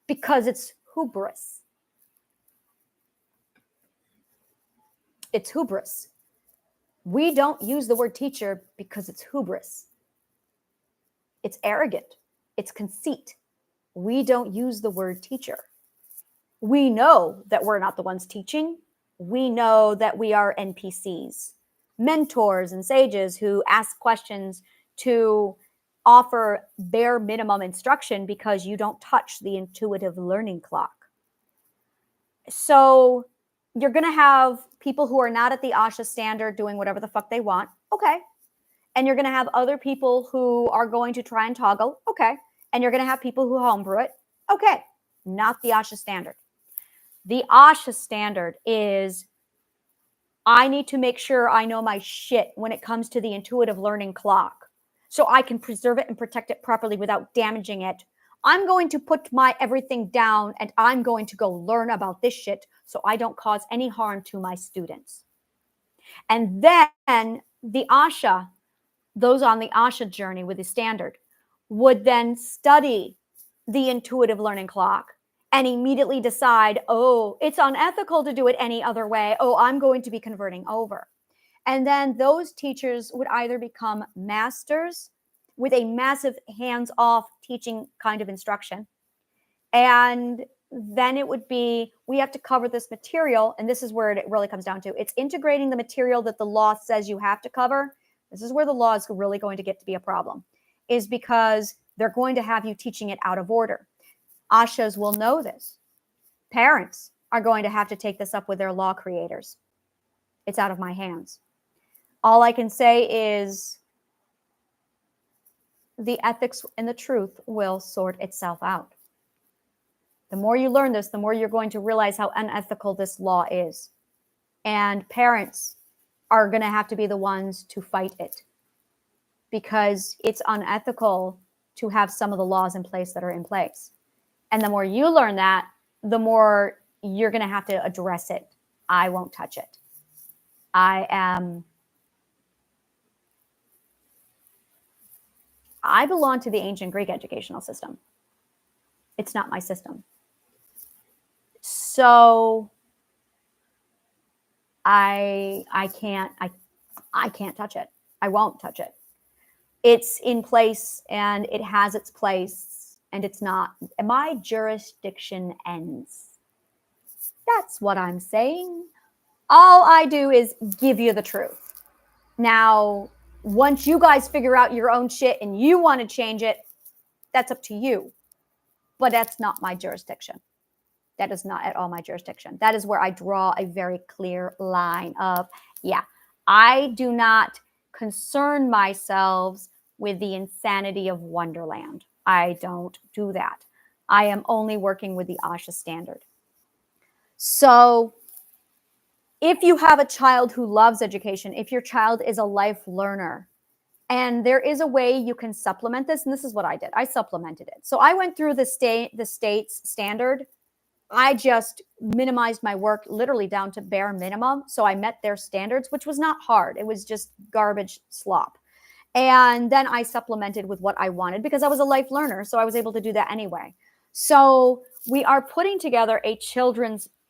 because it's hubris. It's hubris. We don't use the word teacher because it's hubris. It's arrogant. It's conceit. We don't use the word teacher. We know that we're not the ones teaching. We know that we are NPCs, mentors and sages who ask questions to offer bare minimum instruction because you don't touch the intuitive learning clock. So you're going to have people who are not at the Asha standard doing whatever the fuck they want. Okay. And you're going to have other people who are going to try and toggle. Okay. And you're going to have people who homebrew it. Okay. Not the Asha standard. The Asha standard is, I need to make sure I know my shit when it comes to the intuitive learning clock, so I can preserve it and protect it properly without damaging it. I'm going to put my everything down and I'm going to go learn about this shit so I don't cause any harm to my students. And then the Asha, those on the Asha journey with the standard, would then study the intuitive learning clock and immediately decide, oh, it's unethical to do it any other way. Oh, I'm going to be converting over. And then those teachers would either become masters with a massive hands-off teaching kind of instruction. And then it would be, we have to cover this material. And this is where it really comes down to. It's integrating the material that the law says you have to cover. This is where the law is really going to get to be a problem, is because they're going to have you teaching it out of order. Ashas will know this. Parents are going to have to take this up with their law creators. It's out of my hands. All I can say is the ethics and the truth will sort itself out. The more you learn this, the more you're going to realize how unethical this law is. And parents are going to have to be the ones to fight it, because it's unethical to have some of the laws in place that are in place. And the more you learn that, the more you're going to have to address it. I won't touch it. I belong to the ancient Greek educational system. It's not my system. So I can't touch it. I won't touch it. It's in place and it has its place, and it's not. My jurisdiction ends. That's what I'm saying. All I do is give you the truth. Now, once you guys figure out your own shit and you want to change it, that's up to you. But that's not my jurisdiction. That is not at all my jurisdiction. That is where I draw a very clear line of, yeah, I do not concern myself with the insanity of Wonderland. I don't do that. I am only working with the Asha standard. So if you have a child who loves education, if your child is a life learner, and there is a way you can supplement this, and this is what I did. I supplemented it. So I went through the state's standard. I just minimized my work literally down to bare minimum. So I met their standards, which was not hard. It was just garbage slop. And then I supplemented with what I wanted because I was a life learner. So I was able to do that anyway. So we are putting together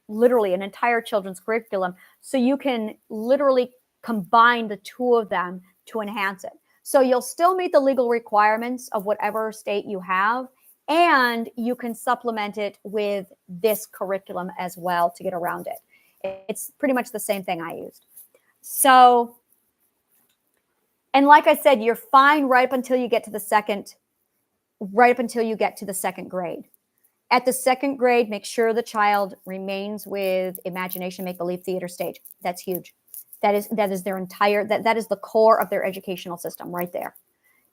literally an entire children's curriculum. So you can literally combine the two of them to enhance it. So you'll still meet the legal requirements of whatever state you have, and you can supplement it with this curriculum as well to get around it. It's pretty much the same thing I used. So, and like I said, you're fine right up until you get to the second grade. At the second grade, make sure the child remains with imagination, make-believe, theater stage. That's huge. That is their entire, that is the core of their educational system right there.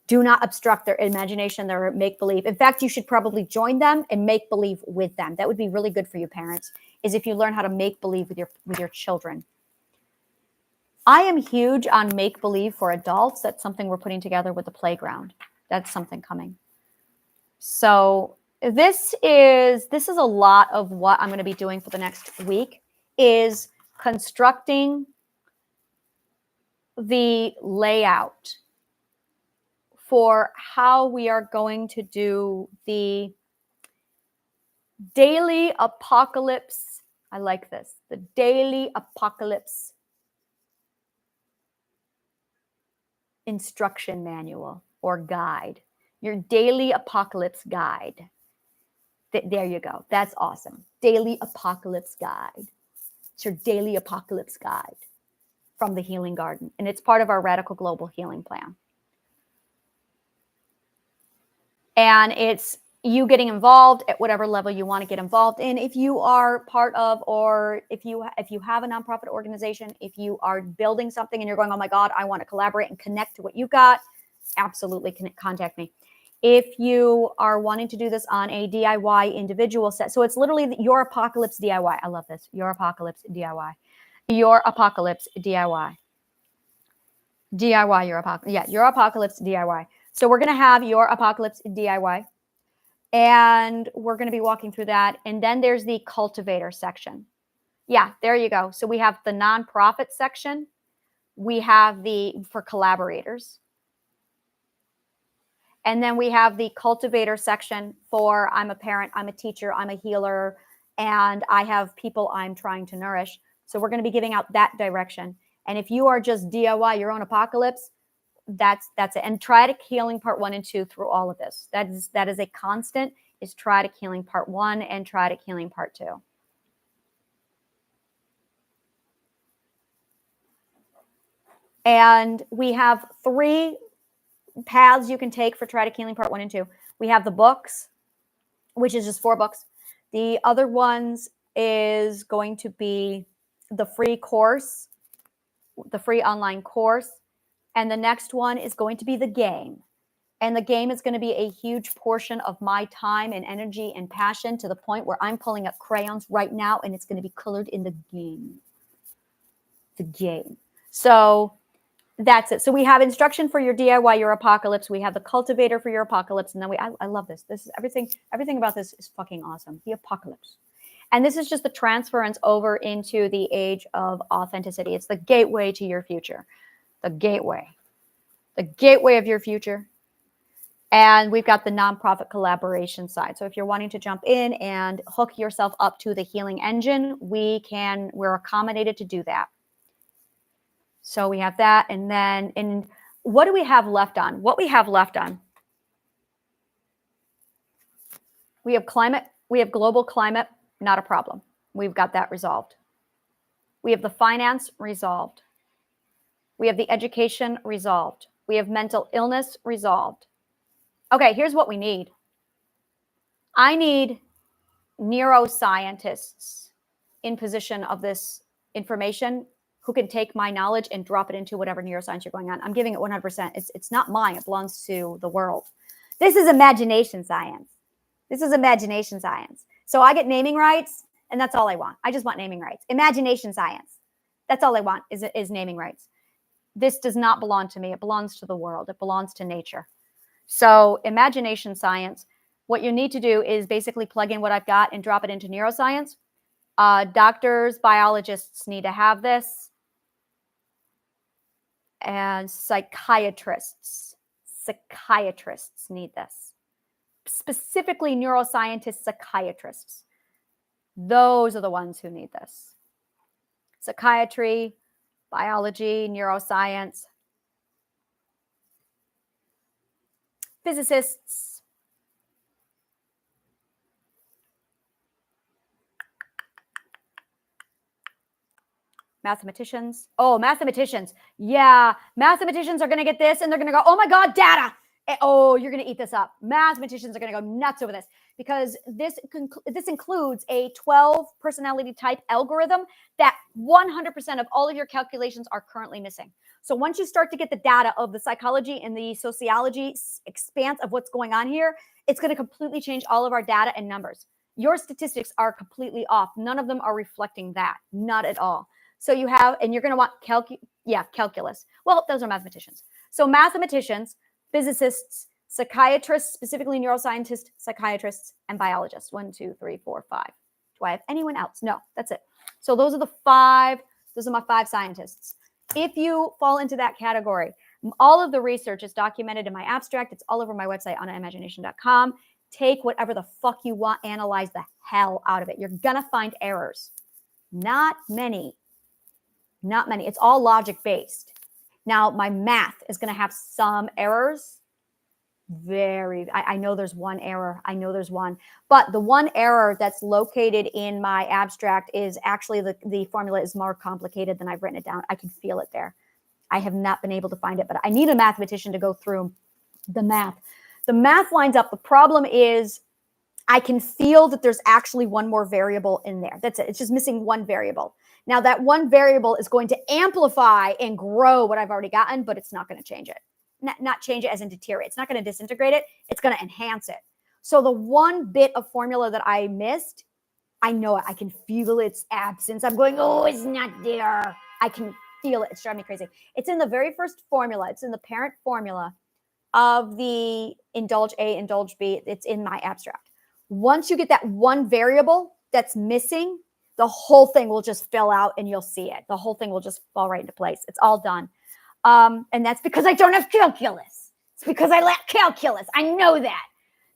Do not obstruct their imagination, their make-believe. In fact, you should probably join them and make-believe with them. That would be really good for you parents, is if you learn how to make-believe with your children. I am huge on make-believe for adults. That's something we're putting together with the playground. That's something coming. So this is a lot of what I'm going to be doing for the next week, is constructing the layout for how we are going to do the daily apocalypse. I like this. The daily apocalypse instruction manual or guide. Your daily apocalypse guide. There you go. That's awesome. Daily apocalypse guide. It's your daily apocalypse guide from the Healing Garden. And it's part of our Radical Global Healing Plan. And it's you getting involved at whatever level you want to get involved in. If you are part of, or if you have a nonprofit organization, if you are building something and you're going, oh my God, I want to collaborate and connect to what you got, absolutely contact me. If you are wanting to do this on a DIY individual set, so it's literally your apocalypse DIY. I love this. Your apocalypse DIY. Your apocalypse DIY. DIY your apocalypse. Yeah, your apocalypse DIY. So we're going to have your apocalypse DIY, and we're going to be walking through that. And then there's the cultivator section. Yeah, there you go. So we have the nonprofit section. We have for collaborators. And then we have the cultivator section for I'm a parent, I'm a teacher, I'm a healer, and I have people I'm trying to nourish. So we're going to be giving out that direction. And if you are just DIY your own apocalypse, that's it. And try to healing part 1 and 2 through all of this. That is a constant. is Triadic Healing Part 1 and Triadic Healing Part 2. And we have 3 paths you can take for Triadic Healing Part 1 and 2. We have the books, which is just 4 books. The other ones is going to be the free course, the free online course. And the next one is going to be the game. And the game is going to be a huge portion of my time and energy and passion, to the point where I'm pulling up crayons right now and it's going to be colored in the game. The game. So that's it. So we have instruction for your DIY, your apocalypse. We have the cultivator for your apocalypse. And then I love this. This is everything about this is fucking awesome. The apocalypse. And this is just the transference over into the age of authenticity. It's the gateway to your future. The gateway of your future. And we've got the nonprofit collaboration side. So if you're wanting to jump in and hook yourself up to the healing engine, we're accommodated to do that. So we have that. And then what do we have left on? What we have left on. We have climate. We have global climate. Not a problem. We've got that resolved. We have the finance resolved. We have the education resolved. We have mental illness resolved. Okay, here's what we need. I need neuroscientists in position of this information who can take my knowledge and drop it into whatever neuroscience you're going on. I'm giving it 100%. It's not mine. It belongs to the world. This is imagination science. This is imagination science. So I get naming rights, and that's all I want. I just want naming rights. Imagination science. That's all I want is naming rights. This does not belong to me. It belongs to the world. It belongs to nature. So imagination science, what you need to do is basically plug in what I've got and drop it into neuroscience. Doctors, biologists need to have this. And psychiatrists need this. Specifically neuroscientists, psychiatrists. Those are the ones who need this. Psychiatry, biology, neuroscience. Physicists. Mathematicians. Oh, mathematicians. Yeah, mathematicians are going to get this and they're going to go, oh my God, data. Oh, you're going to eat this up. Mathematicians are going to go nuts over this, because this includes a 12 personality type algorithm that 100% of all of your calculations are currently missing. So once you start to get the data of the psychology and the sociology expanse of what's going on here, it's going to completely change all of our data and numbers. Your statistics are completely off. None of them are reflecting that. Not at all. So you have, and you're going to want calculus. Well, those are mathematicians. So mathematicians, physicists, psychiatrists, specifically neuroscientists, psychiatrists, and biologists. 1, 2, 3, 4, 5. Do I have anyone else? No, that's it. So those are the 5. Those are my 5 scientists. If you fall into that category, all of the research is documented in my abstract. It's all over my website, onaimagination.com. Take whatever the fuck you want, analyze the hell out of it. You're going to find errors. Not many. Not many. It's all logic-based. Now, my math is going to have some errors. I know there's one error. I know there's one. But the one error that's located in my abstract is actually the formula is more complicated than I've written it down. I can feel it there. I have not been able to find it, but I need a mathematician to go through the math. The math lines up. The problem is I can feel that there's actually one more variable in there. That's it. It's just missing one variable. Now, that one variable is going to amplify and grow what I've already gotten, but it's not going to change it. Not change it as in deteriorate. It's not going to disintegrate it. It's going to enhance it. So the one bit of formula that I missed, I know it. I can feel its absence. I'm going, oh, it's not there. I can feel it. It's driving me crazy. It's in the very first formula. It's in the parent formula of the indulge A, indulge B. It's in my abstract. Once you get that one variable that's missing, the whole thing will just fill out and you'll see it. The whole thing will just fall right into place. It's all done. And that's because I don't have calculus. It's because I lack calculus. I know that.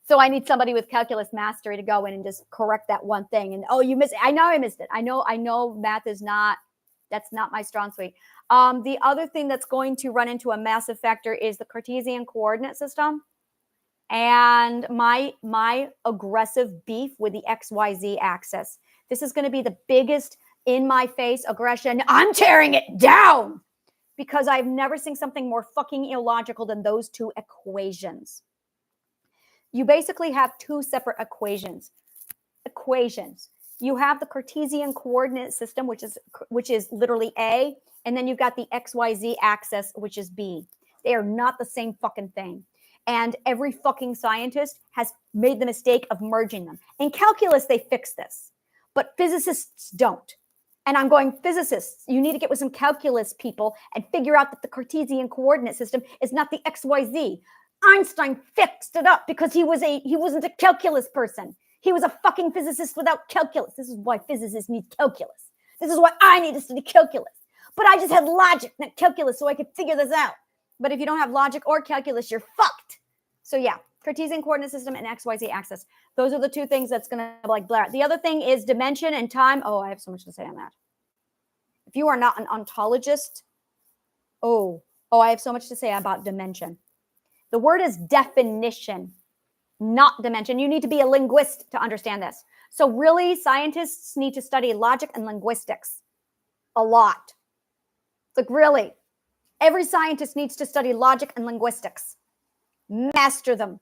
So I need somebody with calculus mastery to go in and just correct that one thing. And, oh, you missed it. I know I missed it. I know math is not, that's not my strong suite. The other thing that's going to run into a massive factor is the Cartesian coordinate system. and my aggressive beef with the XYZ axis. This is going to be the biggest in my face aggression. I'm tearing it down because I've never seen something more fucking illogical than those two equations. You basically have two separate equations. You have the Cartesian coordinate system, which is literally A, and then you've got the XYZ axis, which is B. They are not the same fucking thing. And every fucking scientist has made the mistake of merging them. In calculus, they fix this, but physicists don't. And I'm going, physicists, you need to get with some calculus people and figure out that the Cartesian coordinate system is not the XYZ. Einstein fixed it up because he wasn't a calculus person. He was a fucking physicist without calculus. This is why physicists need calculus. This is why I need to study calculus. But I just had logic, not calculus, so I could figure this out. But if you don't have logic or calculus, you're fucked. So yeah, Cartesian coordinate system and XYZ axis. Those are the two things that's going to like blare. The other thing is dimension and time. Oh, I have so much to say on that. If you are not an ontologist, I have so much to say about dimension. The word is definition, not dimension. You need to be a linguist to understand this. So really, scientists need to study logic and linguistics a lot. Like really, every scientist needs to study logic and linguistics. Master them.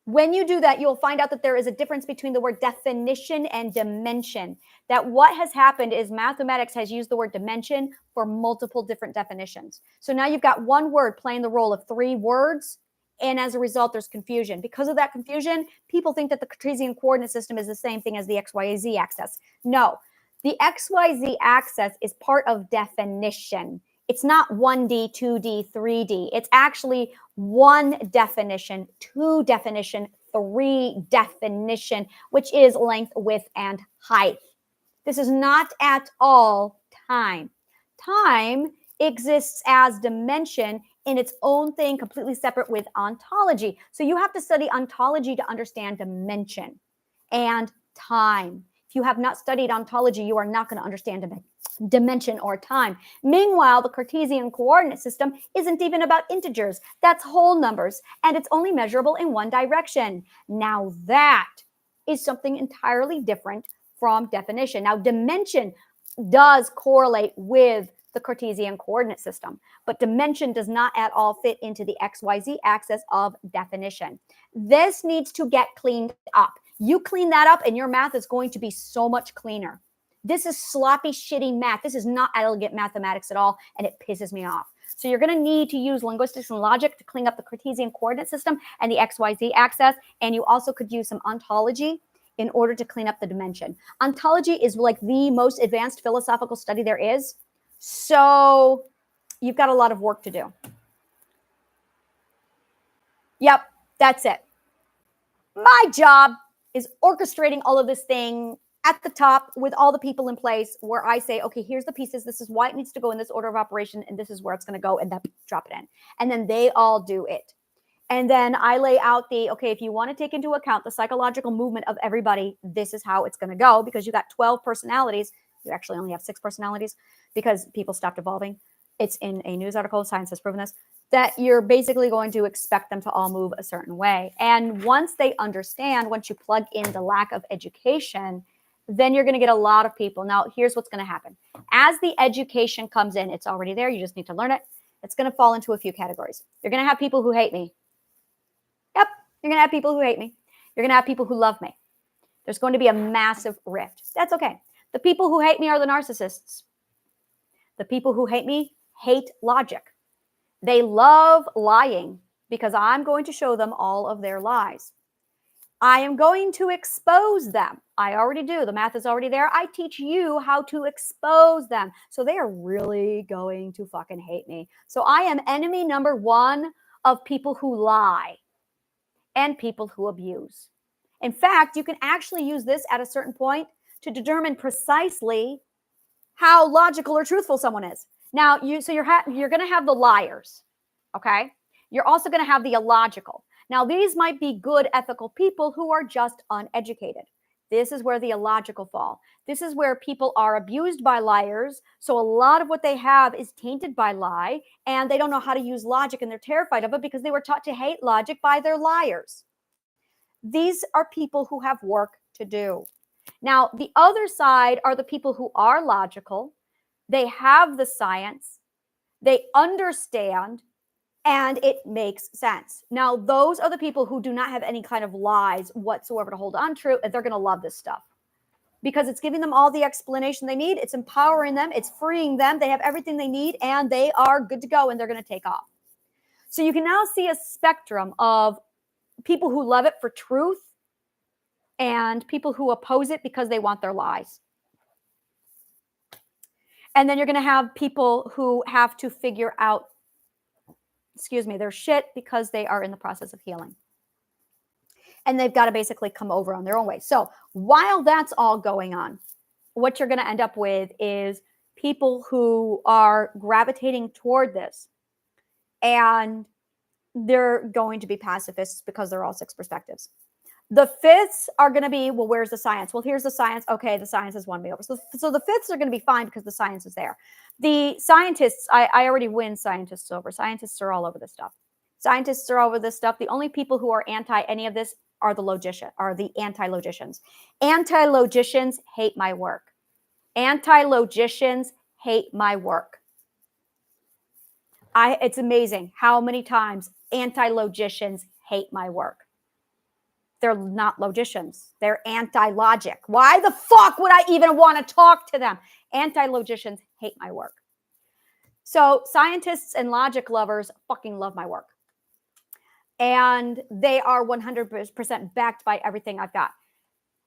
When you do that, you'll find out that there is a difference between the word definition and dimension. That what has happened is mathematics has used the word dimension for multiple different definitions. So now you've got one word playing the role of three words, and as a result, there's confusion. Because of that confusion, people think that the Cartesian coordinate system is the same thing as the XYZ axis. No, the XYZ axis is part of definition. It's not 1D, 2D, 3D. It's actually one definition, two definition, three definition, which is length, width, and height. This is not at all time. Time exists as dimension in its own thing, completely separate with ontology. So you have to study ontology to understand dimension and time. If you have not studied ontology, you are not going to understand dimension or time. Meanwhile, the Cartesian coordinate system isn't even about integers. That's whole numbers, and it's only measurable in one direction. Now that is something entirely different from definition. Now, dimension does correlate with the Cartesian coordinate system, but dimension does not at all fit into the XYZ axis of definition. This needs to get cleaned up. You clean that up and your math is going to be so much cleaner. This is sloppy, shitty math. This is not elegant mathematics at all, and it pisses me off. So you're going to need to use linguistics and logic to clean up the Cartesian coordinate system and the XYZ axis, and you also could use some ontology in order to clean up the dimension. Ontology is like the most advanced philosophical study there is, so you've got a lot of work to do. Yep, that's it. My job is orchestrating all of this thing at the top with all the people in place where I say, okay, here's the pieces. This is why it needs to go in this order of operation. And this is where it's going to go, and then drop it in. And then they all do it. And then I lay out okay, if you want to take into account the psychological movement of everybody, this is how it's going to go, because you got 12 personalities. You actually only have 6 personalities because people stopped evolving. It's in a news article. Science has proven this, that you're basically going to expect them to all move a certain way. And once they understand, once you plug in the lack of education, then you're going to get a lot of people. Now, here's what's going to happen. As the education comes in, it's already there. You just need to learn it. It's going to fall into a few categories. You're going to have people who hate me. Yep. You're going to have people who hate me. You're going to have people who love me. There's going to be a massive rift. That's okay. The people who hate me are the narcissists. The people who hate me hate logic. They love lying because I'm going to show them all of their lies. I am going to expose them. I already do. The math is already there. I teach you how to expose them. So they are really going to fucking hate me. So I am enemy number one of people who lie and people who abuse. In fact, you can actually use this at a certain point to determine precisely how logical or truthful someone is. Now, you're going to have the liars, okay? You're also going to have the illogical. Now, these might be good ethical people who are just uneducated. This is where the illogical fall. This is where people are abused by liars. So a lot of what they have is tainted by lie, and they don't know how to use logic, and they're terrified of it because they were taught to hate logic by their liars. These are people who have work to do. Now, the other side are the people who are logical. They have the science, they understand, and it makes sense. Now, those are the people who do not have any kind of lies whatsoever to hold on to, and they're going to love this stuff because it's giving them all the explanation they need. It's empowering them. It's freeing them. They have everything they need, and they are good to go, and they're going to take off. So you can now see a spectrum of people who love it for truth and people who oppose it because they want their lies. And then you're going to have people who have to figure out, their shit because they are in the process of healing. And they've got to basically come over on their own way. So while that's all going on, what you're going to end up with is people who are gravitating toward this. And they're going to be pacifists because they're all six perspectives. The fifths are going to be, well, where's the science? Well, here's the science. Okay, the science has won me over. So the fifths are going to be fine because the science is there. The scientists, I already win scientists over. Scientists are all over this stuff. Scientists are all over this stuff. The only people who are anti any of this are the anti-logicians. Anti-logicians hate my work. Anti-logicians hate my work. It's amazing how many times anti-logicians hate my work. They're not logicians. They're anti-logic. Why the fuck would I even want to talk to them? Anti-logicians hate my work. So scientists and logic lovers fucking love my work. And they are 100% backed by everything I've got.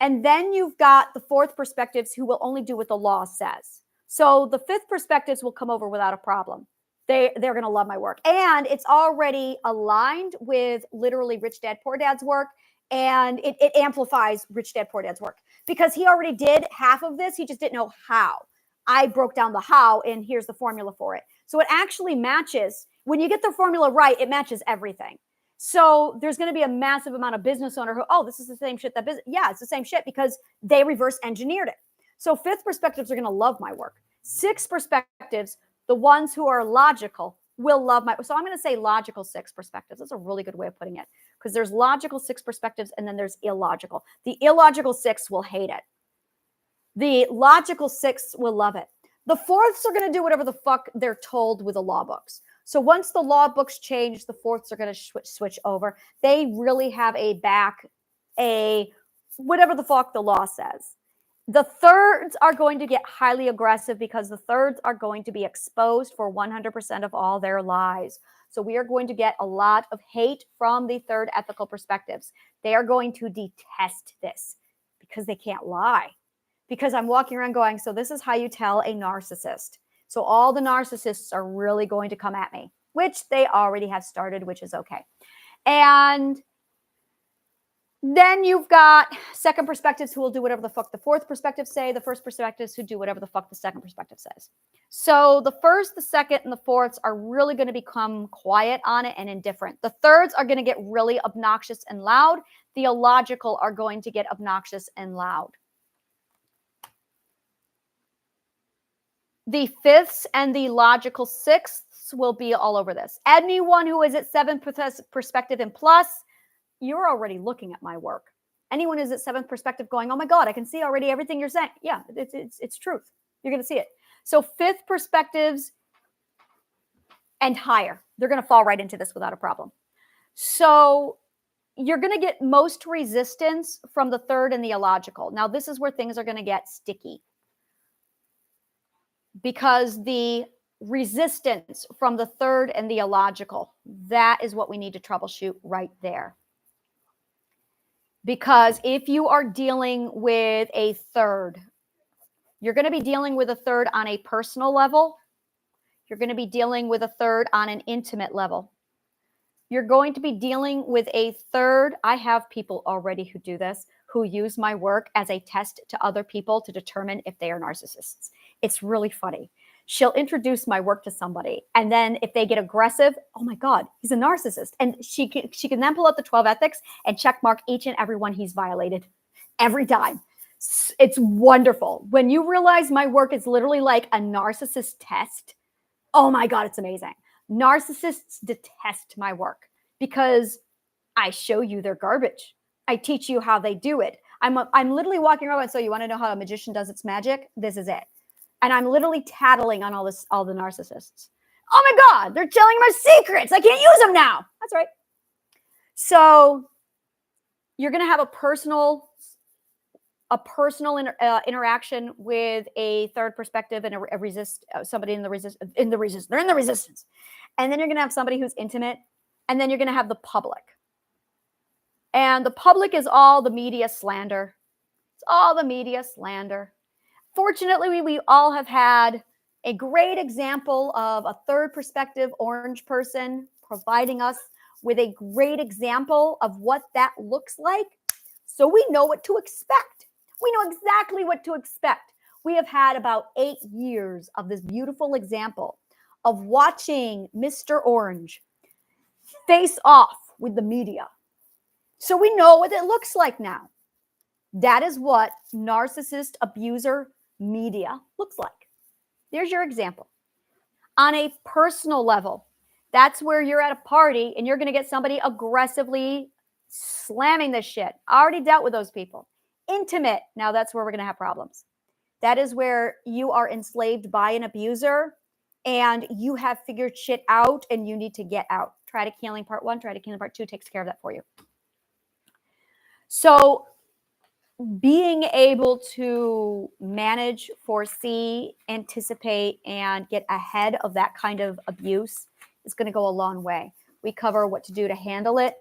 And then you've got the fourth perspectives who will only do what the law says. So the fifth perspectives will come over without a problem. They're going to love my work. And it's already aligned with literally Rich Dad, Poor Dad's work. And it amplifies Rich Dad, Poor Dad's work because he already did half of this. He just didn't know how. I broke down the how, and here's the formula for it. So it actually matches. When you get the formula right, it matches everything. So there's going to be a massive amount of business owner who, oh, this is the same shit that business. Yeah, it's the same shit because they reverse engineered it. So fifth perspectives are going to love my work. Sixth perspectives, the ones who are logical, will love my. So I'm going to say logical six perspectives. That's a really good way of putting it because there's logical six perspectives and then there's illogical. The illogical six will hate it. The logical six will love it. The fourths are going to do whatever the fuck they're told with the law books. So once the law books change, the fourths are going to switch over. They really have whatever the fuck the law says. The thirds are going to get highly aggressive because the thirds are going to be exposed for 100% of all their lies. So we are going to get a lot of hate from the third ethical perspectives. They are going to detest this because they can't lie. Because I'm walking around going, so this is how you tell a narcissist. So all the narcissists are really going to come at me, which they already have started, which is okay. And then you've got second perspectives who will do whatever the fuck the fourth perspectives say, the first perspectives who do whatever the fuck the second perspective says. So the first, the second, and the fourths are really going to become quiet on it and indifferent. The thirds are going to get really obnoxious and loud. The illogical are going to get obnoxious and loud. The fifths and the logical sixths will be all over this. Anyone who is at 7th perspective and plus, you're already looking at my work. Anyone who's at 7th perspective going, oh my God, I can see already everything you're saying. Yeah, it's truth. You're going to see it. So 5th perspectives and higher, they're going to fall right into this without a problem. So you're going to get most resistance from the third and the illogical. Now, this is where things are going to get sticky. Because the resistance from the third and the illogical, that is what we need to troubleshoot right there. Because if you are dealing with a third, you're going to be dealing with a third on a personal level. You're going to be dealing with a third on an intimate level. You're going to be dealing with a third. I have people already who do this, who use my work as a test to other people to determine if they are narcissists. It's really funny. She'll introduce my work to somebody, and then if they get aggressive, oh my God, he's a narcissist. And she can then pull out the 12 ethics and check mark each and every one he's violated every time. It's wonderful. When you realize my work is literally like a narcissist test, oh my God, it's amazing. Narcissists detest my work because I show you their garbage. I teach you how they do it. I'm literally walking around and so you want to know how a magician does its magic? This is it. And I'm literally tattling on all the narcissists. Oh my God, they're telling my secrets. I can't use them now. That's right. So you're going to have a personal interaction with a third perspective and somebody in the resistance. And then you're going to have somebody who's intimate. And then you're going to have the public. And the public is all the media slander. It's all the media slander. Fortunately, we all have had a great example of a third perspective orange person providing us with a great example of what that looks like. So we know what to expect. We know exactly what to expect. We have had about 8 years of this beautiful example of watching Mr. Orange face off with the media. So we know what it looks like now. That is what narcissist abuser media looks like. There's your example. On a personal level, that's where you're at a party and you're going to get somebody aggressively slamming this shit. I already dealt with those people. Intimate. Now that's where we're going to have problems. That is where you are enslaved by an abuser and you have figured shit out and you need to get out. Try to Healing Part 1, Try to Healing Part 2 takes care of that for you. So being able to manage, foresee, anticipate, and get ahead of that kind of abuse is going to go a long way. We cover what to do to handle it.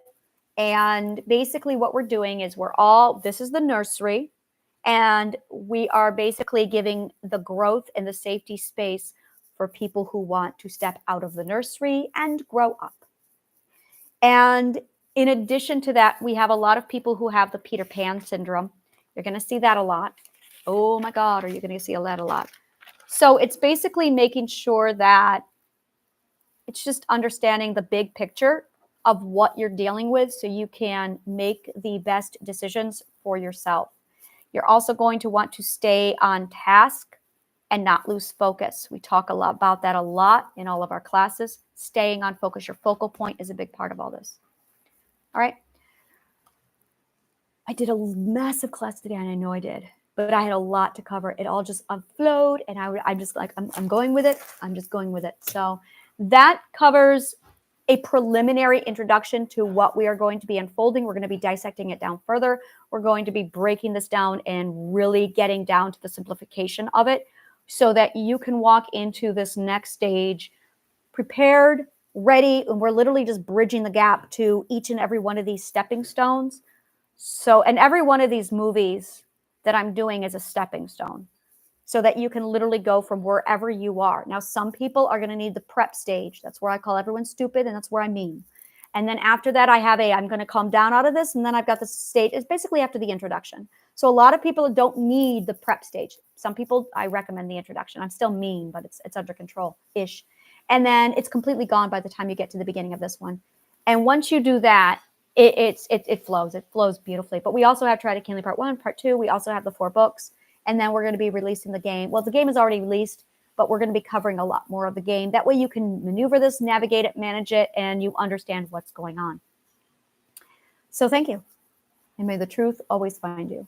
And basically what we're doing is this is the nursery, and we are basically giving the growth and the safety space for people who want to step out of the nursery and grow up. And in addition to that, we have a lot of people who have the Peter Pan syndrome. You're going to see that a lot. Oh my God, are you going to see that a lot? So it's basically making sure that it's just understanding the big picture of what you're dealing with so you can make the best decisions for yourself. You're also going to want to stay on task and not lose focus. We talk a lot about that a lot in all of our classes. Staying on focus, your focal point is a big part of all this. All right. I did a massive class today, and I know I did, but I had a lot to cover. It all just flowed, and I'm just like, I'm going with it. I'm just going with it. So that covers a preliminary introduction to what we are going to be unfolding. We're going to be dissecting it down further. We're going to be breaking this down and really getting down to the simplification of it so that you can walk into this next stage prepared, ready, and we're literally just bridging the gap to each and every one of these stepping stones. So, and every one of these movies that I'm doing is a stepping stone so that you can literally go from wherever you are. Now, some people are going to need the prep stage. That's where I call everyone stupid, and that's where I mean. And then after that, I'm going to come down out of this, and then I've got the stage. It's basically after the introduction. So a lot of people don't need the prep stage. Some people, I recommend the introduction. I'm still mean, but it's under control-ish. And then it's completely gone by the time you get to the beginning of this one. And once you do that, it flows. It flows beautifully. But we also have Try to Healing Part 1, Part 2. We also have the 4 books. And then we're going to be releasing the game. Well, the game is already released, but we're going to be covering a lot more of the game. That way you can maneuver this, navigate it, manage it, and you understand what's going on. So thank you. And may the truth always find you.